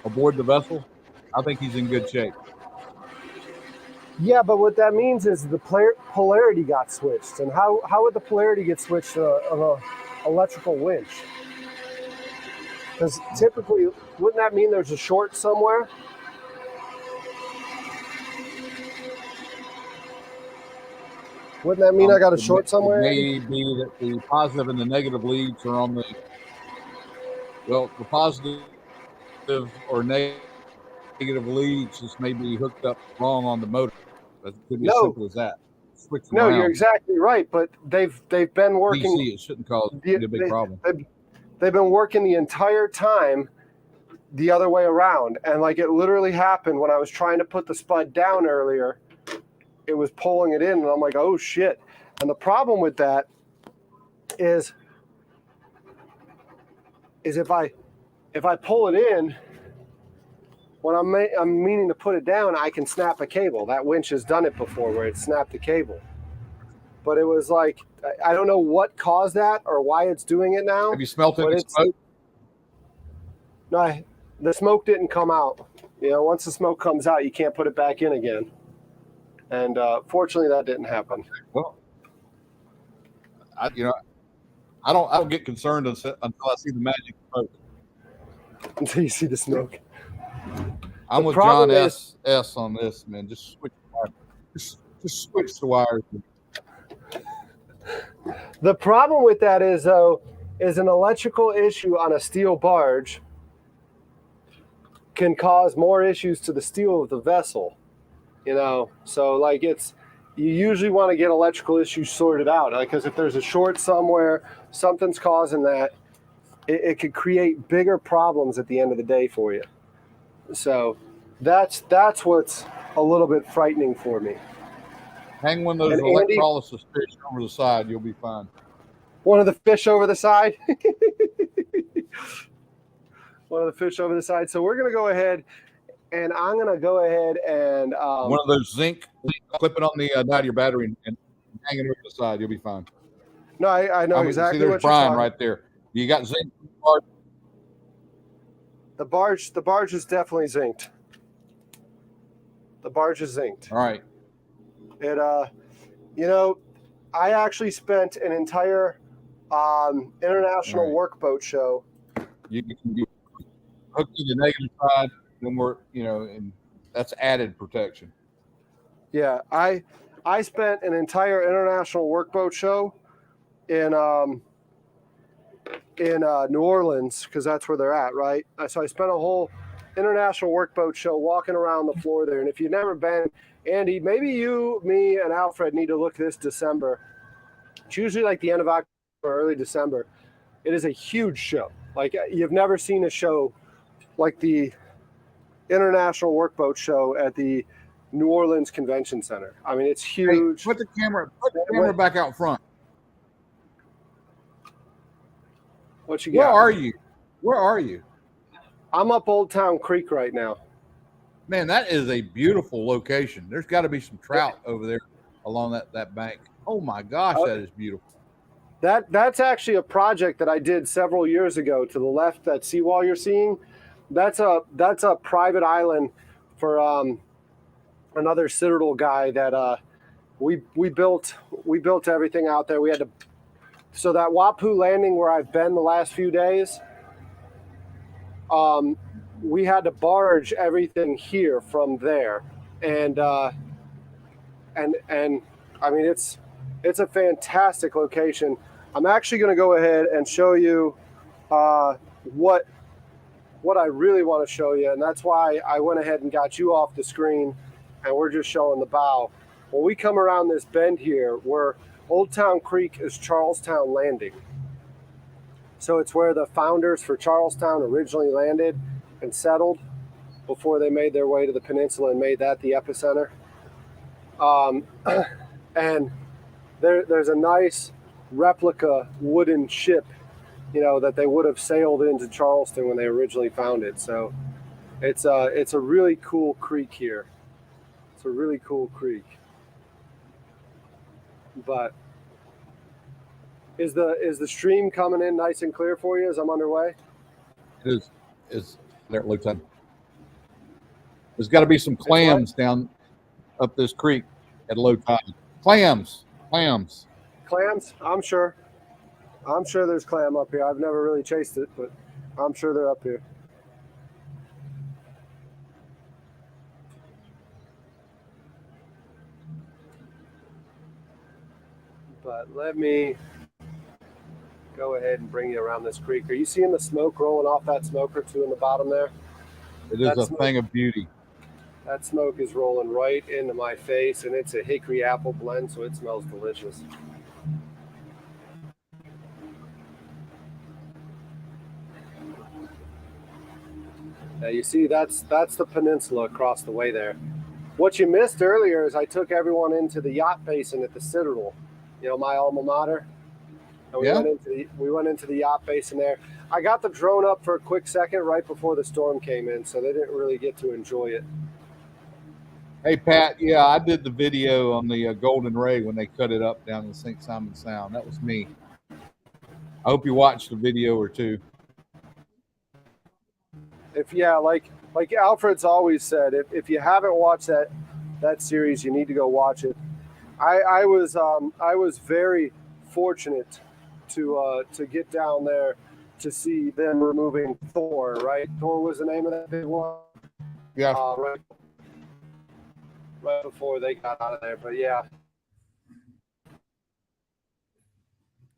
aboard the vessel, I think he's in good shape. Yeah, but what that means is the polarity got switched. And how would the polarity get switched on an electrical winch? Because typically, wouldn't that mean there's a short somewhere? Wouldn't that mean I got a It short may, somewhere? it may be that the positive and the negative leads are on the positive or negative leads just may be hooked up wrong on the motor. It could be as No, simple as that. Switch them no, you're around. exactly right. But they've been working. DC, it shouldn't cause The, be a big they, problem. they've been working the entire time the other way around, and like it literally happened when I was trying to put the spud down earlier. It was pulling it in, and I'm like, oh shit. And the problem with that is if I pull it in when I'm meaning to put it down, I can snap a cable. That winch has done it before, where it snapped the cable. But it was like I don't know what caused that or why it's doing it now. Have you smelt But any smoke? No, the smoke didn't come out. You know, once the smoke comes out, you can't put it back in again. And fortunately, that didn't happen. Well, I don't get concerned until I see the magic smoke. Until you see the smoke. I'm The with John problem is- S on this, man. Just switch the wires. Just switch the wires. The problem with that is, though, is an electrical issue on a steel barge can cause more issues to the steel of the vessel. You know, so like you usually want to get electrical issues sorted out, because if there's a short somewhere, something's causing that, it could create bigger problems at the end of the day for you. So that's what's a little bit frightening for me. Hang one of those And Andy- electrolysis fish over the side. You'll be fine. One of the fish over the side. One of the fish over the side. So we're going to go ahead, and I'm going to go ahead and One of those zinc, clip it on the side of your battery and hang it over the side. You'll be fine. No, I know exactly see, there's what you're Brian talking. right there. You got zinc. The barge is definitely zinced. The barge is zinced. All right. It you know, I actually spent an entire international Right. workboat show. You can be hooked to the negative side, then and that's added protection. Yeah, I spent an entire international workboat show in New Orleans, because that's where they're at, right? So I spent a whole international workboat show walking around the floor there. And if you've never been, Andy, maybe you, me, and Alfred need to look this December. It's usually like the end of October or early December. It is a huge show. Like, you've never seen a show like the International Workboat Show at the New Orleans Convention Center. I mean, it's huge. Hey, put the camera back out front. What you Where got? are you? Where are you? I'm up Old Town Creek right now. Man, that is a beautiful location. There's got to be some trout over there along that bank. Oh my gosh, that is beautiful. That's actually a project that I did several years ago. To the left, that seawall you're seeing, that's a private island for another Citadel guy that we built everything out there. We had to, so that Wappoo landing where I've been the last few days, we had to barge everything here from there, and I mean it's a fantastic location. I'm actually going to go ahead and show you what I really want to show you, and that's why I went ahead and got you off the screen, and we're just showing the bow. When we come around this bend here, where Old Town Creek is Charlestown Landing. So it's where the founders for Charlestown originally landed and settled before they made their way to the peninsula and made that the epicenter. And there's a nice replica wooden ship, that they would have sailed into Charleston when they originally founded. So it's a really cool creek here. It's a really cool creek. But is the stream coming in nice and clear for you as I'm underway? It is there at low tide. There's got to be some clams down up this creek at low tide. Clams. Clams? I'm sure there's clam up here. I've never really chased it, but I'm sure they're up here. But let me go ahead and bring you around this creek. Are you seeing the smoke rolling off that smoker too in the bottom there? It is a thing of beauty. That smoke is rolling right into my face, and it's a hickory apple blend, so it smells delicious. Now you see that's the peninsula across the way there. What you missed earlier is I took everyone into the yacht basin at the Citadel, my alma mater. And we went into the yacht basin there. I got the drone up for a quick second right before the storm came in, so they didn't really get to enjoy it. Hey, Pat, yeah, I did the video on the Golden Ray when they cut it up down in St. Simon Sound. That was me. I hope you watched the video or two. Like Alfred's always said, if you haven't watched that series, you need to go watch it. I was very fortunate to get down there to see them removing Thor. Right, Thor was the name of that big one. Yeah. Right before they got out of there, but yeah.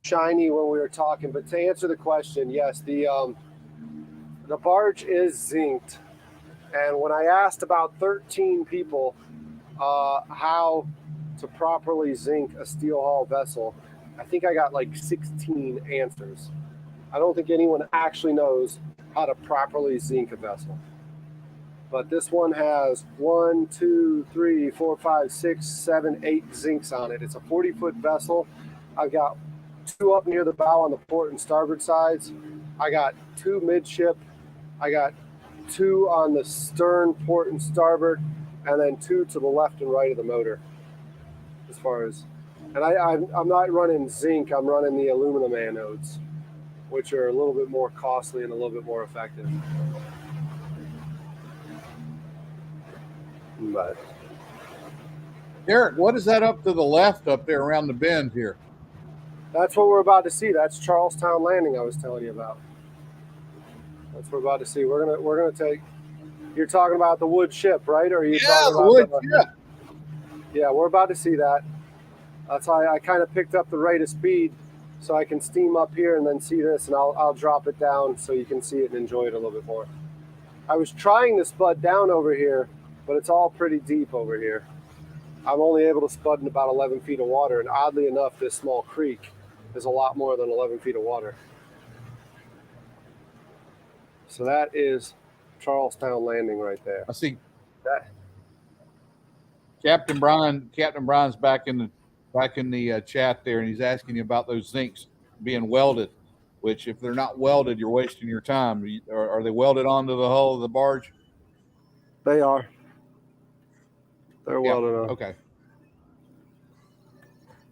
Shiny when we were talking, but to answer the question, yes, the barge is zinced, and when I asked about 13 people how to properly zinc a steel hull vessel, I think I got like 16 answers. I don't think anyone actually knows how to properly zinc a vessel. But this one has 1, 2, 3, 4, 5, 6, 7, 8 zincs on it. It's a 40-foot vessel. I've got 2 up near the bow on the port and starboard sides. I got 2 midship. I got 2 on the stern, port and starboard, and then 2 to the left and right of the motor. As far as, and I'm not running zinc. I'm running the aluminum anodes, which are a little bit more costly and a little bit more effective. But Derek, what is that up to the left up there around the bend here? that's what we're about to see. That's Charlestown Landing I was telling you about. That's what we're about to see. We're gonna take. You're talking about the wood ship, right? Or are you talking about the wood ship? Yeah, we're about to see that. That's why I kind of picked up the rate of speed so I can steam up here and then see this, and I'll drop it down so you can see it and enjoy it a little bit more. I was trying to spud down over here, but it's all pretty deep over here. I'm only able to spud in about 11 feet of water, and oddly enough, this small creek is a lot more than 11 feet of water. So that is Charlestown Landing right there. I see. That, Captain Brian's back in the chat there, and he's asking you about those zincs being welded. Which, if they're not welded, you're wasting your time. Are they welded onto the hull of the barge? they are. They're welded on. Okay.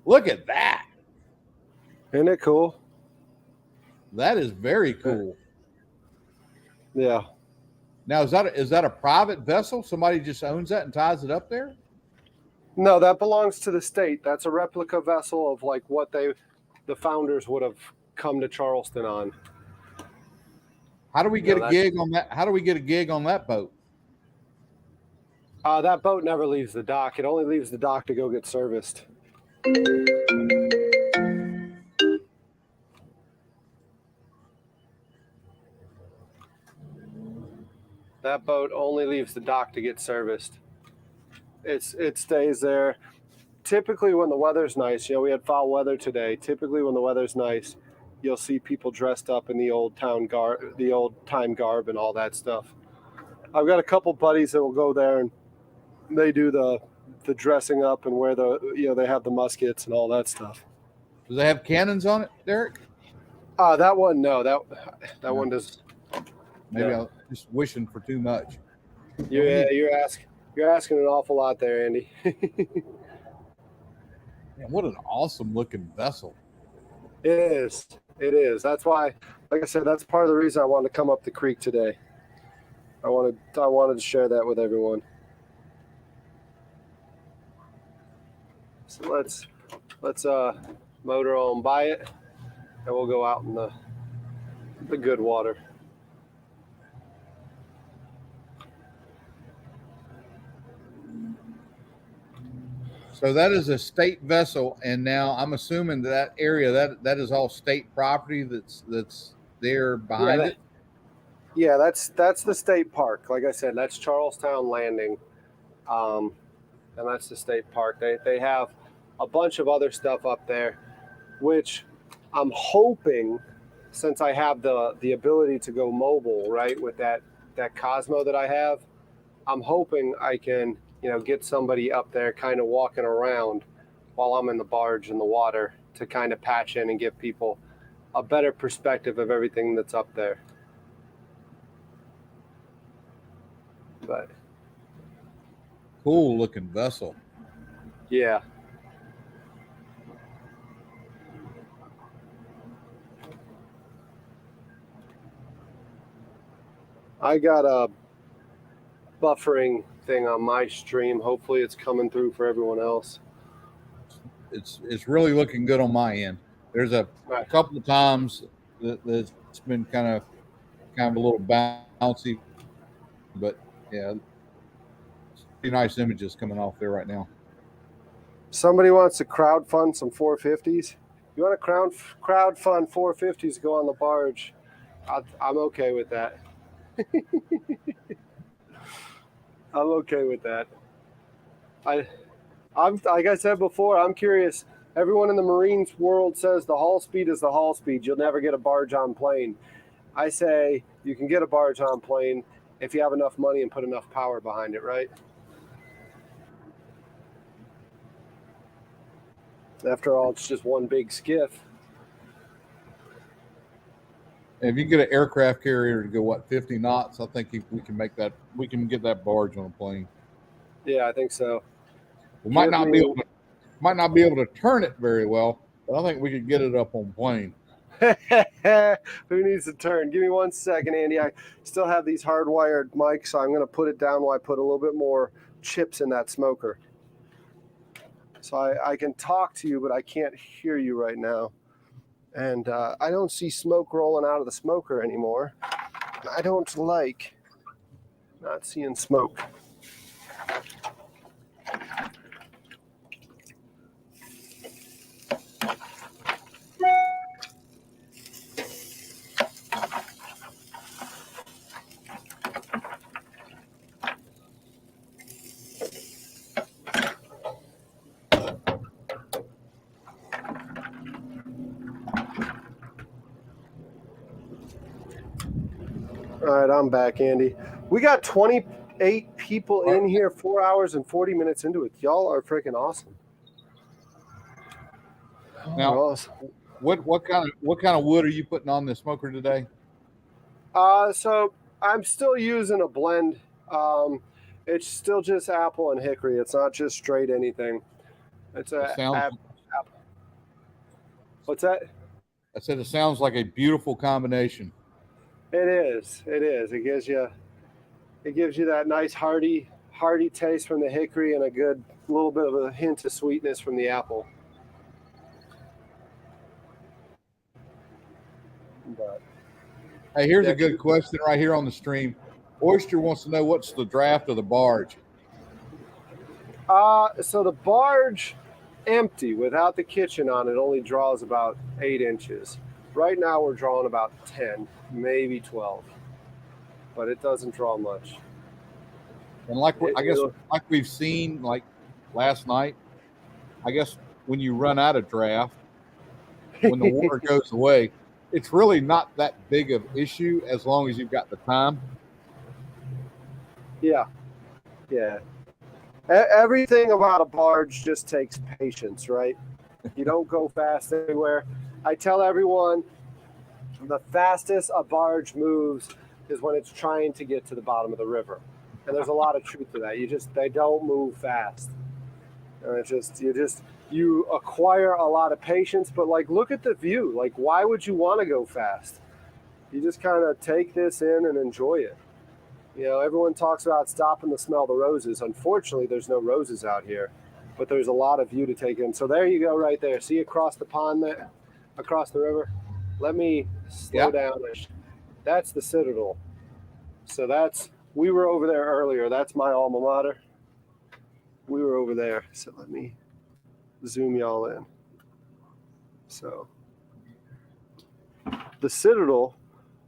Look at that. Isn't it cool? That is very cool. Yeah. Now, is that a private vessel? Somebody just owns that and ties it up there? No, that belongs to the state. That's a replica vessel of like what the founders would have come to Charleston on. How do we get a gig on that? How do we get a gig on that boat? That boat never leaves the dock. It only leaves the dock to go get serviced. That boat only leaves the dock to get serviced. It stays there. Typically when the weather's nice, we had foul weather today. Typically when the weather's nice, you'll see people dressed up in the old time garb and all that stuff. I've got a couple buddies that will go there and they do the dressing up and wear they have the muskets and all that stuff. Do they have cannons on it, Derek? That one, no. That one does. Maybe I'm just wishing for too much. You're asking an awful lot there, Andy. Man, what an awesome looking vessel. It is. That's why, like I said, that's part of the reason I wanted to come up the creek today. I wanted to share that with everyone. So let's motor on by it, and we'll go out in the good water. So that is a state vessel, and now I'm assuming that area that is all state property that's there behind it. Yeah, that's the state park. Like I said, that's Charlestown Landing, and that's the state park. They have a bunch of other stuff up there, which I'm hoping, since I have the ability to go mobile, right, with that Cosmo that I have, I'm hoping I can get somebody up there kind of walking around while I'm in the barge in the water to kind of patch in and give people a better perspective of everything that's up there. But Cool looking vessel. yeah. I got a buffering thing on my stream. Hopefully it's coming through for everyone else. It's really looking good on my end. There's a couple of times that it's been kind of a little bouncy, but yeah, pretty nice images coming off there right now. Somebody wants to crowdfund some 450s. You want to crowdfund 450s to go on the barge? I'm okay with that. I'm okay with that. I'm like I said before, I'm curious. Everyone in the Marines world says the hull speed is the hull speed. You'll never get a barge on plane. I say you can get a barge on plane if you have enough money and put enough power behind it, right? After all, it's just one big skiff. And if you get an aircraft carrier to go 50 knots, I think we can make that. We can get that barge on a plane. Yeah, I think so. We might not be able to turn it very well, but I think we could get it up on plane. Who needs to turn? Give me 1 second, Andy. I still have these hardwired mics, so I'm going to put it down while I put a little bit more chips in that smoker. So I can talk to you, but I can't hear you right now. And I don't see smoke rolling out of the smoker anymore. I don't like not seeing smoke. All right, I'm back, Andy. We got 28 people in here, 4 hours and 40 minutes into it. Y'all are freaking awesome. Now, awesome. what kind of wood are you putting on the smoker today? So I'm still using a blend. It's still just apple and hickory. It's not just straight anything. It's apple. What's that? I said it sounds like a beautiful combination. It is. It gives you that nice hearty taste from the hickory and a good little bit of a hint of sweetness from the apple. But, hey, here's a good question right here on the stream. Oyster wants to know what's the draft of the barge. So the barge, empty without the kitchen on it, only draws about 8 inches. Right now we're drawing about 10, maybe 12, but it doesn't draw much. And like we've seen, like last night, I guess when you run out of draft, when the water goes away, it's really not that big of an issue as long as you've got the time. Yeah. Everything about a barge just takes patience, right? You don't go fast anywhere. I tell everyone the fastest a barge moves is when it's trying to get to the bottom of the river. And there's a lot of truth to that. They don't move fast. And it's you acquire a lot of patience, but like, look at the view. Like, why would you want to go fast? You just kind of take this in and enjoy it. Everyone talks about stopping to smell the roses. Unfortunately, there's no roses out here, but there's a lot of view to take in. So there you go right there. See across the pond there, across the river? Let me slow down. That's the Citadel. So we were over there earlier. That's my alma mater. We were over there. So let me zoom y'all in. So, the Citadel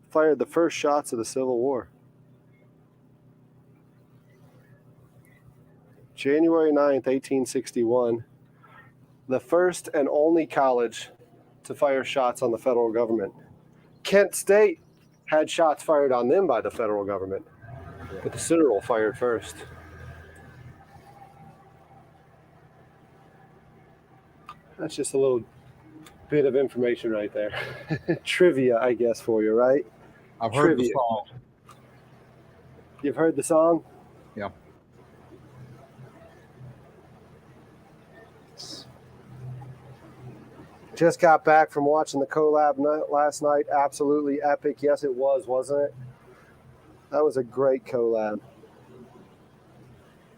fired the first shots of the Civil War. January 9th, 1861, the first and only college to fire shots on the federal government. Kent State had shots fired on them by the federal government, but the Citadel fired first. That's just a little bit of information right there. Trivia, I guess, for you, right? I've heard the Trivia. song. You've heard the song? Yeah. Just got back from watching the collab last night. Absolutely epic. Yes, it was, wasn't it? That was a great collab.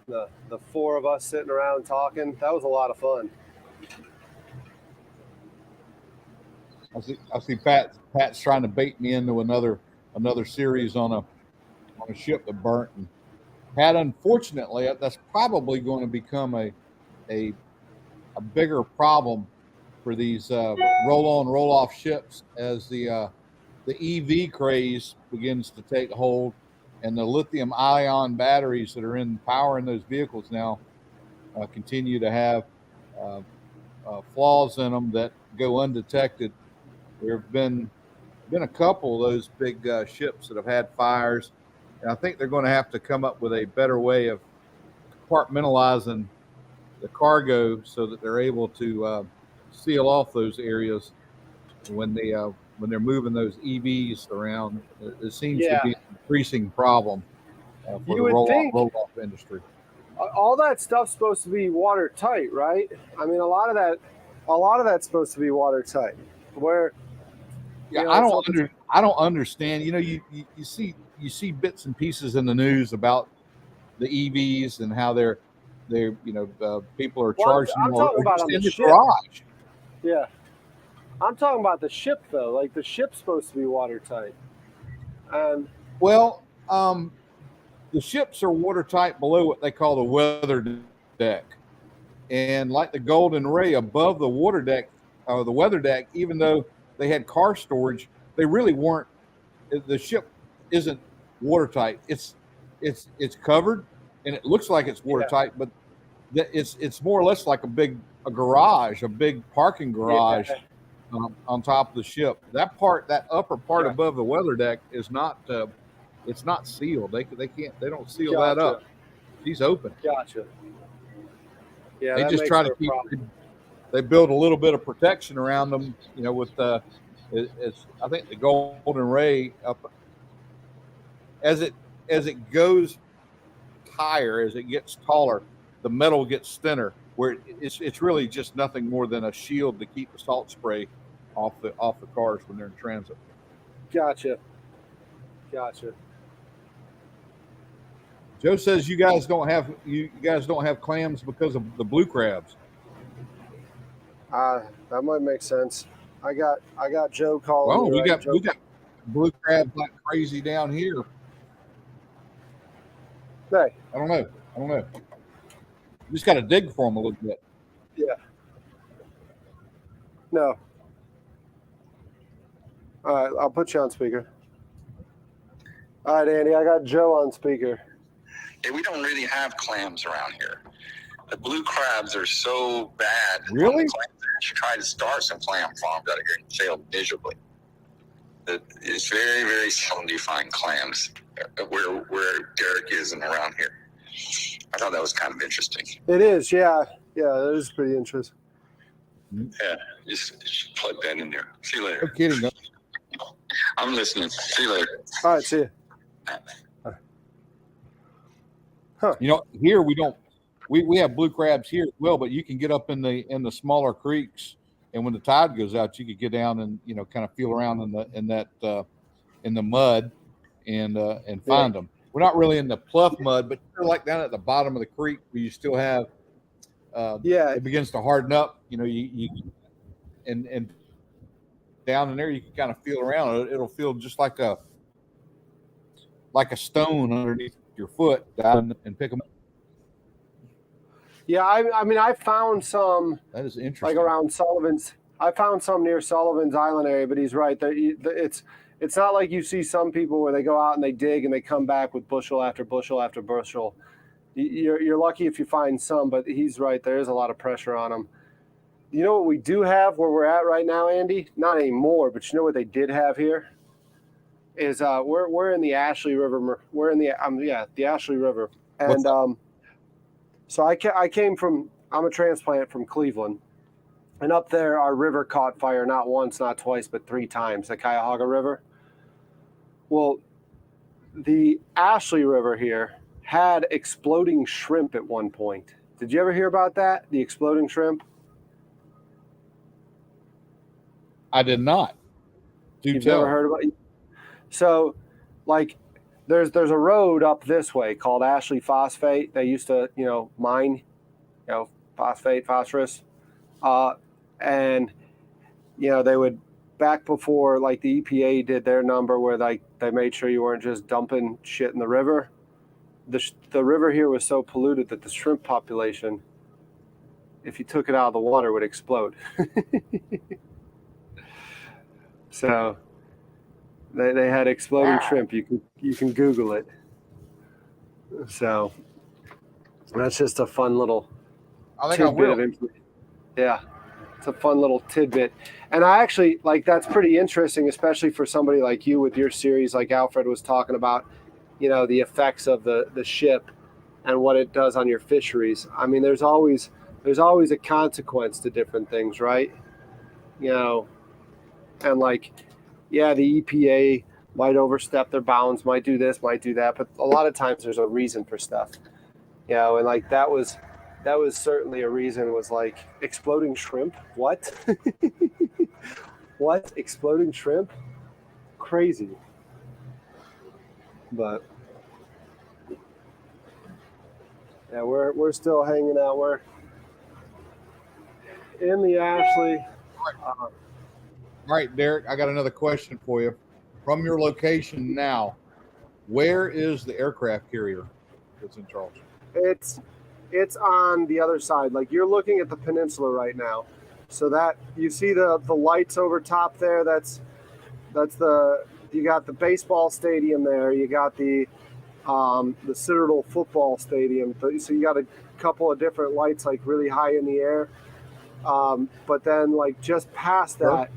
The four of us sitting around talking, that was a lot of fun. I see Pat's trying to bait me into another series on a ship that burnt. And Pat, unfortunately, that's probably going to become a bigger problem for these roll-on, roll-off ships as the EV craze begins to take hold, and the lithium-ion batteries that are in powering those vehicles now continue to have flaws in them that go undetected. There have been a couple of those big ships that have had fires, and I think they're going to have to come up with a better way of compartmentalizing the cargo so that they're able to seal off those areas when they're moving those EVs around. It seems to be an increasing problem for the roll-off industry. All that stuff's supposed to be watertight, right? I mean, a lot of that's supposed to be watertight. I don't understand. You know, you see bits and pieces in the news about the EVs and how they're people are charging I'm talking about on the ship. Garage. Yeah. I'm talking about the ship, though. Like, the ship's supposed to be watertight. Well, the ships are watertight below what they call the weather deck. And like the Golden Ray above the water deck, the weather deck, even though they had car storage, they really weren't. The ship isn't watertight. It's covered, and it looks like it's watertight, but it's more or less like a big parking garage on top of the ship. That upper part above the weather deck is not. It's not sealed. They don't seal that up. She's open. Gotcha. Yeah, they just try to keep. They build a little bit of protection around them, with I think the Golden Ray up as it goes higher, as it gets taller, the metal gets thinner, where it's really just nothing more than a shield to keep the salt spray off the cars when they're in transit. Gotcha. Joe says you guys don't have clams because of the blue crabs. That might make sense. I got Joe calling. Well, we got blue crabs like crazy down here. Hey. I don't know. You just got to dig for them a little bit. Yeah. No. All right, I'll put you on speaker. All right, Andy, I got Joe on speaker. Hey, we don't really have clams around here. The blue crabs are so bad. Really? You try to start some clam farms out here and fail miserably. It's very, very seldom you find clams where Derek is and around here. I thought that was kind of interesting. It is, yeah. Yeah, that is pretty interesting. Yeah, just plug that in there. See you later. No kidding. No. I'm listening. See you later. All right, see you. Huh. Here we don't. We have blue crabs here as well, but you can get up in the smaller creeks, and when the tide goes out, you could get down and kind of feel around in the mud and find them. We're not really in the pluff mud, but you're like down at the bottom of the creek where you still have. It begins to harden up. You and down in there you can kind of feel around. It'll feel just like a stone underneath your foot down and pick them up. Yeah, I mean, I found some That is like interesting. around Sullivan's. I found some near Sullivan's Island area, but he's right. It's not like you see some people where they go out and they dig and they come back with bushel after bushel after bushel. You're lucky if you find some, but he's right. There is a lot of pressure on them. You know what we do have where we're at right now, Andy? Not anymore, but you know what they did have here is we're in the Ashley River. We're in the Ashley River, What's and so I came from. I'm a transplant from Cleveland. And up there, our river caught fire not once, not twice, but 3 times, the Cuyahoga River. Well, the Ashley River here had exploding shrimp at one point. Did you ever hear about that? The exploding shrimp? I did not. You've never heard about it? So, like, there's a road up this way called Ashley Phosphate. They used to, mine, phosphorus. And they would, back before like the EPA did their number where they made sure you weren't just dumping shit in the river. The river here was so polluted that the shrimp population, if you took it out of the water, would explode. So they had exploding shrimp. You can Google it. So that's just a fun little tidbit of information. Yeah. It's a fun little tidbit. And I actually that's pretty interesting, especially for somebody like you with your series, like Alfred was talking about, the effects of the ship and what it does on your fisheries. I mean, there's always a consequence to different things, right? And the EPA might overstep their bounds, might do this, might do that, but a lot of times there's a reason for stuff. And that was certainly a reason, was like exploding shrimp. What? What? Exploding shrimp? Crazy. But yeah, we're still hanging out. We're in the Ashley. All right, Derek, I got another question for you. From your location now, where is the aircraft carrier that's in Charleston? It's on the other side. Like, you're looking at the peninsula right now. So that you see the lights over top there, that's you got the baseball stadium there, you got the Citadel football stadium. So you got a couple of different lights like really high in the air. But then like just past that,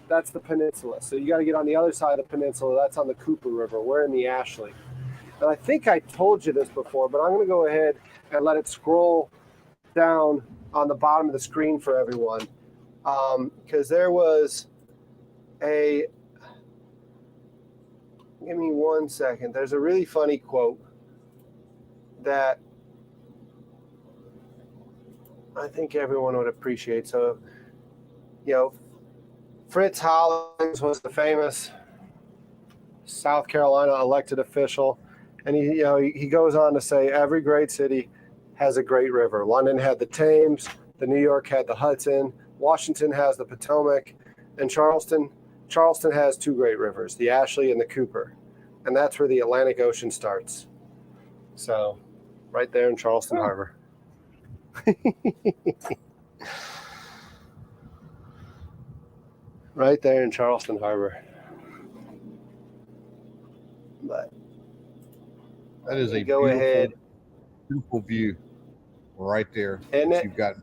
that's the peninsula. So you got to get on the other side of the peninsula. That's on the Cooper River. We're in the Ashley. And I think I told you this before, but I'm going to go ahead and let it scroll down on the bottom of the screen for everyone. Because there was give me 1 second. There's a really funny quote that I think everyone would appreciate. So, Fritz Hollins was the famous South Carolina elected official. And he goes on to say, every great city has a great river. London had the Thames, the New York had the Hudson, Washington has the Potomac, and Charleston has 2 great rivers, the Ashley and the Cooper. And that's where the Atlantic Ocean starts. So, right there in Charleston Harbor. Right there in Charleston Harbor. But that is a beautiful view right there. You've got.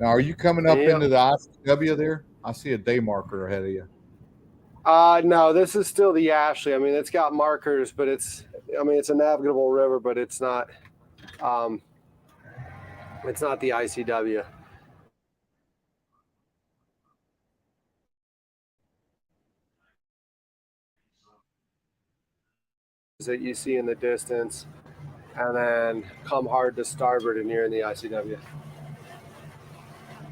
Now, are you coming up into the ICW there? I see a day marker ahead of you. No, this is still the Ashley. I mean, it's got markers, but it's a navigable river, but it's not the ICW. That you see in the distance, and then come hard to starboard and you're in the ICW.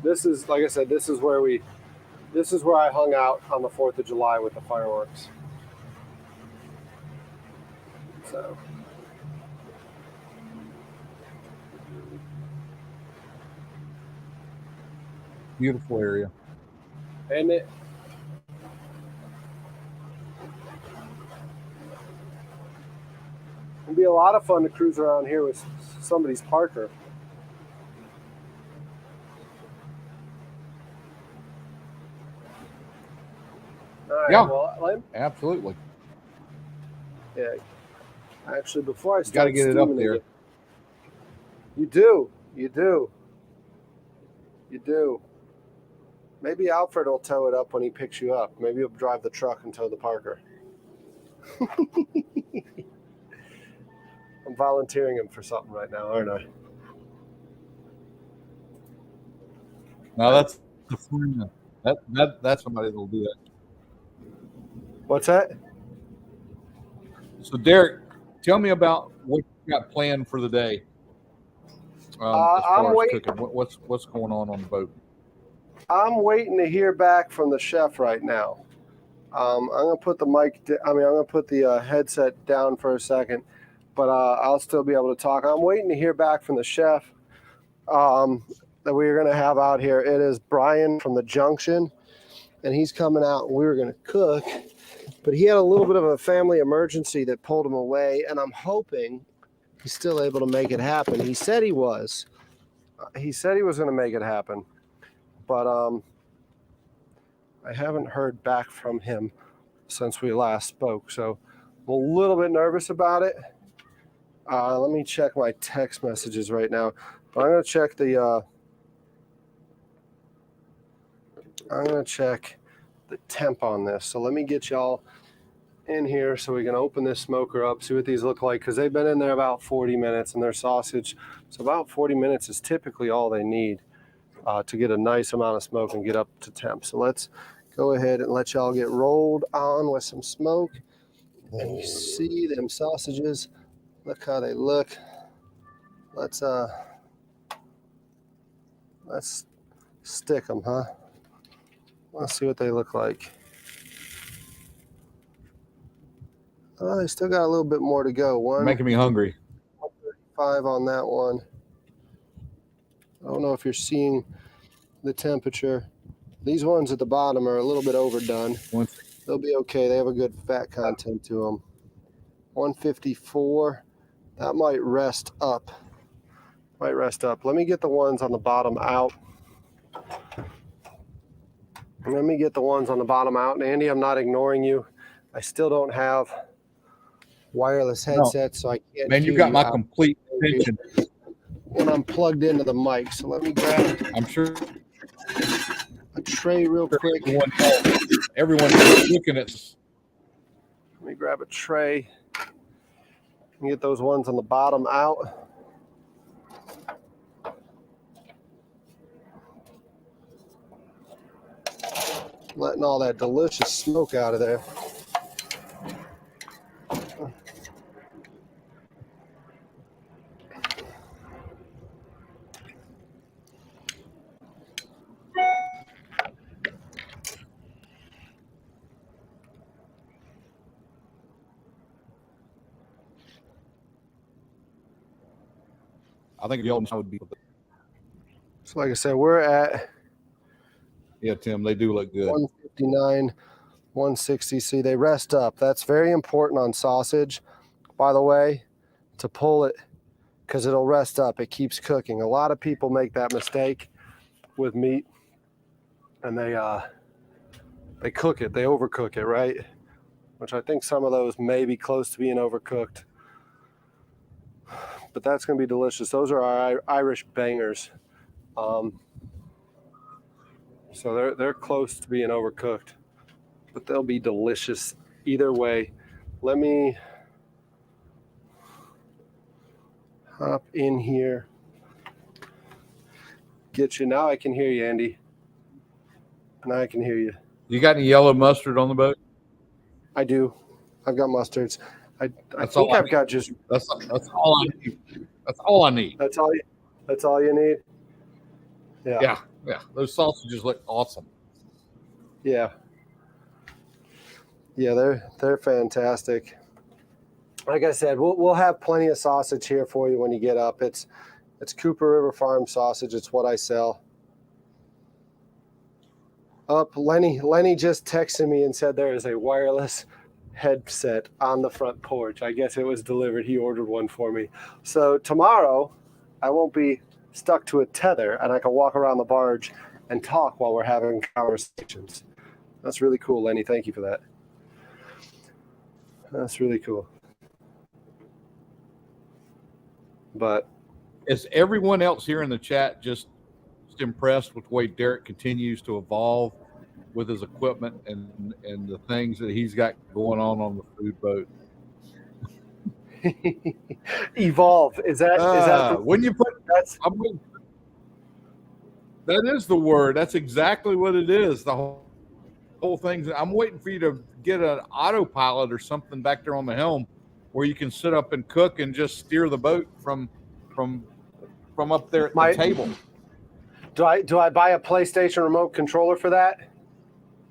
This is, like I said, this is where I hung out on the 4th of July with the fireworks. So beautiful area. And it It'd be a lot of fun to cruise around here with somebody's Parker. All right, Yeah. well, Absolutely. yeah. Actually, before I You got to start get it up steaming there. again- You do. You do. You do. Maybe Alfred will tow it up when he picks you up. Maybe he'll drive the truck and tow the Parker. I'm volunteering him for something right now, aren't I? No, that's the friend. That's somebody that'll do that. What's that? So, Derek, tell me about what you got planned for the day. As far I'm as waiting. cooking, what's going on the boat? I'm waiting to hear back from the chef right now. I'm gonna put the I'm gonna put the headset down for a second, but I'll still be able to talk. I'm waiting to hear back from the chef that we're gonna have out here. It is Brian from the Junction, and he's coming out. And we were gonna cook, but he had a little bit of a family emergency that pulled him away, and I'm hoping he's still able to make it happen. He said he was. He said he was gonna make it happen, but I haven't heard back from him since we last spoke, so I'm a little bit nervous about it. Let me check my text messages right now. But I'm gonna check the temp on this. So let me get y'all in here so we can open this smoker up, see what these look like, because they've been in there about 40 minutes and they're sausage. So about 40 minutes is typically all they need to get a nice amount of smoke and get up to temp. So let's go ahead and let y'all get rolled on with some smoke. And you see them sausages. Look how they look. Let's stick them, huh? Let's see what they look like. Oh, they still got a little bit more to go. You're making me hungry. 135 on that one. I don't know if you're seeing the temperature. These ones at the bottom are a little bit overdone. They'll be okay. They have a good fat content to them. 154. That might rest up. Let me get the ones on the bottom out. And Andy, I'm not ignoring you. I still don't have wireless headsets, so I can't Man, hear you got my out complete attention. when I'm plugged into the mic. So let me grab I'm sure a tray real quick. everyone's looking at. Let me grab a tray and get those ones on the bottom out. Letting all that delicious smoke out of there. I think y'all would be. So like I said, we're at Yeah, Tim, they do look good. 159, 160. See, they rest up. That's very important on sausage, by the way, to pull it because it'll rest up. It keeps cooking. A lot of people make that mistake with meat, and they cook it. They overcook it, right? Which I think some of those may be close to being overcooked. But that's going to be delicious. Those are our Irish bangers. So they're close to being overcooked, but they'll be delicious either way. Let me hop in here. Get you. Now I can hear you, Andy. Now I can hear you. You got any yellow mustard on the boat? I do. I've got mustards. I That's think all I I've need. got just. That's all I need. That's all I need. That's all you need. Yeah. Yeah. Those sausages look awesome. Yeah. Yeah, they're fantastic. Like I said, we'll have plenty of sausage here for you when you get up. It's Cooper River Farm sausage. It's what I sell. Lenny just texted me and said there is a wireless headset on the front porch. I guess it was delivered. He ordered one for me. So tomorrow I won't be stuck to a tether and I can walk around the barge and talk while we're having conversations. That's really cool, Lenny. Thank you for that. That's really cool. But is everyone else here in the chat just impressed with the way Derek continues to evolve with his equipment and the things that he's got going on the food boat? Evolve. Is that when you put that is the word. That's exactly what it is. The whole thing. I'm waiting for you to get an autopilot or something back there on the helm where you can sit up and cook and just steer the boat from up there at the table. Do I buy a PlayStation remote controller for that?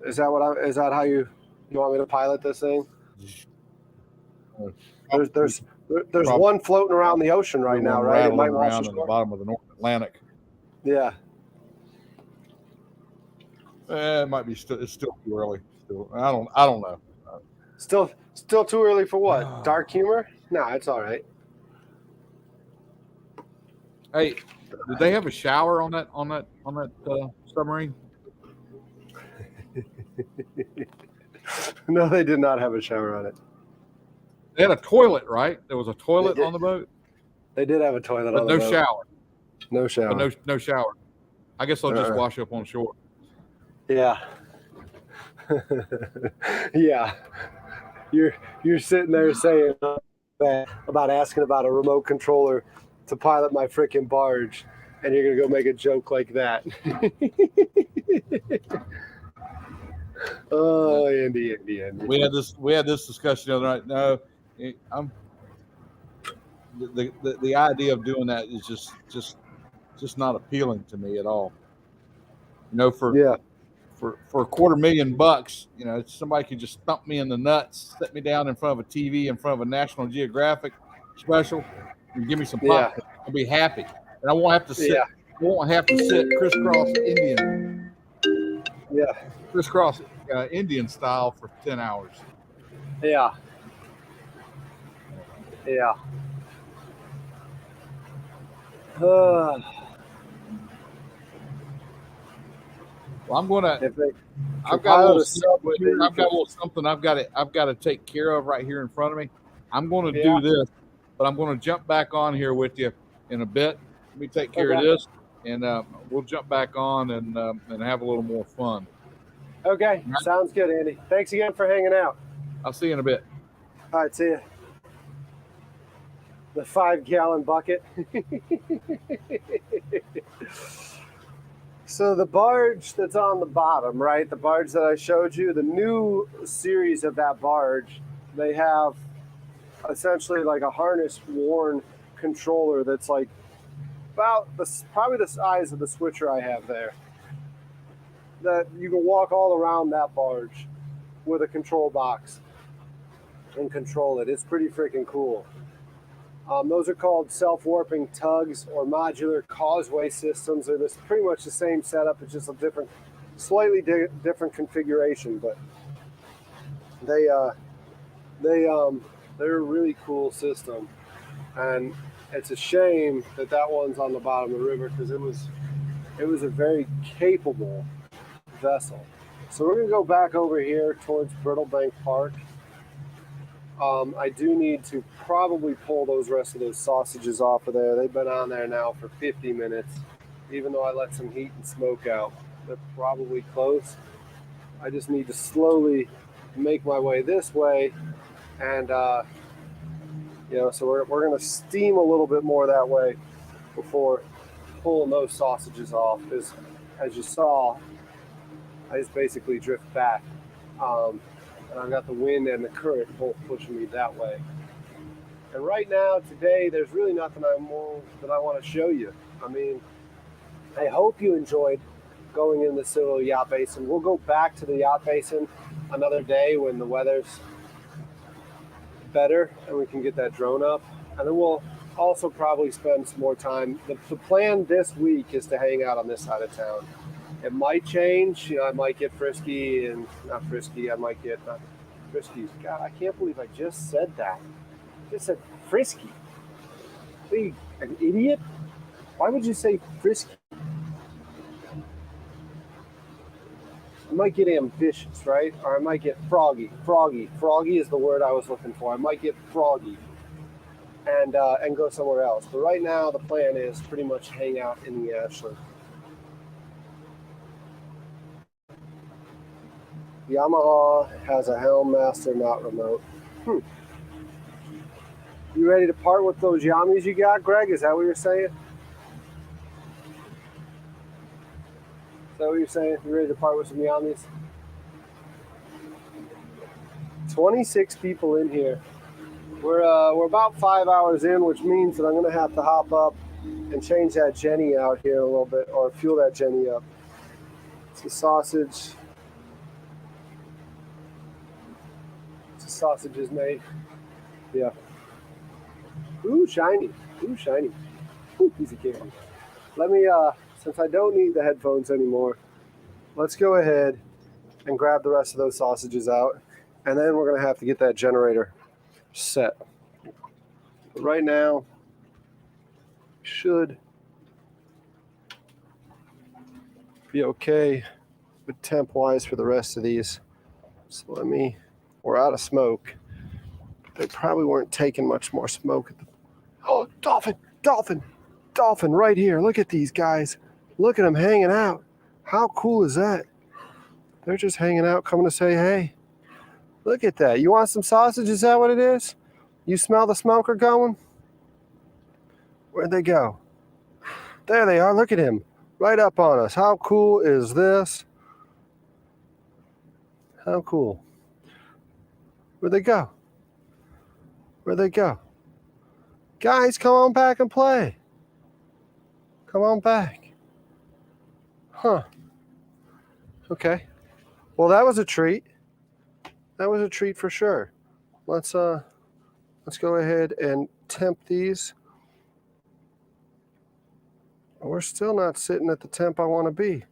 Is that how you want me to pilot this thing? There's one floating around the ocean right now, right? It might around in the bottom of the North Atlantic. Yeah. It might be it's still too early. I don't know. Still too early for what? Dark humor? No, it's all right. Hey, did they have a shower on that submarine? No, they did not have a shower on it. They had a toilet, right? There was a toilet on the boat. They did have a toilet but on the boat. Shower. No shower. But no shower. I guess they'll just wash up on shore. Yeah. Yeah. You're sitting there saying about asking about a remote controller to pilot my freaking barge, and you're gonna go make a joke like that. Oh, Andy. We had this discussion the other night. No, the idea of doing that is just not appealing to me at all. You know, for $250,000, you know, somebody could just thump me in the nuts, set me down in front of a TV, in front of a National Geographic special, and give me some pop. Yeah. I'll be happy, and I won't have to sit. Yeah. I won't have to sit crisscross Indian. Yeah. Crisscross Indian style for 10 hours. Yeah. Yeah. Well, I'm gonna. I've got a little something I've got to take care of right here in front of me. I'm going to do this, but I'm going to jump back on here with you in a bit. Let me take care of this, and we'll jump back on and have a little more fun. Okay, right. Sounds good, Andy. Thanks again for hanging out. I'll see you in a bit. All right, see you. The 5-gallon bucket. So the barge that's on the bottom, right? The barge that I showed you, the new series of that barge, they have essentially like a harness-worn controller that's like probably the size of the switcher I have there. That you can walk all around that barge with a control box and control it. It's pretty freaking cool. Those are called self-warping tugs or modular causeway systems. They're pretty much the same setup. It's just a slightly different configuration, but they're a really cool system. And it's a shame that one's on the bottom of the river because it was a very capable vessel. So we're gonna go back over here towards Brittlebank Park. I do need to probably pull those rest of those sausages off of there. They've been on there now for 50 minutes, even though I let some heat and smoke out. They're probably close. I just need to slowly make my way this way, and so we're gonna steam a little bit more that way before pulling those sausages off. Because as you saw, I just basically drift back. And I've got the wind and the current both pushing me that way. And right now, today, there's really nothing that I want to show you. I mean, I hope you enjoyed going in the Citadel Yacht Basin. We'll go back to the Yacht Basin another day when the weather's better and we can get that drone up. And then we'll also probably spend some more time. The plan this week is to hang out on this side of town. It might change. I might get frisky and not frisky. I might get Friskies. God, I can't believe I just said that. I just said frisky. Are you an idiot? Why would you say frisky? I might get ambitious, right? Or I might get froggy. Froggy. Froggy is the word I was looking for. I might get froggy and go somewhere else. But right now, the plan is pretty much hang out in the Ashland. Yamaha has a helm master, not remote. You ready to part with those Yamis you got, Greg? Is that what you're saying? Is that what you're saying? You ready to part with some Yamis? 26 people in here. We're about 5 hours in, which means that I'm going to have to hop up and change that Jenny out here a little bit, or fuel that Jenny up. It's a sausage. The sausage is made. Yeah. Ooh, shiny. Ooh, shiny. Ooh, piece of candy. Let me, since I don't need the headphones anymore, let's go ahead and grab the rest of those sausages out. And then we're going to have to get that generator set. But right now, should be okay with temp-wise for the rest of these. So we're out of smoke. They probably weren't taking much more smoke. Oh, dolphin, dolphin, dolphin right here. Look at these guys. Look at them hanging out. How cool is that? They're just hanging out, coming to say hey. Look at that. You want some sausage? Is that what it is? You smell the smoker going? Where'd they go? There they are. Look at him. Right up on us. How cool is this? How cool. Where'd they go? Where'd they go? Guys, come on back and play. Come on back. Huh. Okay. Well, that was a treat. That was a treat for sure. Let's go ahead and temp these. We're still not sitting at the temp I want to be.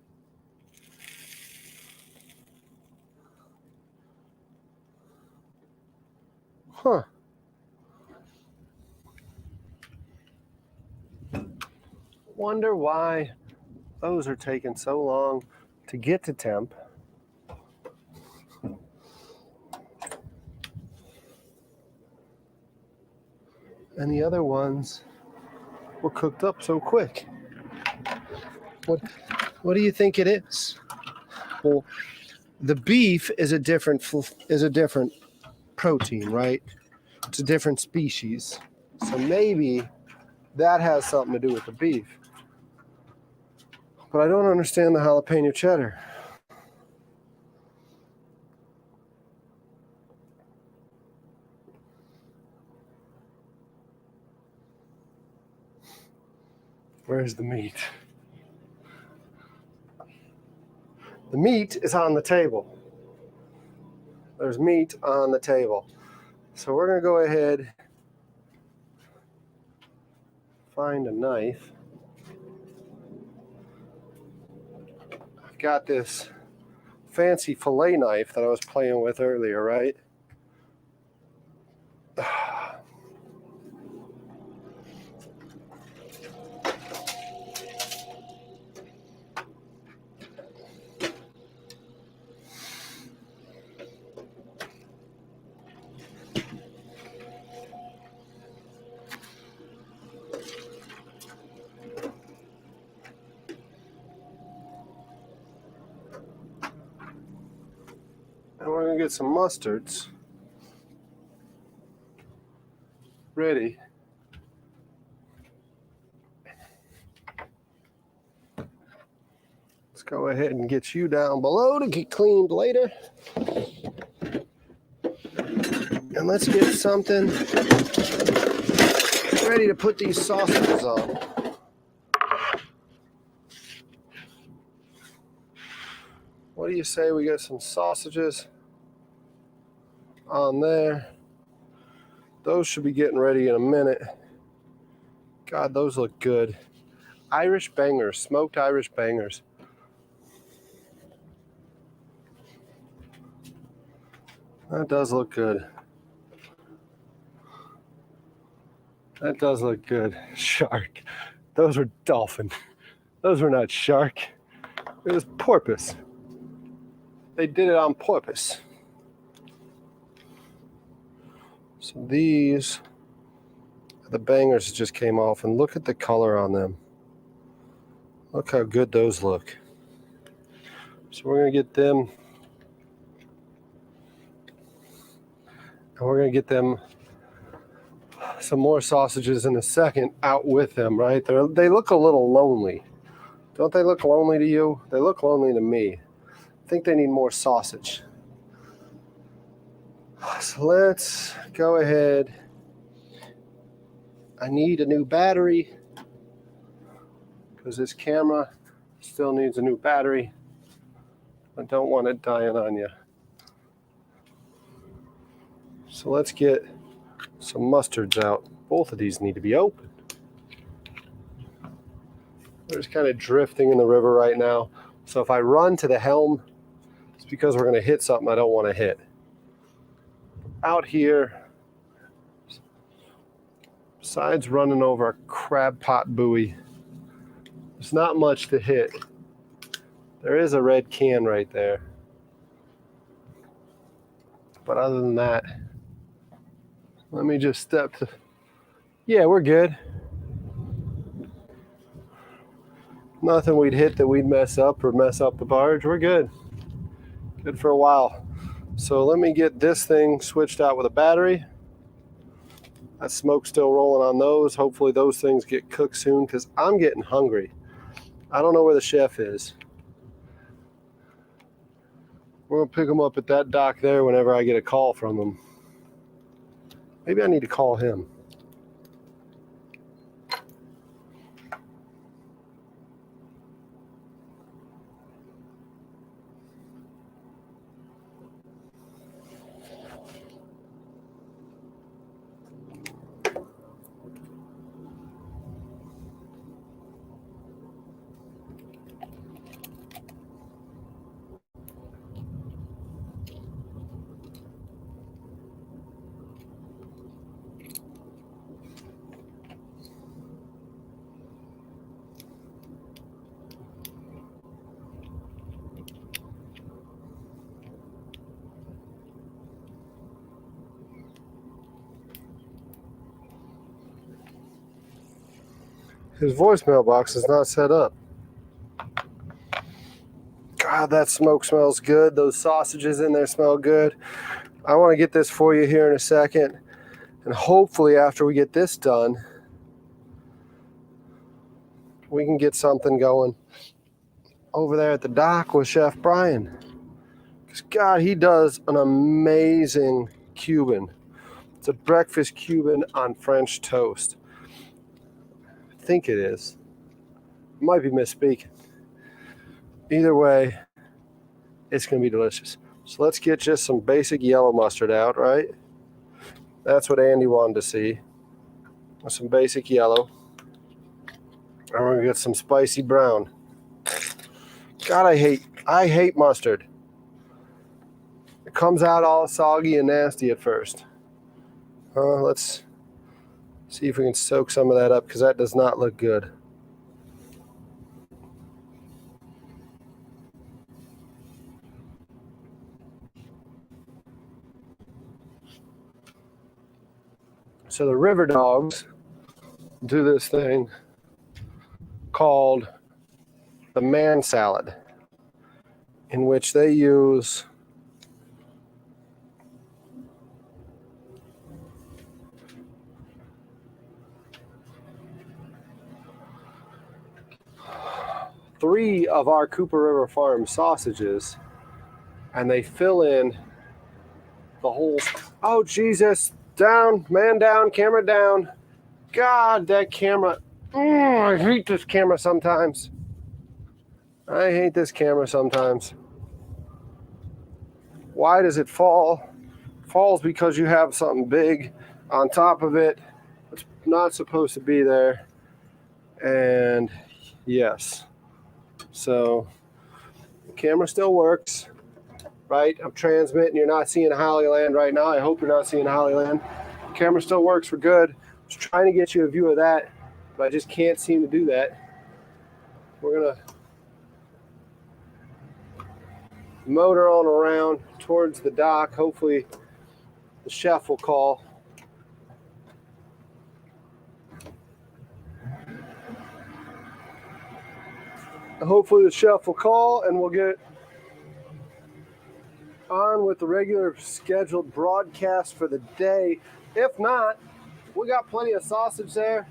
Huh. Wonder why those are taking so long to get to temp. And the other ones were cooked up so quick. What do you think it is? Well, the beef is a different protein, right? It's a different species. So maybe that has something to do with the beef. But I don't understand the jalapeno cheddar. Where's the meat? The meat is on the table. There's meat on the table. So we're going to go ahead, find a knife. I've got this fancy fillet knife that I was playing with earlier, right? And we're going to get some mustards ready. Let's go ahead and get you down below to get cleaned later. And let's get something ready to put these sausages on. What do you say we get some sausages on there? Those should be getting ready in a minute. God, those look good. Irish bangers, smoked Irish bangers. That does look good. That does look good. Shark. Those were dolphin. Those were not shark. It was porpoise. They did it on purpose. So these are the bangers that just came off, and look at the color on them. Look how good those look. So we're gonna get them, and we're gonna get them some more sausages in a second out with them, right? They look a little lonely. Don't they look lonely to you? They look lonely to me. I think they need more sausage. So let's go ahead. I need a new battery because this camera still needs a new battery. I don't want it dying on you. So let's get some mustards out. Both of these need to be open. We're just kind of drifting in the river right now. So if I run to the helm, it's because we're going to hit something I don't want to hit. Out here, besides running over a crab pot buoy, there's not much to hit. There is a red can right there. But other than that, let me just step to, yeah, we're good. Nothing we'd hit that we'd mess up or mess up the barge. We're good. Good for a while. So let me get this thing switched out with a battery. That smoke's still rolling on those. Hopefully those things get cooked soon because I'm getting hungry. I don't know where the chef is. We're gonna pick him up at that dock there whenever I get a call from him. Maybe I need to call him. His voicemail box is not set up. God, that smoke smells good. Those sausages in there smell good. I want to get this for you here in a second. And hopefully after we get this done, we can get something going over there at the dock with Chef Brian. Because God, he does an amazing Cuban. It's a breakfast Cuban on French toast. I think it is. I might be misspeaking. Either way, it's going to be delicious. So let's get just some basic yellow mustard out, right? That's what Andy wanted to see. Some basic yellow. And we're going to get some spicy brown. God, I hate mustard. It comes out all soggy and nasty at first. Let's see if we can soak some of that up because that does not look good. So the river dogs do this thing called the man salad, in which they use three of our Cooper River Farm sausages, and they fill in the whole, oh Jesus, down, man down, camera down. God, that camera, I hate this camera sometimes. I hate this camera sometimes. Why does it fall? It falls because you have something big on top of it. It's not supposed to be there. And yes, so the camera still works. right? I'm transmitting. You're not seeing Hollyland right now. I hope you're not seeing Hollyland. Camera still works. We're good. I was trying to get you a view of that, but I just can't seem to do that. We're going to motor on around towards the dock. Hopefully the chef will call. Hopefully the chef will call and we'll get on with the regular scheduled broadcast for the day. If not, we got plenty of sausage there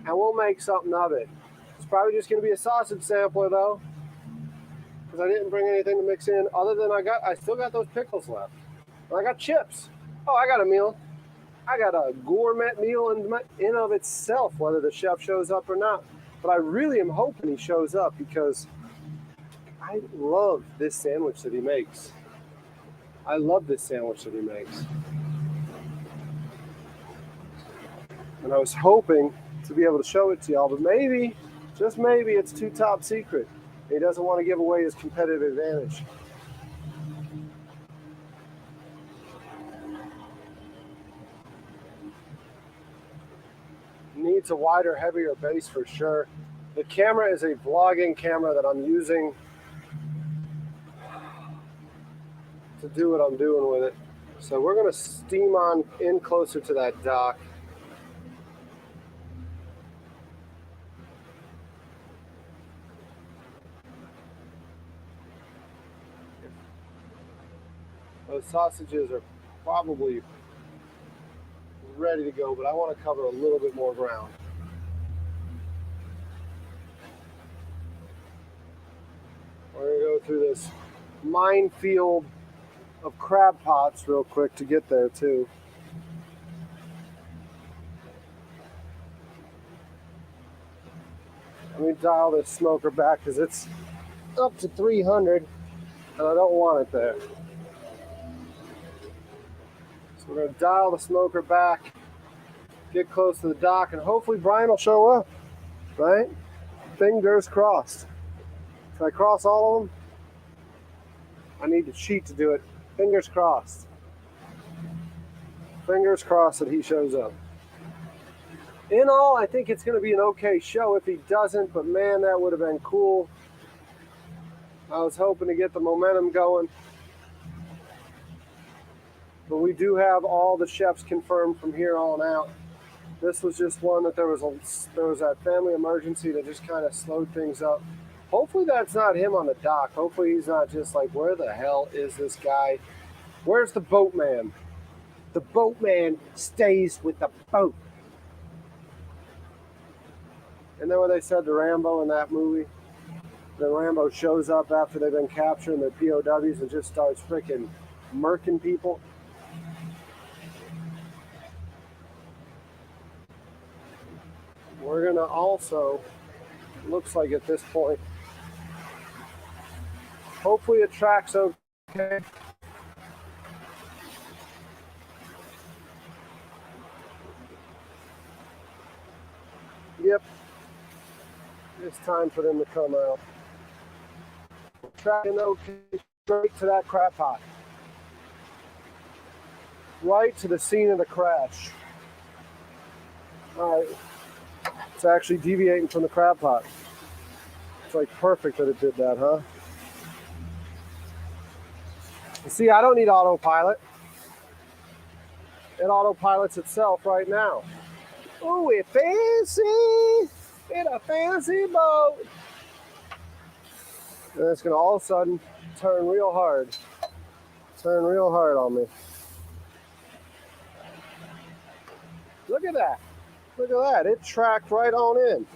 and we'll make something of it. It's probably just going to be a sausage sampler though, because I didn't bring anything to mix in other than I still got those pickles left. And I got chips. Oh, I got a meal. I got a gourmet meal in of itself, whether the chef shows up or not. But I really am hoping he shows up because I love this sandwich that he makes. I love this sandwich that he makes. And I was hoping to be able to show it to y'all, but maybe, just maybe, it's too top secret. He doesn't want to give away his competitive advantage. Needs a wider, heavier base for sure. The camera is a vlogging camera that I'm using to do what I'm doing with it. So we're going to steam on in closer to that dock. Those sausages are probably ready to go, but I want to cover a little bit more ground. We're going to go through this minefield of crab pots real quick to get there too. Let me dial this smoker back because it's up to 300 and I don't want it there. So we're going to dial the smoker back, get close to the dock, and hopefully Brian will show up, right? Fingers crossed. Can I cross all of them? I need to cheat to do it. Fingers crossed. Fingers crossed that he shows up. In all, I think it's going to be an okay show if he doesn't, but man, that would have been cool. I was hoping to get the momentum going. But we do have all the chefs confirmed from here on out. This was just one that there was that family emergency that just kind of slowed things up. Hopefully that's not him on the dock. Hopefully he's not just like, where the hell is this guy? Where's the boatman? The boatman stays with the boat. And then what they said to Rambo in that movie, then Rambo shows up after they've been capturing their POWs and just starts freaking murking people. We're gonna also, looks like at this point, hopefully it tracks okay. Yep, it's time for them to come out. Tracking okay, straight to that crab pot. Right to the scene of the crash. All right. It's actually deviating from the crab pot. It's like perfect that it did that, huh? You see, I don't need autopilot. It autopilots itself right now. Oh, it's fancy! It's a fancy boat! And it's gonna all of a sudden turn real hard. Turn real hard on me. Look at that. Look at that, it tracked right on in.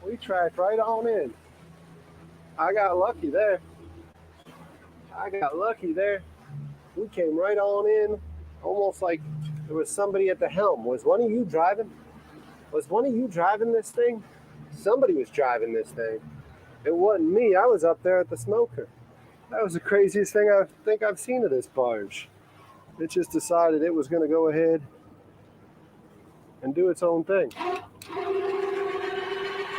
We tracked right on in. I got lucky there. We came right on in, almost like there was somebody at the helm. Was one of you driving? Was one of you driving this thing? Somebody was driving this thing. It wasn't me, I was up there at the smoker. That was the craziest thing I think I've seen of this barge. It just decided it was going to go ahead and do its own thing.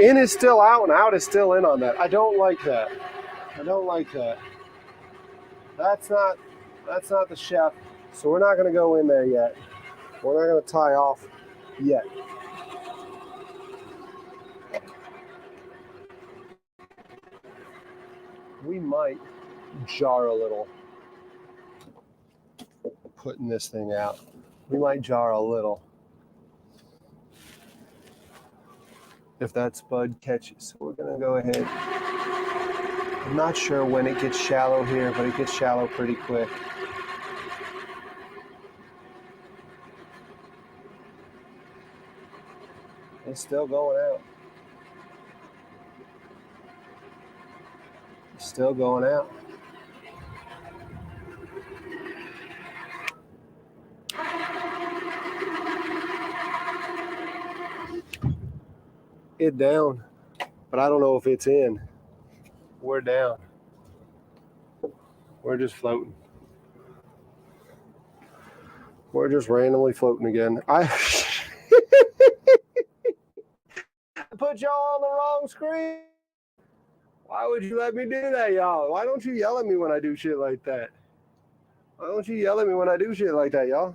In is still out and out is still in on that. I don't like that. I don't like that. That's not the chef. So we're not going to go in there yet. We're not going to tie off yet. We might jar a little putting this thing out. We might jar a little if that spud catches. So we're going to go ahead. I'm not sure when it gets shallow here, but it gets shallow pretty quick. It's still going out. It's still going out. It down, but I don't know if it's in. We're down. We're just floating. We're just randomly floating again. I put y'all on the wrong screen. Why would you let me do that, y'all? Why don't you yell at me when I do shit like that? Why don't you yell at me when I do shit like that, y'all?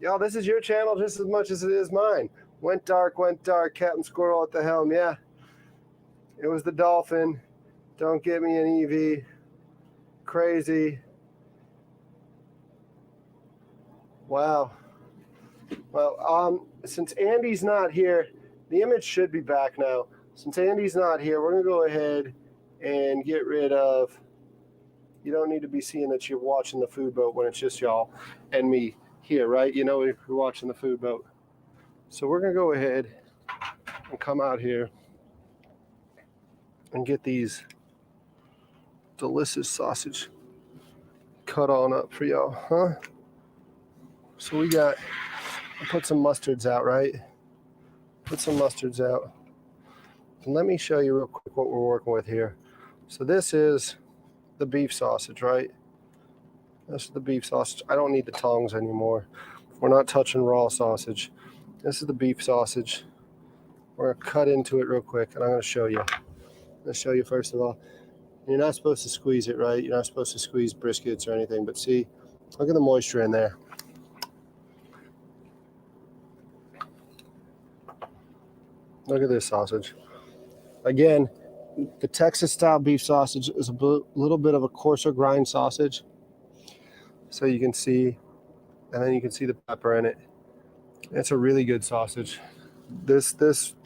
Y'all, this is your channel just as much as it is mine. Went dark, Captain Squirrel at the helm. Yeah, it was the Dolphin. Don't get me an EV. Crazy. Wow. Well, since Andy's not here, the image should be back now. Since Andy's not here, we're going to go ahead and get rid of... You don't need to be seeing that you're watching the food boat when it's just y'all and me here, right? You know if you're watching the food boat. So we're going to go ahead and come out here and get these delicious sausage cut on up for y'all, huh? So we got, I put some mustards out, right? Put some mustards out. And let me show you real quick what we're working with here. So this is the beef sausage, right? This is the beef sausage. I don't need the tongs anymore. We're not touching raw sausage. This is the beef sausage. We're gonna cut into it real quick and I'm gonna show you. I'm gonna show you first of all. You're not supposed to squeeze it, right? You're not supposed to squeeze briskets or anything, but see, look at the moisture in there. Look at this sausage. Again, the Texas style beef sausage is a little bit of a coarser grind sausage. So you can see, and then you can see the pepper in it. It's a really good sausage. This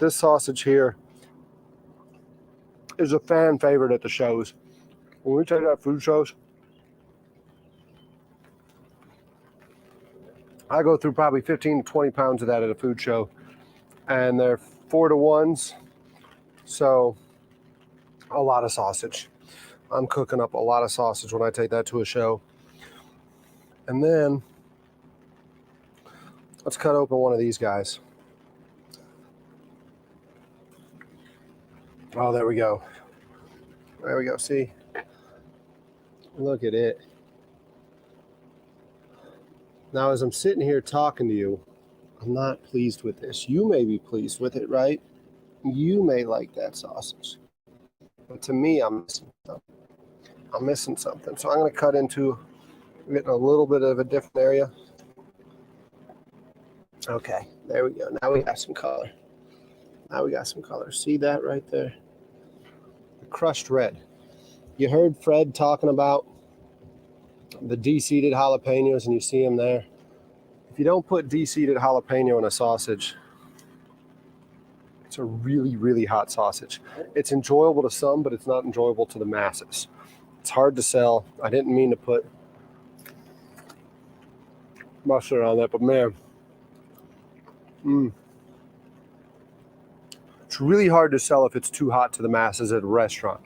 sausage here is a fan favorite at the shows. When we take out food shows, I go through probably 15 to 20 pounds of that at a food show. And they're 4-to-1s. So a lot of sausage. I'm cooking up a lot of sausage when I take that to a show. And then let's cut open one of these guys. Oh, there we go. There we go. See? Look at it. Now, as I'm sitting here talking to you, I'm not pleased with this. You may be pleased with it, right? You may like that sausage. But to me, I'm missing something. I'm missing something. So I'm going to cut into getting a little bit of a different area. Okay, there we go. Now we got some color. Now we got some color. See that right there? The crushed red. You heard Fred talking about the de-seeded jalapenos, and you see them there. If you don't put de-seeded jalapeno in a sausage, it's a really, really hot sausage. It's enjoyable to some, but it's not enjoyable to the masses. It's hard to sell. I didn't mean to put mustard on that, but man, it's really hard to sell if it's too hot to the masses at a restaurant.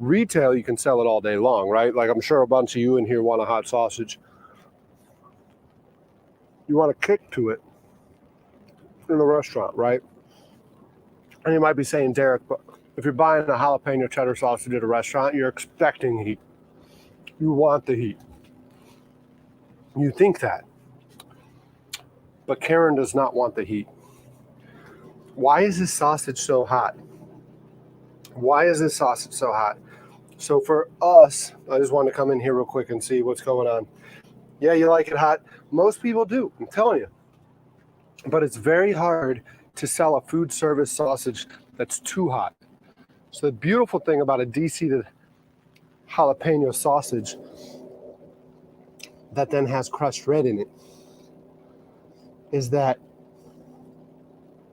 Retail, you can sell it all day long, right? Like I'm sure a bunch of you in here want a hot sausage. You want a kick to it in the restaurant, right? And you might be saying, Derek, but if you're buying a jalapeno cheddar sausage at a restaurant, you're expecting heat. You want the heat. You think that. But Karen does not want the heat. Why is this sausage so hot? Why is this sausage so hot? So for us, I just wanted to come in here real quick and see what's going on. Yeah, you like it hot. Most people do, I'm telling you. But it's very hard to sell a food service sausage that's too hot. So the beautiful thing about a de-seeded jalapeno sausage that then has crushed red in it is that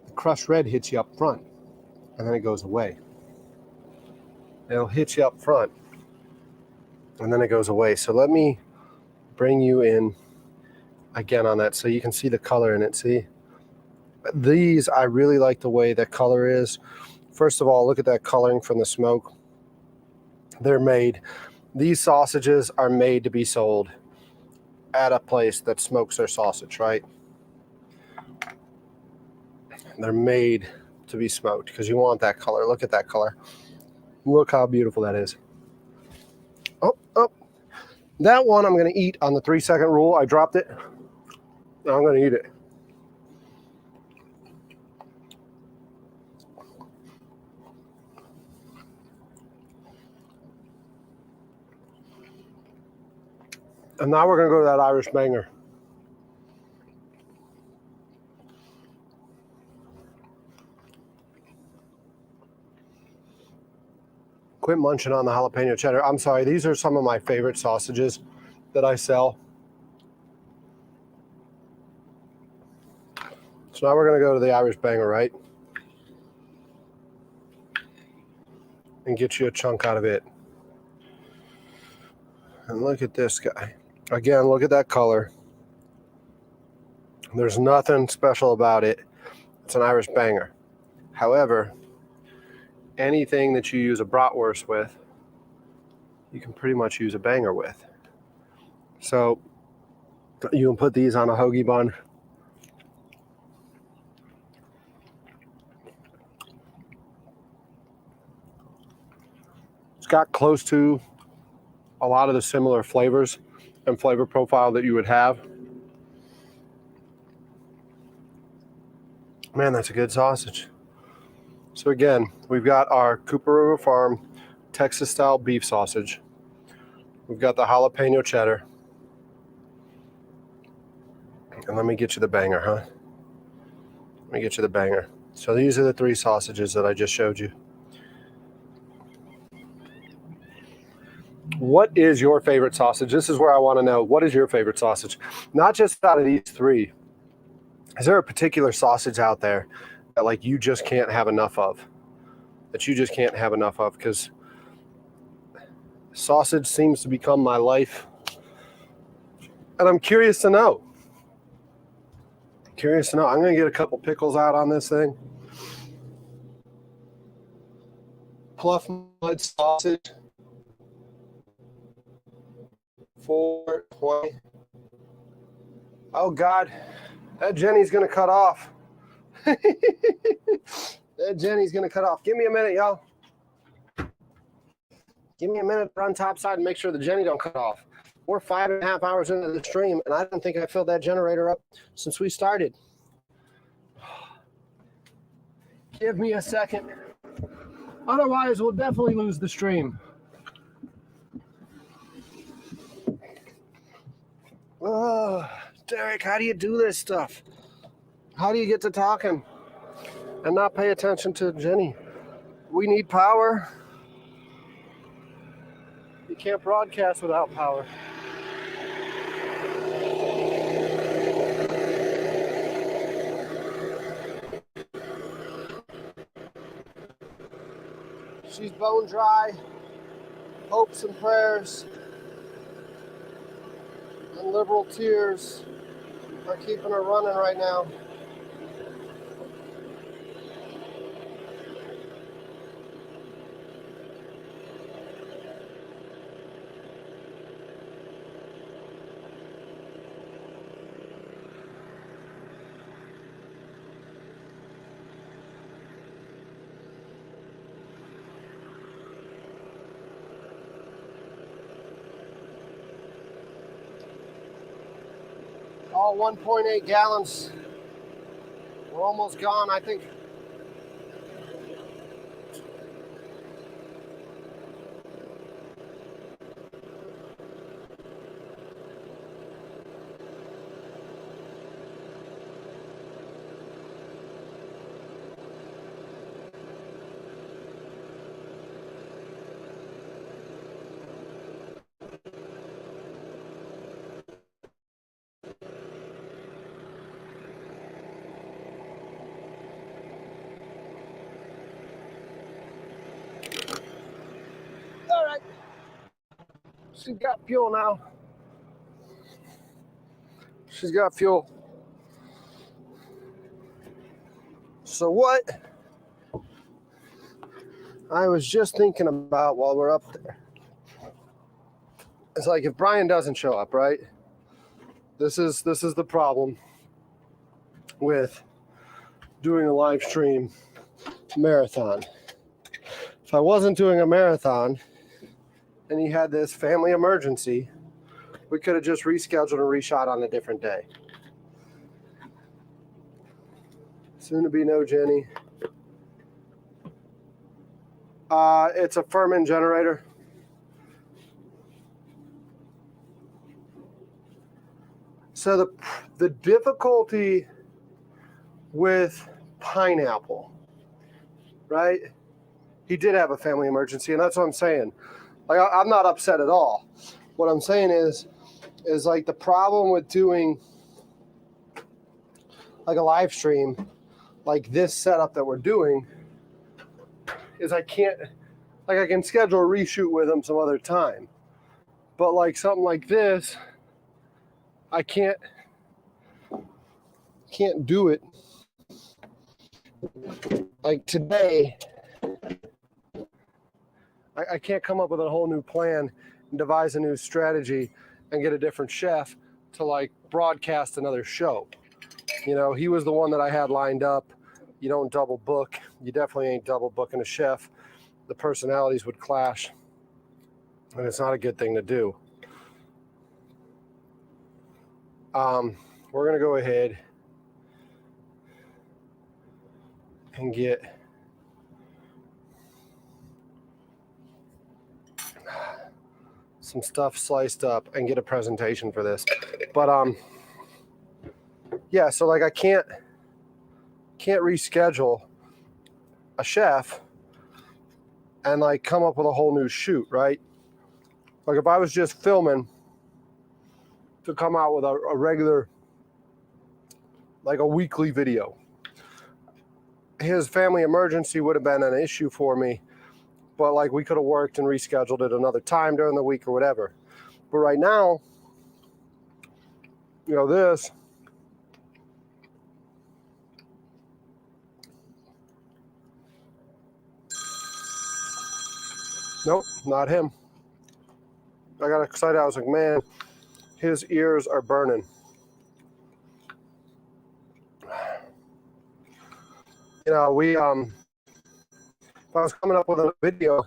the crushed red hits you up front and then it goes away. It'll hit you up front and then it goes away. So let me bring you in again on that so you can see the color in it. See, these, I really like the way the color is. First of all, look at that coloring from the smoke. These sausages are made to be sold at a place that smokes their sausage, right? They're made to be smoked because you want that color. Look at that color. Look how beautiful that is. Oh, that one I'm going to eat on the 3-second rule. I dropped it. Now I'm going to eat it. And now we're going to go to that Irish banger. Quit munching on the jalapeno cheddar. I'm sorry, these are some of my favorite sausages that I sell. So now we're going to go to the Irish banger, right? And get you a chunk out of it. And look at this guy. Again, look at that color. There's nothing special about it. It's an Irish banger. However, anything that you use a bratwurst with, you can pretty much use a banger with. So you can put these on a hoagie bun. It's got close to a lot of the similar flavors and flavor profile that you would have. Man, that's a good sausage. So again, we've got our Cooper River Farm Texas style beef sausage. We've got the jalapeno cheddar. And let me get you the banger, huh? Let me get you the banger. So these are the 3 sausages that I just showed you. What is your favorite sausage? This is where I want to know. What is your favorite sausage? Not just out of these 3. Is there a particular sausage out there that like you just can't have enough of? That you just can't have enough of? Because sausage seems to become my life. And I'm curious to know. I'm going to get a couple pickles out on this thing. Pluff mud sausage. $4.20. Oh God, that Jenny's gonna cut off. That Jenny's gonna cut off. Give me a minute, y'all. Give me a minute to run topside and make sure the Jenny don't cut off. We're 5.5 hours into the stream, and I don't think I filled that generator up since we started. Give me a second. Otherwise, we'll definitely lose the stream. Oh, Derek, how do you do this stuff? How do you get to talking and not pay attention to Jenny? We need power. You can't broadcast without power. She's bone dry. Hopes and prayers and liberal tears are keeping her running right now. All 1.8 gallons. We're almost gone. I think She's got fuel now. She's got fuel. So what I was just thinking about while we're up there, it's like if Brian doesn't show up, right? This is the problem with doing a live stream marathon. If I wasn't doing a marathon and he had this family emergency, we could have just rescheduled and reshot on a different day. Soon to be no Jenny. It's a Furman generator. So the difficulty with Pineapple, right? He did have a family emergency, and that's what I'm saying. Like, I'm not upset at all. What I'm saying is like the problem with doing like a live stream, like this setup that we're doing, is I can't, like I can schedule a reshoot with him some other time. But like something like this, I can't do it. Like today, I can't come up with a whole new plan and devise a new strategy and get a different chef to like broadcast another show. You know, he was the one that I had lined up. You don't double book. You definitely ain't double booking a chef. The personalities would clash, and it's not a good thing to do. We're gonna go ahead and get some stuff sliced up and get a presentation for this. But yeah, so like I can't reschedule a chef and like come up with a whole new shoot, right? Like if I was just filming to come out with a regular, like a weekly video, his family emergency would have been an issue for me, but like we could have worked and rescheduled it another time during the week or whatever. But right now, you know, this, nope, not him. I got excited. I was like, man, his ears are burning. You know, we, if I was coming up with a video,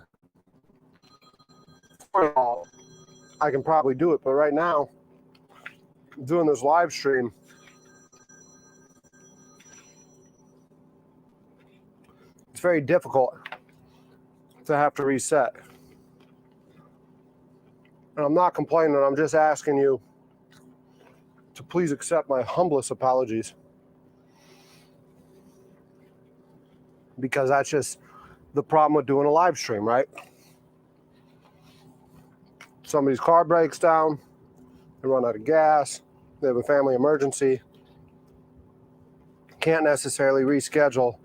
I can probably do it. But right now, doing this live stream, it's very difficult to have to reset. And I'm not complaining. I'm just asking you to please accept my humblest apologies, because that's just the problem with doing a live stream, right? Somebody's car breaks down, they run out of gas, they have a family emergency, can't necessarily reschedule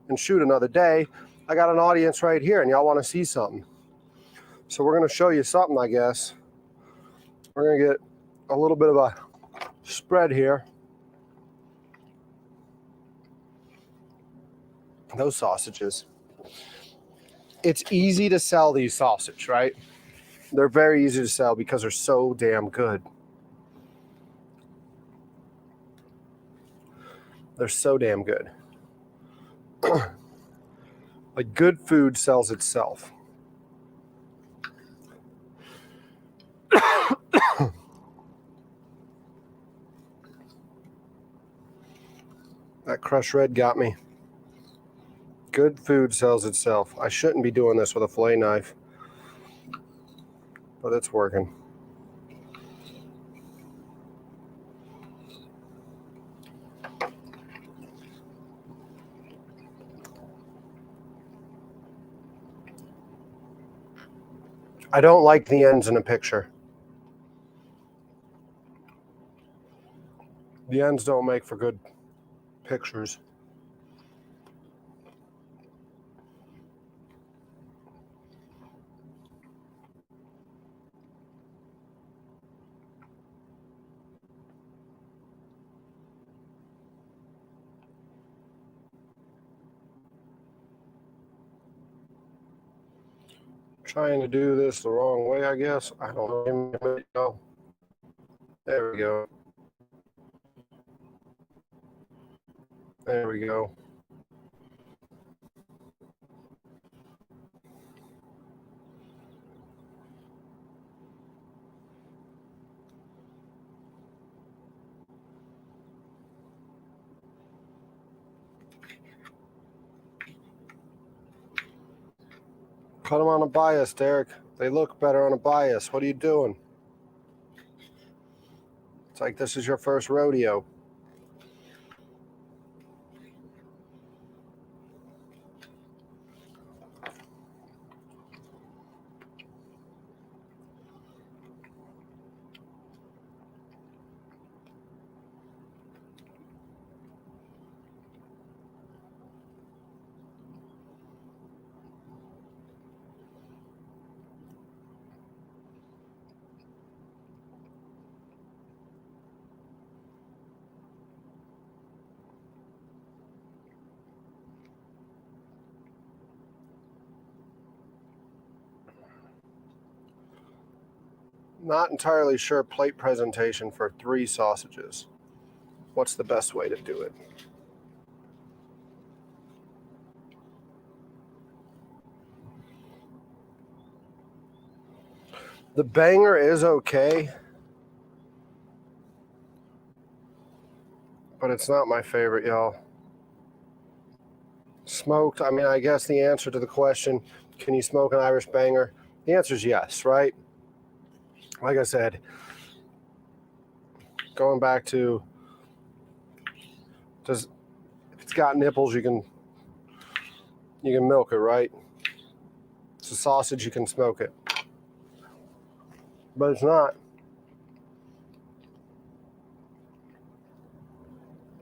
and shoot another day. I got an audience right here and y'all want to see something. So we're going to show you something, I guess. We're going to get a little bit of a spread here. Those sausages. It's easy to sell these sausages, right? They're very easy to sell because they're so damn good. They're so damn good. Like, good food sells itself. That crushed red got me. Good food sells itself. I shouldn't be doing this with a fillet knife, but it's working. I don't like the ends in a picture. The ends don't make for good pictures. Trying to do this the wrong way, I guess. I don't know. There we go. There we go. Put them on a bias, Derek. They look better on a bias. What are you doing? It's like this is your first rodeo. Not entirely sure plate presentation for 3 sausages. What's the best way to do it? The banger is okay, but it's not my favorite, y'all. Smoked, I mean, I guess the answer to the question, can you smoke an Irish banger? The answer is yes, right? Like I said, going back to, if it's got nipples, you can milk it, right? It's a sausage, you can smoke it. But it's not.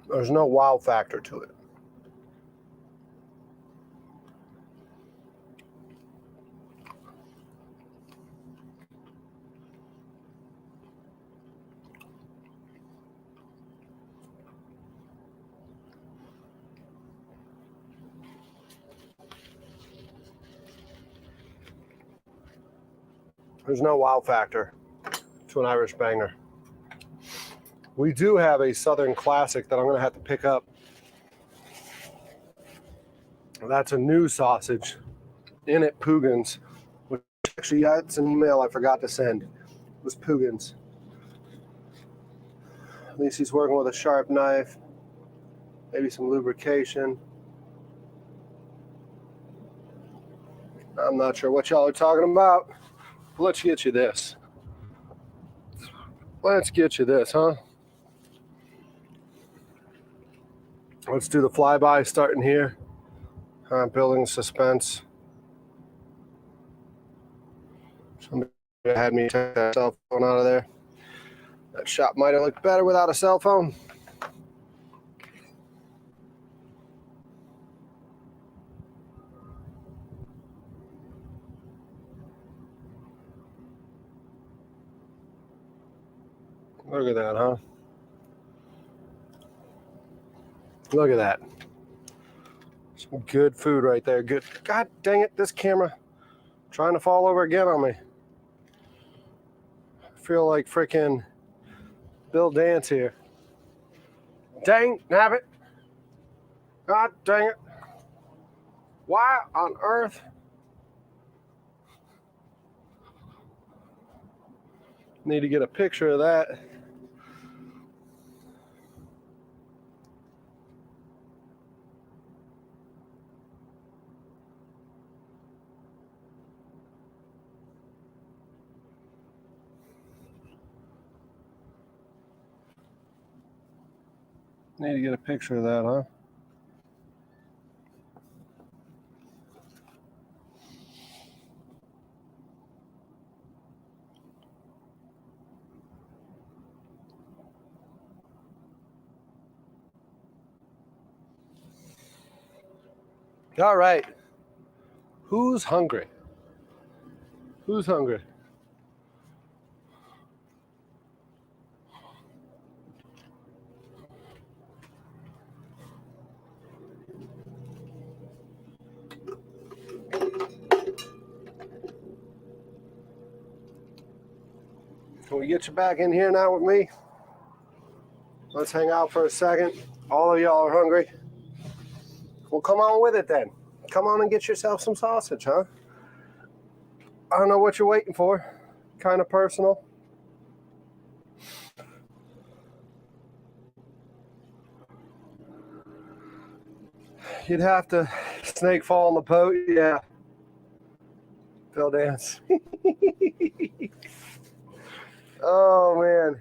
There's no wow factor to it. There's no wow factor to an Irish banger. We do have a Southern classic that I'm going to have to pick up. That's a new sausage in it, Poogan's. Which actually, that's an email I forgot to send. It was Poogan's. At least he's working with a sharp knife, maybe some lubrication. I'm not sure what y'all are talking about. Let's get you this. Let's get you this, huh? Let's do the flyby starting here. Building suspense. Somebody had me take that cell phone out of there. That shot might have looked better without a cell phone. Look at that, huh? Look at that. Some good food right there. Good. God dang it, this camera trying to fall over again on me. I feel like freaking Bill Dance here. Dang, nabbit. God dang it. Why on earth? Need to get a picture of that. Need to get a picture of that, huh? All right. Who's hungry? Who's hungry? Can we get you back in here now with me? Let's hang out for a second. All of y'all are hungry. Well, come on with it then. Come on and get yourself some sausage, huh? I don't know what you're waiting for. Kind of personal. You'd have to snake fall on the boat, yeah. Phil dance. Oh man,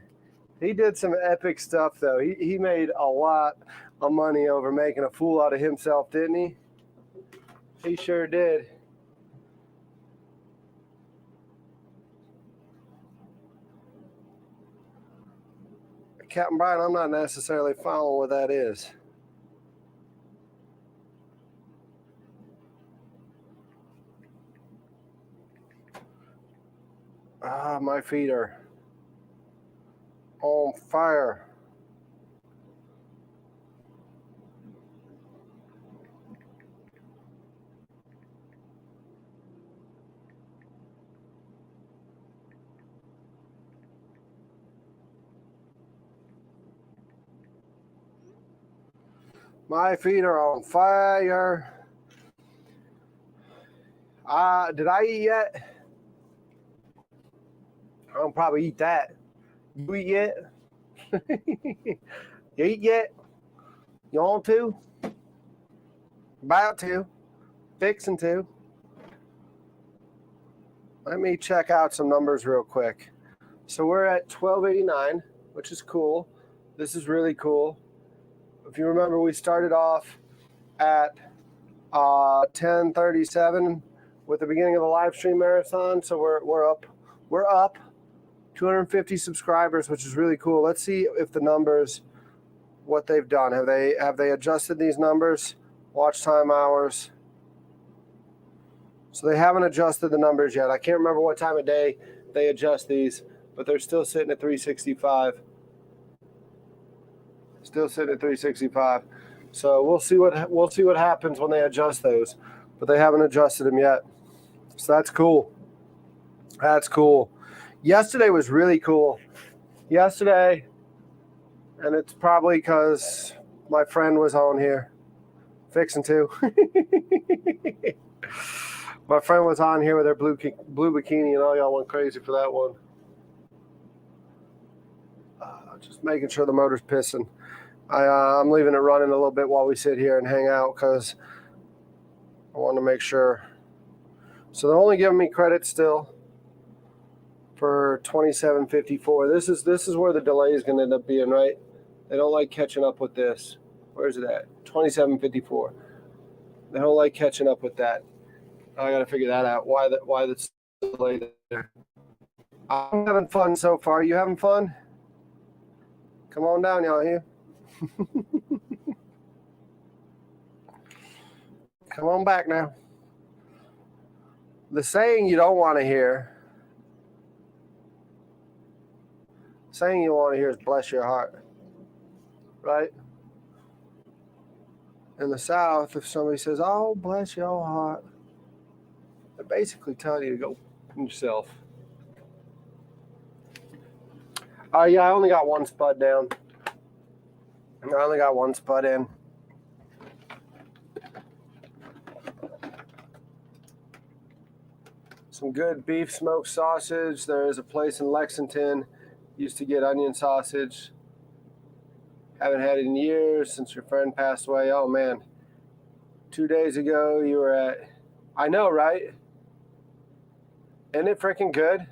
he did some epic stuff though. He made a lot of money over making a fool out of himself, didn't he? He sure did. Captain Brian, I'm not necessarily following what that is. Ah, my feet are on fire. My feet are on fire. Did I eat yet? I'll probably eat that. You eat yet? You eat yet? You want to? About to. Fixing to. Let me check out some numbers real quick. So we're at 1289, which is cool. This is really cool. If you remember, we started off at 10:37 with the beginning of the live stream marathon. So we're up 250 subscribers, which is really cool. Let's see if the numbers, what they've done. Have they adjusted these numbers? Watch time hours. So they haven't adjusted the numbers yet. I can't remember what time of day they adjust these, but they're still sitting at 365. Still sitting at 365. So we'll see what happens when they adjust those, but they haven't adjusted them yet. So that's cool. That's cool. Yesterday was really cool. Yesterday, and it's probably because my friend was on here fixing to. My friend was on here with her blue bikini, and all y'all went crazy for that one. Just making sure the motor's pissing. I'm leaving it running a little bit while we sit here and hang out because I want to make sure. So they're only giving me credit still for 27.54. This is where the delay is going to end up being, right? They don't like catching up with this. Where's it at? 27.54. They don't like catching up with that. I got to figure that out. Why the delay there? I'm having fun so far. You having fun? Come on down, y'all here. Come on back now. The saying you don't want to hear. Saying you want to hear is bless your heart. Right? In the South, if somebody says, oh, bless your heart, they're basically telling you to go yourself. Yeah, I only got one spud down. I only got one spud in. Some good beef smoked sausage. There is a place in Lexington. Used to get onion sausage. Haven't had it in years since your friend passed away. Oh man. 2 days ago you were at, I know, right? Isn't it freaking good?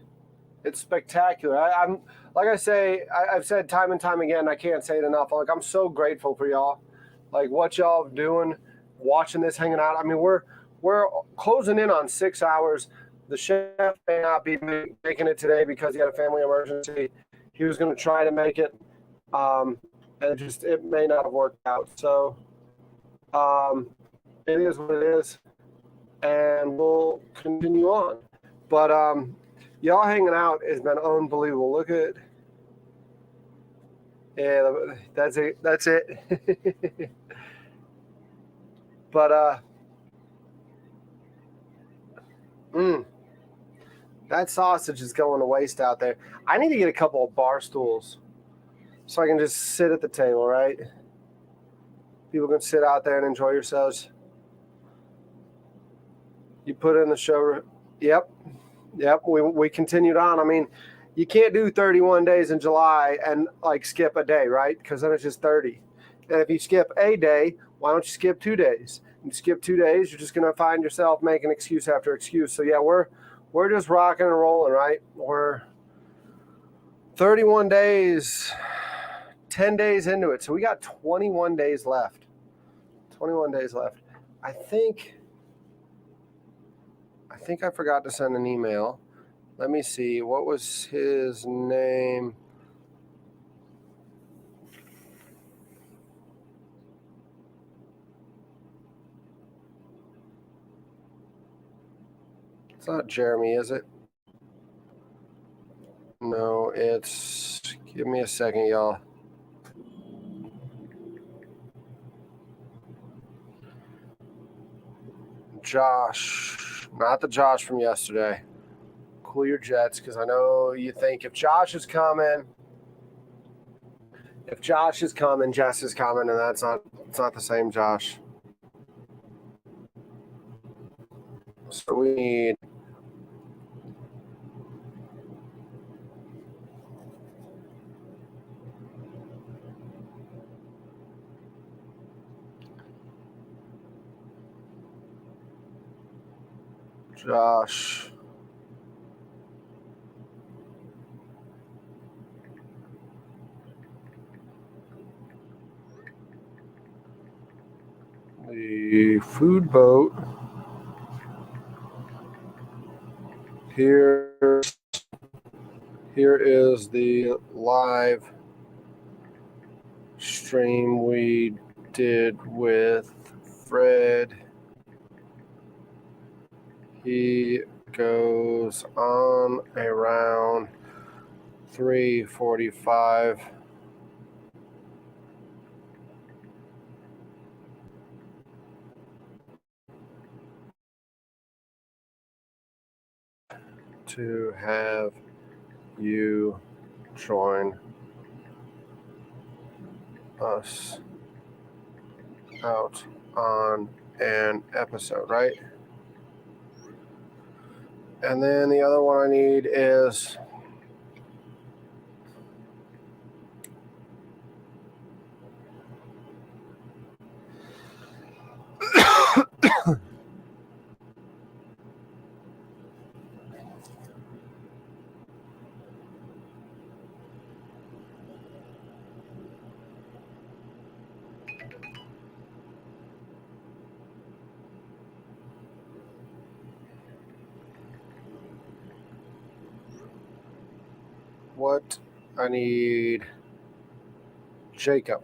It's spectacular. I'm like I say, I've said time and time again, I can't say it enough. Like, I'm so grateful for y'all. Like, what y'all doing, watching this, hanging out. I mean, we're closing in on 6 hours. The chef may not be making it today because he had a family emergency. He was going to try to make it, and it may not have worked out. So it is what it is, and we'll continue on. But y'all hanging out has been unbelievable. Look at, yeah, that's it. That's it. But That sausage is going to waste out there. I need to get a couple of bar stools so I can just sit at the table, right? People can sit out there and enjoy yourselves. You put in the show. Yep. We continued on. I mean, you can't do 31 days in July and like skip a day, right? Because then it's just 30. And if you skip a day, why don't you skip 2 days? You skip 2 days, you're just gonna find yourself making excuse after excuse. So yeah, we're just rocking and rolling, right? We're 31 days, 10 days into it. So we got 21 days left. 21 days left. I think I forgot to send an email. Let me see. What was his name? It's not Jeremy, is it? No, it's. Give me a second, y'all. Josh. Not the Josh from yesterday. Cool your jets, because I know you think if Josh is coming, Jess is coming, and it's not the same Josh. So we need Josh. The food boat. Here is the live stream we did with Fred. He goes on around 3:45. To have you join us out on an episode, right? And then the other one I need is what I need Jacob.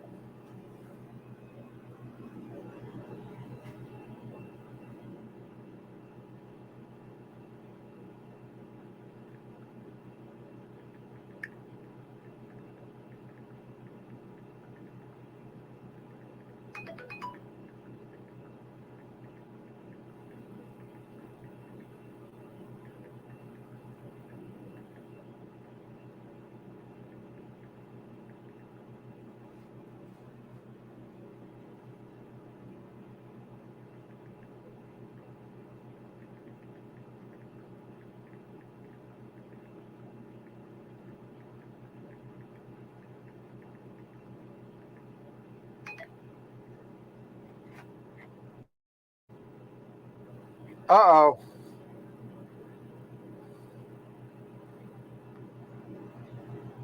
Uh-oh.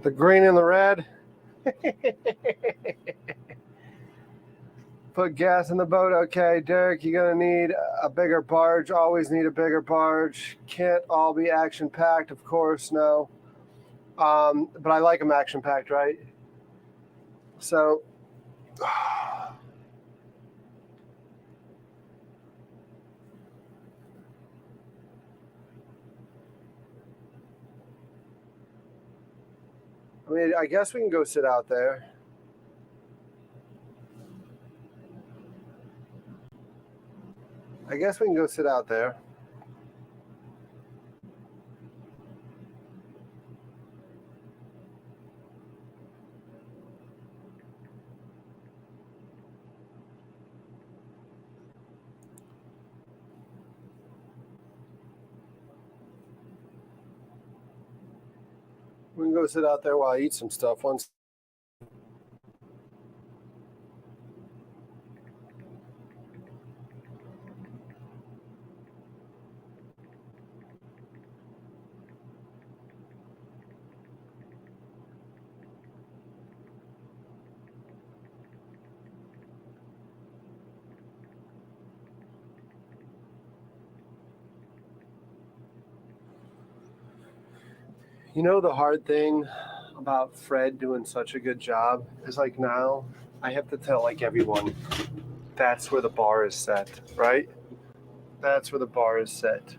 The green and the red. Put gas in the boat. Okay, Derek, you're going to need a bigger barge. Always need a bigger barge. Can't all be action-packed, of course, no. But I like them action-packed, right? So, I mean, I guess we can go sit out there. We can go sit out there while I eat some stuff. Once. You know, the hard thing about Fred doing such a good job is like now I have to tell like everyone that's where the bar is set, right? That's where the bar is set.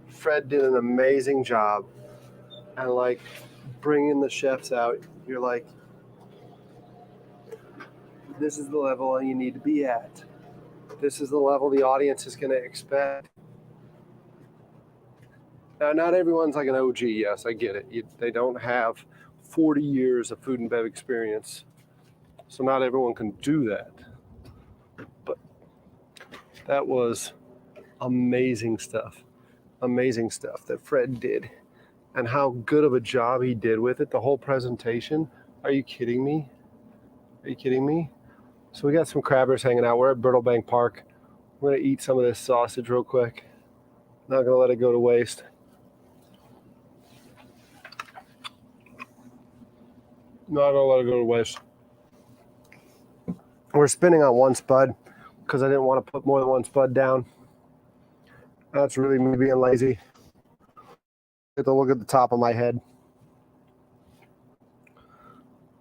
Fred did an amazing job, and like bringing the chefs out, you're like, this is the level you need to be at. This is the level the audience is going to expect. Now, not everyone's like an OG. Yes, I get it. They don't have 40 years of food and bev experience, so not everyone can do that. But that was amazing stuff that Fred did, and how good of a job he did with it. The whole presentation. Are you kidding me? Are you kidding me? So we got some crabbers hanging out. We're at Birtlebank Park. We're gonna eat some of this sausage real quick. Not gonna let it go to waste. Not gonna let it go to waste. We're spinning on one spud because I didn't want to put more than one spud down. That's really me being lazy. Get to look at the top of my head.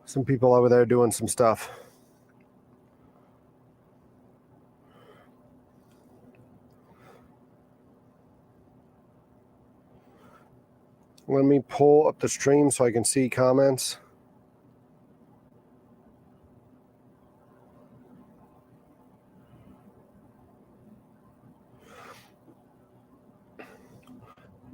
Some people over there doing some stuff. Let me pull up the stream so I can see comments.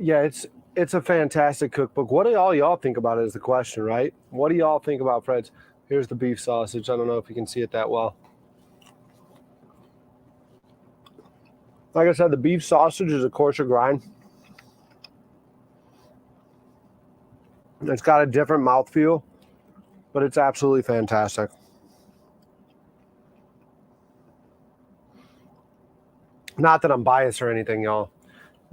Yeah, it's a fantastic cookbook. What do all y'all think about it is the question, right? What do y'all think about Fred's? Here's the beef sausage. I don't know if you can see it that well. Like I said, the beef sausage is a coarser grind. It's got a different mouthfeel, but it's absolutely fantastic. Not that I'm biased or anything, y'all.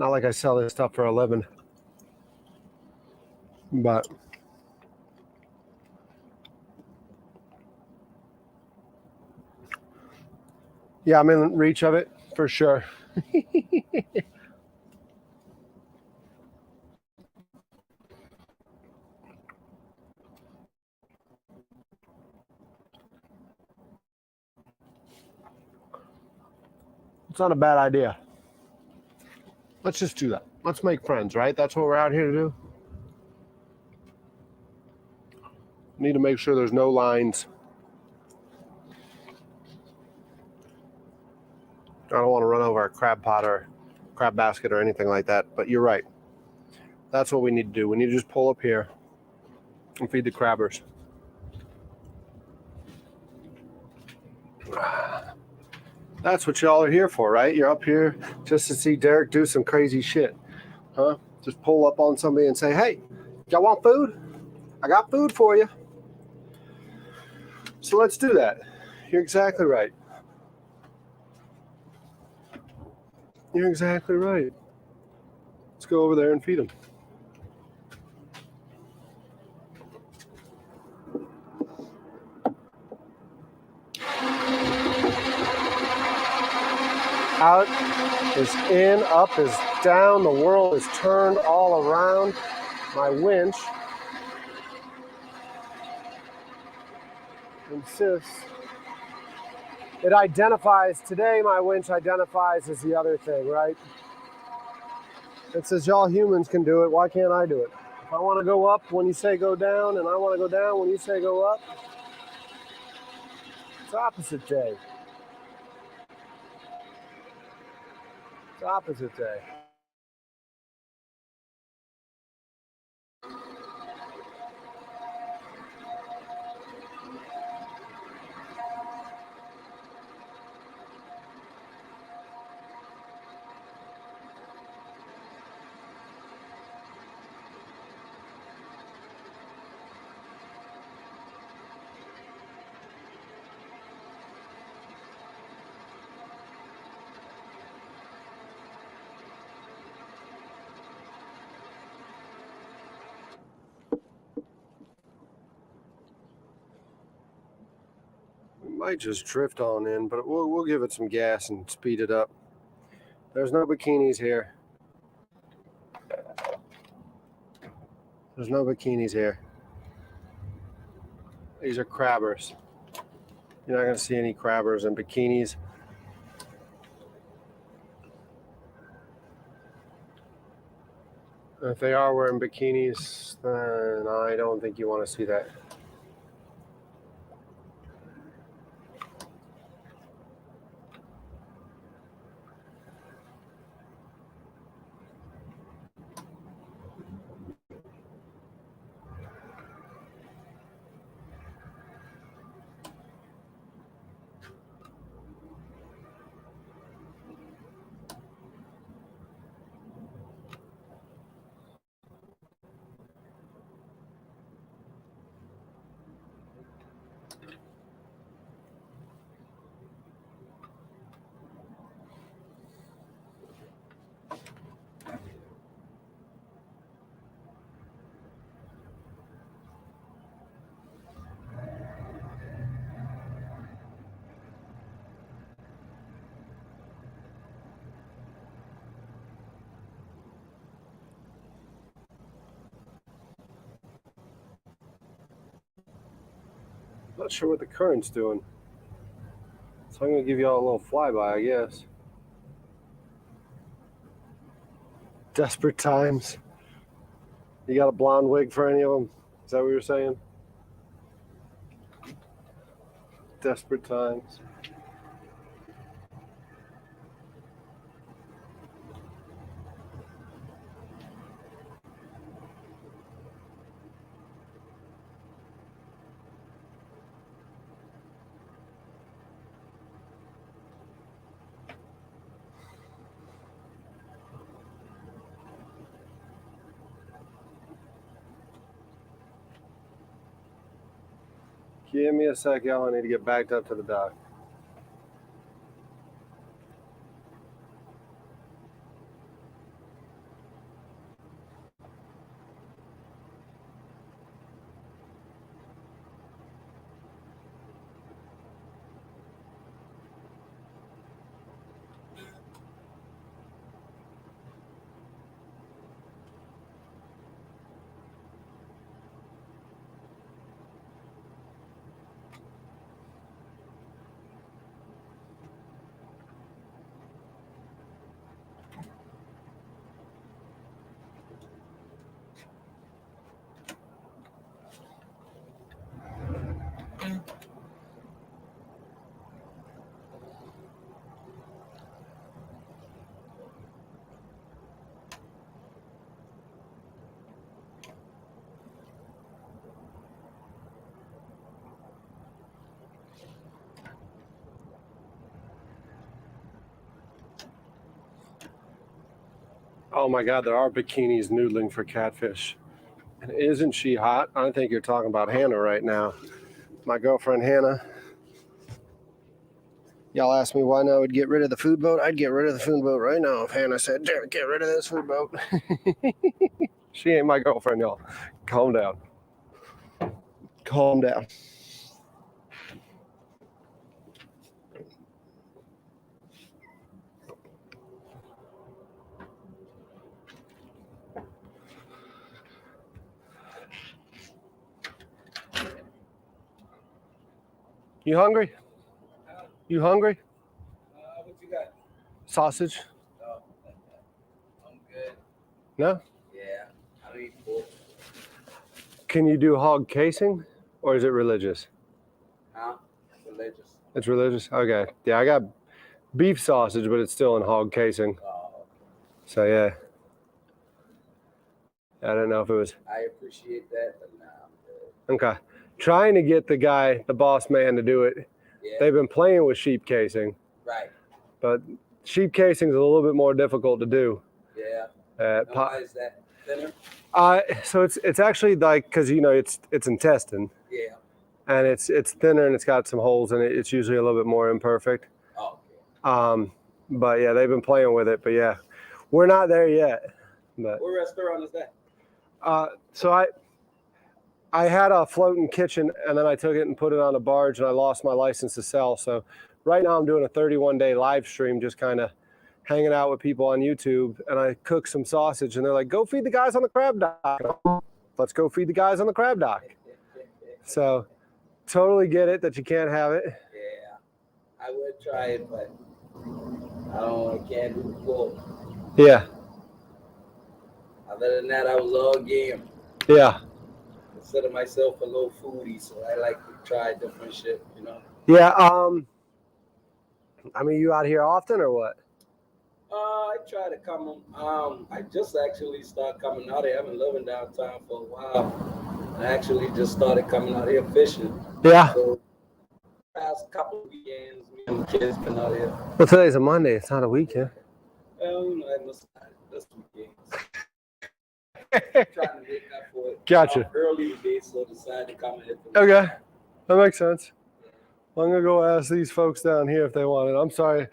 Not like I sell this stuff for a living. But yeah, I'm in reach of it for sure. It's not a bad idea. Let's just do that. Let's make friends, right? That's what we're out here to do. Need to make sure there's no lines. I don't want to run over a crab pot or crab basket or anything like that, but you're right. That's what we need to do. We need to just pull up here and feed the crabbers. That's what y'all are here for, right? You're up here just to see Derek do some crazy shit, huh? Just pull up on somebody and say, hey, y'all want food? I got food for you. So let's do that. You're exactly right. You're exactly right. Let's go over there and feed them. Out is in, up is down, the world is turned all around. My winch insists. It identifies, today my winch identifies as the other thing, right? It says y'all humans can do it, why can't I do it? If I want to go up when you say go down, and I want to go down when you say go up, it's opposite day. It's opposite day. Might just drift on in, but we'll give it some gas and speed it up. There's no bikinis here. There's no bikinis here. These are crabbers. You're not going to see any crabbers and bikinis. If they are wearing bikinis, then I don't think you want to see that. Not sure what the current's doing. So I'm going to give you all a little flyby, I guess. Desperate times. You got a blonde wig for any of them? Is that what you're saying? Desperate times. Give me a sec, y'all. I need to get backed up to the dock. Oh my God, there are bikinis noodling for catfish. And isn't she hot? I think you're talking about Hannah right now. My girlfriend Hannah. Y'all asked me why I would get rid of the food boat. I'd get rid of the food boat right now if Hannah said, "Derek, get rid of this food boat." She ain't my girlfriend, y'all. Calm down. Calm down. You hungry? You hungry? What you got? Sausage? Oh, I'm good. No? Yeah, I don't eat pork. Can you do hog casing or is it religious? Huh? Religious. It's religious? Okay. Yeah, I got beef sausage, but it's still in hog casing. Oh, So yeah. I don't know if it was. I appreciate that, but nah, I'm good. Okay. Trying to get the boss man to do it. Yeah. They've been playing with sheep casing, Right. but sheep casing is a little bit more difficult to do. Yeah. And why is that? Thinner? So it's actually like, because it's intestine Yeah. and it's thinner and it's got some holes in it. It's usually a little bit more imperfect. Oh, okay. But yeah, they've been playing with it. But yeah, we're not there yet. But What restaurant is that? so I had a floating kitchen, and then I took it and put it on a barge, and I lost my license to sell. So right now I'm doing a 31-day live stream, just kind of hanging out with people on YouTube, and I cook some sausage, and they're like, go feed the guys on the crab dock. Let's go feed the guys on the crab dock. So totally get it that you can't have it. Yeah, I would try it, but I can't do the pork. Yeah. Other than that, I was all game. Yeah. Consider myself a little foodie, so I like to try different shit, you know. Yeah. I mean, you out here often or what? I try to come. I just actually started coming out here. I've been living downtown for a while. I actually just started coming out here fishing. Yeah. So, past couple of weekends, me and the kids been out here. Well, today's a Monday. It's not a weekend. Well, you know, I must this weekend. Trying to make up for it. Gotcha. Early today, so I decided to come and hit the Okay. That makes sense. Well, I'm going to go ask these folks down here if they want it. I'm sorry.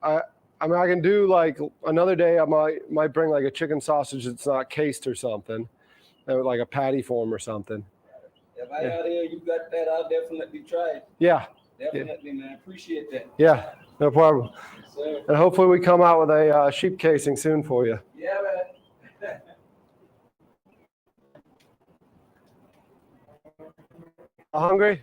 I mean, I can do like another day. I might bring like a chicken sausage that's not cased or something, like a patty form or something. If I out here, you got that, I'll definitely try it. Yeah. Definitely, man. Appreciate that. Yeah. No problem. Sir. And hopefully we come out with a sheep casing soon for you. Yeah, man. Hungry?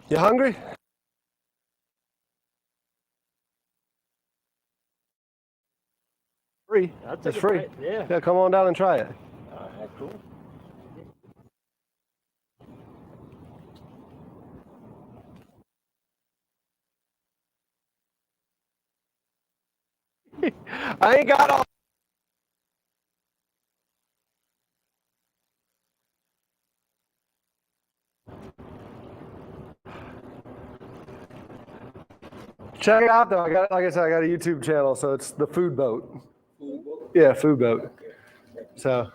You hungry? Free. It's free. Yeah. Yeah, come on down and try it. All right, cool. I ain't got all. Check it out though. Like I said, I got a YouTube channel, so it's the Food Boat. Yeah, Food Boat. So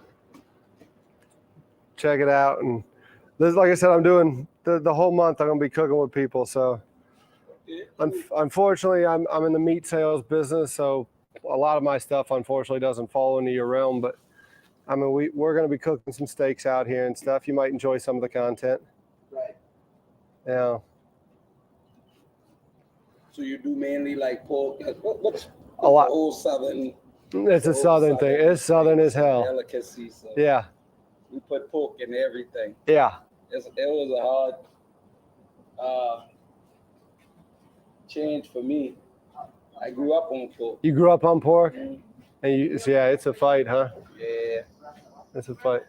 check it out, and this, like I said, I'm doing the whole month. I'm gonna be cooking with people. So unfortunately, I'm in the meat sales business, so a lot of my stuff unfortunately doesn't fall into your realm. But I mean, we're gonna be cooking some steaks out here and stuff. You might enjoy some of the content. Right. Yeah. So you do mainly like pork? What's A lot. The old southern? It's a southern thing. It's southern as hell. Delicacy. So Yeah. we put pork in everything. Yeah. It was a hard change for me. I grew up on pork. You grew up on pork, and yeah, it's a fight, huh? Yeah. It's a fight.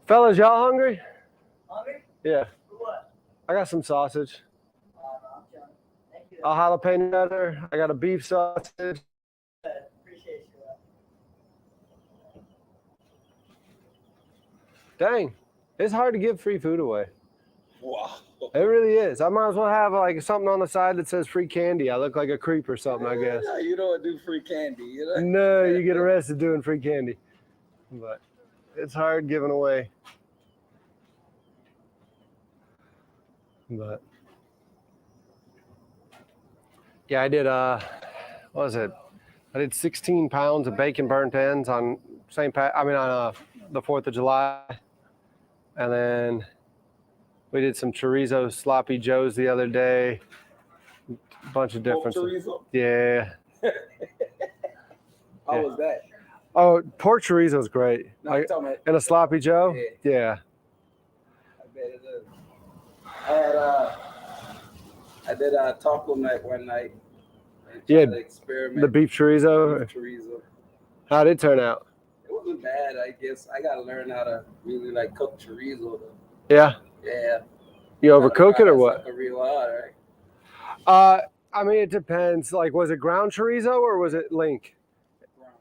Fellas, y'all hungry? Hungry? Yeah. For what? I got some sausage. I'm John. Thank you. A jalapeno cheddar. I got a beef sausage. Appreciate you. Dang, it's hard to give free food away. Wow. It really is. I might as well have like something on the side that says free candy. I look like a creep or something, I guess. No, you don't do free candy, you know? No, you get arrested doing free candy. But it's hard giving away. But yeah, I did what was it? I did 16 pounds of bacon burnt ends on on the 4th of July. And then we did some chorizo sloppy joes the other day. A bunch of different stuff. Chorizo? Yeah. How was that? Oh, pork chorizo is great. No, I'm talking about, And a sloppy joe? Yeah. I bet it is. I did a taco night one night. Yeah, Experiment. the beef chorizo. Beef chorizo. How'd it turn out? It wasn't bad, I guess. I gotta learn how to really like cook chorizo though. Yeah. Yeah. You overcook it or what? Real hard, right? I mean, it depends. Like, was it ground chorizo or was it link?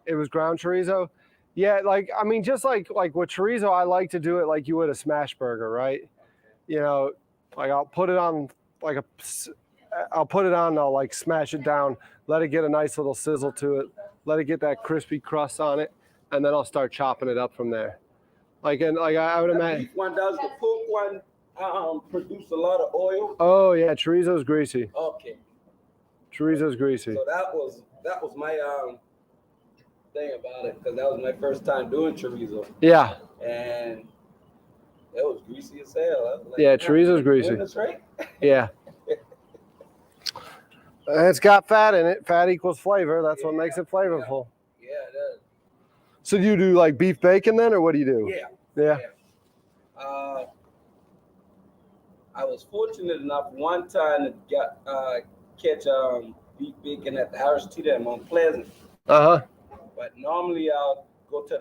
It was ground chorizo. Yeah, like I mean, just like with chorizo, I like to do it like you would a smash burger, right? You know, like I'll put it on like a, I'll put it on. I'll like smash it down, let it get a nice little sizzle to it, let it get that crispy crust on it, and then I'll start chopping it up from there. Like and like I would The imagine. beef one, does the pork one produce a lot of oil? Oh yeah, chorizo's greasy. Okay. Chorizo's greasy. So that was my thing about it, because that was my first time doing chorizo, Yeah, and it was greasy as hell. I was like, yeah, chorizo's greasy. doing this right? Yeah. It's got fat in it. Fat equals flavor. That's what makes it flavorful. Yeah, it is. So do you do like beef bacon then, or what do you do? Yeah. Yeah. I was fortunate enough one time to catch beef bacon at the Harris Teeter in Mount Pleasant. Uh-huh. But normally I'll go to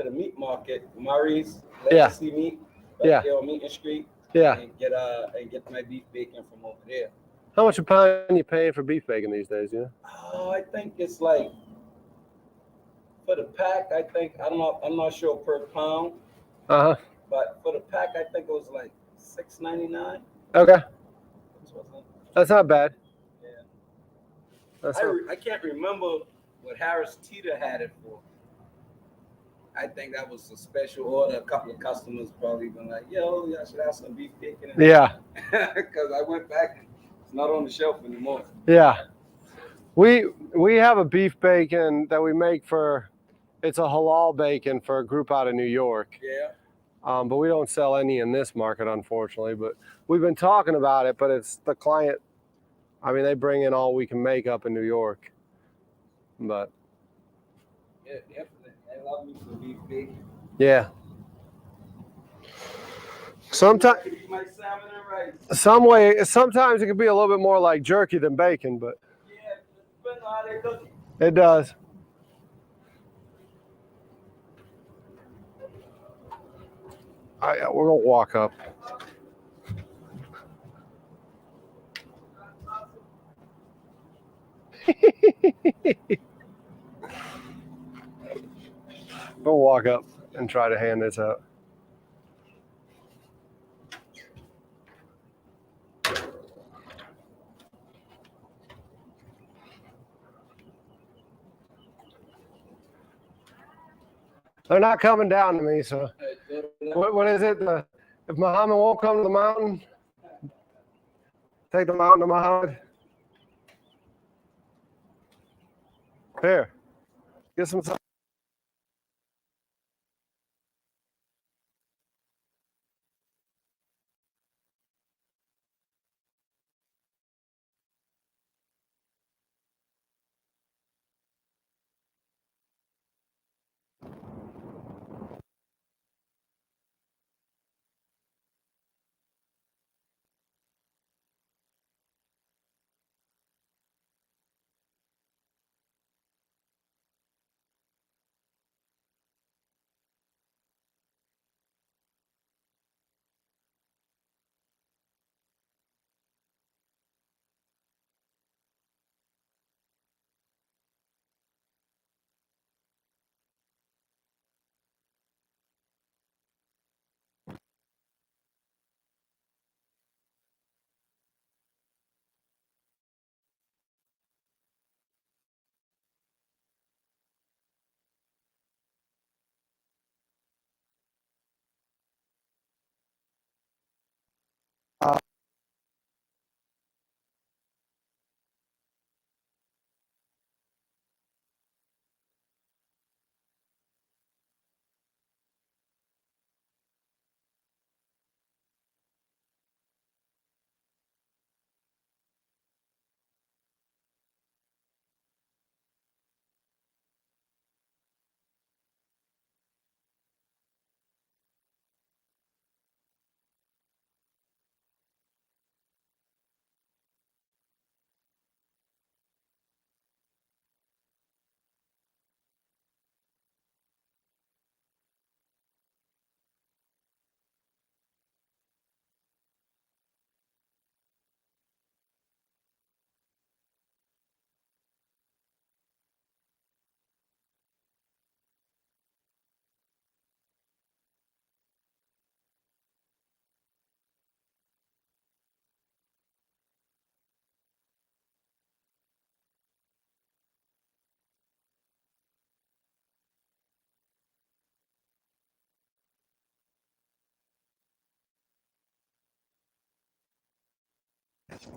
the meat market, Murray's Legacy Meat, right there on Meeting Street. Yeah. And get my beef bacon from over there. How much a pound are you paying for beef bacon these days, you know? I think it's like, for the pack, I'm not sure per pound, Uh-huh. but for the pack, I think it was like $6.99. Okay. That's not bad. Yeah. That's not... I can't remember what Harris Teeter had it for. I think that was a special order. A couple of customers probably been like, yo, I should have some beef bacon. Yeah. Because I went back and it's not on the shelf anymore. Yeah. We have a beef bacon that we make it's a halal bacon for a group out of New York. Yeah. But we don't sell any in this market, unfortunately. But we've been talking about it, but it's the client. I mean, they bring in all we can make up in New York. But Yeah, definitely. I love me some beef bacon. yeah. Sometimes, My salmon and rice. sometimes it can be a little bit more like jerky than bacon, but Yeah, depends on how they cook it. it does. We're gonna walk up. We'll walk up and try to hand this out. They're not coming down to me, so what is it? If Muhammad won't come to the mountain, take the mountain to Muhammad. Here, get some. Get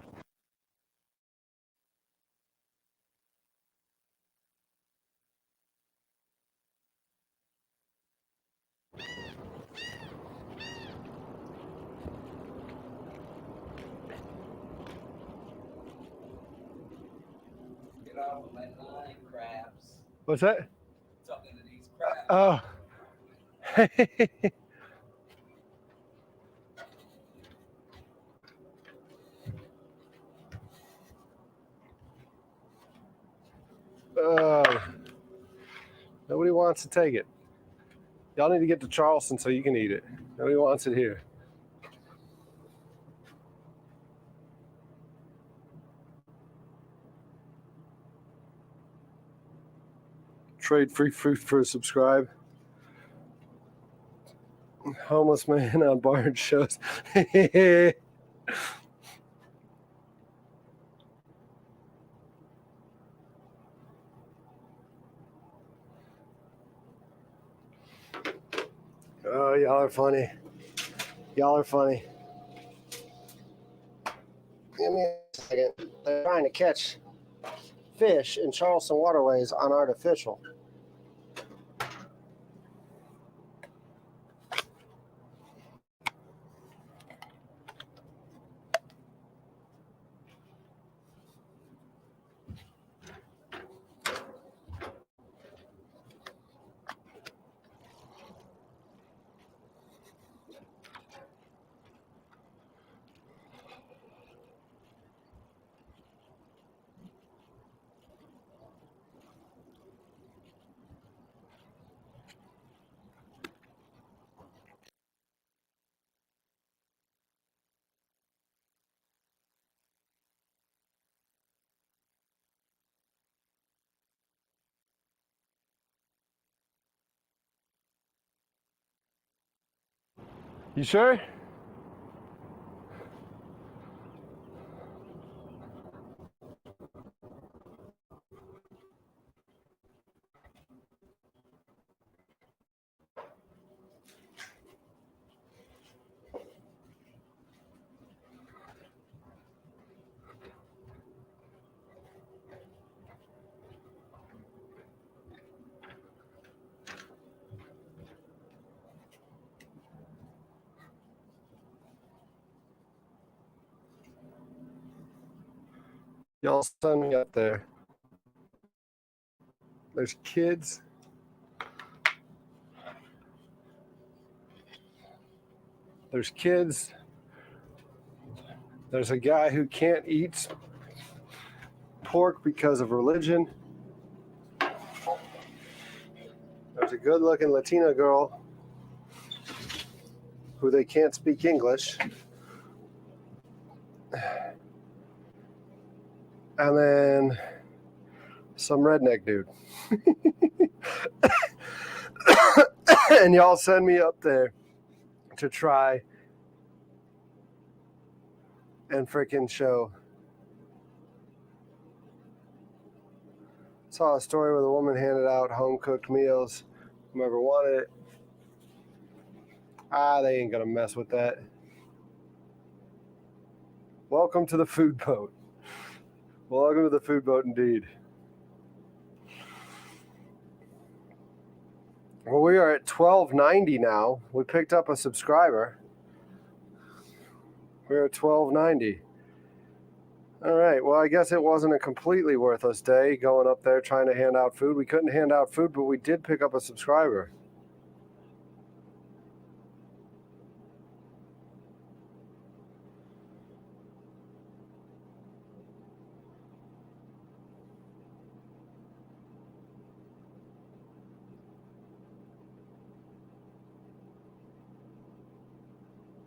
off of my line, crabs. What's that? Talking to these crabs. Oh. Nobody wants to take it. Y'all need to get to Charleston so you can eat it. Nobody wants it here. Trade free fruit for a subscribe. Homeless man on Barge shows. Oh, y'all are funny. Y'all are funny. Give me a second. They're trying to catch fish in Charleston waterways on artificial. You sure? Y'all send me up there. There's kids. There's kids. There's a guy who can't eat pork because of religion. There's a good-looking Latina girl who they can't speak English. And then some redneck dude. And y'all send me up there to try and freaking show. Saw a story where the woman handed out home-cooked meals. Whoever wanted it. They ain't gonna mess with that. Welcome to the food boat. Welcome to the food boat indeed. Well, we are at 1290 now. We picked up a subscriber. We're at 1290. All right, well, I guess it wasn't a completely worthless day going up there trying to hand out food. We couldn't hand out food, but we did pick up a subscriber.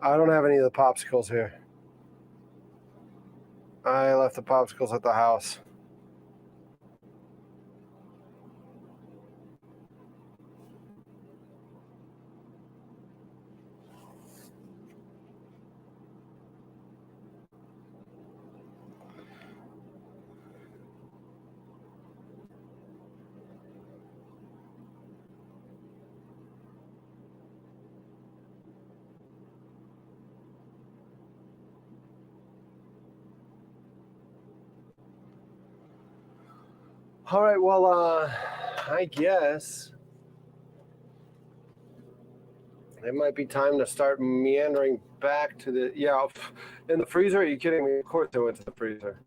I don't have any of the popsicles here. I left the popsicles at the house. All right, well, I guess it might be time to start meandering back to the, yeah, in the freezer? Are you kidding me? Of course I went to the freezer.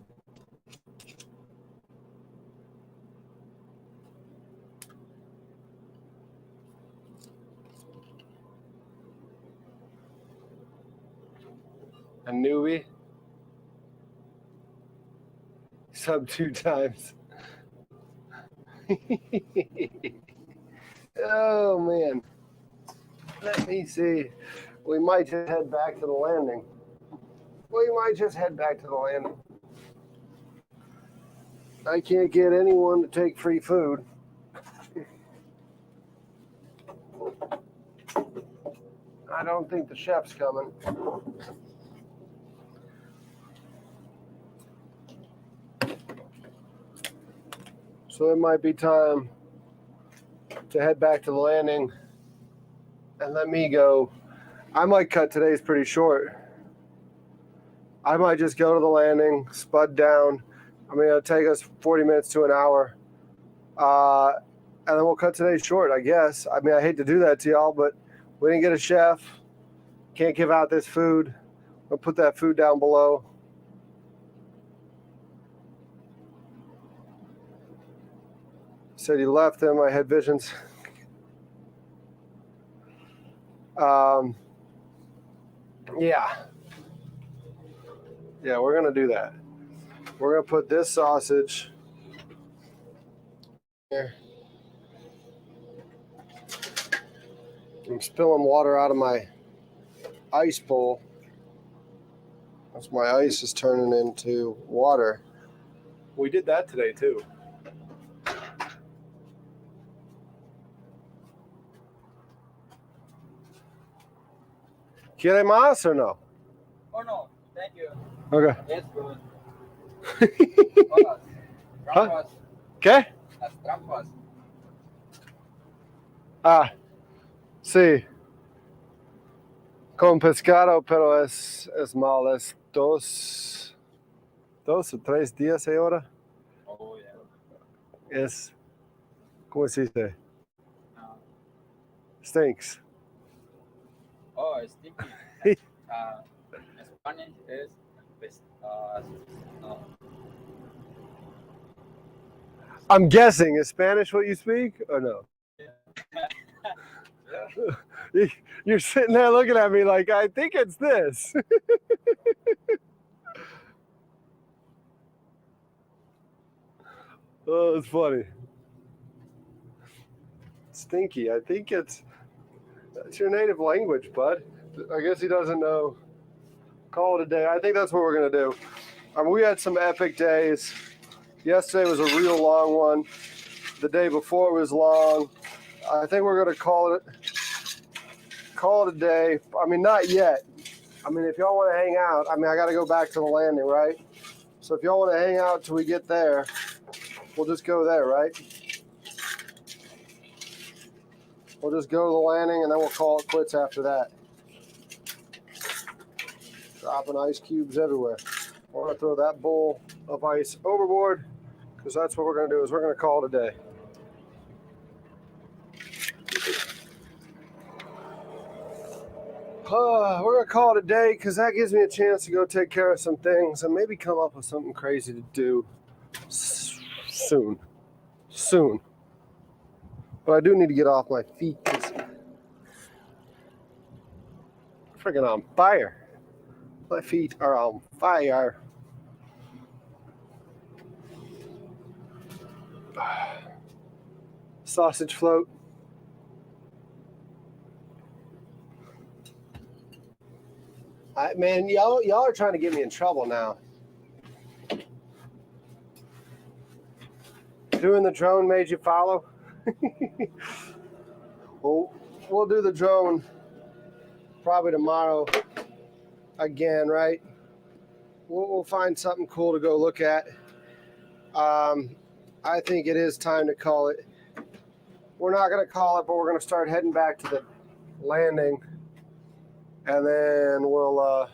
A newbie? Sub 2 times. Oh, man. Let me see. We might just head back to the landing. I can't get anyone to take free food. I don't think the chef's coming. So it might be time to head back to the landing and let me go. I might cut today's pretty short. I might just go to the landing, spud down. I mean, it'll take us 40 minutes to an hour. And then we'll cut today short, I guess. I mean, I hate to do that to y'all, but we didn't get a chef. Can't give out this food. I'll put that food down below. Said he left them. I had visions. Yeah, we're going to do that. We're going to put this sausage here. I'm spilling water out of my ice bowl. That's my ice is turning into water. We did that today too. ¿Quiere más or no? Oh no, thank you. Okay. Yes, good. Huh? ¿Qué? Las trampas. Ah, sí. Con pescado, pero es mal. Es dos o 3 días ahora. Oh, yeah. Es, ¿cómo se dice? No. Stinks. Oh, it's sticky. Spanish is no. I'm guessing. Is Spanish what you speak or no? You're sitting there looking at me like, I think it's this. Oh, it's funny. Stinky. I think that's your native language, bud. I guess he doesn't know. Call it a day. I think that's what we're going to do. We had some epic days. Yesterday was a real long one. The day before was long. I think we're going to call it a day. I mean, not yet. I mean, if y'all want to hang out, I mean, I got to go back to the landing, right? So if y'all want to hang out till we get there, we'll just go there, right? We'll just go to the landing and then we'll call it quits after that. Dropping ice cubes everywhere. We're going to throw that bowl of ice overboard because that's what we're going to do is we're going to call it a day. We're going to call it a day because that gives me a chance to go take care of some things and maybe come up with something crazy to do soon. But I do need to get off my feet because I'm freaking on fire. My feet are on fire. Sausage float. Man, y'all are trying to get me in trouble now. Doing the drone made you follow? Well, we'll do the drone probably tomorrow again, right? We'll find something cool to go look at. I think it is time to call it. We're not going to call it, but we're going to start heading back to the landing. And then we'll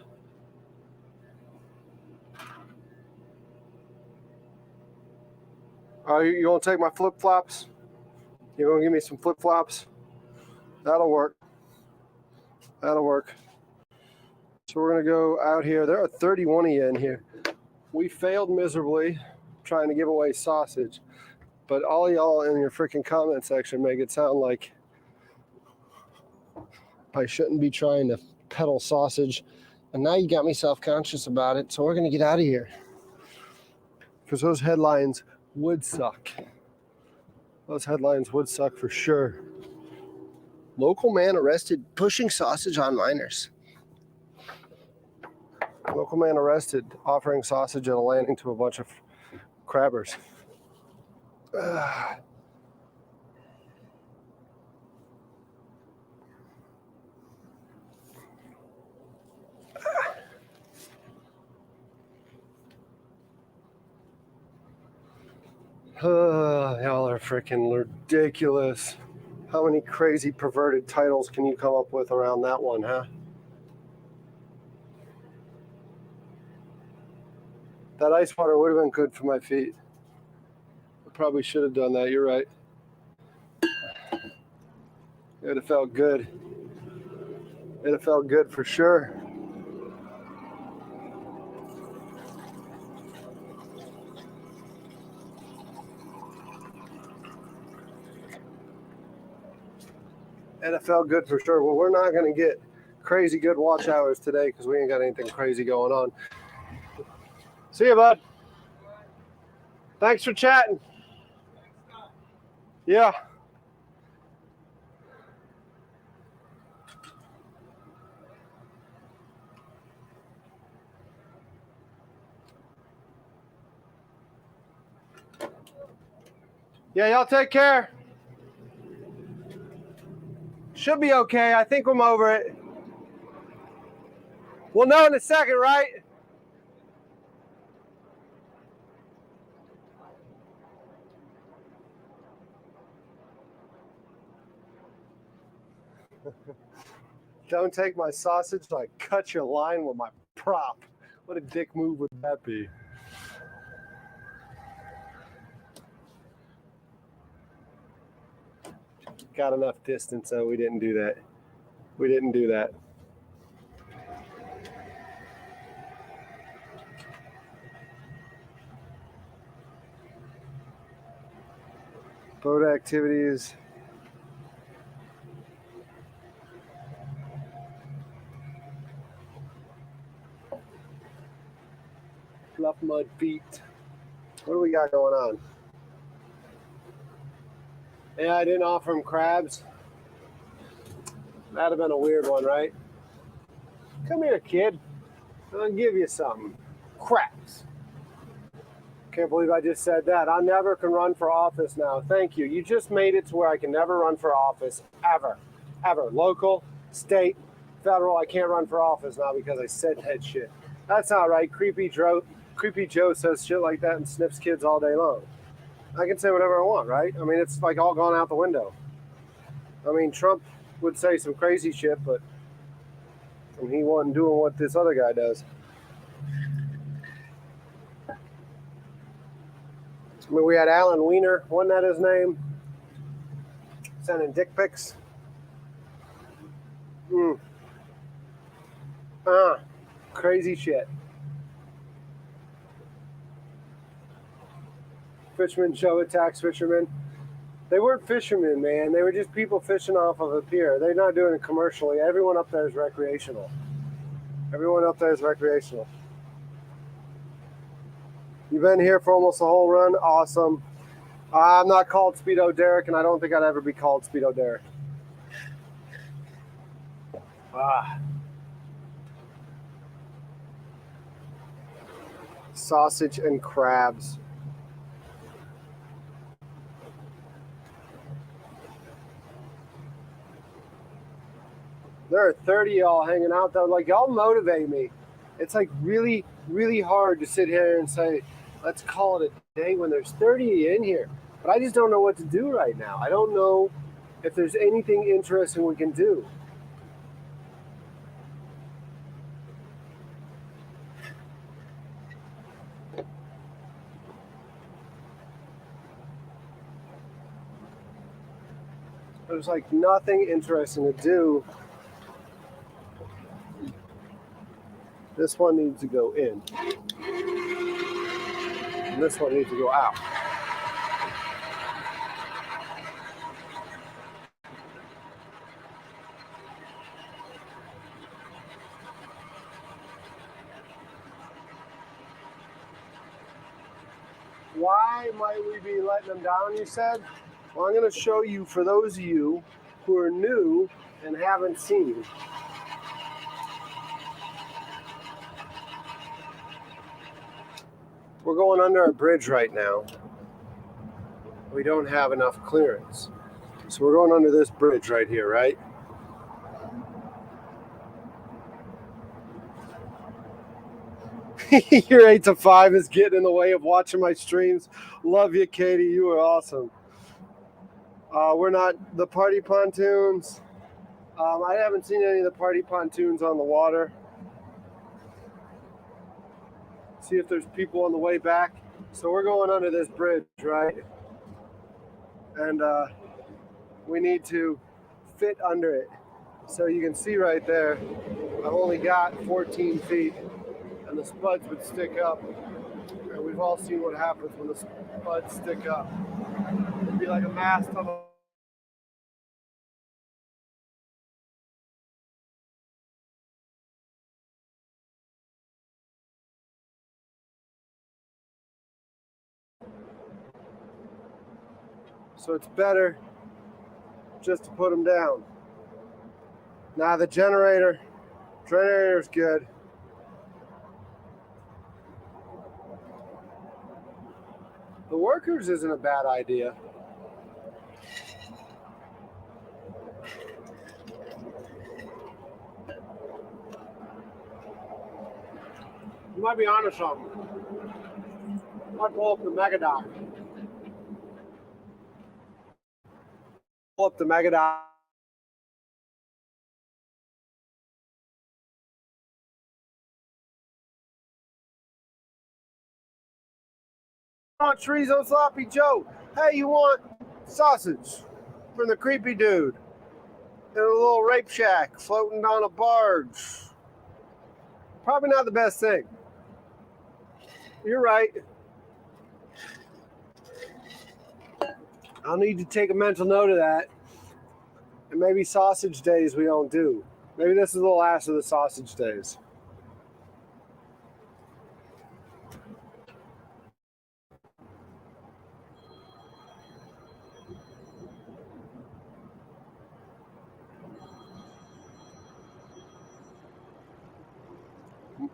You want to take my flip-flops? You want to give me some flip-flops? That'll work. That'll work. So we're going to go out here. There are 31 of you in here. We failed miserably trying to give away sausage, but all y'all in your freaking comment section make it sound like I shouldn't be trying to peddle sausage. And now you got me self-conscious about it, so we're going to get out of here. Because those headlines would suck. Those headlines would suck for sure. Local man arrested pushing sausage on minors. Local man arrested offering sausage at a landing to a bunch of crabbers. Y'all are freaking ridiculous. How many crazy perverted titles can you come up with around that one, huh? That ice water would have been good for my feet. I probably should have done that. You're right. It would have felt good. It would have felt good for sure. And it felt good for sure. Well, we're not going to get crazy good watch hours today because we ain't got anything crazy going on. See you, bud. Thanks for chatting. Yeah. Yeah, y'all take care. Should be okay. I think I'm over it. We'll know in a second, right? Don't take my sausage, so I cut your line with my prop. What a dick move would that be? Got enough distance, so we didn't do that. We didn't do that. Boat activities. Bluff mud feet. What do we got going on? Yeah, I didn't offer him crabs. That'd have been a weird one, right? Come here, kid. I'll give you something. Crabs. Can't believe I just said that. I never can run for office now. Thank you. You just made it to where I can never run for office, ever. Ever. Local, state, federal, I can't run for office now because I said that shit. That's not right. Creepy Joe says shit like that and snips kids all day long. I can say whatever I want, right? I mean, it's like all gone out the window. I mean, Trump would say some crazy shit, but he wasn't doing what this other guy does. I mean, we had Alan Wiener, wasn't that his name? Sending dick pics. Crazy shit. Fisherman show attacks fishermen. They weren't fishermen, man. They were just people fishing off of a pier. They're not doing it commercially. Everyone up there is recreational. Everyone up there is recreational. You've been here for almost the whole run. Awesome. I'm not called Speedo Derek, and I don't think I'd ever be called Speedo Derek. Sausage and crabs. There are 30 y'all hanging out though. Like, y'all motivate me. It's like really, really hard to sit here and say, let's call it a day when there's 30 in here. But I just don't know what to do right now. I don't know if there's anything interesting we can do. There's like nothing interesting to do. This one needs to go in. And this one needs to go out. Why might we be letting them down, you said? Well, I'm going to show you for those of you who are new and haven't seen. We're going under a bridge right now. We don't have enough clearance. So we're going under this bridge right here, right? Your 8 to 5 is getting in the way of watching my streams. Love you, Katie. You are awesome. We're not the party pontoons. I haven't seen any of the party pontoons on the water. See if there's people on the way back. So we're going under this bridge, right? And we need to fit under it. So you can see right there, I've only got 14 feet. And the spuds would stick up. And we've all seen what happens when the spuds stick up. It'd be like a mast on a... So it's better just to put them down. Now the generator's good. The workers isn't a bad idea. You might be onto something. Might pull up the mega dock. Pull up the mega dock. Want chorizo sloppy Joe? Hey, you want sausage from the creepy dude in a little rape shack floating on a barge? Probably not the best thing. You're right. I'll need to take a mental note of that. And maybe sausage days we don't do. Maybe this is the last of the sausage days.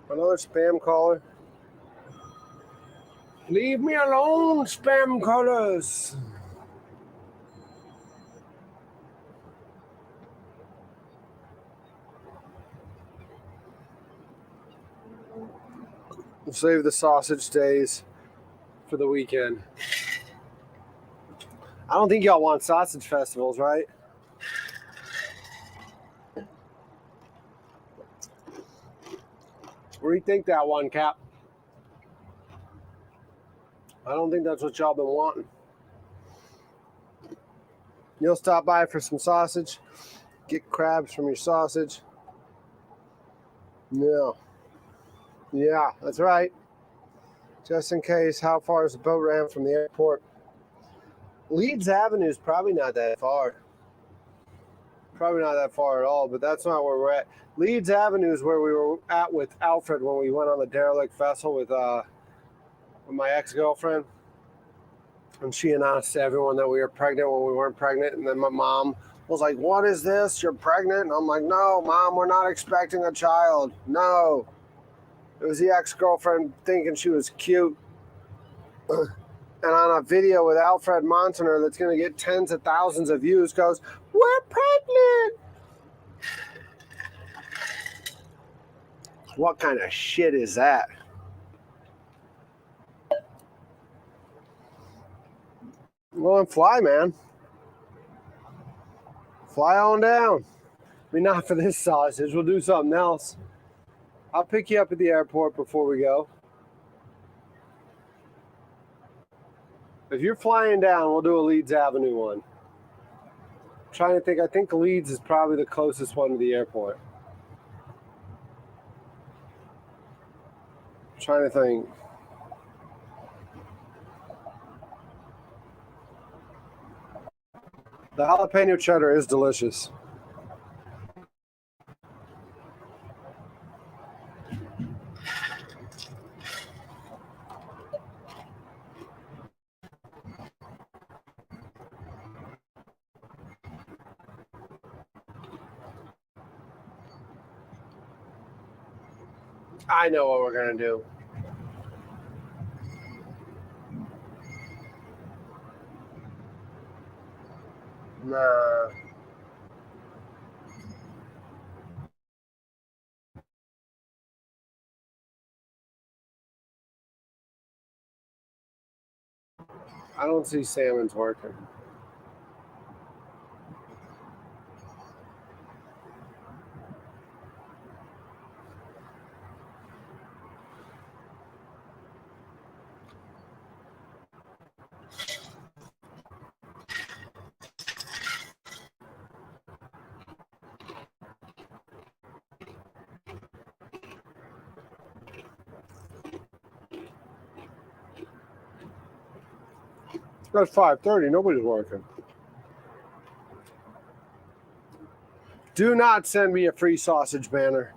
Another spam caller. Leave me alone, spam callers. We'll save the sausage days for the weekend. I don't think y'all want sausage festivals, right? Rethink that one, Cap. I don't think that's what y'all been wanting. You'll stop by for some sausage, get crabs from your sausage. Yeah, that's right. Just in case, how far is the boat ramp from the airport? Leeds Avenue is probably not that far. Probably not that far at all, but that's not where we're at. Leeds Avenue is where we were at with Alfred when we went on the derelict vessel with my ex-girlfriend. And she announced to everyone that we were pregnant when we weren't pregnant. And then my mom was like, "What is this? You're pregnant?" And I'm like, "No, Mom, we're not expecting a child. No." It was the ex-girlfriend thinking she was cute. And on a video with Alfred Montaner that's going to get tens of thousands of views goes, "We're pregnant." What kind of shit is that? Go and fly, man. Fly on down. I mean, not for this sausage. We'll do something else. I'll pick you up at the airport before we go. If you're flying down, we'll do a Leeds Avenue one. Trying to think. I think Leeds is probably the closest one to the airport. Trying to think. The jalapeno cheddar is delicious. I know what we're gonna do. Nah. I don't see salmon's working. It's 5:30. Nobody's working. Do not send me a free sausage banner.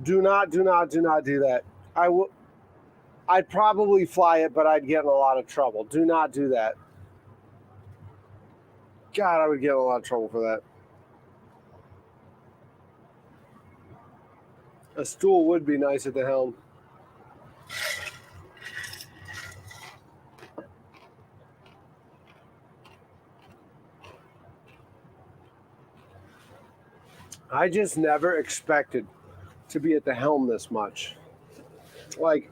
Do not do that. I'd probably fly it, but I'd get in a lot of trouble. Do not do that. God, I would get in a lot of trouble for that. A stool would be nice at the helm. I just never expected to be at the helm this much. Like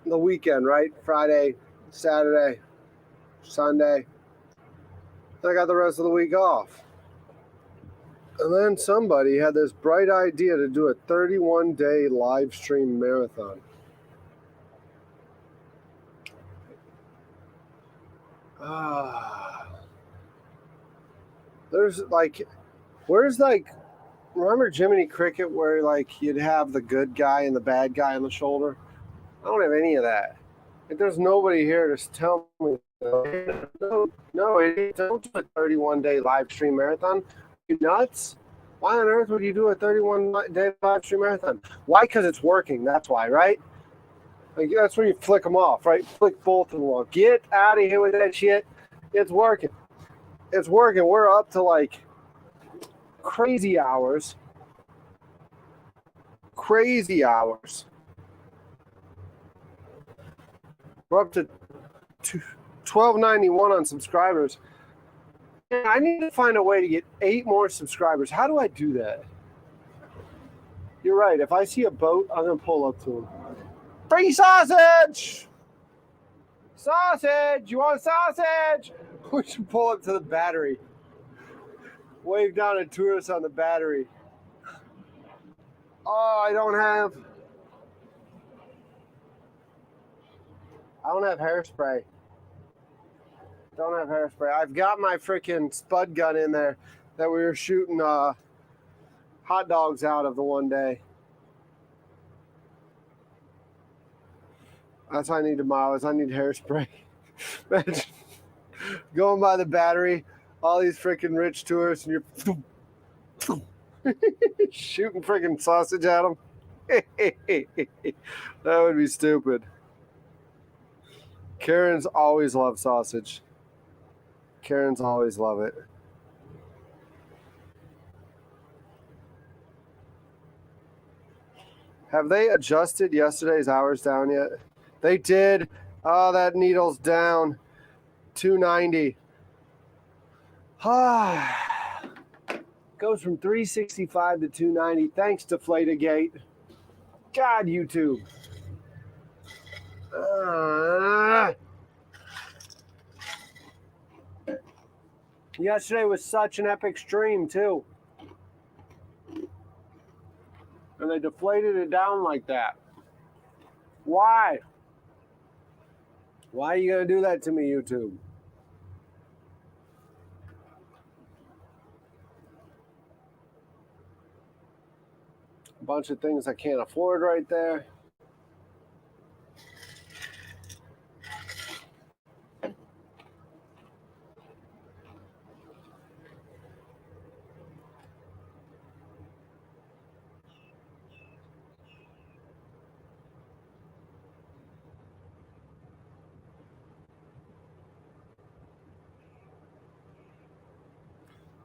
the weekend, right? Friday, Saturday, Sunday. I got the rest of the week off. And then somebody had this bright idea to do a 31-day live stream marathon. There's like, where's like, remember Jiminy Cricket where like you'd have the good guy and the bad guy on the shoulder? I don't have any of that. Like, there's nobody here to tell me. No, idiot, don't do a 31-day live stream marathon. You nuts? Why on earth would you do a 31-day live stream marathon? Why? Because it's working. That's why, right? Like, that's where you flick them off, right? Flick both of them off. Get out of here with that shit. It's working. It's working. We're up to like crazy hours. Crazy hours. We're up to 1291 on subscribers. I need to find a way to get 8 more subscribers. How do I do that? You're right. If I see a boat, I'm going to pull up to them. Free sausage! Sausage! You want sausage? We should pull up to the battery. Wave down at tourists on the battery. Oh, I don't have hairspray. Don't have hairspray. I've got my freaking spud gun in there that we were shooting hot dogs out of the one day. That's what I need tomorrow is I need hairspray. Imagine going by the battery, all these freaking rich tourists, and you're shooting freaking sausage at them. That would be stupid. Karens always love sausage. Karens always love it. Have they adjusted yesterday's hours down yet? They did. Oh, that needle's down. 290. Goes from 365 to 290. Thanks, Deflategate. God, YouTube. Yesterday was such an epic stream, too. And they deflated it down like that. Why? Why are you going to do that to me, YouTube? A bunch of things I can't afford right there.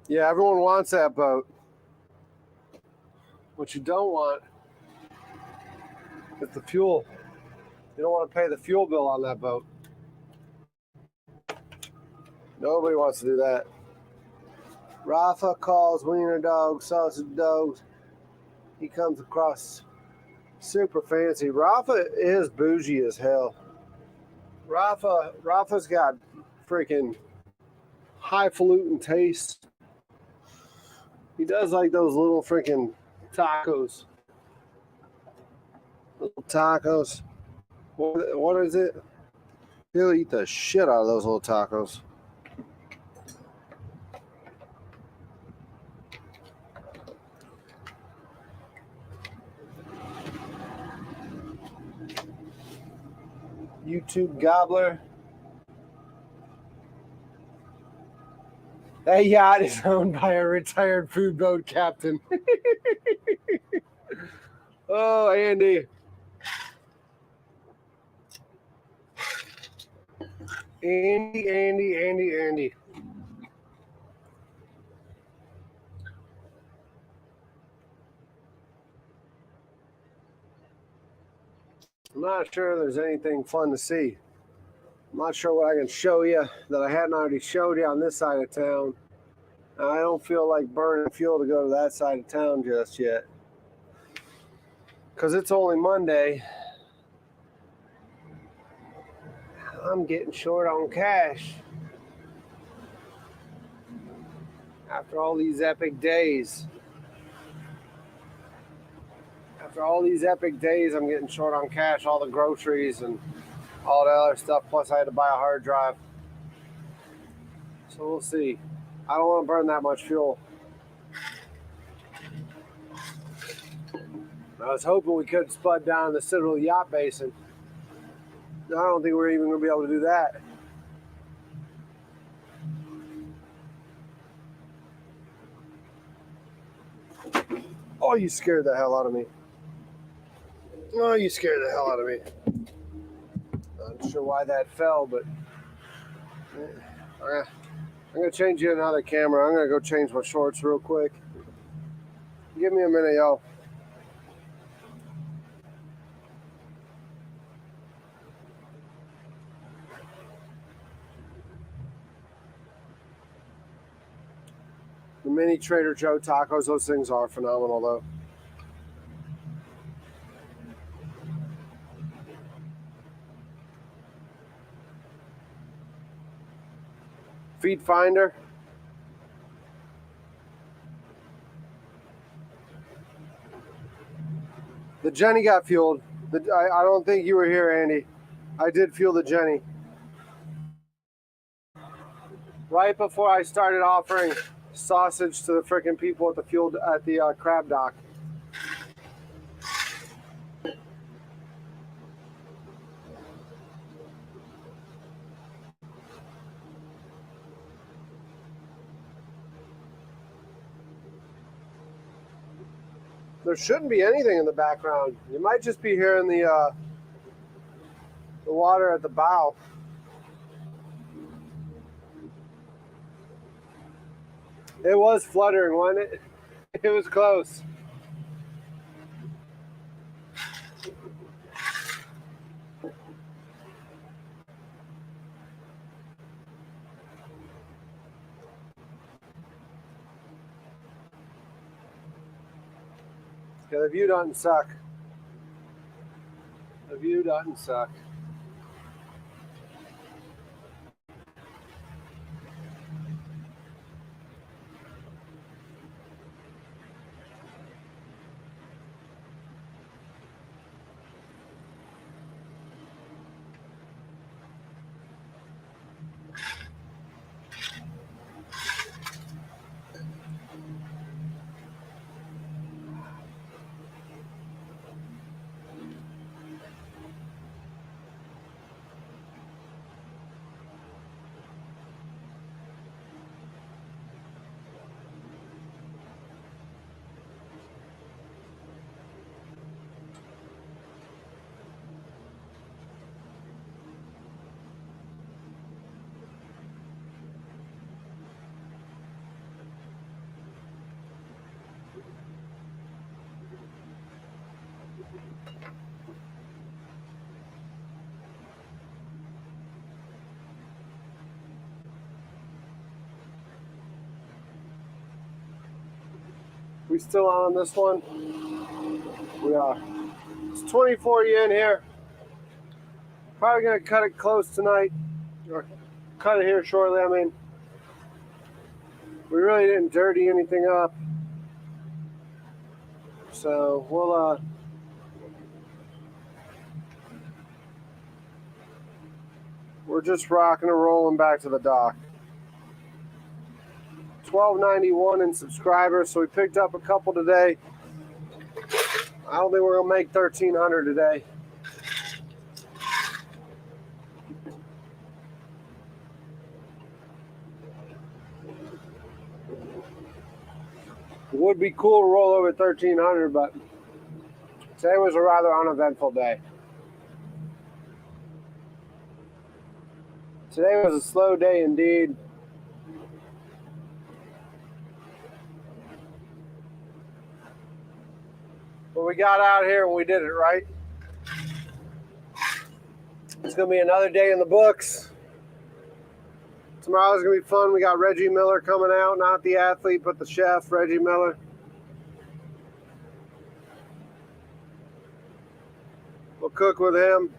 Yeah, everyone wants that boat. What you don't want is the fuel. You don't want to pay the fuel bill on that boat. Nobody wants to do that. Rafa calls wiener dog, sausage dogs. He comes across super fancy. Rafa is bougie as hell. Rafa's got freaking highfalutin taste. He does like those little freaking tacos. Little tacos. What is it? He'll eat the shit out of those little tacos. YouTube gobbler. That yacht is owned by a retired food boat captain. Oh, Andy. Andy. I'm not sure there's anything fun to see. I'm not sure what I can show you that I hadn't already showed you on this side of town. I don't feel like burning fuel to go to that side of town just yet. Because it's only Monday. I'm getting short on cash. After all these epic days. I'm getting short on cash. All the groceries and all that other stuff. Plus, I had to buy a hard drive. So we'll see. I don't want to burn that much fuel. I was hoping we could spud down the Citadel yacht basin. I don't think we're even going to be able to do that. Oh, you scared the hell out of me. Not sure why that fell, but I'm going to change you another camera. I'm going to go change my shorts real quick. Give me a minute, y'all. The mini Trader Joe tacos, those things are phenomenal, though. Feed finder. The Jenny got fueled. I don't think you were here, Andy. I did fuel the Jenny. Right before I started offering sausage to the freaking people at the crab dock. There shouldn't be anything in the background. You might just be hearing the water at the bow. It was fluttering, wasn't it? It was close. Yeah, the view doesn't suck. The view doesn't suck. We still on this one? We are. It's 24 yen here. Probably gonna cut it close tonight, or cut it here shortly. I mean, we really didn't dirty anything up, so we're just rocking and rolling back to the dock. 1291 in subscribers, so we picked up a couple today. I don't think we're gonna make 1300 today. It would be cool to roll over 1300, but today was a rather uneventful day. Today was a slow day indeed. But we got out here and we did it, right? It's going to be another day in the books. Tomorrow's going to be fun. We got Reggie Miller coming out, not the athlete, but the chef, Reggie Miller. We'll cook with him.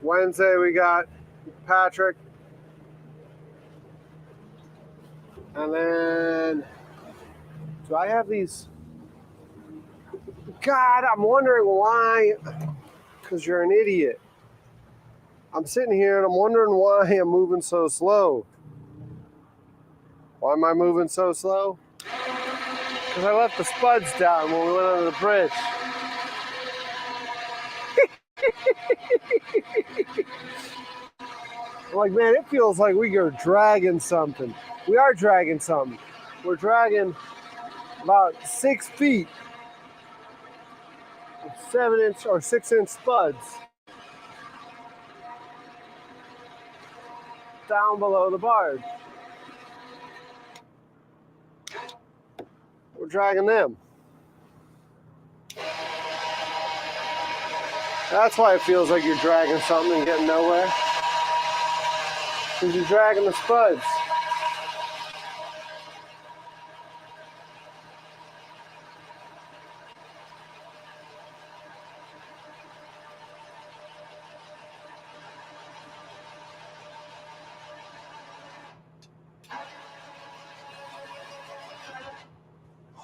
Wednesday, we got Patrick. And then, do I have these? God, I'm wondering why, because you're an idiot. I'm sitting here and I'm wondering why I'm moving so slow. Why am I moving so slow? Because I left the spuds down when we went under the bridge. I'm like, man, it feels like we are dragging something. We are dragging something. We're dragging about 6 feet. 7-inch or 6-inch spuds down below the barge. We're dragging them. That's why it feels like you're dragging something and getting nowhere. Because you're dragging the spuds.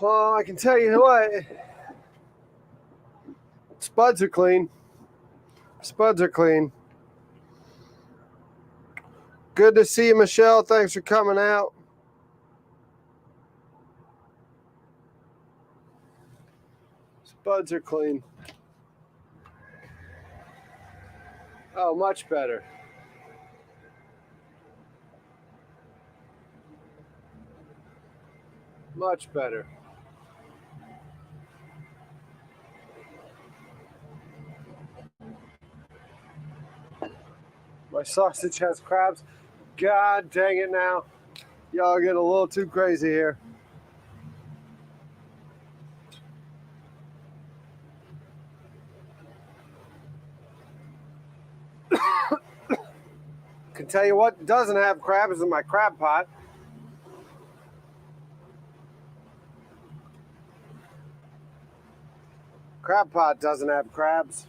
Well, I can tell you what, spuds are clean. Spuds are clean. Good to see you, Michelle. Thanks for coming out. Spuds are clean. Oh, much better. Much better. My sausage has crabs. God dang it now. Y'all get a little too crazy here. Can tell you what doesn't have crab is in my crab pot. Crab pot doesn't have crabs.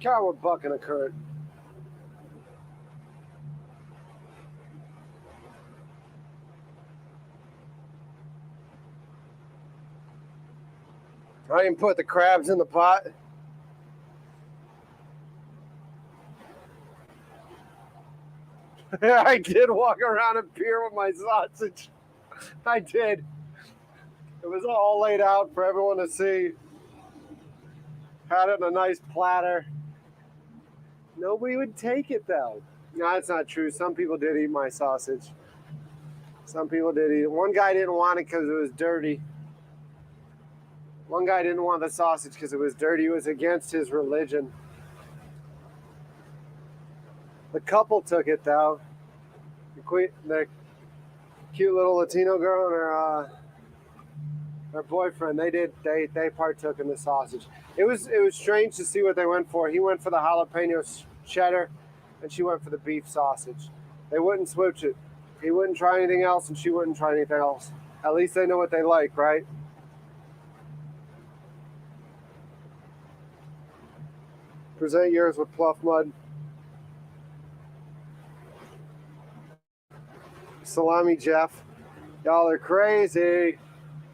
Coward bucking occurred. I didn't put the crabs in the pot. I did walk around a pier with my sausage. I did. It was all laid out for everyone to see. Had it in a nice platter. Nobody would take it though. No, that's not true. Some people did eat my sausage. Some people did eat it. One guy didn't want it because it was dirty. One guy didn't want the sausage because it was dirty. It was against his religion. The couple took it though. The cute little Latino girl and her boyfriend. They partook in the sausage. It was strange to see what they went for. He went for the jalapeno cheddar, and she went for the beef sausage. They wouldn't switch it. He wouldn't try anything else, and she wouldn't try anything else. At least they know what they like, right? Present yours with pluff mud. Salami Jeff. Y'all are crazy.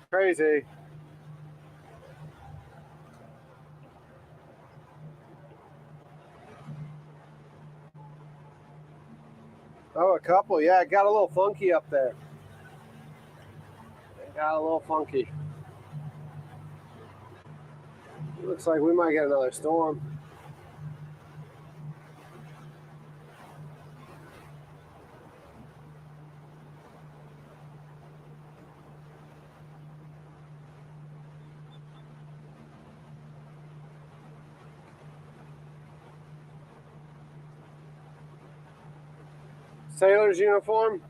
Crazy. Oh, a couple. Yeah, it got a little funky up there. It got a little funky. Looks like we might get another storm. Sailor's uniform?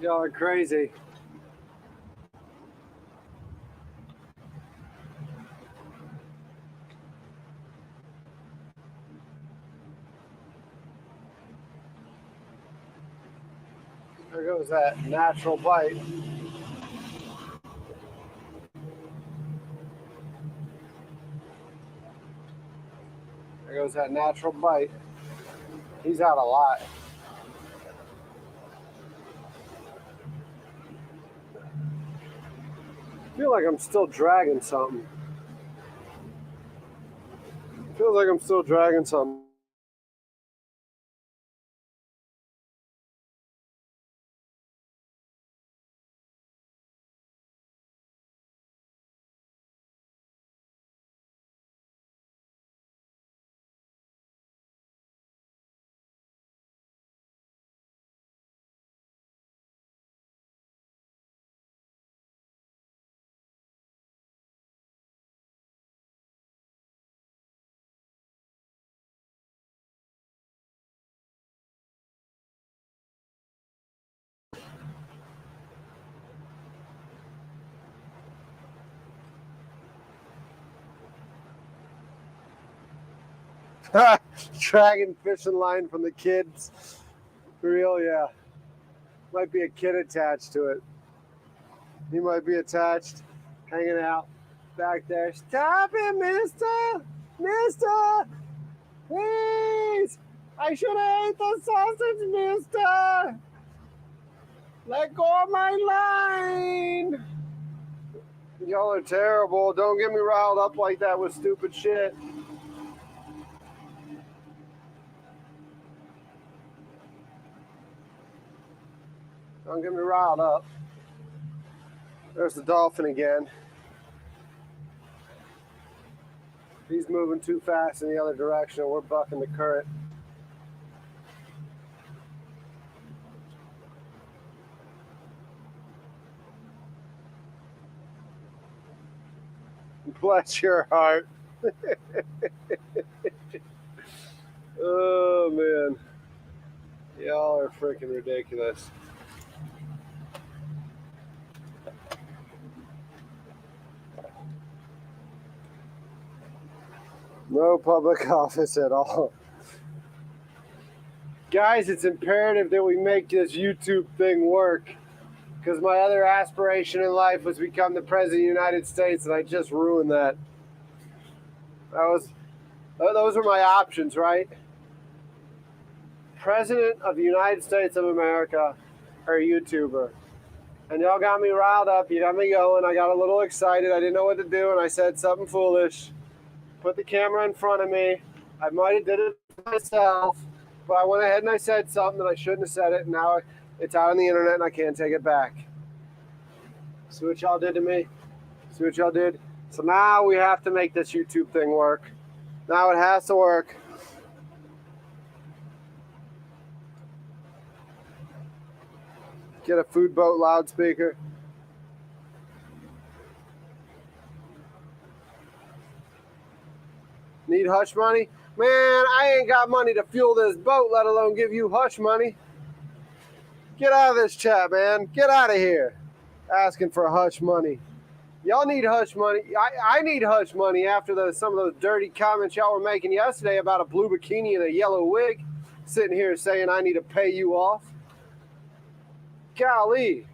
Y'all are crazy. There goes that natural bite. There goes that natural bite. He's out a lot. I feel like I'm still dragging something. Feels like I'm still dragging something. Dragging fishing line from the kids. For real, yeah. Might be a kid attached to it. He might be attached, hanging out back there. Stop it, mister! Mister! Please! I should have ate the sausage, mister! Let go of my line! Y'all are terrible. Don't get me riled up like that with stupid shit. Don't get me riled up. There's the dolphin again. He's moving too fast in the other direction. We're bucking the current. Bless your heart. Oh, man. Y'all are freaking ridiculous. No public office at all. Guys, it's imperative that we make this YouTube thing work, because my other aspiration in life was become the President of the United States, and I just ruined that. Those were my options, right? President of the United States of America or YouTuber. And y'all got me riled up. You got me going. I got a little excited. I didn't know what to do, and I said something foolish. Put the camera in front of me. I might have did it myself, but I went ahead and I said something that I shouldn't have said it, and now it's out on the internet, and I can't take it back. See what y'all did to me? See what y'all did? So now we have to make this YouTube thing work. Now it has to work. Get a food boat loudspeaker. Need hush money? Man, I ain't got money to fuel this boat, let alone give you hush money. Get out of this chat, man. Get out of here. Asking for hush money. Y'all need hush money. I need hush money after some of those dirty comments y'all were making yesterday about a blue bikini and a yellow wig. Sitting here saying I need to pay you off. Golly.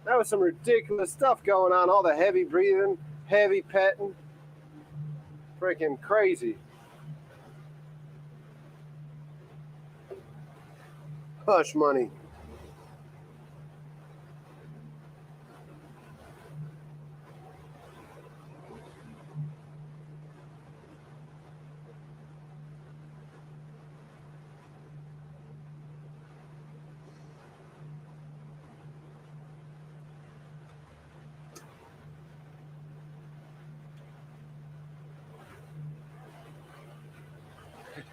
That was some ridiculous stuff going on. All the heavy breathing, heavy petting. Freaking crazy. Hush money.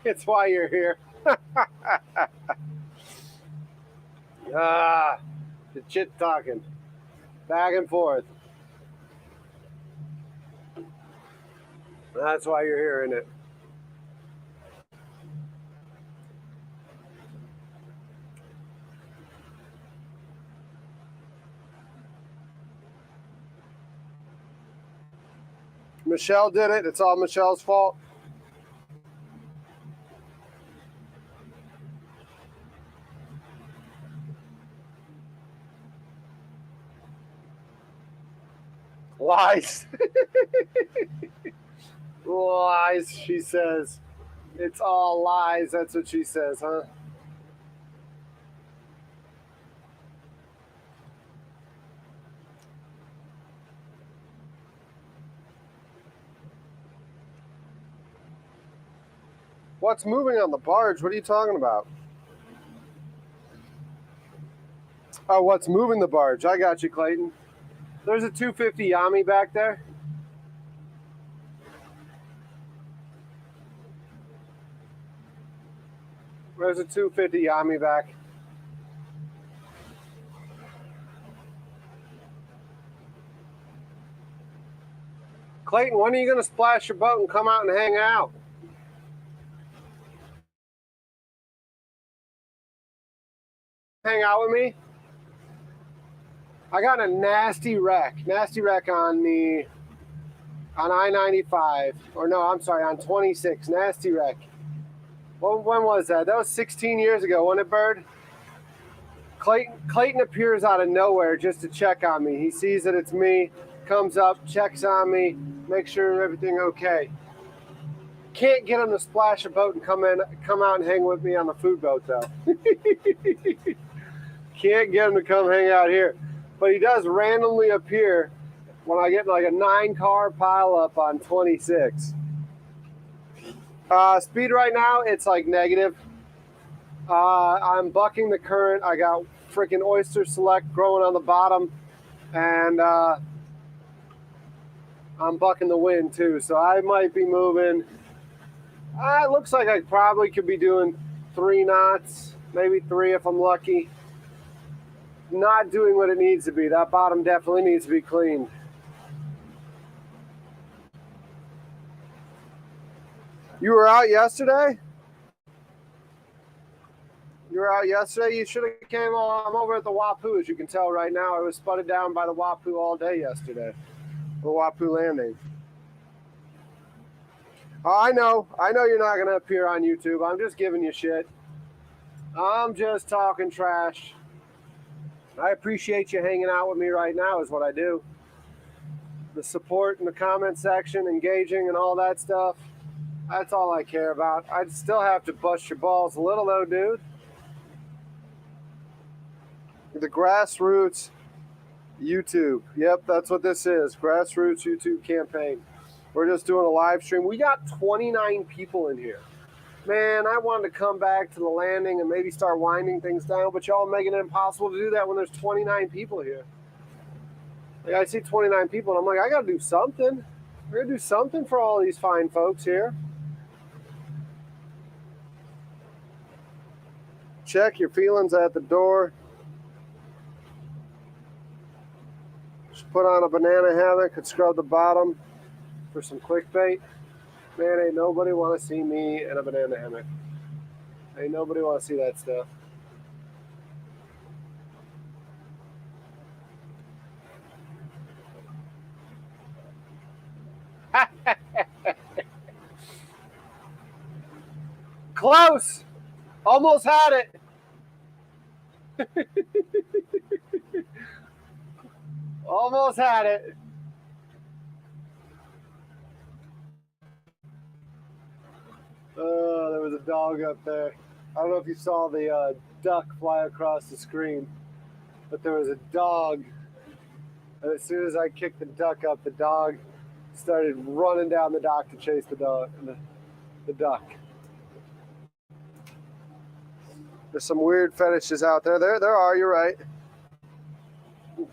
It's why you're here. The chit talking. Back and forth. That's why you're hearing it. Michelle did it. It's all Michelle's fault. Lies. Lies, she says. It's all lies. That's what she says, huh? What's moving on the barge? What are you talking about? Oh, what's moving the barge? I got you, Clayton. There's a 250 Yami back there. There's a 250 Yami back. Clayton, when are you going to splash your boat and come out and hang out? Hang out with me? I got a nasty wreck on I-95, or no, I'm sorry, on 26, nasty wreck. When was that? That was 16 years ago, wasn't it, Bird? Clayton appears out of nowhere just to check on me. He sees that it's me, comes up, checks on me, makes sure everything okay. Can't get him to splash a boat and come out and hang with me on the food boat, though. Can't get him to come hang out here. But he does randomly appear when I get like a 9-car pileup on 26. Speed right now, it's like negative. I'm bucking the current. I got freaking Oyster Select growing on the bottom. And I'm bucking the wind too. So I might be moving. It looks like I probably could be doing 3 knots, maybe 3 if I'm lucky. Not doing what it needs to be. That bottom definitely needs to be cleaned. You were out yesterday? You were out yesterday? You should have came on. I'm over at the Wappoo, as you can tell right now. I was sputted down by the Wappoo all day yesterday. The Wappoo Landing. Oh, I know you're not going to appear on YouTube. I'm just giving you shit. I'm just talking trash. I appreciate you hanging out with me right now is what I do. The support in the comment section, engaging and all that stuff. That's all I care about. I'd still have to bust your balls a little though, dude. The grassroots YouTube. Yep, that's what this is. Grassroots YouTube campaign. We're just doing a live stream. We got 29 people in here. Man, I wanted to come back to the landing and maybe start winding things down, but y'all making it impossible to do that when there's 29 people here. Like, I see 29 people, and I'm like, I got to do something. We're going to do something for all these fine folks here. Check your feelings at the door. Just put on a banana hammock and scrub the bottom for some clickbait. Man, ain't nobody want to see me in a banana hammock. Ain't nobody want to see that stuff. Close! Almost had it. Almost had it. Oh, there was a dog up there. I don't know if you saw the duck fly across the screen, but there was a dog. And as soon as I kicked the duck up, the dog started running down the dock to chase the duck. There's some weird fetishes out there. There are, you're right.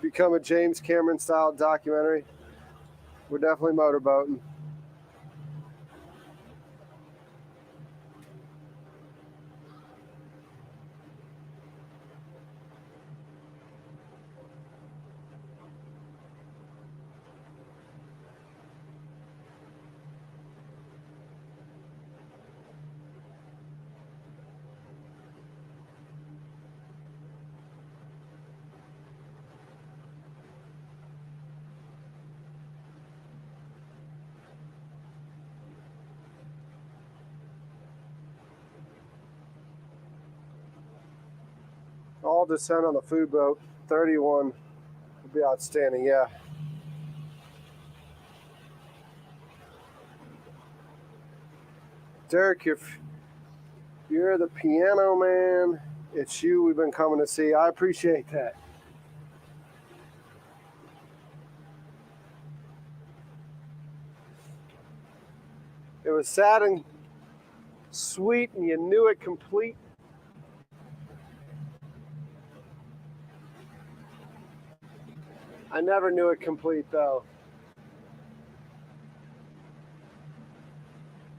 Become a James Cameron style documentary. We're definitely motorboating. All descent on the food boat, 31 would be outstanding, yeah. Derek, you're the piano man. It's you we've been coming to see. I appreciate that. It was sad and sweet, and you knew it complete. I never knew it complete, though.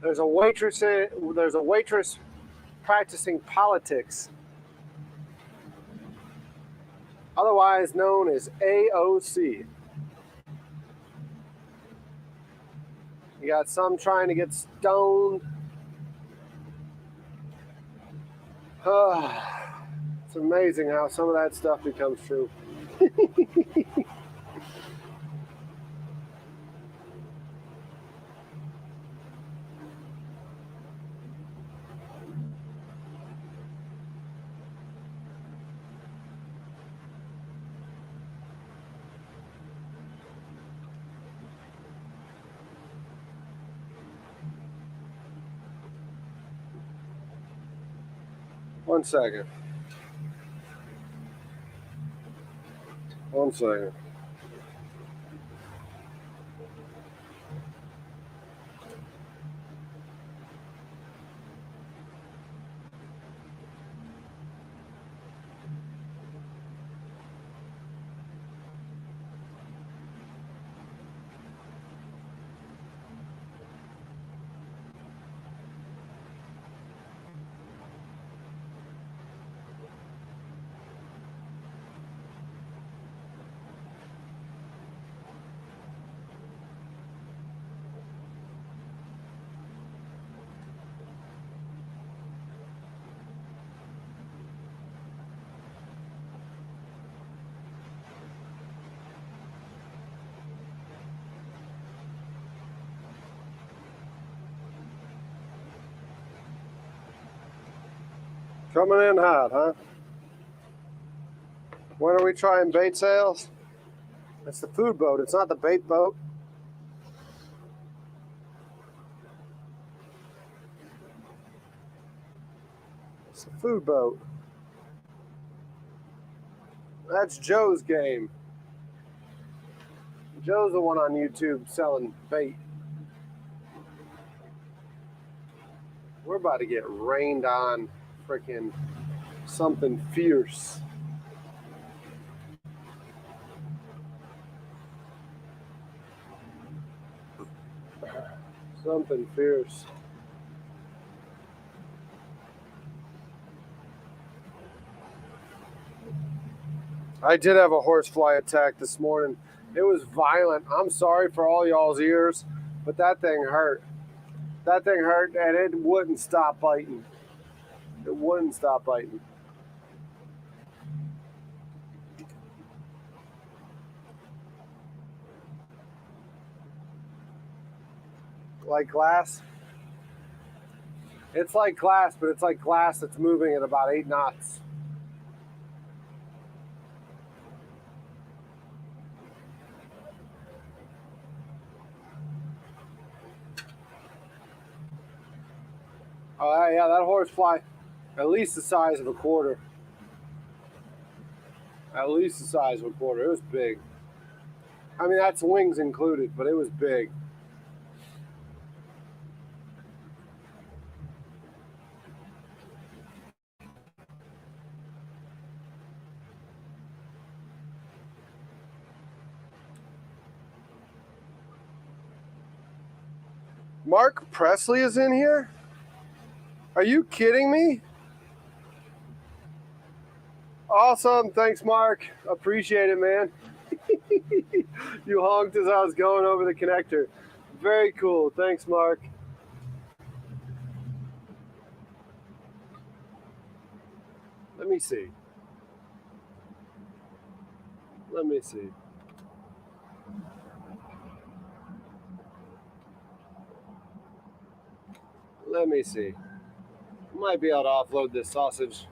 There's a waitress practicing politics, otherwise known as AOC. You got some trying to get stoned. It's amazing how some of that stuff becomes true. 1 second. 1 second. Coming in hot, huh? When are we trying bait sales? It's the food boat. It's not the bait boat. It's the food boat. That's Joe's game. Joe's the one on YouTube selling bait. We're about to get rained on, freaking something fierce. Something fierce. I did have a horsefly attack this morning. It was violent. I'm sorry for all y'all's ears, but that thing hurt. That thing hurt, and it wouldn't stop biting. It wouldn't stop biting. Like glass? It's like glass, but it's like glass that's moving at about 8 knots. Oh, yeah, that horsefly, at least the size of a quarter. At least the size of a quarter. It was big. I mean, that's wings included, but it was big. Mark Presley is in here? Are you kidding me? Awesome. Thanks, Mark. Appreciate it, man. You honked as I was going over the connector. Very cool. Thanks, Mark. Let me see. Let me see. Let me see. Might be able to offload this sausage.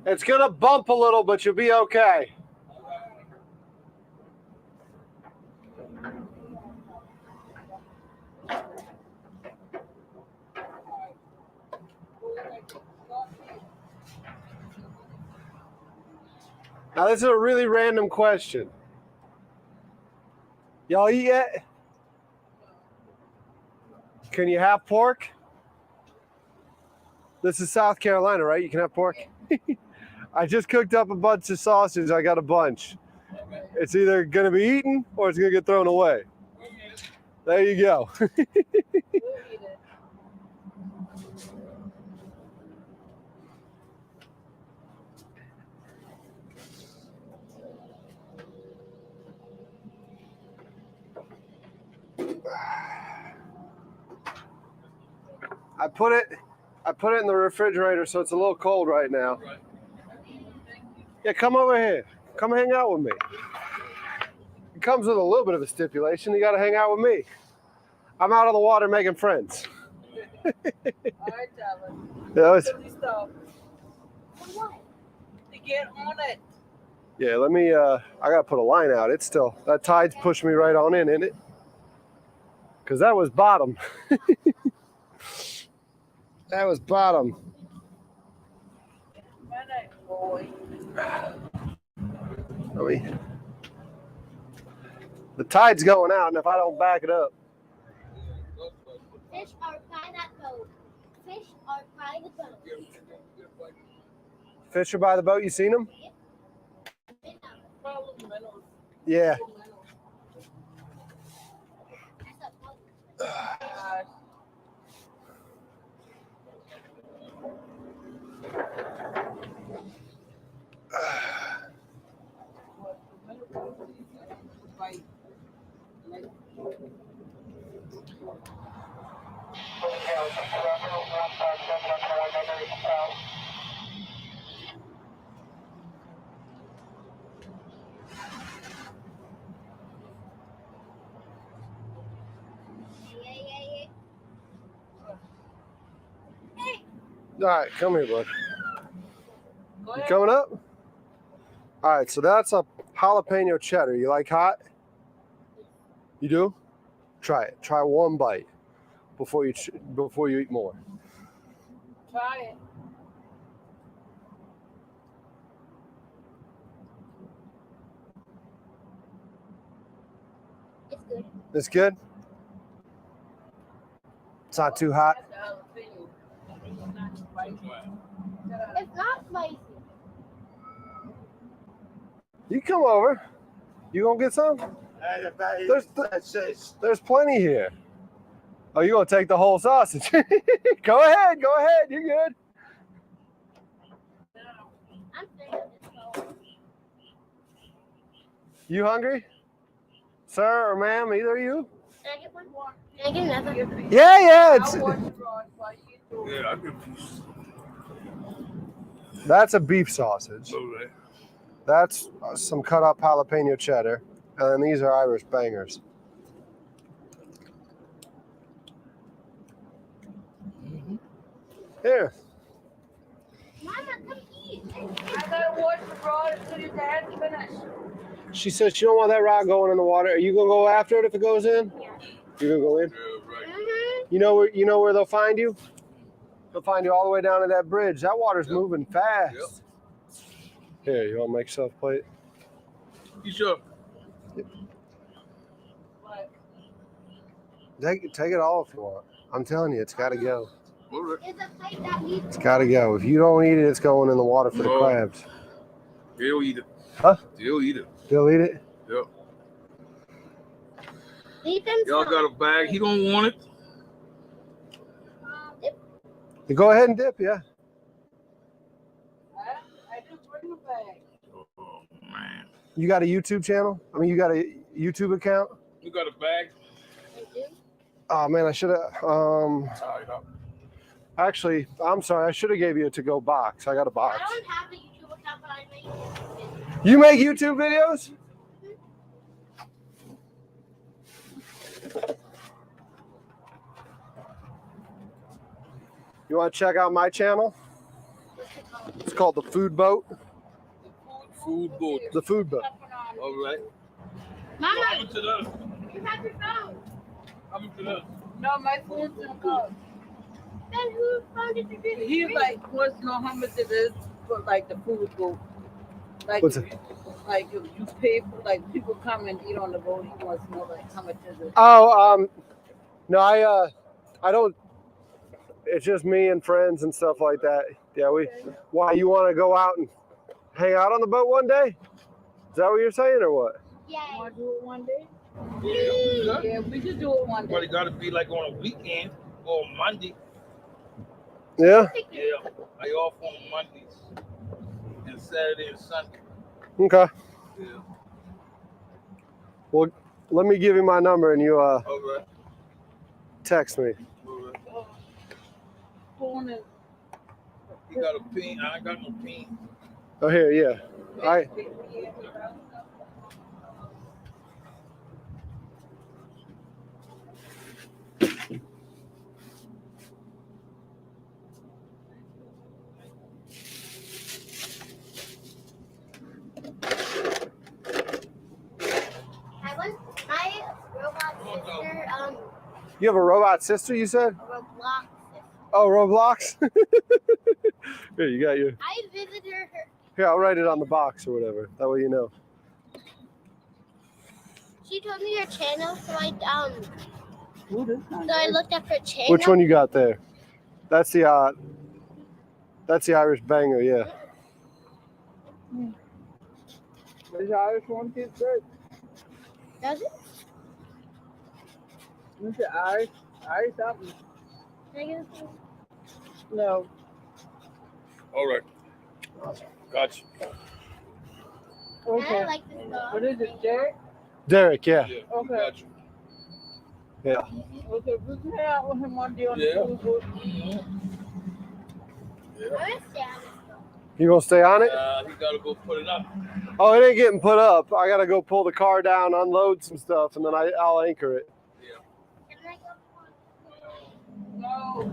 It's gonna bump a little, but you'll be okay. Now this is a really random question. Y'all eat yet? Can you have pork? This is South Carolina, right? You can have pork? I just cooked up a bunch of sausage. I got a bunch. It's either going to be eaten or it's going to get thrown away. There you go. I put it in the refrigerator, so it's a little cold right now. Yeah, come over here. Come hang out with me. It comes with a little bit of a stipulation. You got to hang out with me. I'm out on the water making friends. All right, Tyler. Yeah, Stop. To get on it. yeah, let me, I got to put a line out. It's still, that tide's pushed me right on in, isn't it? Because that was bottom. That was bottom. Boy. The tide's going out, and if I don't back it up. Fish are by that boat. Fish are by the boat. Fish are by the boat. You seen them? Yeah. All right, come here, bud. Go You ahead. coming up? All right, so that's a jalapeno cheddar. You like hot? You do? Try it. Try one bite before you eat more. Try it. It's good. It's good. It's not too hot. That's the jalapeno. It's not spicy. It's not spicy. You come over. You gonna get some? There's plenty here. Oh, you gonna take the whole sausage? Go ahead. You're good. I'm saying it's cold. You hungry, sir or ma'am? Either of you? Can I get one more? Can I get another? Yeah. It's I want to run while you do it. Yeah, I can piece. that's a beef sausage. All right. That's some cut up jalapeno cheddar, and then these are Irish bangers. Here. Mama, come eat. I gotta wash the rod until your dad's finished. She said she don't want that rod going in the water. Are you gonna go after it if it goes in? Yeah. You gonna go in? Yeah, right. Mm-hmm. You know where they'll find you? They'll find you all the way down to that bridge. That water's moving fast. Yep. Here, you want to make yourself a plate? You sure? But Take it all if you want. I'm telling you, it's got to go. All right. It's a plate that needs. It's got to go. If you don't eat it, it's going in the water for the No. crabs. They'll eat it. Huh? They'll eat it. They'll eat it? Yep. Leave them. Y'all got a bag. He don't want it. You go ahead and dip, yeah. I just bring the bag. Oh man. You got a YouTube channel? I mean, you got a YouTube account? You got a bag? I do. Oh man, I should have. Tied up. Actually, I'm sorry. I should have gave you a to-go box. I got a box. I don't have a YouTube account, but I make it. You make YouTube videos? You want to check out my channel? What's it called? It's called The Food Boat. Food boat. The Food Boat. All right. How Mama, much of that? you have your phone. How much of that? No, my phone's in the car. Then whose phone did you give? He like wants to know how much it is for like the food boat. Like, What's it? like if you pay for like people come and eat on the boat, he wants to know like how much is it. Oh, no, I don't. It's just me and friends and stuff like that. Yeah, why you want to go out and hang out on the boat one day? Is that what you're saying or what? Yeah. You want to do it one day? Yeah. Yeah, we should do it one But day. it got to be like on a weekend or Monday. Yeah. Yeah. I off on Mondays and Saturday and Sunday. Okay. Yeah. Well, let me give you my number and you All right. text me. All right. Phone is You got a pin? I ain't got no pin. Oh, here, yeah. All right. I want my robot sister, You have a robot sister, you said? Roblox sister. Oh, Roblox? Here, you got your. I visited her. Here, I'll write it on the box or whatever. That way you know. She told me her channel, so I Ooh, this so not I good. looked up her channel. Which one you got there? That's the Irish banger, yeah. Does your Irish one taste good? Does it? Is it Irish? Irish something? Can I get this one? No. All right. Gotcha. Okay. I like this dog. What is it, Derek? Derek, yeah. Yeah. Okay. Gotcha. Yeah. Okay, we can hang out with him one day on Yeah. the food boat. I'm gonna stay on this dog. You gonna stay on it? He got to go put it up. Oh, it ain't getting put up. I gotta go pull the car down, unload some stuff, and then I'll anchor it. Can I go? No.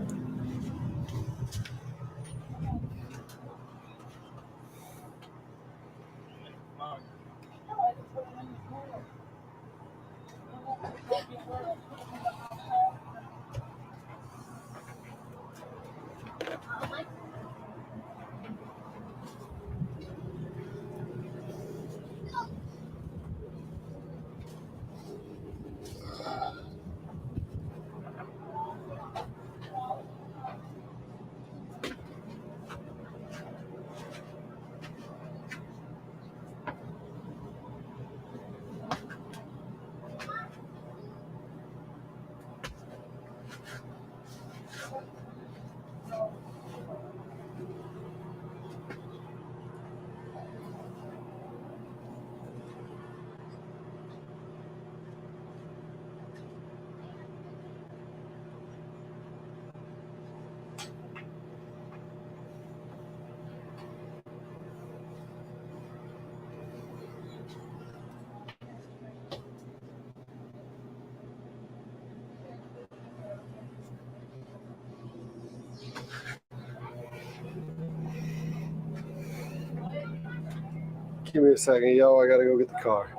Give me a second, yo. I gotta go get the car.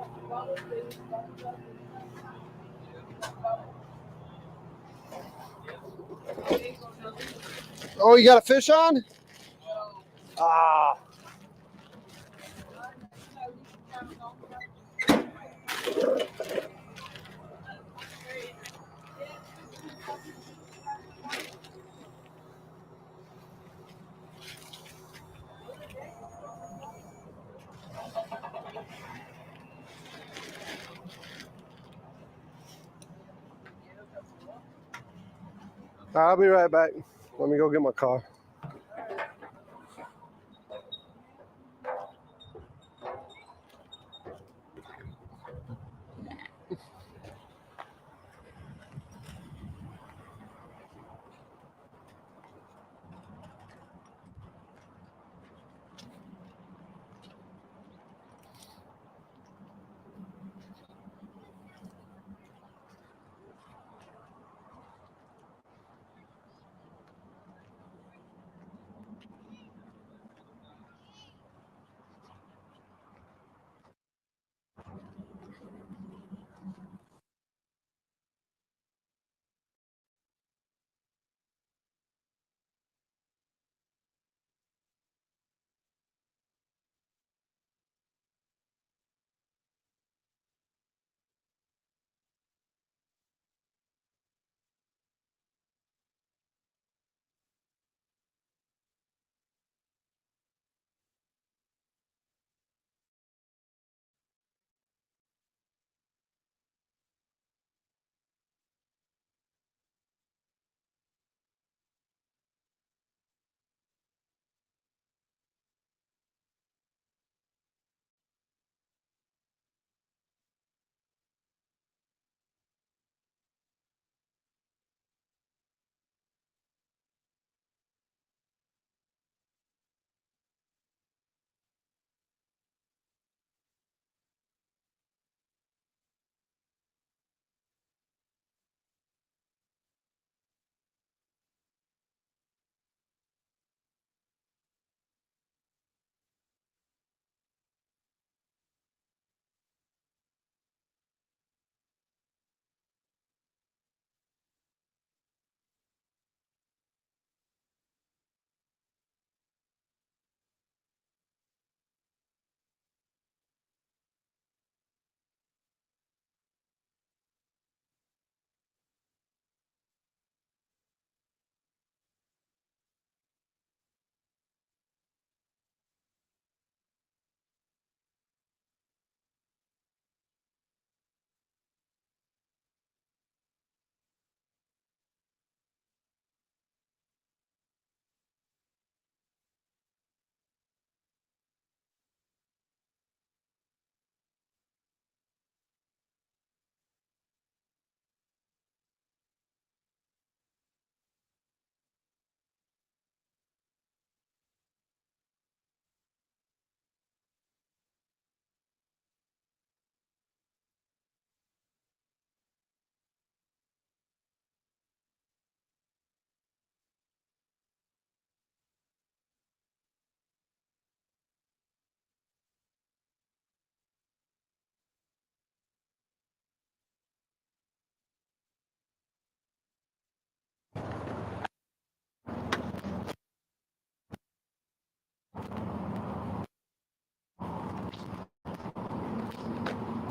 Oh, you got a fish on? Ah. I'll be right back. Let me go get my car.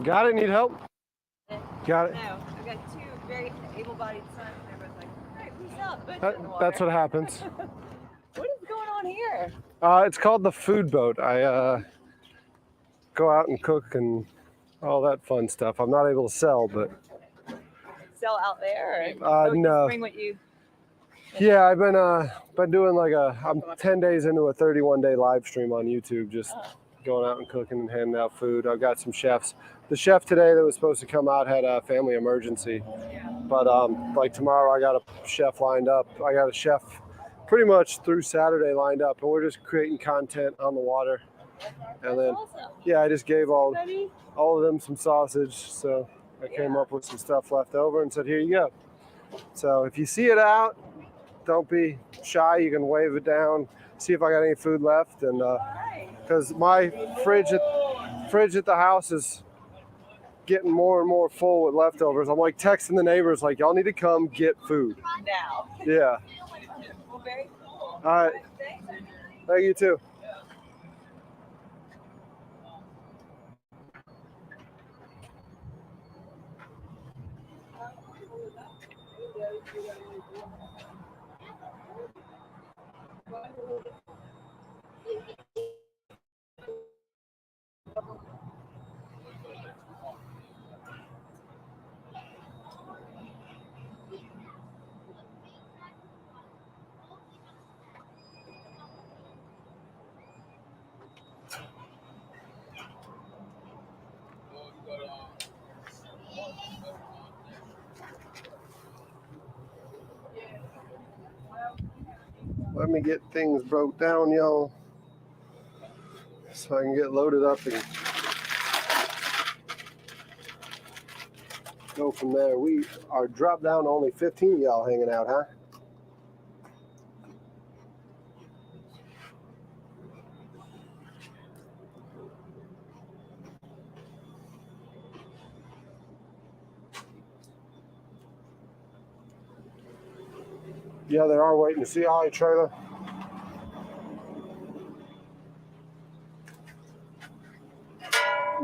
Got it? Need help? Got it. No, I've got two very able-bodied sons, and everyone's like, all right, peace out. That's what happens. What is going on here? It's called the food boat. I go out and cook and all that fun stuff. I'm not able to sell, but Sell out there? Or no. Just bring what you... Yeah, I've been doing I'm 10 days into a 31-day live stream on YouTube, just going out and cooking and handing out food. I've got some chefs. The chef today that was supposed to come out had a family emergency, but like tomorrow I got a chef lined up. I got a chef pretty much through Saturday lined up, and we're just creating content on the water. And then, yeah, I just gave all of them some sausage, so I came up with some stuff left over and said, here you go. So if you see it out, don't be shy. You can wave it down, see if I got any food left, and because my fridge fridge at the house is getting more and more full with leftovers. I'm like texting the neighbors, like, y'all need to come get food. Now. Yeah. Well, very cool. All right. Thank you too. Let me get things broke down, y'all, so I can get loaded up and go from there. We are dropped down to only 15 of y'all hanging out, huh? Yeah, they are waiting to see Ollie trailer.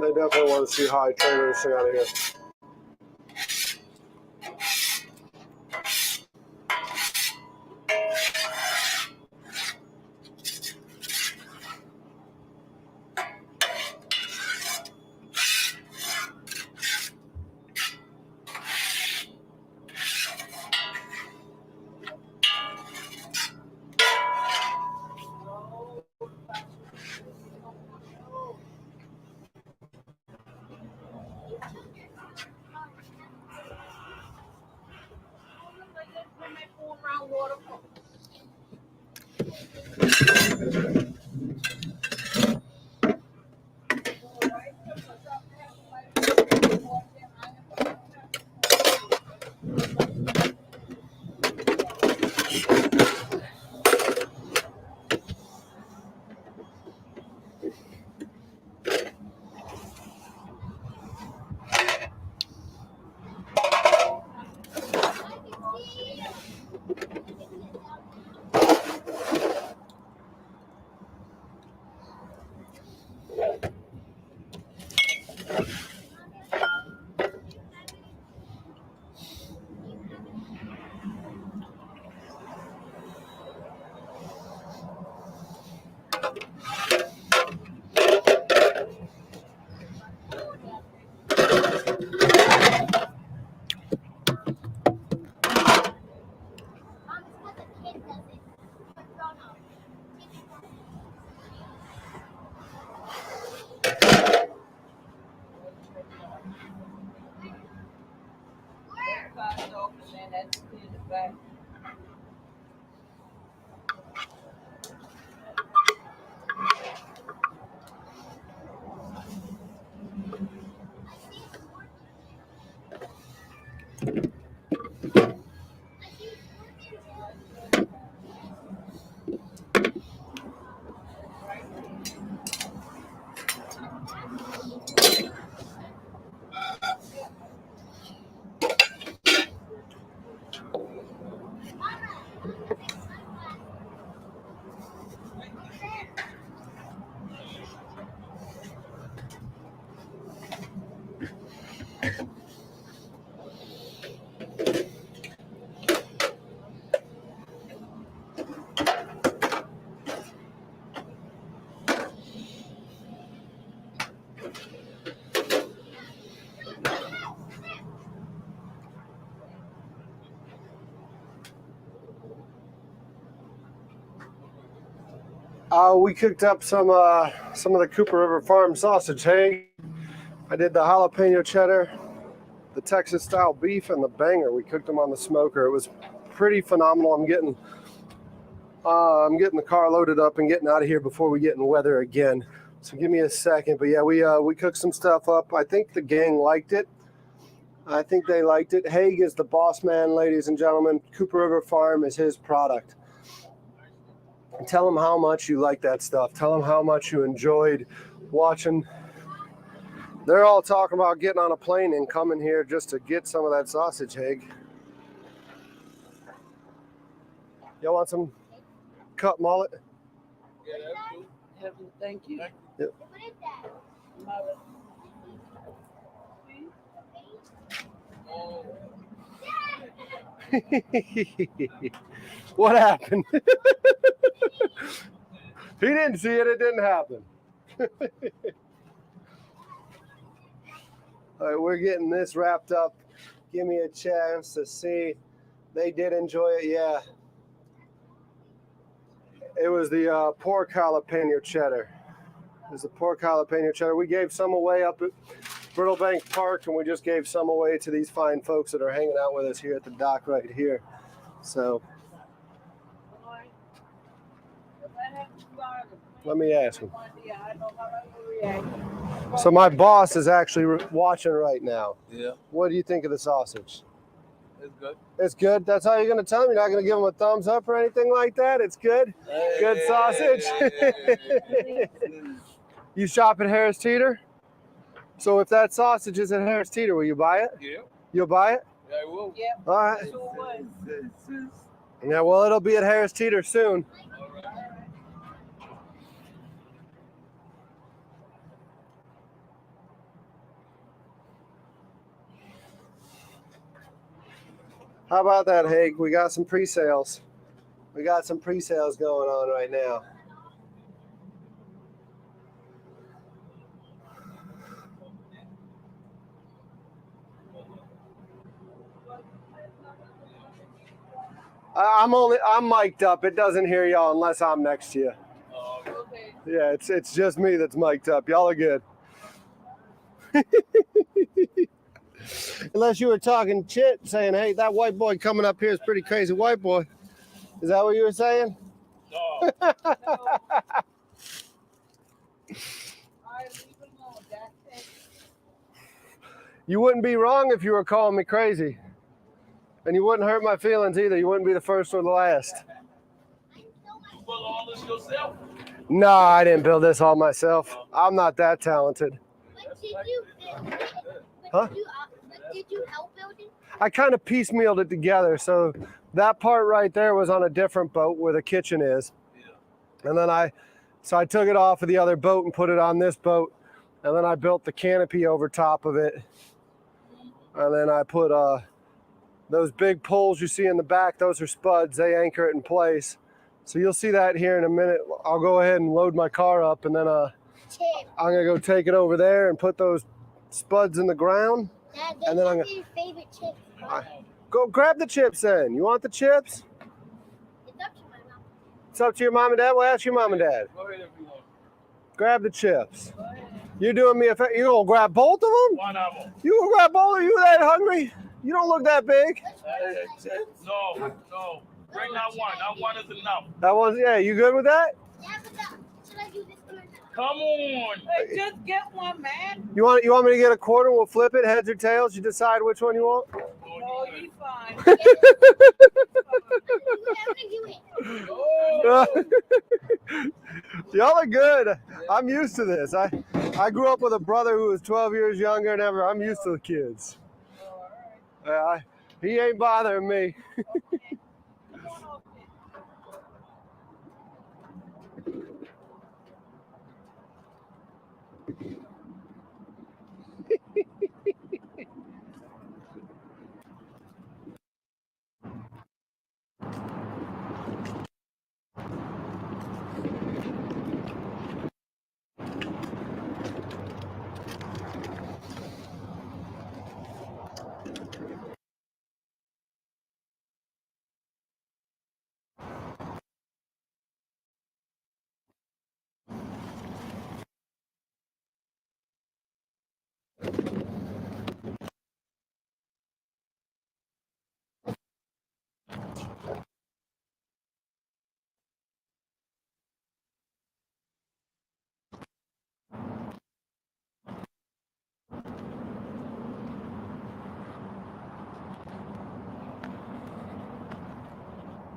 They definitely want to see Holly trailer this thing out of here. We cooked up some of the Cooper River Farm sausage. Hey, I did the jalapeno cheddar, the Texas style beef, and the banger. We cooked them on the smoker. It was pretty phenomenal. I'm getting the car loaded up and getting out of here before we get in weather again. So give me a second. But yeah, we cooked some stuff up. I think the gang liked it. I think they liked it. Haig is the boss man, ladies and gentlemen. Cooper River Farm is his product. Tell him how much you like that stuff. Tell him how much you enjoyed watching They're all talking about getting on a plane and coming here just to get some of that sausage, Haig. Y'all want some cut mullet? Yeah, that's cool. Thank you. Yep. Mullet. Oh, What happened? He didn't see it. It didn't happen. All right, we're getting this wrapped up. Give me a chance to see. They did enjoy it, yeah. It was the pork jalapeno cheddar. It was the pork jalapeno cheddar. We gave some away up at Brittle Bank Park, and we just gave some away to these fine folks that are hanging out with us here at the dock right here. So let me ask him. So my boss is actually watching right now. yeah, What do you think of the sausage? it's good. It's good. That's how you're going to tell him? You're not going to give him a thumbs up or anything like that? It's good? Good sausage? You shop at Harris Teeter? So if that sausage is at Harris Teeter, will you buy it? Yeah, You'll buy it? yeah, I will. Yep. All right. Sure was. Yeah, well, it'll be at Harris Teeter soon. All right. How about that, Haig? We got some pre-sales. We got some pre-sales going on right now. I'm mic'd up. It doesn't hear y'all unless I'm next to you. Okay. Yeah, it's just me that's mic'd up. Y'all are good. Unless you were talking shit, saying, hey, that white boy coming up here is pretty crazy white boy. Is that what you were saying? No. All right, leave it alone. That's it. You wouldn't be wrong if you were calling me crazy. And you wouldn't hurt my feelings either. You wouldn't be the first or the last. You built all this yourself? No, I didn't build this all myself. I'm not that talented. Huh? Did you help building? I kind of piecemealed it together. So that part right there was on a different boat where the kitchen is. And then I took it off of the other boat and put it on this boat. And then I built the canopy over top of it. And then I put those big poles you see in the back, those are spuds. They anchor it in place. So you'll see that here in a minute. I'll go ahead and load my car up, and then I'm going to go take it over there and put those spuds in the ground. Dad, And then I'm your favorite chips. Go grab the chips then. You want the chips? It's up to my mom. It's up to your mom and dad. Well, ask your mom and dad. Go ahead if you want. Grab the chips. You're doing me a favor. You gonna grab both of them? One of them. You gonna grab both? Are you that hungry? You don't look that big. No. Bring that one. That one is enough. That one's, yeah, you good with that? Yeah, but should I do this or not? Come on. Hey, just get one, man. You want me to get a quarter? We'll flip it, heads or tails. You decide which one you want. No, you fine. Oh. Y'all are good. I'm used to this. I grew up with a brother who was 12 years younger than ever. I'm used to the kids. He ain't bothering me.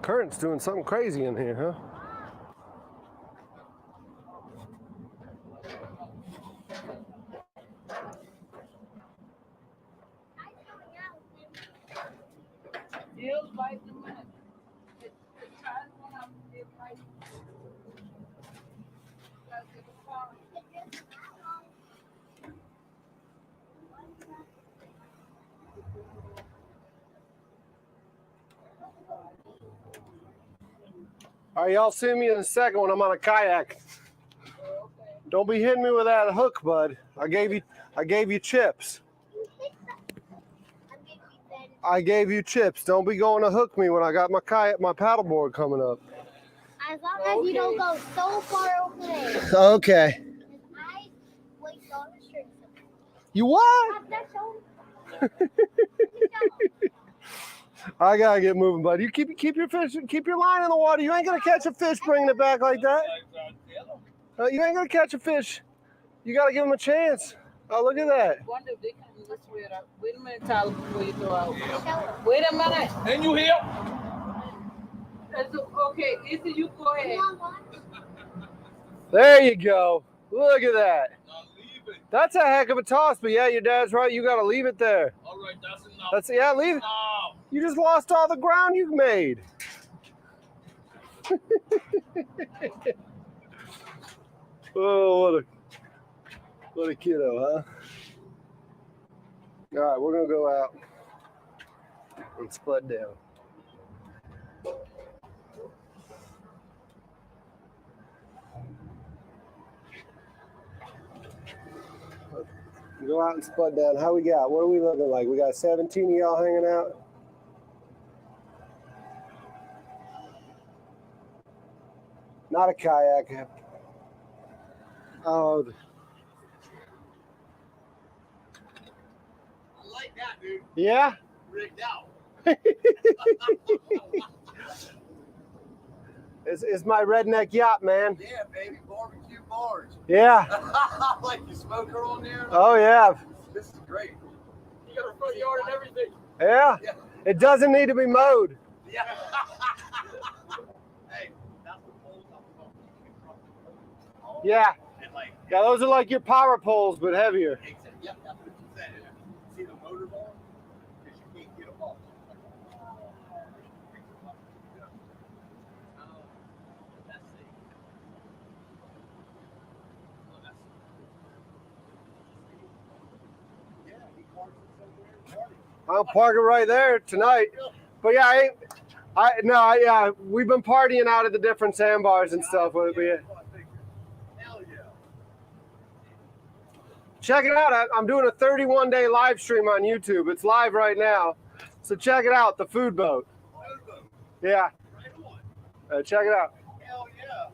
Current's doing something crazy in here, huh? Still fighting the money. The tide went up, still fighting. Gotta get the car. All right, y'all see me in a second when I'm on a kayak. Don't be hitting me with that hook, bud. I gave you chips. I gave you chips. Don't be going to hook me when I got my kayak, my paddleboard coming up. As long as you don't go so far over there. Okay. I wait on the string. You what? I gotta get moving, bud. You keep your fish, keep your line in the water. You ain't gonna catch a fish bringing it back like that. You ain't gonna catch a fish. You gotta give him a chance. Oh, look at that. I wonder if they come this way. Wait a minute, Tyler, before you go out. Wait a minute. And you here? Okay, Issa, you go ahead. There you go. Look at that. That's a heck of a toss, but yeah, your dad's right. You gotta leave it there. All right, that's enough. Yeah, leave it. You just lost all the ground you've made. Oh, what a kiddo, huh? All right, we're gonna go out and spud down. Go out and spud down. How we got? What are we looking like? We got 17 of y'all hanging out. Not a kayak. Oh. I like that, dude. Yeah? Rigged out. It's my redneck yacht, man. Yeah, baby. Barbecue barge. Yeah. I like the smoker on there. Oh, yeah. This is great. You got a front yard and everything. Yeah. Yeah. It doesn't need to be mowed. Yeah. Hey, that's the poles I'm talking. Yeah. And like, Yeah, those are like your power poles, but heavier. exactly. Yep, that's what you said. See the motor ball? Because you can't get them off. I'll park it right there tonight. But yeah, yeah, we've been partying out at the different sandbars and stuff. But yeah. Hell yeah. Check it out. I'm doing a 31-day live stream on YouTube. It's live right now. So check it out, the food boat. Yeah. Check it out. Hell yeah.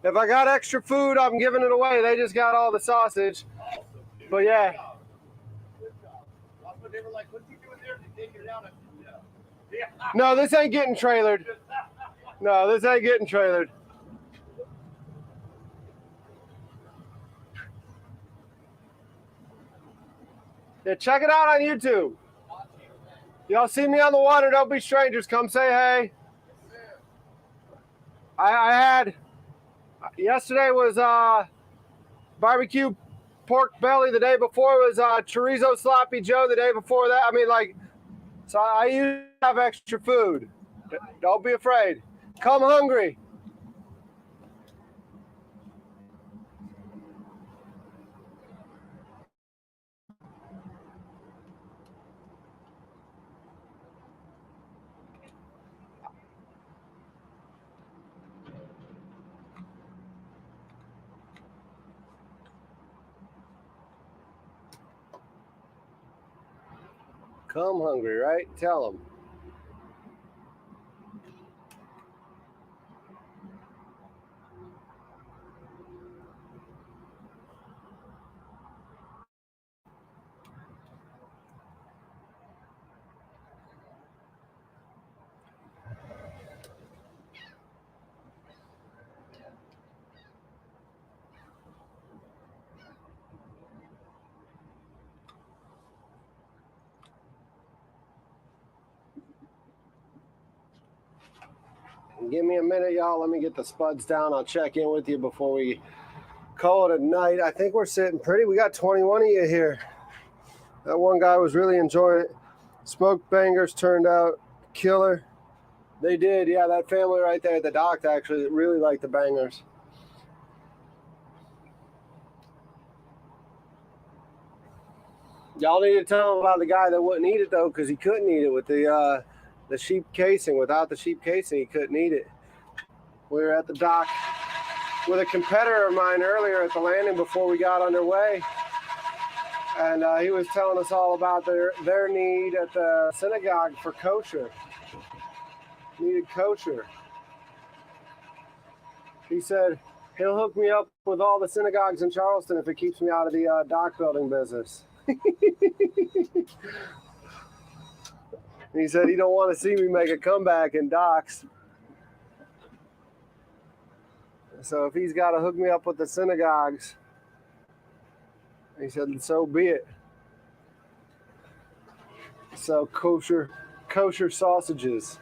If I got extra food, I'm giving it away. They just got all the sausage. Awesome, dude. But yeah. Good job. They were like, what's he doing there? Did they get it out? Yeah. No, this ain't getting trailered. No, this ain't getting trailered. Yeah, check it out on YouTube. Y'all see me on the water, don't be strangers. Come say hey. I had, yesterday was barbecue pork belly. The day before was chorizo sloppy joe. The day before that, I mean, like, so I usually have extra food. Don't be afraid. Come hungry. Come hungry, right? Tell them. Give me a minute, y'all. Let me get the spuds down. I'll check in with you before we call it a night. I think we're sitting pretty. We got 21 of you here. That one guy was really enjoying it. Smoke bangers turned out Killer. They did, yeah. That family right there at the dock actually really liked the bangers. Y'all need to tell him about the guy that wouldn't eat it though, because he couldn't eat it with the sheep casing. Without the sheep casing, he couldn't eat it. We were at the dock with a competitor of mine earlier at the landing before we got underway, and he was telling us all about their need at the synagogue for kosher. Needed kosher. He said he'll hook me up with all the synagogues in Charleston if it keeps me out of the dock building business. He said he don't want to see me make a comeback in docks. So if he's got to hook me up with the synagogues, he said, so be it. So kosher sausages.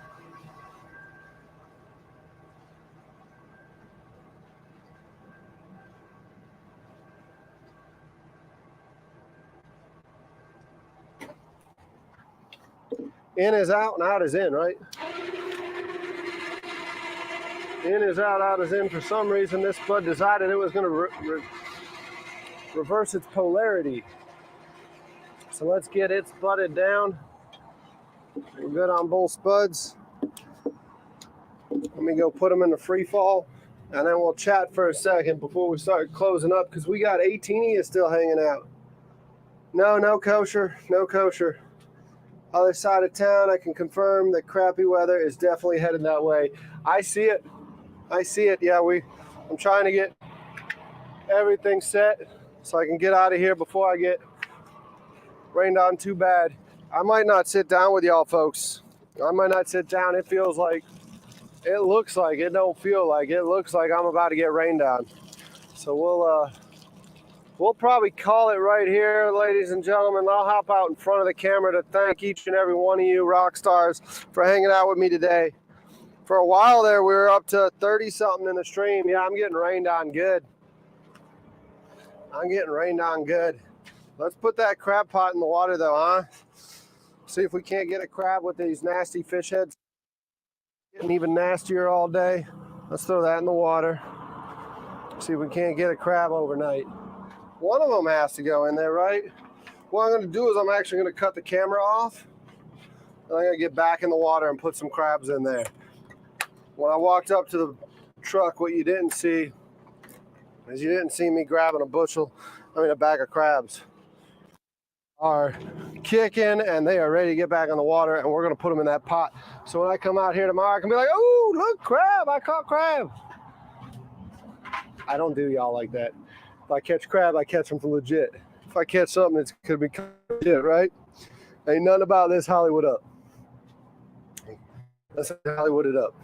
In is out and out is in, right? In is out, out is in. For some reason, this spud decided it was going to reverse its polarity. So let's get it spudded down. We're good on both spuds. Let me go put them in the free fall, and then we'll chat for a second before we start closing up, because we got 18 still hanging out. No kosher, no kosher. Other side of town, I can confirm that crappy weather is definitely headed that way. I see it. Yeah, I'm trying to get everything set so I can get out of here before I get rained on too bad. I might not sit down with y'all folks. I might not sit down. It feels like, it looks like, it don't feel like, it looks like I'm about to get rained on. So we'll probably call it right here, ladies and gentlemen. I'll hop out in front of the camera to thank each and every one of you rock stars for hanging out with me today. For a while there, we were up to 30-something in the stream. Yeah, I'm getting rained on good. Let's put that crab pot in the water, though, huh? See if we can't get a crab with these nasty fish heads. Getting even nastier all day. Let's throw that in the water. See if we can't get a crab overnight. One of them has to go in there, right? What I'm going to do is I'm actually going to cut the camera off. And I'm going to get back in the water and put some crabs in there. When I walked up to the truck, what you didn't see is you didn't see me grabbing a bag of crabs. Are kicking and they are ready to get back in the water, and we're going to put them in that pot. So when I come out here tomorrow, I can be like, oh, look, crab, I caught crab. I don't do y'all like that. If I catch crab, I catch them for legit. If I catch something, it's going to be legit, right? Ain't nothing about this Hollywood up. Let's Hollywood it up.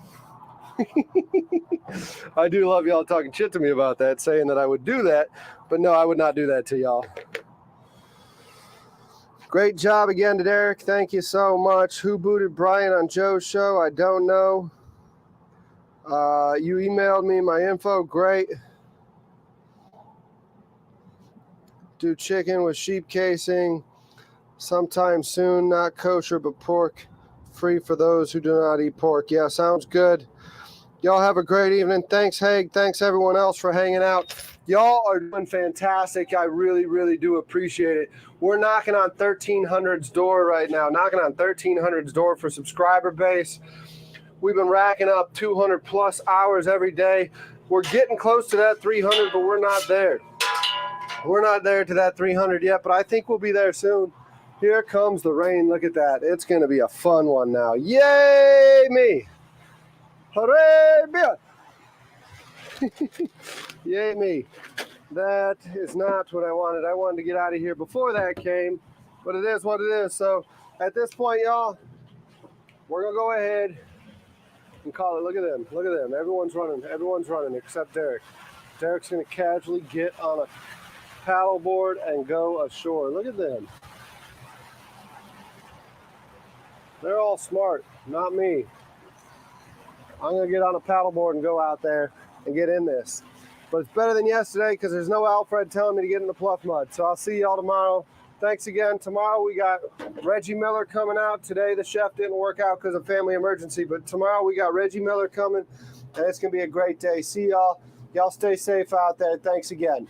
I do love y'all talking shit to me about that, saying that I would do that, but no, I would not do that to y'all. Great job again to Derek. Thank you so much. Who booted Brian on Joe's show? I don't know. You emailed me my info. Great. Do chicken with sheep casing sometime soon. Not kosher, but pork free for those who do not eat pork. Yeah, sounds good. Y'all have a great evening. Thanks, Haig. Thanks, everyone else, for hanging out. Y'all are doing fantastic. I really, really do appreciate it. We're knocking on 1300's door right now, knocking on 1300's door for subscriber base. We've been racking up 200 plus hours every day. We're getting close to that 300, but we're not there. We're not there to that 300 yet, but I think we'll be there soon. Here comes the rain. Look at that. It's going to be a fun one now. Yay me. Hooray, yay me. That is not what I wanted. I wanted to get out of here before that came, but it is what it is. So at this point, y'all, we're going to go ahead and call it. Look at them. Look at them. Everyone's running except Derek. Derek's going to casually get on a paddleboard and go ashore. Look at them. They're all smart, not me. I'm going to get on a paddleboard and go out there and get in this. But it's better than yesterday because there's no Alfred telling me to get in the pluff mud. So I'll see y'all tomorrow. Thanks again. Tomorrow we got Reggie Miller coming out. Today the chef didn't work out because of family emergency, but tomorrow we got Reggie Miller coming, and it's going to be a great day. See y'all. Y'all stay safe out there. Thanks again.